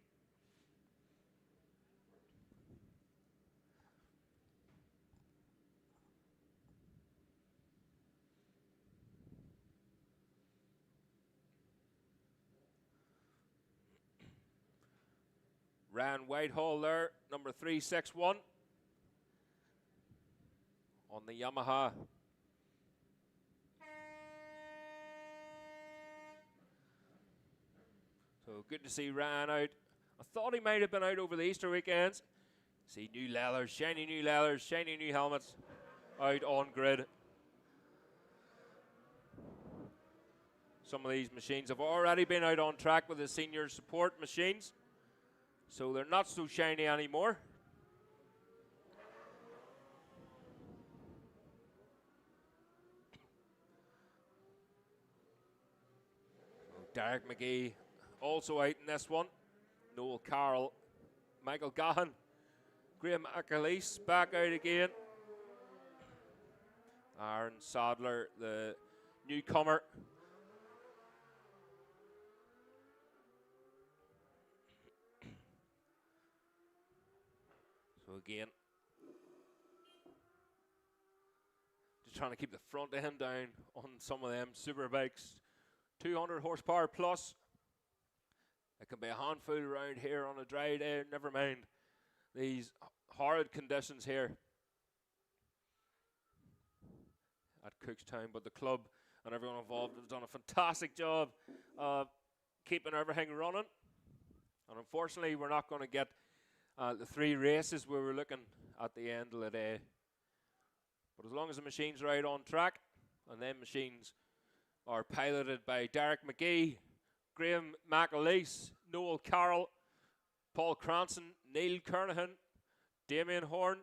Ryan Whitehall there, number 361 on the Yamaha. So good to see Ryan out. I thought he might have been out over the Easter weekends. See new leathers, shiny new helmets out on grid. Some of these machines have already been out on track with the senior support machines, so they're not so shiny anymore. Derek McGee also out in this one. Noel Carroll, Michael Gahan, Graham Achilles back out again. Aaron Sadler, the newcomer. So again, just trying to keep the front end down on some of them super bikes. 200 horsepower plus. It can be a handful around here on a dry day, never mind these horrid conditions here at Cookstown, but the club and everyone involved have done a fantastic job of keeping everything running. And unfortunately, we're not going to get the 3 races we were looking at the end of the day. But as long as the machine's right on track, and them machines are piloted by Derek McGee, Graham McAleese, Noel Carroll, Paul Cranson, Neil Kernahan, Damien Horn,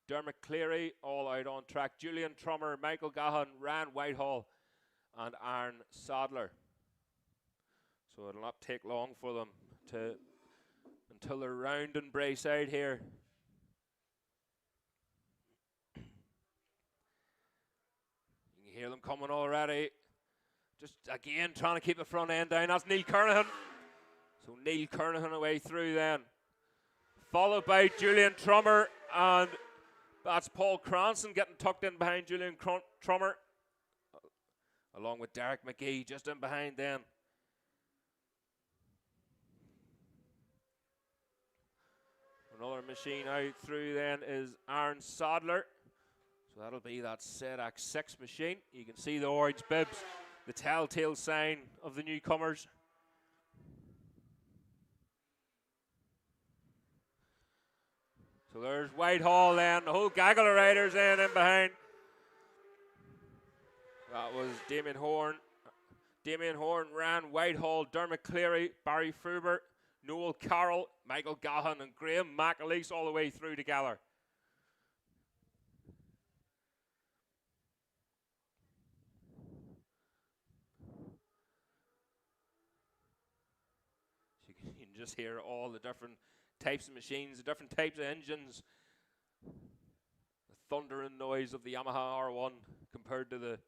Dermot Cleary, all out on track. Julian Trummer, Michael Gahan, Ryan Whitehall, and Aaron Sadler. So it'll not take long for them until they're round and brace out here. You can hear them coming already. Just again trying to keep the front end down. That's Neil Kernahan. So Neil Kernahan away through then. Followed by Julian Trummer, and that's Paul Cranson getting tucked in behind Julian Trummer, along with Derek McGee just in behind then. Another machine out through then is Aaron Sadler. So that'll be that ZX 6 machine. You can see the orange bibs, the telltale sign of the newcomers. So there's Whitehall then, the whole gaggle of riders in behind. That was Damien Horn, Ryan Whitehall, Dermot Cleary, Barry Fruber, Noel Carroll, Michael Gahan, and Graham McAleese all the way through together. So you can just hear all the different types of machines, the different types of engines, the thundering noise of the Yamaha R1 compared to the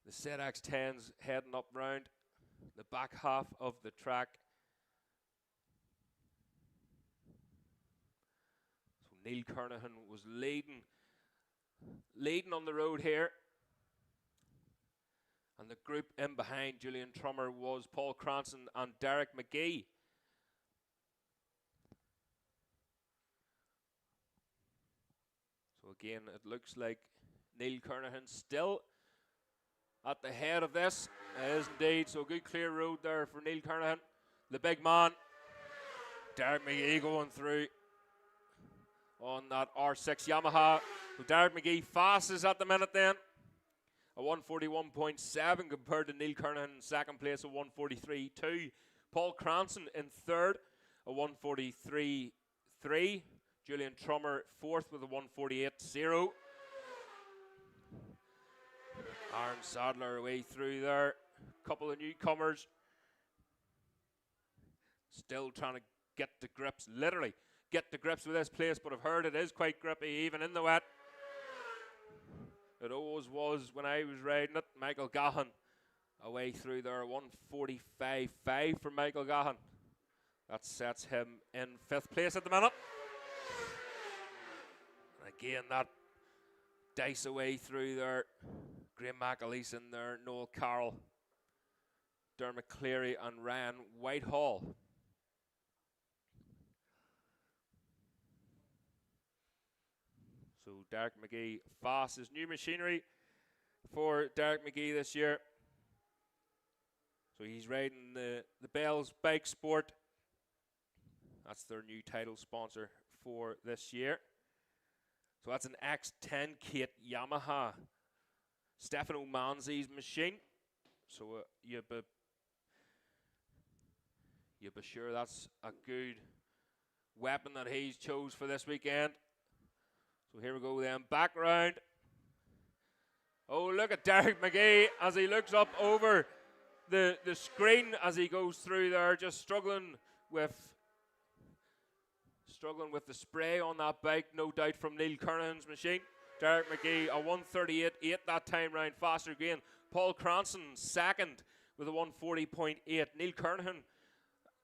ZX10s heading up round the back half of the track. So Neil Kernahan was leading on the road here. And the group in behind Julian Trummer was Paul Cranson and Derek McGee. So again, it looks like Neil Kernahan still at the head of this. It is indeed. So good clear road there for Neil Kernahan. The big man, Derek McGee, going through on that R6 Yamaha. So Derek McGee fastest at the minute then. A 141.7 compared to Neil Kernahan in second place, a 143.2. Paul Cranson in third, a 143.3. Julian Trummer fourth with a 148.0. Aaron Sadler away through there. Couple of newcomers still trying to get to grips, literally get to grips with this place, but I've heard it is quite grippy even in the wet. It always was when I was riding it. Michael Gahan away through there, 145.5 for Michael Gahan. That sets him in fifth place at the minute. And again, that dice away through there. Graham McAleese in there, Noel Carroll, Dermot Cleary, and Ryan Whitehall. So Derek McGee fastest. New machinery for Derek McGee this year. So he's riding the Bell's Bike Sport. That's their new title sponsor for this year. So that's an X10 kit Yamaha Stefano Manzi's machine. So you be sure that's a good weapon that he's chose for this weekend. So here we go then, back round. Oh, look at Derek McGee as he looks up over the screen as he goes through there, just struggling with the spray on that bike, no doubt from Neil Kernahan's machine. Derek McGee, a 138.8 that time round, faster again. Paul Cranson second with a 140.8. Neil Kernahan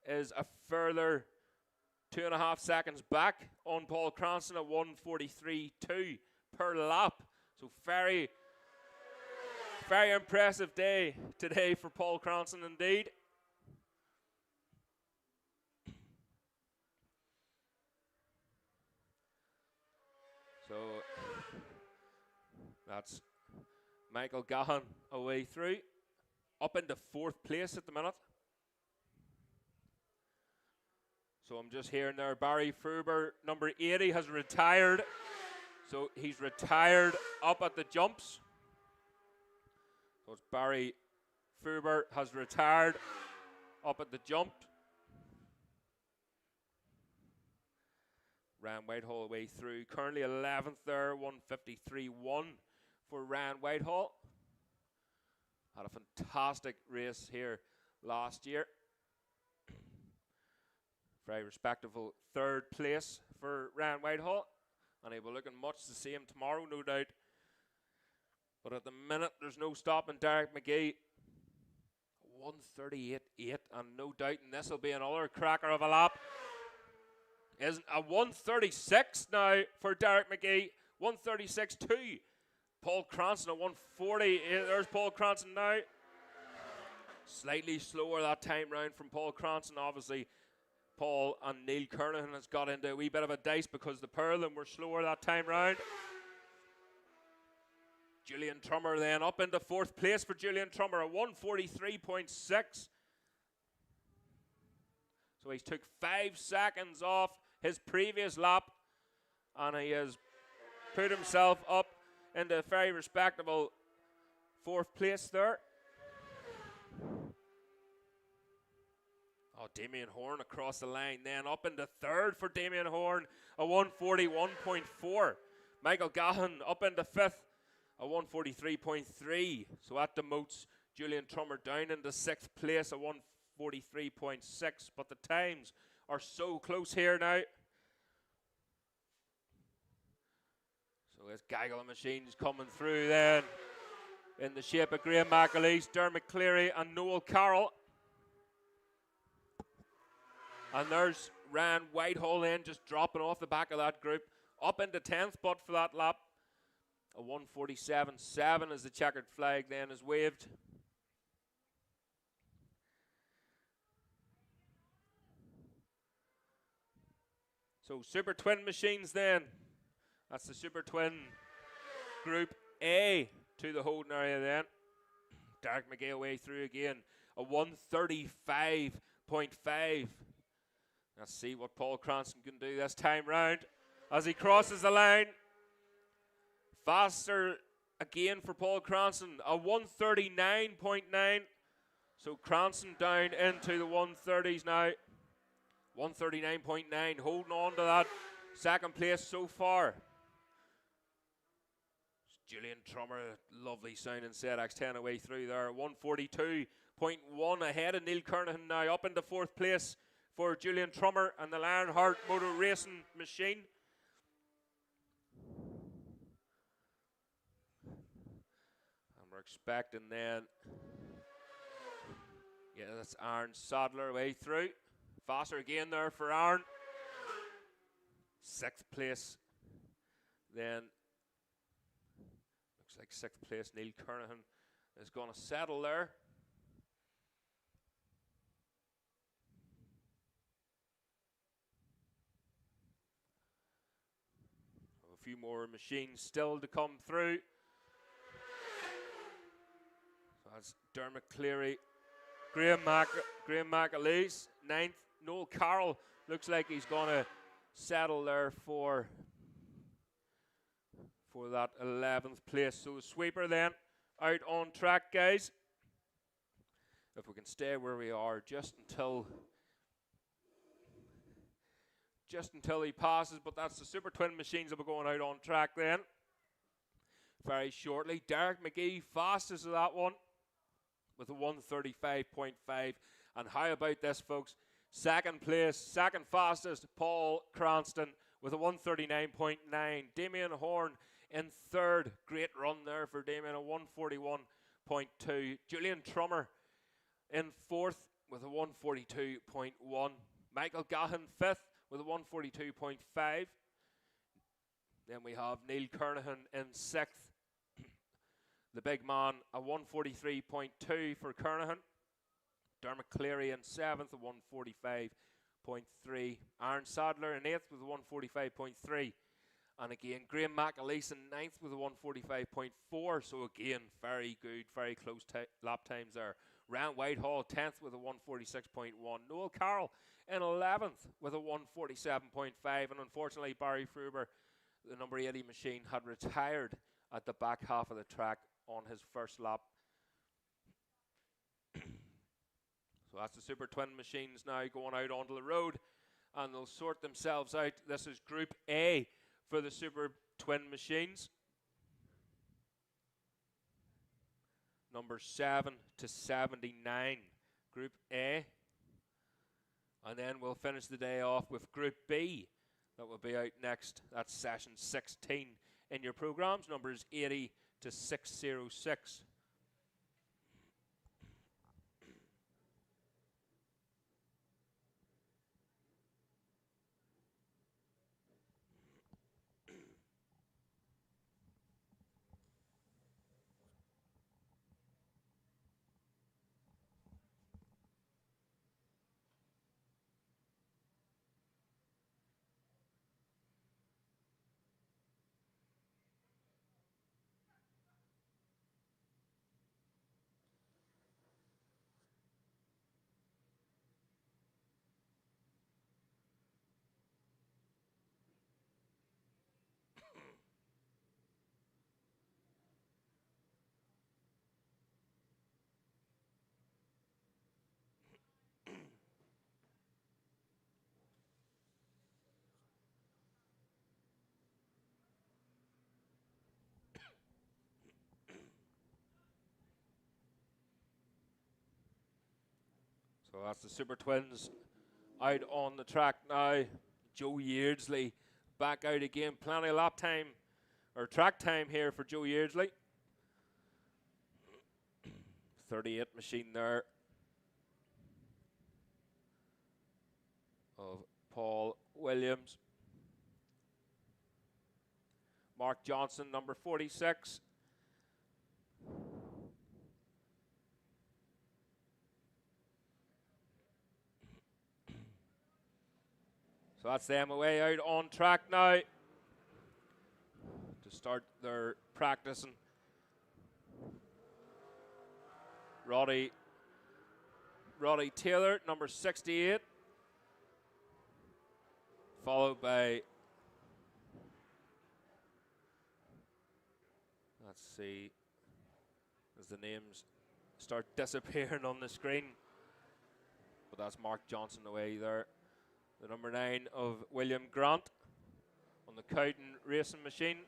is a further 2.5 seconds back on Paul Cranson at 143.2 per lap. So very, very impressive day today for Paul Cranson indeed. So that's Michael Gahan away through. Up into 4th place at the minute. So I'm just hearing there, Barry Ferber, number 80, has retired. So he's retired up at the jumps. So it's Barry Ferber has retired up at the jump. Ryan Whitehall away through. Currently 11th there, 1:53.1 for Ryan Whitehall. Had a fantastic race here last year. Very respectable 3rd place for Ryan Whitehall. And he will look much the same tomorrow, no doubt. But at the minute, there's no stopping Derek McGee. 1:38.8, and no doubting this will be another cracker of a lap. Isn't a 1:36 now for Derek McGee. 1:36.2. Paul Cranston at 1:40. There's Paul Cranston now. Slightly slower that time round from Paul Cranston. Obviously, Paul and Neil Kernahan has got into a wee bit of a dice because the pair of them were slower that time round. Julian Trummer then up into 4th place for Julian Trummer at 1:43.6. So he's took 5 seconds off his previous lap, and he has put himself up into a very respectable 4th place there. Oh, Damien Horn across the line then up into 3rd for Damien Horn, a 1:41.4. Michael Gahan up into 5th, a 1:43.3. So that demotes Julian Trummer down into 6th place, a 1:43.6. But the times are so close here now. So this gaggle of machines coming through then in the shape of Graham McAleese, Dermot Cleary and Noel Carroll. And there's Ryan Whitehall then just dropping off the back of that group. Up into 10th spot for that lap. A 1:47.7 as the checkered flag then is waved. So Super Twin machines then. That's the Super Twin Group A to the holding area then. Derek McGee away through again. A 1:35.5. Let's see what Paul Cranston can do this time round as he crosses the line. Faster again for Paul Cranston, a 1:39.9. So Cranston down into the 1:30s now. 1:39.9, holding on to that 2nd place so far. Julian Trummer, lovely sounding ZX10 away through there. 1:42.1 ahead of Neil Kernahan now, up into 4th place for Julian Trummer and the Lionheart Motor Racing machine. And we're expecting then, yeah, that's Aaron Sadler way through. Faster again there for Aaron. 6th place then. Looks like 6th place Neil Kernahan is going to settle there. A few more machines still to come through. So that's Dermot Cleary, Graham McAleese, 9th. Noel Carroll looks like he's going to settle there for that 11th place. So the sweeper then out on track, guys. If we can stay where we are just until he passes, but that's the Super Twin machines that will be going out on track then very shortly. Derek McGee fastest of that one with a 1:35.5. And how about this, folks? 2nd place, 2nd fastest, Paul Cranston with a 1:39.9. Damien Horn in 3rd. Great run there for Damien, a 1:41.2. Julian Trummer in 4th with a 1:42.1. Michael Gahan 5th with a 1:42.5. Then we have Neil Kernahan in 6th. The big man, a 1:43.2 for Kernahan. Dermot Cleary in 7th, a 1:45.3. Aaron Sadler in 8th with a 1:45.3. And again, Graham McAleese in 9th with a 1:45.4. So again, very good, very close lap times there. Ryan Whitehall 10th with a 1:46.1. Noel Carroll in 11th with a 1:47.5. And unfortunately, Barry Fruber, the number 80 machine, had retired at the back half of the track on his first lap. So that's the Super Twin machines now going out onto the road, and they'll sort themselves out. This is Group A for the Super Twin machines. Number 7 to 79, Group A. And then we'll finish the day off with Group B. That will be out next. That's session 16 in your programs, numbers 80 to 606. So that's the Super Twins out on the track now. Joe Yeardsley back out again. Plenty of lap time, or track time here for Joe Yeardsley. 38 machine there of Paul Williams. Mark Johnson, number 46. So that's them away out on track now to start their practicing. Roddy Taylor, number 68. Followed by, let's see, as the names start disappearing on the screen. But that's Mark Johnson away there. The number 9 of William Grant on the Cowden racing machine.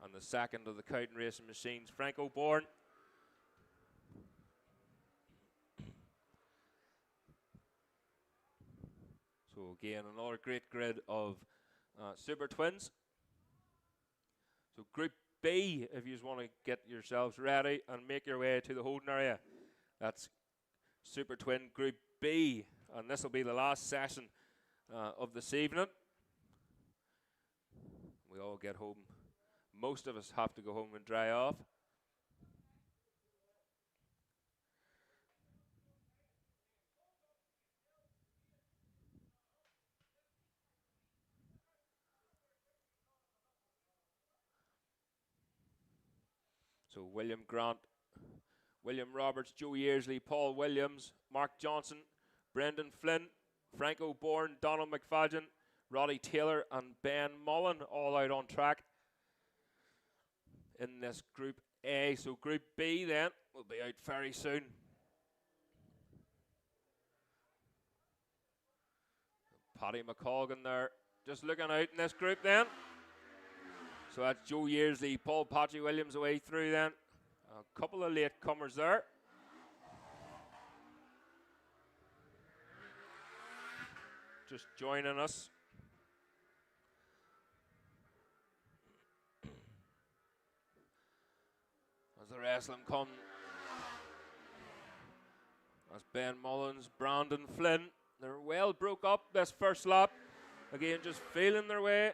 And the second of the Cowden racing machines, Frank O'Bourne. So again, another great grid of Super Twins. So Group B, if you just want to get yourselves ready and make your way to the holding area. That's Super Twin Group B, and this will be the last session of this evening. We all get home. Most of us have to go home and dry off. So William Grant, William Roberts, Joe Yearsley, Paul Williams, Mark Johnson, Brendan Flynn, Frank O'Bourne, Donald McFadden, Roddy Taylor and Ben Mullen all out on track in this Group A. So Group B then will be out very soon. Paddy McColgan there just looking out in this group then. So that's Joe Yearsley, Paul Patrick Williams away through then. A couple of late comers there. Just joining us. As the rest of them come. That's Ben Mullins, Brandon Flynn. They're well broke up this first lap. Again, just feeling their way.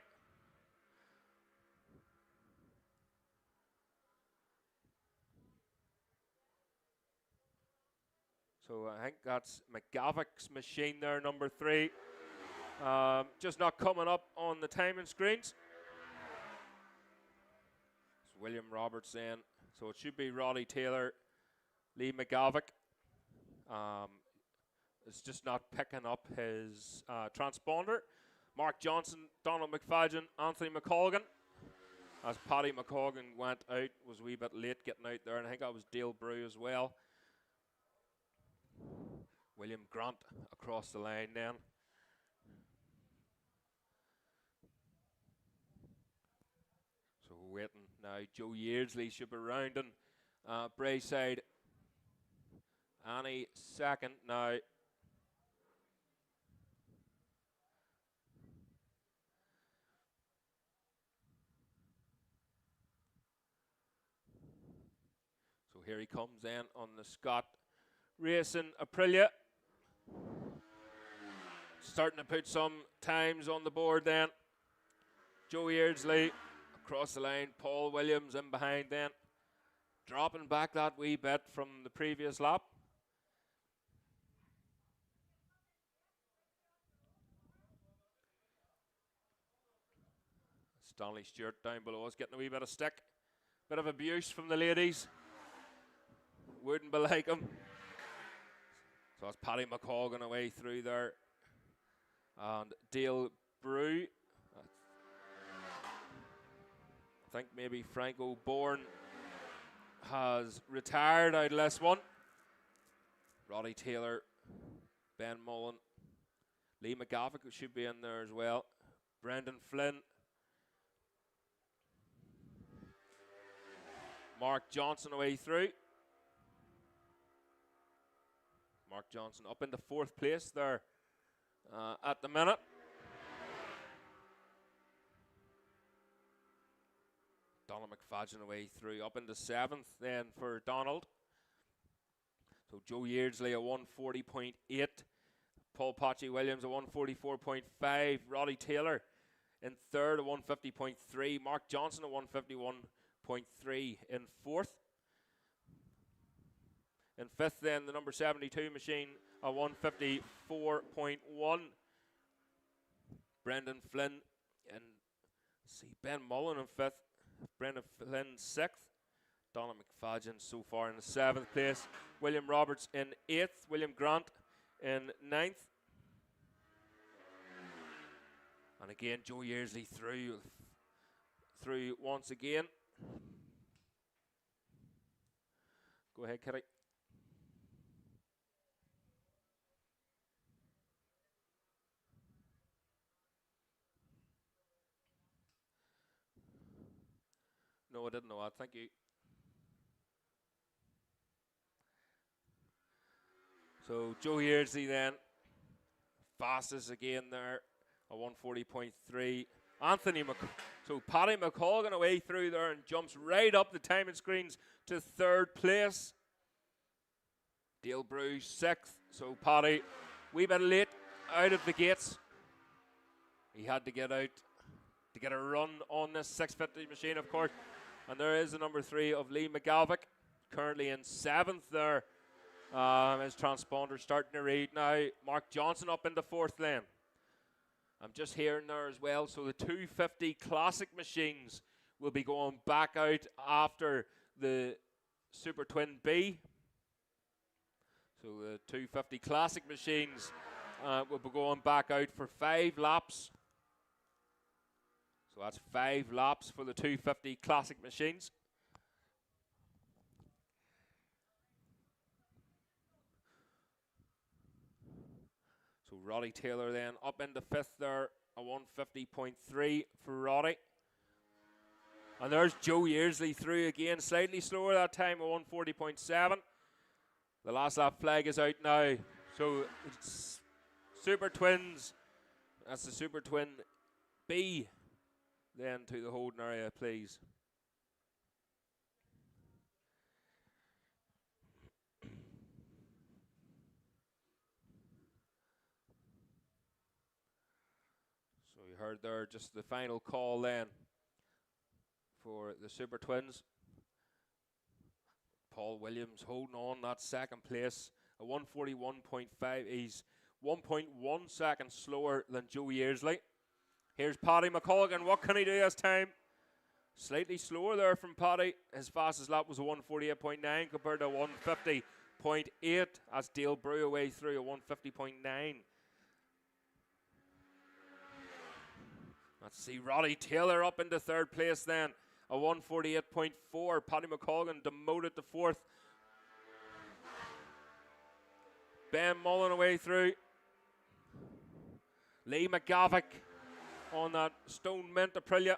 So I think that's McGavick's machine there, number 3. Just not coming up on the timing screens. It's William Roberts then. So it should be Roddy Taylor, Lee McGavick. It's just not picking up his transponder. Mark Johnson, Donald McFadden, Anthony McColgan. As Paddy McColgan went out, was a wee bit late getting out there, and I think that was Dale Brew as well. William Grant across the line then. So we're waiting now. Joe Yeardsley should be rounding Brayside any second now. So here he comes in on the Scott Racing Aprilia. Starting to put some times on the board then. Joe Yeardsley across the line. Paul Williams in behind then. Dropping back that wee bit from the previous lap. Stanley Stewart down below us getting a wee bit of stick. Bit of abuse from the ladies. Wouldn't be like him. So it's Paddy McColgan away through there. And Dale Brew. I think maybe Franco Bourne has retired out of this one. Roddy Taylor, Ben Mullen, Lee McGavick should be in there as well. Brendan Flynn. Mark Johnson away through. Mark Johnson up into 4th place there at the minute. Donald McFadden away through, up into 7th then for Donald. So Joe Yeardsley a 140.8. Paul Pachi Williams a 144.5. Roddy Taylor in 3rd a 150.3. Mark Johnson a 151.3 in 4th. In 5th then the number 72 machine a 154.1. Brendan Flynn and Ben Mullen in 5th. Brendan Flynn 6th. Donald McFadden so far in the 7th place. William Roberts in 8th. William Grant in 9th. And again, Joe Yeardsley through once again. Go ahead, Kitty. No, I didn't know that. Thank you. So Joe Yeardsley then, fastest again there, a 140.3. So Paddy McColgan away through there and jumps right up the timing screens to 3rd place. Dale Brew 6th. So Paddy, wee bit late out of the gates. He had to get out to get a run on this 650 machine, of course. And there is the number 3 of Lee McGavick, currently in 7th there. His transponder starting to read now. Mark Johnson up into 4th lane. I'm just hearing there as well. So the 250 Classic machines will be going back out after the Super Twin B. So the 250 Classic machines will be going back out for 5 laps. So that's 5 laps for the 250 Classic machines. So Roddy Taylor then up into 5th there, a 150.3 for Roddy. And there's Joe Yeardsley through again, slightly slower that time, a 140.7. The last lap flag is out now. So it's Super Twins, that's the Super Twin B. Then to the holding area, please. So you heard there just the final call then for the Super Twins. Paul Williams holding on that 2nd place, a 141.5. He's 1.1 seconds slower than Joe Yearsley. Here's Paddy McColgan. What can he do this time? Slightly slower there from Paddy. His fastest lap was a 148.9 compared to 150.8. That's Dale Brew away through a 150.9. Let's see Roddy Taylor up into third place then. A 148.4. Paddy McColgan demoted to fourth. Ben Mullen away through. Lee McGavick on that Stone Mint Aprilia.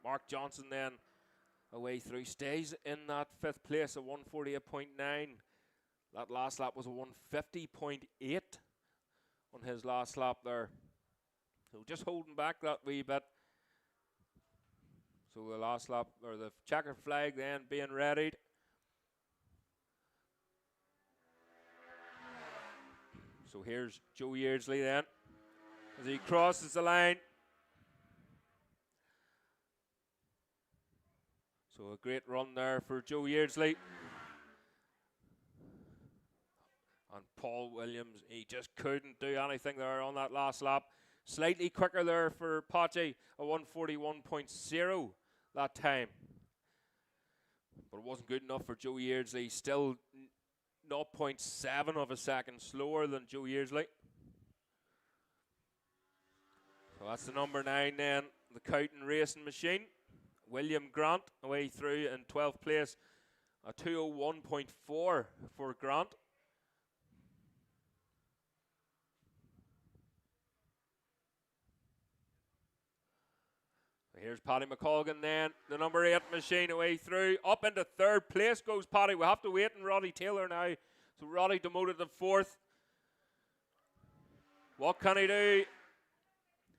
Mark Johnson then away through. Stays in that fifth place at 148.9. That last lap was a 150.8 on his last lap there. So just holding back that wee bit. So the last lap, or the checkered flag then being readied. So here's Joe Yearsley then as he crosses the line. So a great run there for Joe Yearsley. And Paul Williams, he just couldn't do anything there on that last lap. Slightly quicker there for Pachi, a 141.0 that time. But it wasn't good enough for Joe Yearsley. Still 0.7 of a second slower than Joe Yearsley. So that's the number 9 then, the Cowton Racing Machine. William Grant away through in 12th place, a 201.4 for Grant. Here's Paddy McColgan then, the number 8 machine away through. Up into third place goes Paddy. We have to wait on Roddy Taylor now. So Roddy demoted to fourth. What can he do?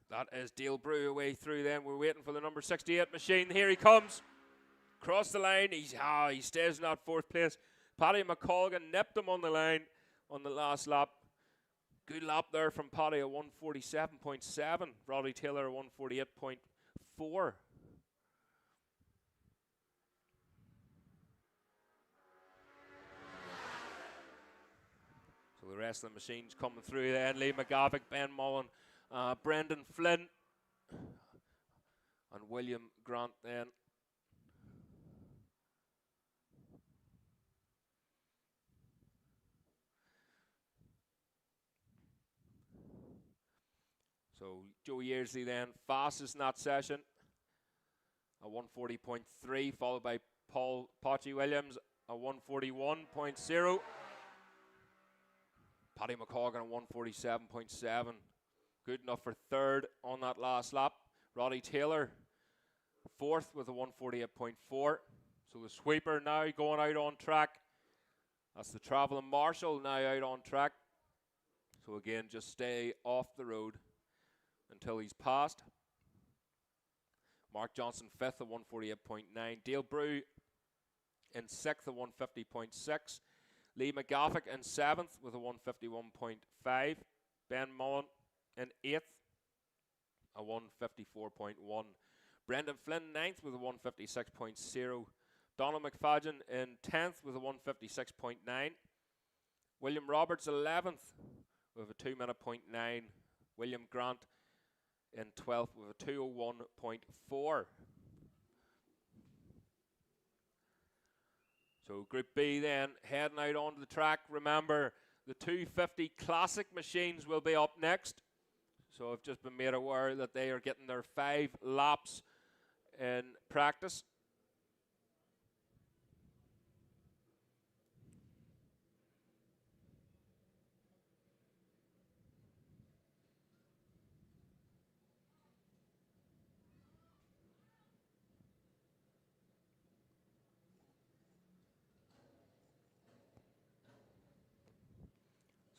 That is Dale Brew away through then. We're waiting for the number 68 machine. Here he comes. Across the line. He stays in that fourth place. Paddy McColgan nipped him on the line on the last lap. Good lap there from Paddy, a 147.7. Roddy Taylor, a 148.4. So the rest of the machines coming through then. Lee McGavick, Ben Mullen, Brendan Flynn, and William Grant then. So Joe Yearsley then fastest in that session, a 140.3, followed by Paul Pachi Williams, a 141.0. Paddy McColgan, a 147.7. Good enough for third on that last lap. Roddy Taylor, fourth with a 148.4. So the sweeper now going out on track. That's the travelling marshal now out on track. So again, just stay off the road until he's passed. Mark Johnson, fifth at 148.9. Dale Brew in sixth at 150.6. Lee McGavick in seventh with a 151.5. Ben Mullen in eighth, a 154.1. Brendan Flynn ninth with a 156.0. Donald McFadden in 10th with a 156.9. William Roberts 11th with a 2:09. William Grant in 12th with a 2:01.4. So Group B then heading out onto the track. Remember, the 250 Classic machines will be up next. So I've just been made aware that they are getting their 5 laps in practice.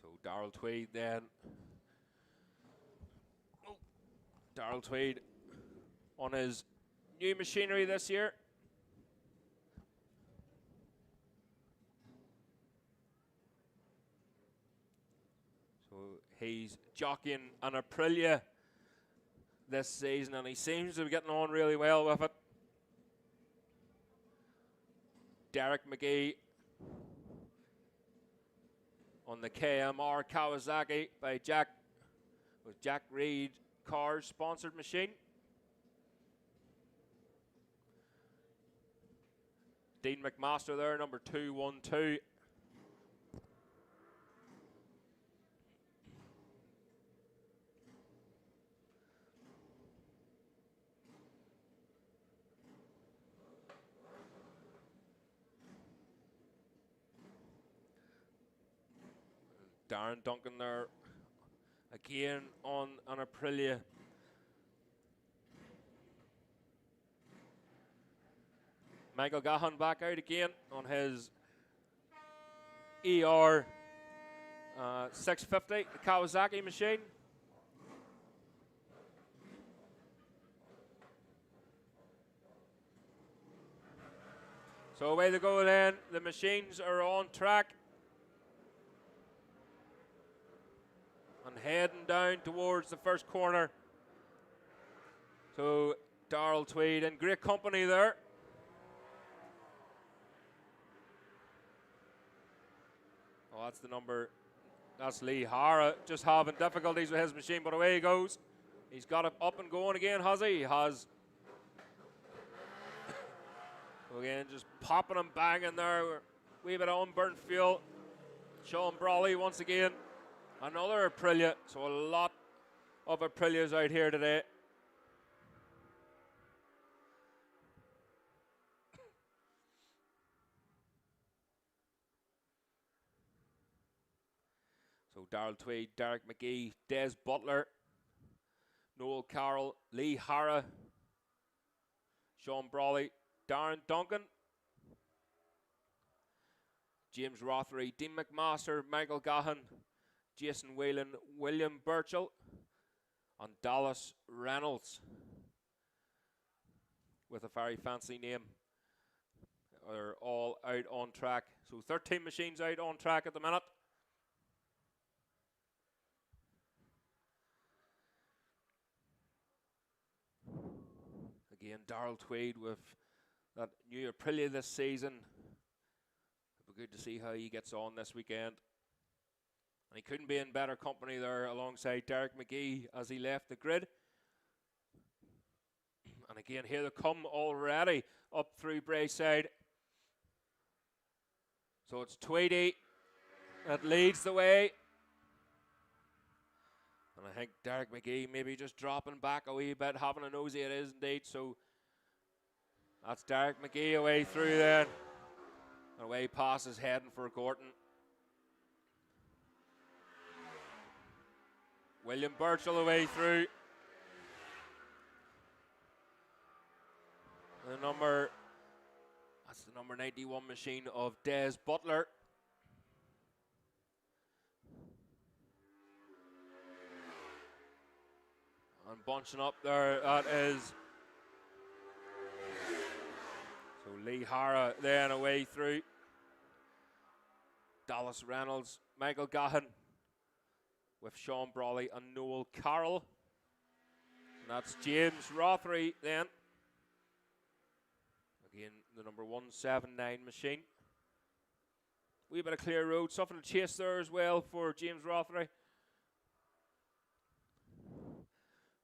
So Darrell Tweed then. Darrell Tweed on his new machinery this year. So he's jockeying an Aprilia this season and he seems to be getting on really well with it. Derek McGee on the KMR Kawasaki by Jack Reed Cars sponsored machine. Dean McMaster there, number 212. Darren Duncan there, again on an Aprilia. Michael Gahan back out again on his ER 650 Kawasaki machine. So away they go then. The machines are on track. And heading down towards the first corner. So Darrell Tweed in great company there. Oh, that's the number. That's Lee Hara just having difficulties with his machine, but away he goes. He's got it up and going again, has he? He has. So again, just popping and banging there. Wee bit of unburnt fuel. Sean Brawley once again. Another Aprilia. So a lot of Aprilias out here today. So Darrell Tweed, Derek McGee, Des Butler, Noel Carroll, Lee Hara, Sean Brawley, Darren Duncan, James Rothery, Dean McMaster, Michael Gahan, Jason Whelan, William Burchell, and Dallas Reynolds with a very fancy name. Are all out on track. So 13 machines out on track at the minute. Again, Darrell Tweed with that new Aprilia this season. It'll be good to see how he gets on this weekend. And he couldn't be in better company there alongside Derek McGee as he left the grid. And again, here they come already up through Braeside. So it's Tweedy that leads the way. And I think Derek McGee maybe just dropping back a wee bit, having a nosy. It is indeed. So that's Derek McGee away through then. And away passes heading for Gorton. William Burchell away through. That's the number 91 machine of Des Butler. And bunching up there, that is. So Lee Hara then away through. Dallas Reynolds, Michael Gahan with Sean Brawley and Noel Carroll. And that's James Rothery then. Again, the number 179 machine. Wee bit of clear road, something to chase there as well for James Rothery.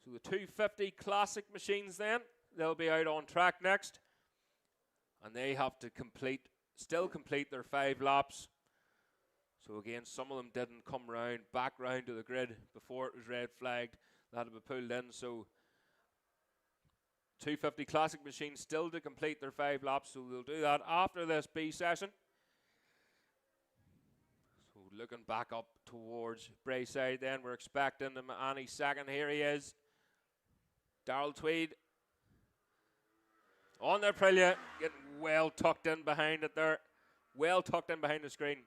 So the 250 classic machines then, they'll be out on track next. And they have to still complete their 5 laps. So again, some of them didn't come back round to the grid before it was red flagged. That had to be pulled in. So 250 classic machines still to complete their 5 laps. So they'll do that after this B session. So looking back up towards Braeside then, we're expecting him any second. Here he is. Darrell Tweed on the Aprilia, getting well tucked in behind it there. Well tucked in behind the screen.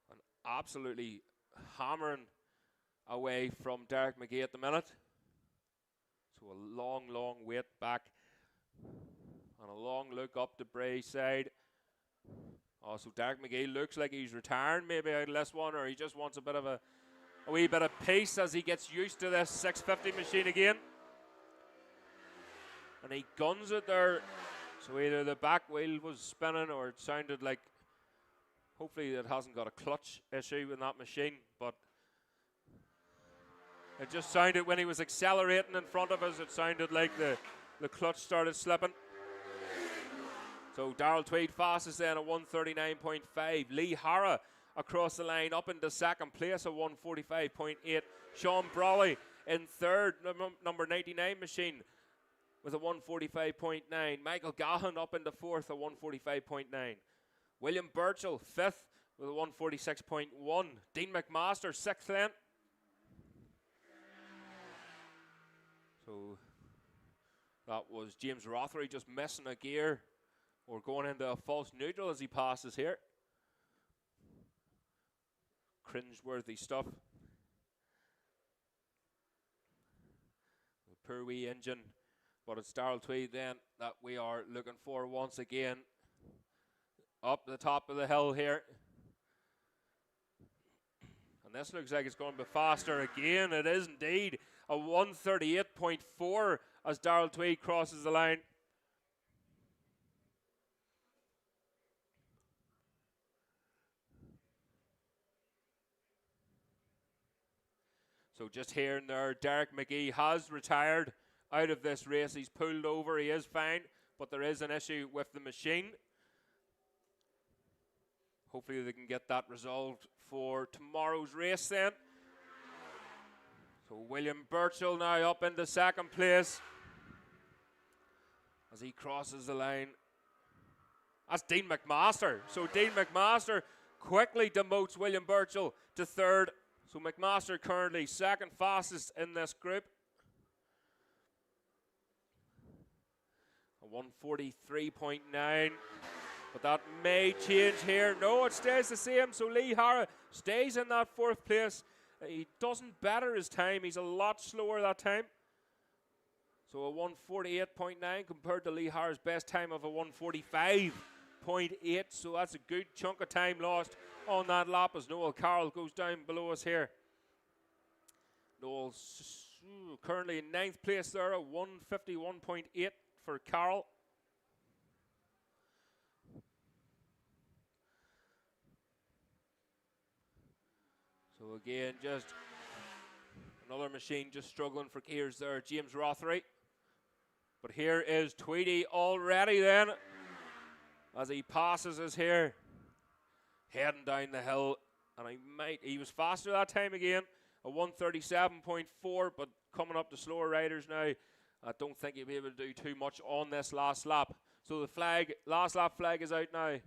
And absolutely hammering away from Derek McGee at the minute. So a long, long wait back. And a long look up to Braeside. Oh, so Derek McGee looks like he's retiring maybe out of this one, or he just wants a wee bit of pace as he gets used to this 650 machine again. And he guns it there. So either the back wheel was spinning or it sounded like Hopefully it hasn't got a clutch issue in that machine, but it just sounded when he was accelerating in front of us, it sounded like the clutch started slipping. So Darrell Tweed fastest then at 139.5. Lee Hara across the line up into second place at 145.8. Sean Brawley in third, number 99 machine with a 145.9. Michael Gahan up into fourth at 145.9. William Burchell fifth with a 146.1. Dean McMaster sixth then. So that was James Rothery just missing a gear or going into a false neutral as he passes here. Cringe-worthy stuff. A poor wee engine, but it's Darrell Tweed then that we are looking for once again. Up the top of the hill here. And this looks like it's going to be faster again. It is indeed a 138.4 as Darrell Tweed crosses the line. So just here and there, Derek McGee has retired out of this race. He's pulled over. He is fine, but there is an issue with the machine. Hopefully they can get that resolved for tomorrow's race then. So William Burchell now up into second place as he crosses the line. That's Dean McMaster. So Dean McMaster quickly demotes William Burchell to third. So McMaster currently second fastest in this group. A 143.9. But that may change here. No, it stays the same. So Lee Hara stays in that fourth place. He doesn't better his time. He's a lot slower that time. So a 148.9 compared to Lee Hara's best time of a 145.8. So that's a good chunk of time lost on that lap as Noel Carroll goes down below us here. Noel's currently in ninth place there at 151.8 for Carroll. So again, just another machine just struggling for gears there, James Rothery. But here is Tweedy already then, as he passes us here, heading down the hill. And he was faster that time again, a 137.4, but coming up to slower riders now, I don't think he'll be able to do too much on this last lap. So the last lap flag is out now.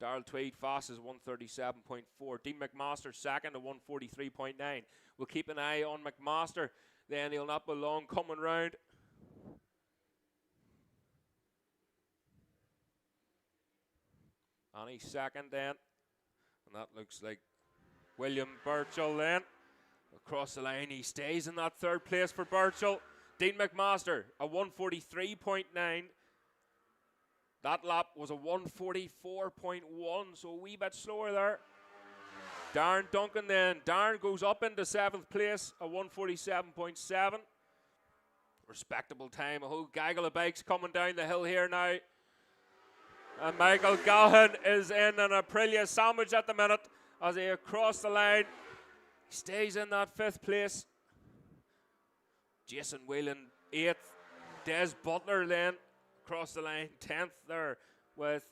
Darrell Tweed fastest 137.4. Dean McMaster second at 143.9. We'll keep an eye on McMaster. Then he'll not be long coming round. And he's second then. And that looks like William Burchell then. Across the line, he stays in that third place for Burchell. Dean McMaster, a 143.9. That lap was a 144.1, so a wee bit slower there. Darren Duncan then. Darren goes up into seventh place, a 147.7. Respectable time. A whole gaggle of bikes coming down the hill here now. And Michael Gahan is in an Aprilia sandwich at the minute as he across the line. He stays in that fifth place. Jason Whelan, 8th. Des Butler then across the line, 10th there with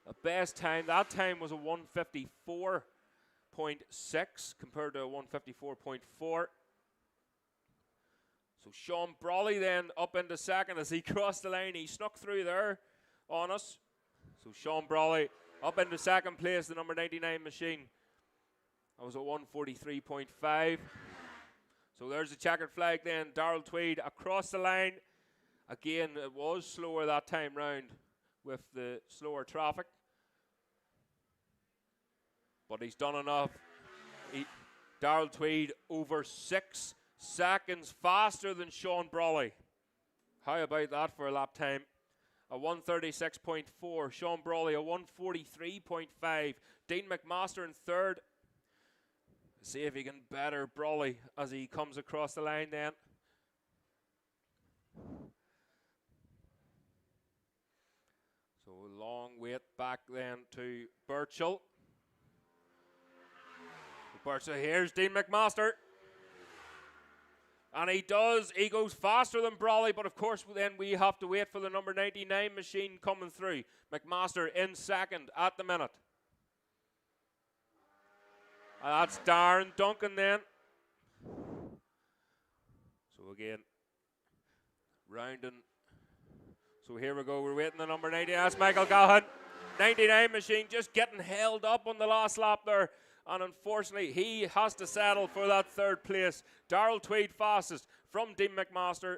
a best time. That time was a 154.6 compared to a 154.4. So Sean Brawley then up into second as he crossed the line. He snuck through there on us. So Sean Brawley up into second place, the number 99 machine. That was a 143.5. So there's the checkered flag then. Darrell Tweed across the line. Again, it was slower that time round with the slower traffic. But he's done enough. Darrell Tweed over 6 seconds faster than Sean Brawley. How about that for a lap time? A 136.4. Sean Brawley, a 143.5. Dean McMaster in third. See if he can better Brawley as he comes across the line then. So a long weight back then to Burchell. Burchell, here's Dean McMaster. And he goes faster than Brawley, but of course then we have to wait for the number 99 machine coming through. McMaster in second at the minute. And that's Darren Duncan then. So again, rounding. So here we go, we're waiting the number 90. That's Michael Gahan. 99 machine just getting held up on the last lap there. And unfortunately, he has to settle for that third place. Darrell Tweed fastest from Dean McMaster.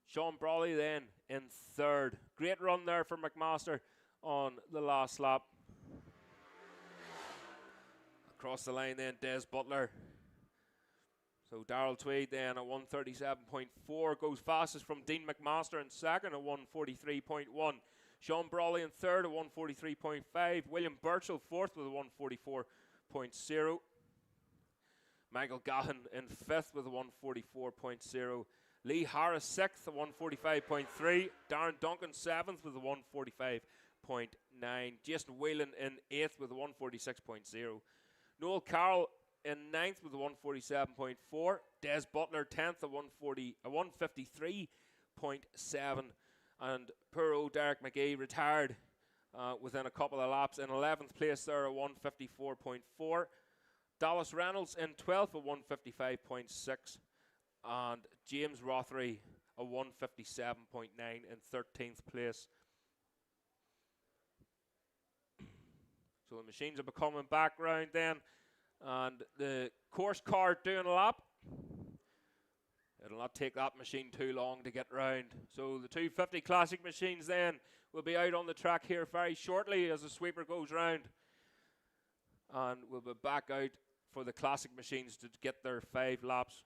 Sean Brawley then in third. Great run there for McMaster on the last lap. Across the line then, Des Butler. So Darrell Tweed then at 137.4 goes fastest from Dean McMaster in second at 143.1. Sean Brawley in third at 143.5. William Burchell fourth with a 144.0. Michael Gahan in fifth with a 144.0. Lee Harris sixth at 145.3. Darren Duncan seventh with a 145.9. Jason Whelan in eighth with a 146.0. Noel Carroll in ninth with a 147.4. Des Butler 10th at 153.7. And poor old Derek McGee retired within a couple of laps in 11th place there at 154.4. Dallas Reynolds in 12th at 155.6. And James Rothery a 157.9 in 13th place. So the machines will be coming back round then. And the course car doing a lap. It'll not take that machine too long to get round. So the 250 Classic machines then will be out on the track here very shortly as the sweeper goes round. And we'll be back out for the Classic machines to get their 5 laps.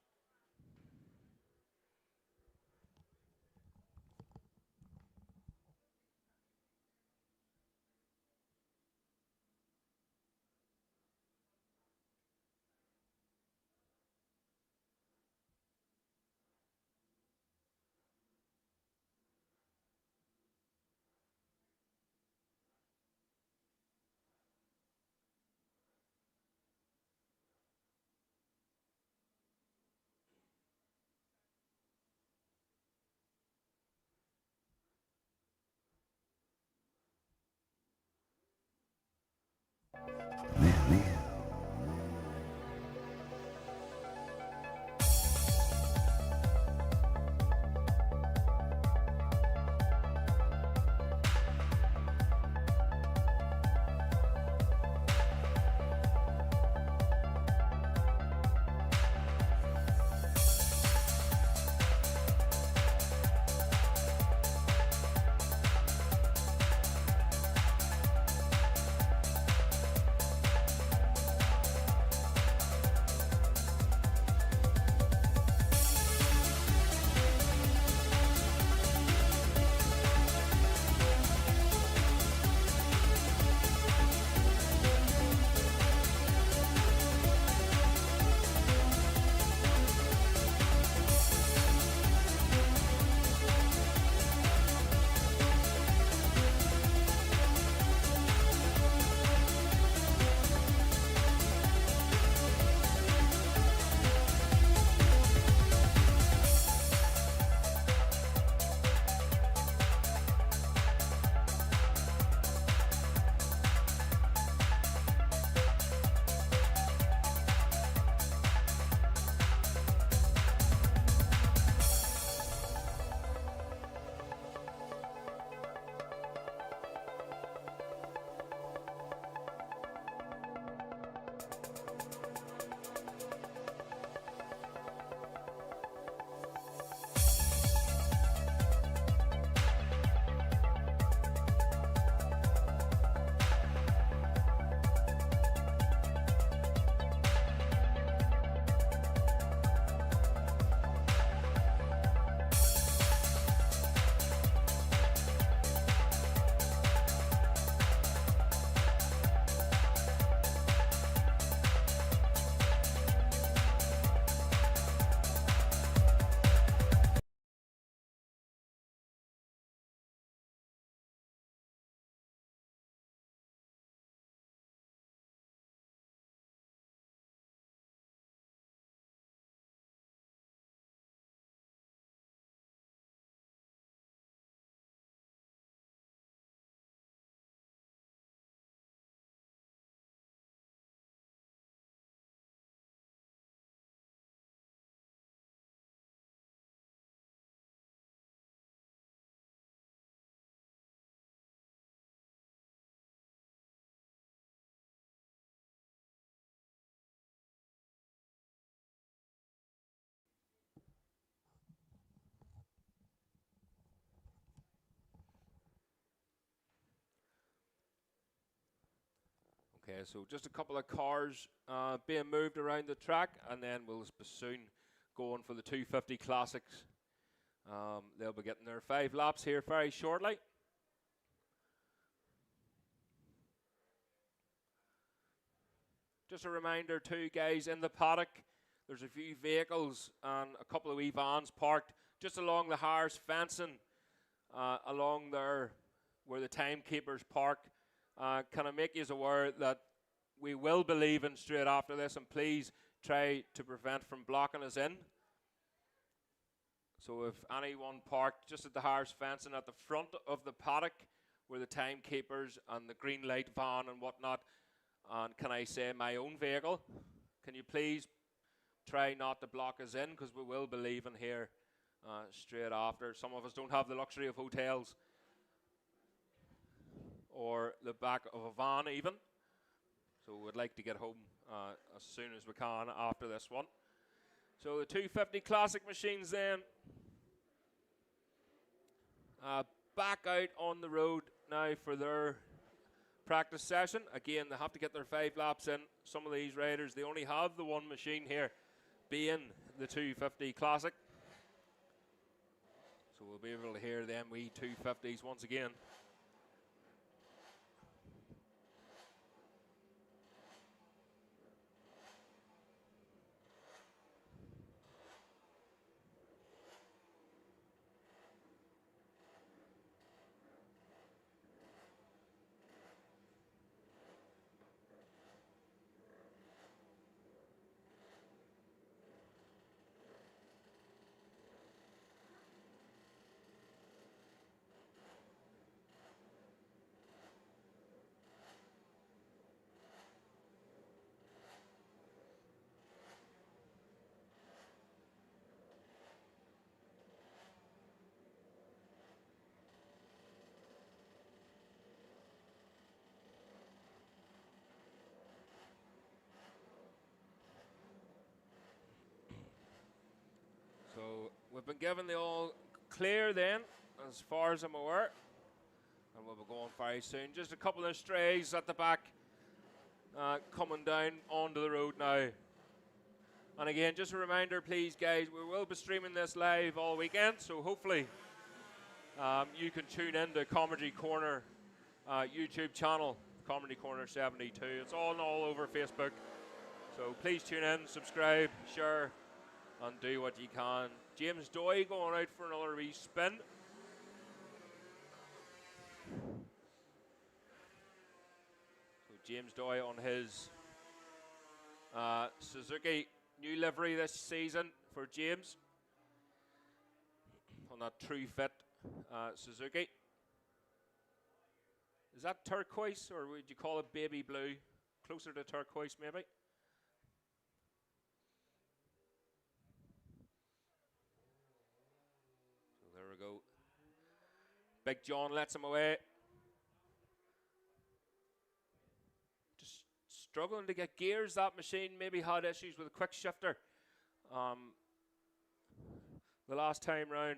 Okay, so just a couple of cars being moved around the track, and then we'll soon go on for the 250 Classics. They'll be getting their 5 laps here very shortly. Just a reminder too, guys, in the paddock, there's a few vehicles and a couple of wee vans parked just along the Harris fencing, along there where the timekeepers park. Can I make you aware that we will be leaving straight after this, and please try to prevent from blocking us in. So if anyone parked just at the Harris fencing at the front of the paddock where the timekeepers and the green light van and whatnot, and can I say my own vehicle, can you please try not to block us in, because we will be leaving here straight after. Some of us don't have the luxury of hotels or the back of a van even, so we'd like to get home as soon as we can after this one. So the 250 Classic machines then back out on the road now for their practice session. Again, they have to get their 5 laps in. Some of these riders, they only have the one machine here, being the 250 Classic. So we'll be able to hear them wee 250s once again. So we've been given the all clear then, as far as I'm aware. And we'll be going very soon. Just a couple of strays at the back coming down onto the road now. And again, just a reminder, please, guys, we will be streaming this live all weekend. So hopefully you can tune in to Comedy Corner YouTube channel, Comedy Corner 72. It's all over Facebook. So please tune in, subscribe, share, and do what you can. James Doy going out for another wee spin. So James Doy on his Suzuki new livery this season for James. On that True Fit Suzuki. Is that turquoise, or would you call it baby blue? Closer to turquoise, maybe? There we go. Big John lets him away. Just struggling to get gears, that machine. Maybe had issues with a quick shifter the last time round.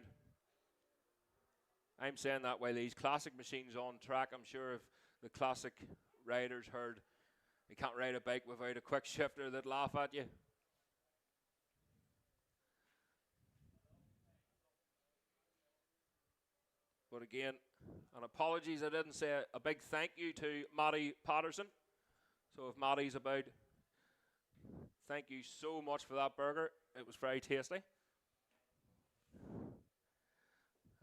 I'm saying that while these classic machines on track, I'm sure if the classic riders heard you can't ride a bike without a quick shifter, they'd laugh at you. But again, and apologies, I didn't say a big thank you to Matty Patterson. So if Matty's about, thank you so much for that burger. It was very tasty.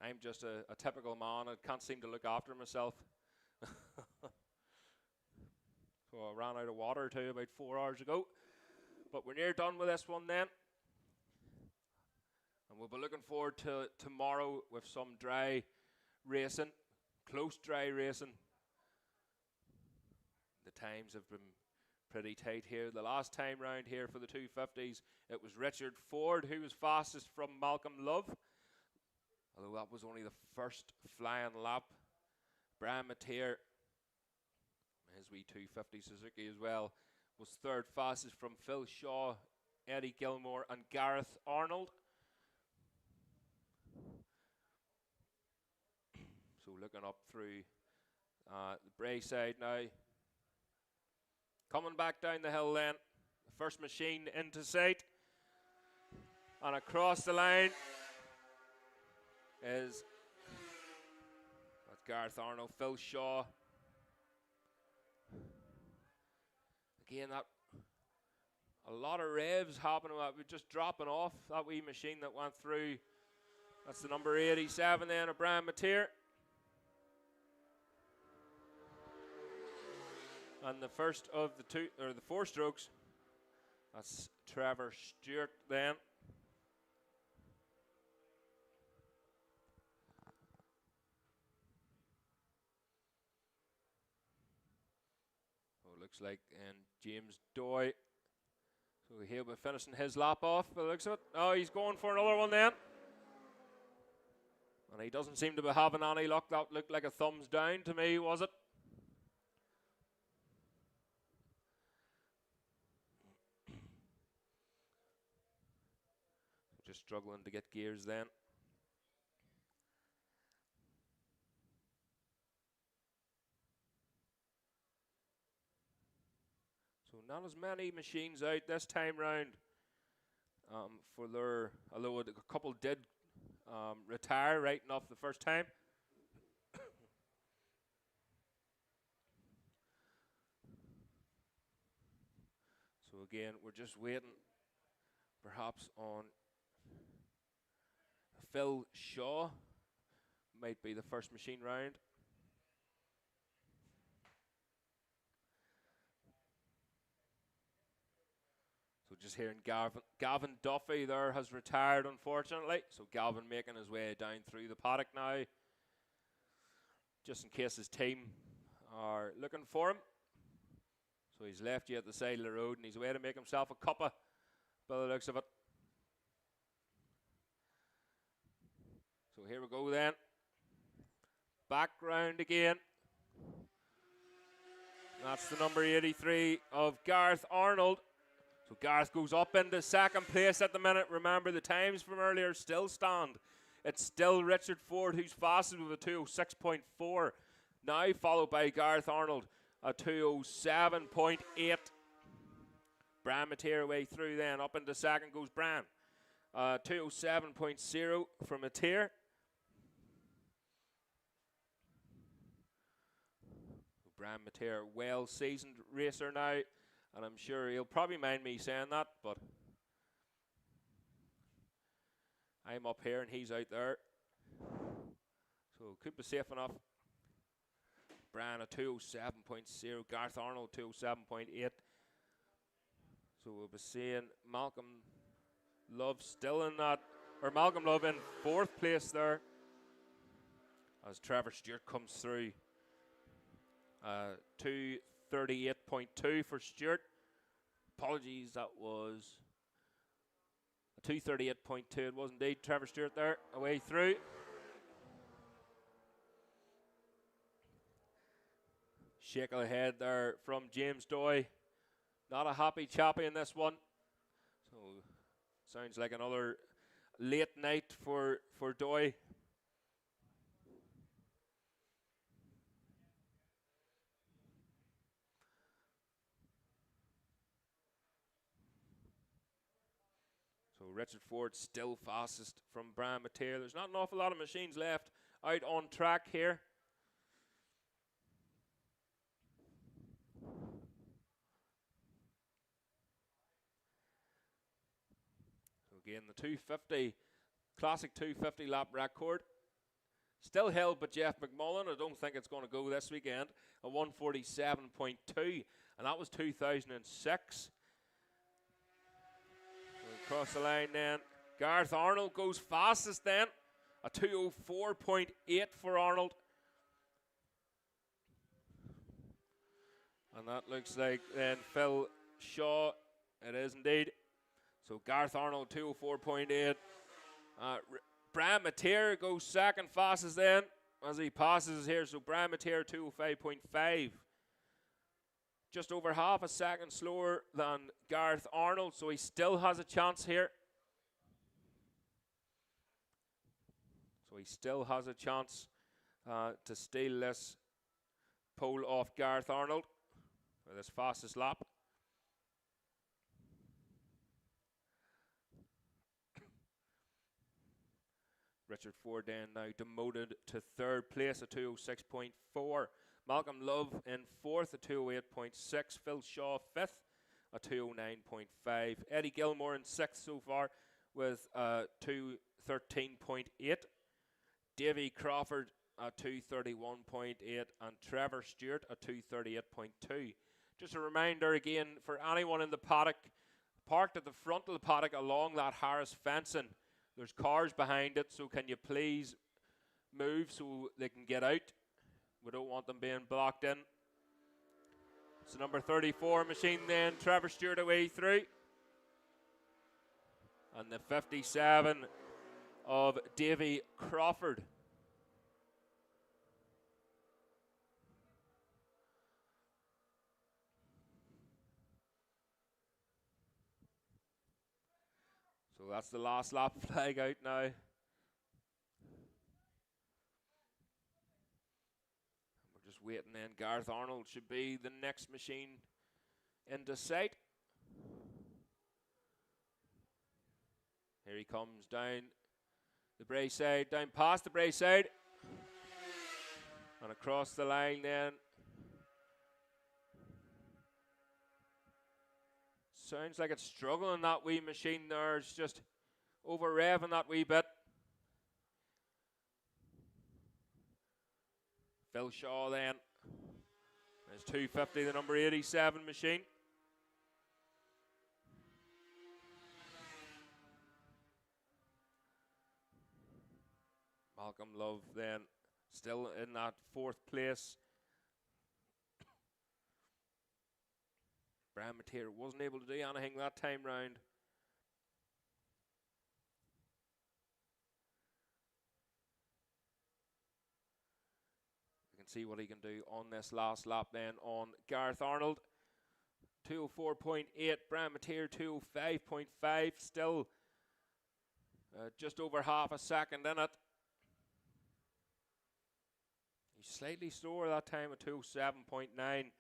I'm just a typical man. I can't seem to look after myself. So I ran out of water too about 4 hours ago. But we're near done with this one then. And we'll be looking forward to tomorrow with some dry racing, close dry racing. The times have been pretty tight here. The last time round here for the 250s, it was Richard Ford who was fastest from Malcolm Love. Although that was only the first flying lap. Brian Mateer, his wee 250 Suzuki as well, was third fastest from Phil Shaw, Eddie Gilmore and Gareth Arnold. So looking up through the Bray side now. Coming back down the hill then. The first machine into sight. And across the line is Gareth Arnold, Phil Shaw. Again, that a lot of revs happening. We're just dropping off that wee machine that went through. That's the number 87 then of Brian Mateer. And the first of the four strokes, that's Trevor Stewart then. Looks like, and James Doy, so he'll be finishing his lap off by the looks of it. Oh, he's going for another one then. And he doesn't seem to be having any luck. That looked like a thumbs down to me, was it? Just struggling to get gears then. So not as many machines out this time round for their, although a couple did retire right enough the first time. So again, we're just waiting perhaps on Phil Shaw. Might be the first machine round. So just hearing Gavin Duffy there has retired, unfortunately. So Gavin making his way down through the paddock now, just in case his team are looking for him. So he's left you at the side of the road and he's away to make himself a cuppa by the looks of it. So here we go then. Back round again. That's the number 83 of Gareth Arnold. So Gareth goes up into second place at the minute. Remember, the times from earlier still stand. It's still Richard Ford who's fastest with a 2:06.4. Now followed by Gareth Arnold, a 2:07.8. Bran Mateer way through then. Up into second goes Bran. 2:07.0 from Mateer. Bran Mateer, well-seasoned racer now. And I'm sure he'll probably mind me saying that, but I'm up here and he's out there. So could be safe enough. Bran a 2:07.0, Gareth Arnold 2:07.8. So we'll be seeing Malcolm Love still in that, or Malcolm Love in fourth place there as Trevor Stewart comes through. 2:38.2 for Stewart. Apologies, that was a 2:38.2. It was indeed Trevor Stewart there, away through. Shake of the head there from James Doy. Not a happy chappy in this one. So sounds like another late night for Doy. So Richard Ford still fastest from Brian Mateer. There's not an awful lot of machines left out on track here. So again, the 250, classic 250 lap record. Still held by Jeff McMullen. I don't think it's going to go this weekend. A 1:47.2, and that was 2006. Across the line then. Gareth Arnold goes fastest then. A 2:04.8 for Arnold. And that looks like then Phil Shaw. It is indeed. So Gareth Arnold 2:04.8. Brian Mateer goes second fastest then as he passes here. So Brian Mateer 2:05.5. Just over half a second slower than Gareth Arnold, so he still has a chance here. So he still has a chance to steal this pole off Gareth Arnold. with his fastest lap. Richard Ford then now demoted to third place at 206.4. Malcolm Love in fourth at 208.6. Phil Shaw fifth at 209.5. Eddie Gilmore in sixth so far with 213.8. Davy Crawford at 231.8 and Trevor Stewart at 238.2. Just a reminder again for anyone in the paddock, parked at the front of the paddock along that Harris fencing. There's cars behind it, so can you please move so they can get out? We don't want them being blocked in. So number 34 machine then, Trevor Stewart away through. And the 57 of Davy Crawford. So that's the last lap flag out now. We're just waiting then. Gareth Arnold should be the next machine into sight. Here he comes down the Bray side, down past the Bray side. And across the line then. Sounds like it's struggling, that wee machine there. It's just over revving that wee bit. Phil Shaw then. There's 250, the number 87 machine. Malcolm Love then still in that fourth place. Brian Mateer wasn't able to do anything that time round. We can see what he can do on this last lap then on Gareth Arnold. 204.8, Brian Mateer 205.5, still just over half a second in it. He's slightly slower that time at 207.9.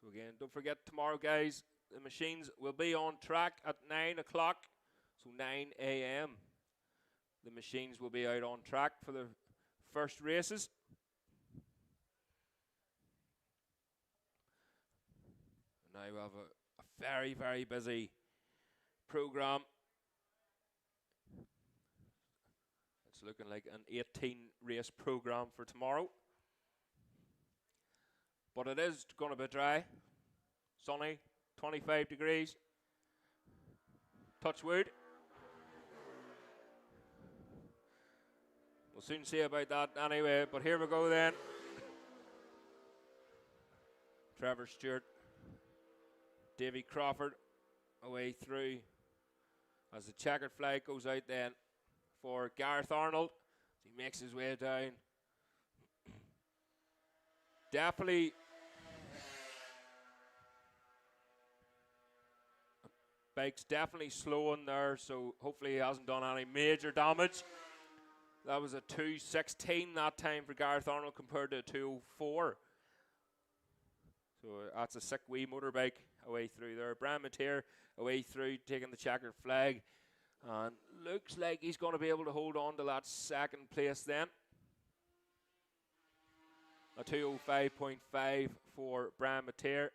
So again, don't forget tomorrow, guys, the machines will be on track at 9 o'clock, so 9 a.m. The machines will be out on track for the first races. Now we have a very, very busy program. It's looking like an 18 race program for tomorrow. But it is going to be dry, sunny, 25 degrees. Touch wood. We'll soon see about that anyway, but here we go then. Trevor Stewart, Davy Crawford away through as the checkered flag goes out then for Gareth Arnold. He makes his way down. Definitely bike's definitely slowing there, so hopefully he hasn't done any major damage. That was a 2:16 that time for Gareth Arnold compared to a 2:04. So that's a sick wee motorbike away through there. Brian Mateer away through, taking the checkered flag. And looks like he's going to be able to hold on to that second place then. A 2:05.5 for Brian Mateer.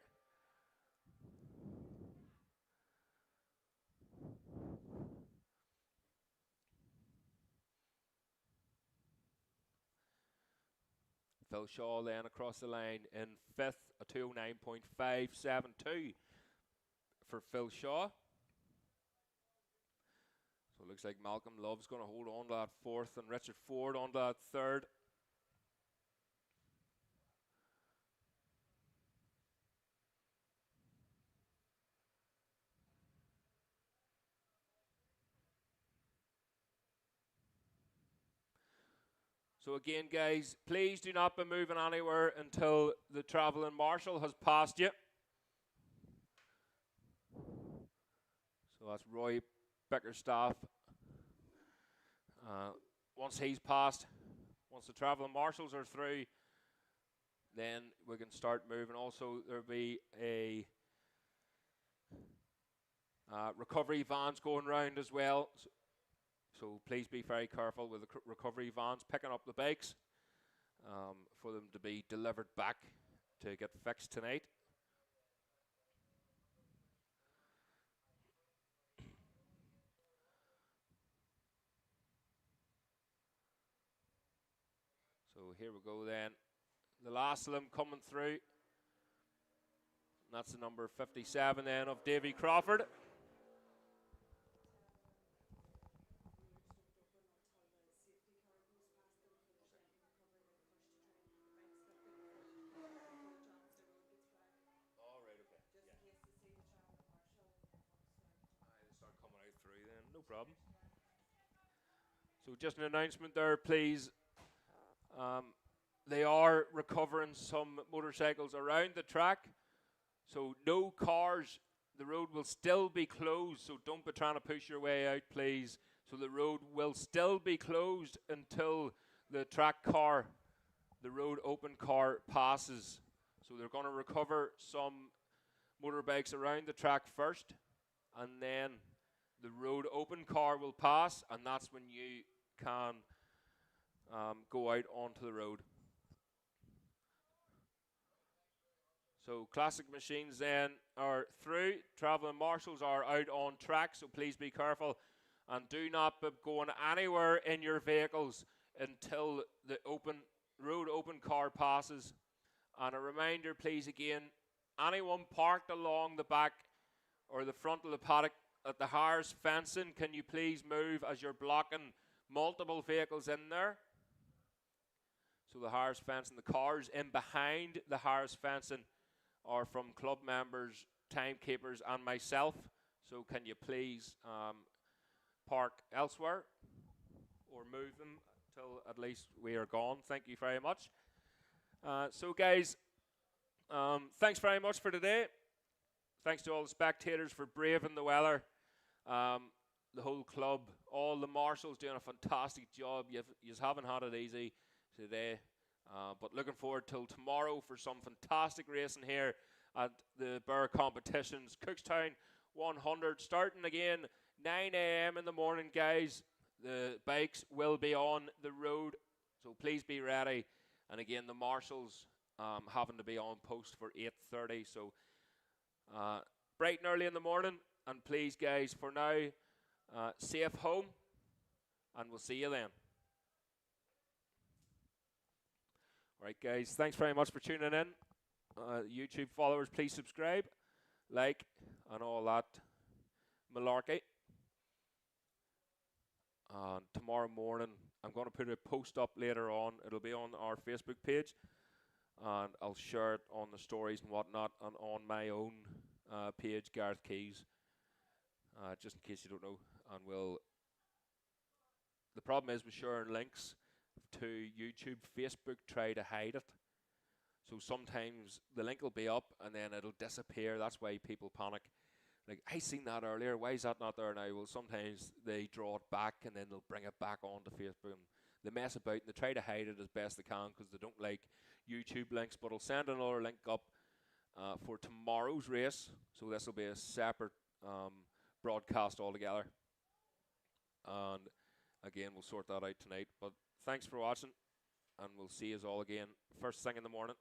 Phil Shaw then across the line in fifth, a 209.572 for Phil Shaw. So it looks like Malcolm Love's going to hold on to that fourth and Richard Ford on to that third. So again, guys, please do not be moving anywhere until the travelling marshal has passed you. So that's Roy Bickerstaff. Once he's passed, once the travelling marshals are through, then we can start moving. Also, there'll be a recovery vans going round as well. So please be very careful with the recovery vans picking up the bikes for them to be delivered back to get fixed tonight. So here we go then. The last of them coming through. That's the number 57 then of Davy Crawford. Start coming out through then, no problem. So just an announcement there, please. They are recovering some motorcycles around the track. So no cars. The road will still be closed, so don't be trying to push your way out, please. So the road will still be closed until the track car, the road open car passes. So they're going to recover some motorbikes around the track first, and then the road open car will pass, and that's when you can go out onto the road. So classic machines then are through. Travelling marshals are out on track, so please be careful and do not be going anywhere in your vehicles until the road open car passes. And a reminder, please, again, anyone parked along the back or the front of the paddock at the Harris fencing, can you please move as you're blocking multiple vehicles in there? So the Harris fencing, the cars in behind the Harris fencing are from club members, timekeepers, and myself. So can you please park elsewhere or move them till at least we are gone? Thank you very much. So guys, thanks very much for today. Thanks to all the spectators for braving the weather. The whole club, all the marshals doing a fantastic job. You haven't had it easy today. But looking forward till tomorrow for some fantastic racing here at the Bear Competitions. Cookstown 100 starting again 9 a.m. in the morning, guys. The bikes will be on the road, so please be ready. And again, the marshals having to be on post for 8:30. So bright and early in the morning. And please, guys, for now, safe home, and we'll see you then. Right, guys, thanks very much for tuning in. YouTube followers, please subscribe, like, and all that malarkey. Tomorrow morning, I'm going to put a post up later on. It'll be on our Facebook page, and I'll share it on the stories and whatnot, and on my own page, Gareth Keys, just in case you don't know. And the problem is with sharing links to YouTube, Facebook try to hide it. So sometimes the link will be up and then it'll disappear. That's why people panic. Like, I seen that earlier. Why is that not there now? Well, sometimes they draw it back and then they'll bring it back onto Facebook. And they mess about and they try to hide it as best they can because they don't like YouTube links. But I'll send another link up for tomorrow's race. So this will be a separate broadcast altogether. And again, we'll sort that out tonight. But thanks for watching, and we'll see you all again first thing in the morning.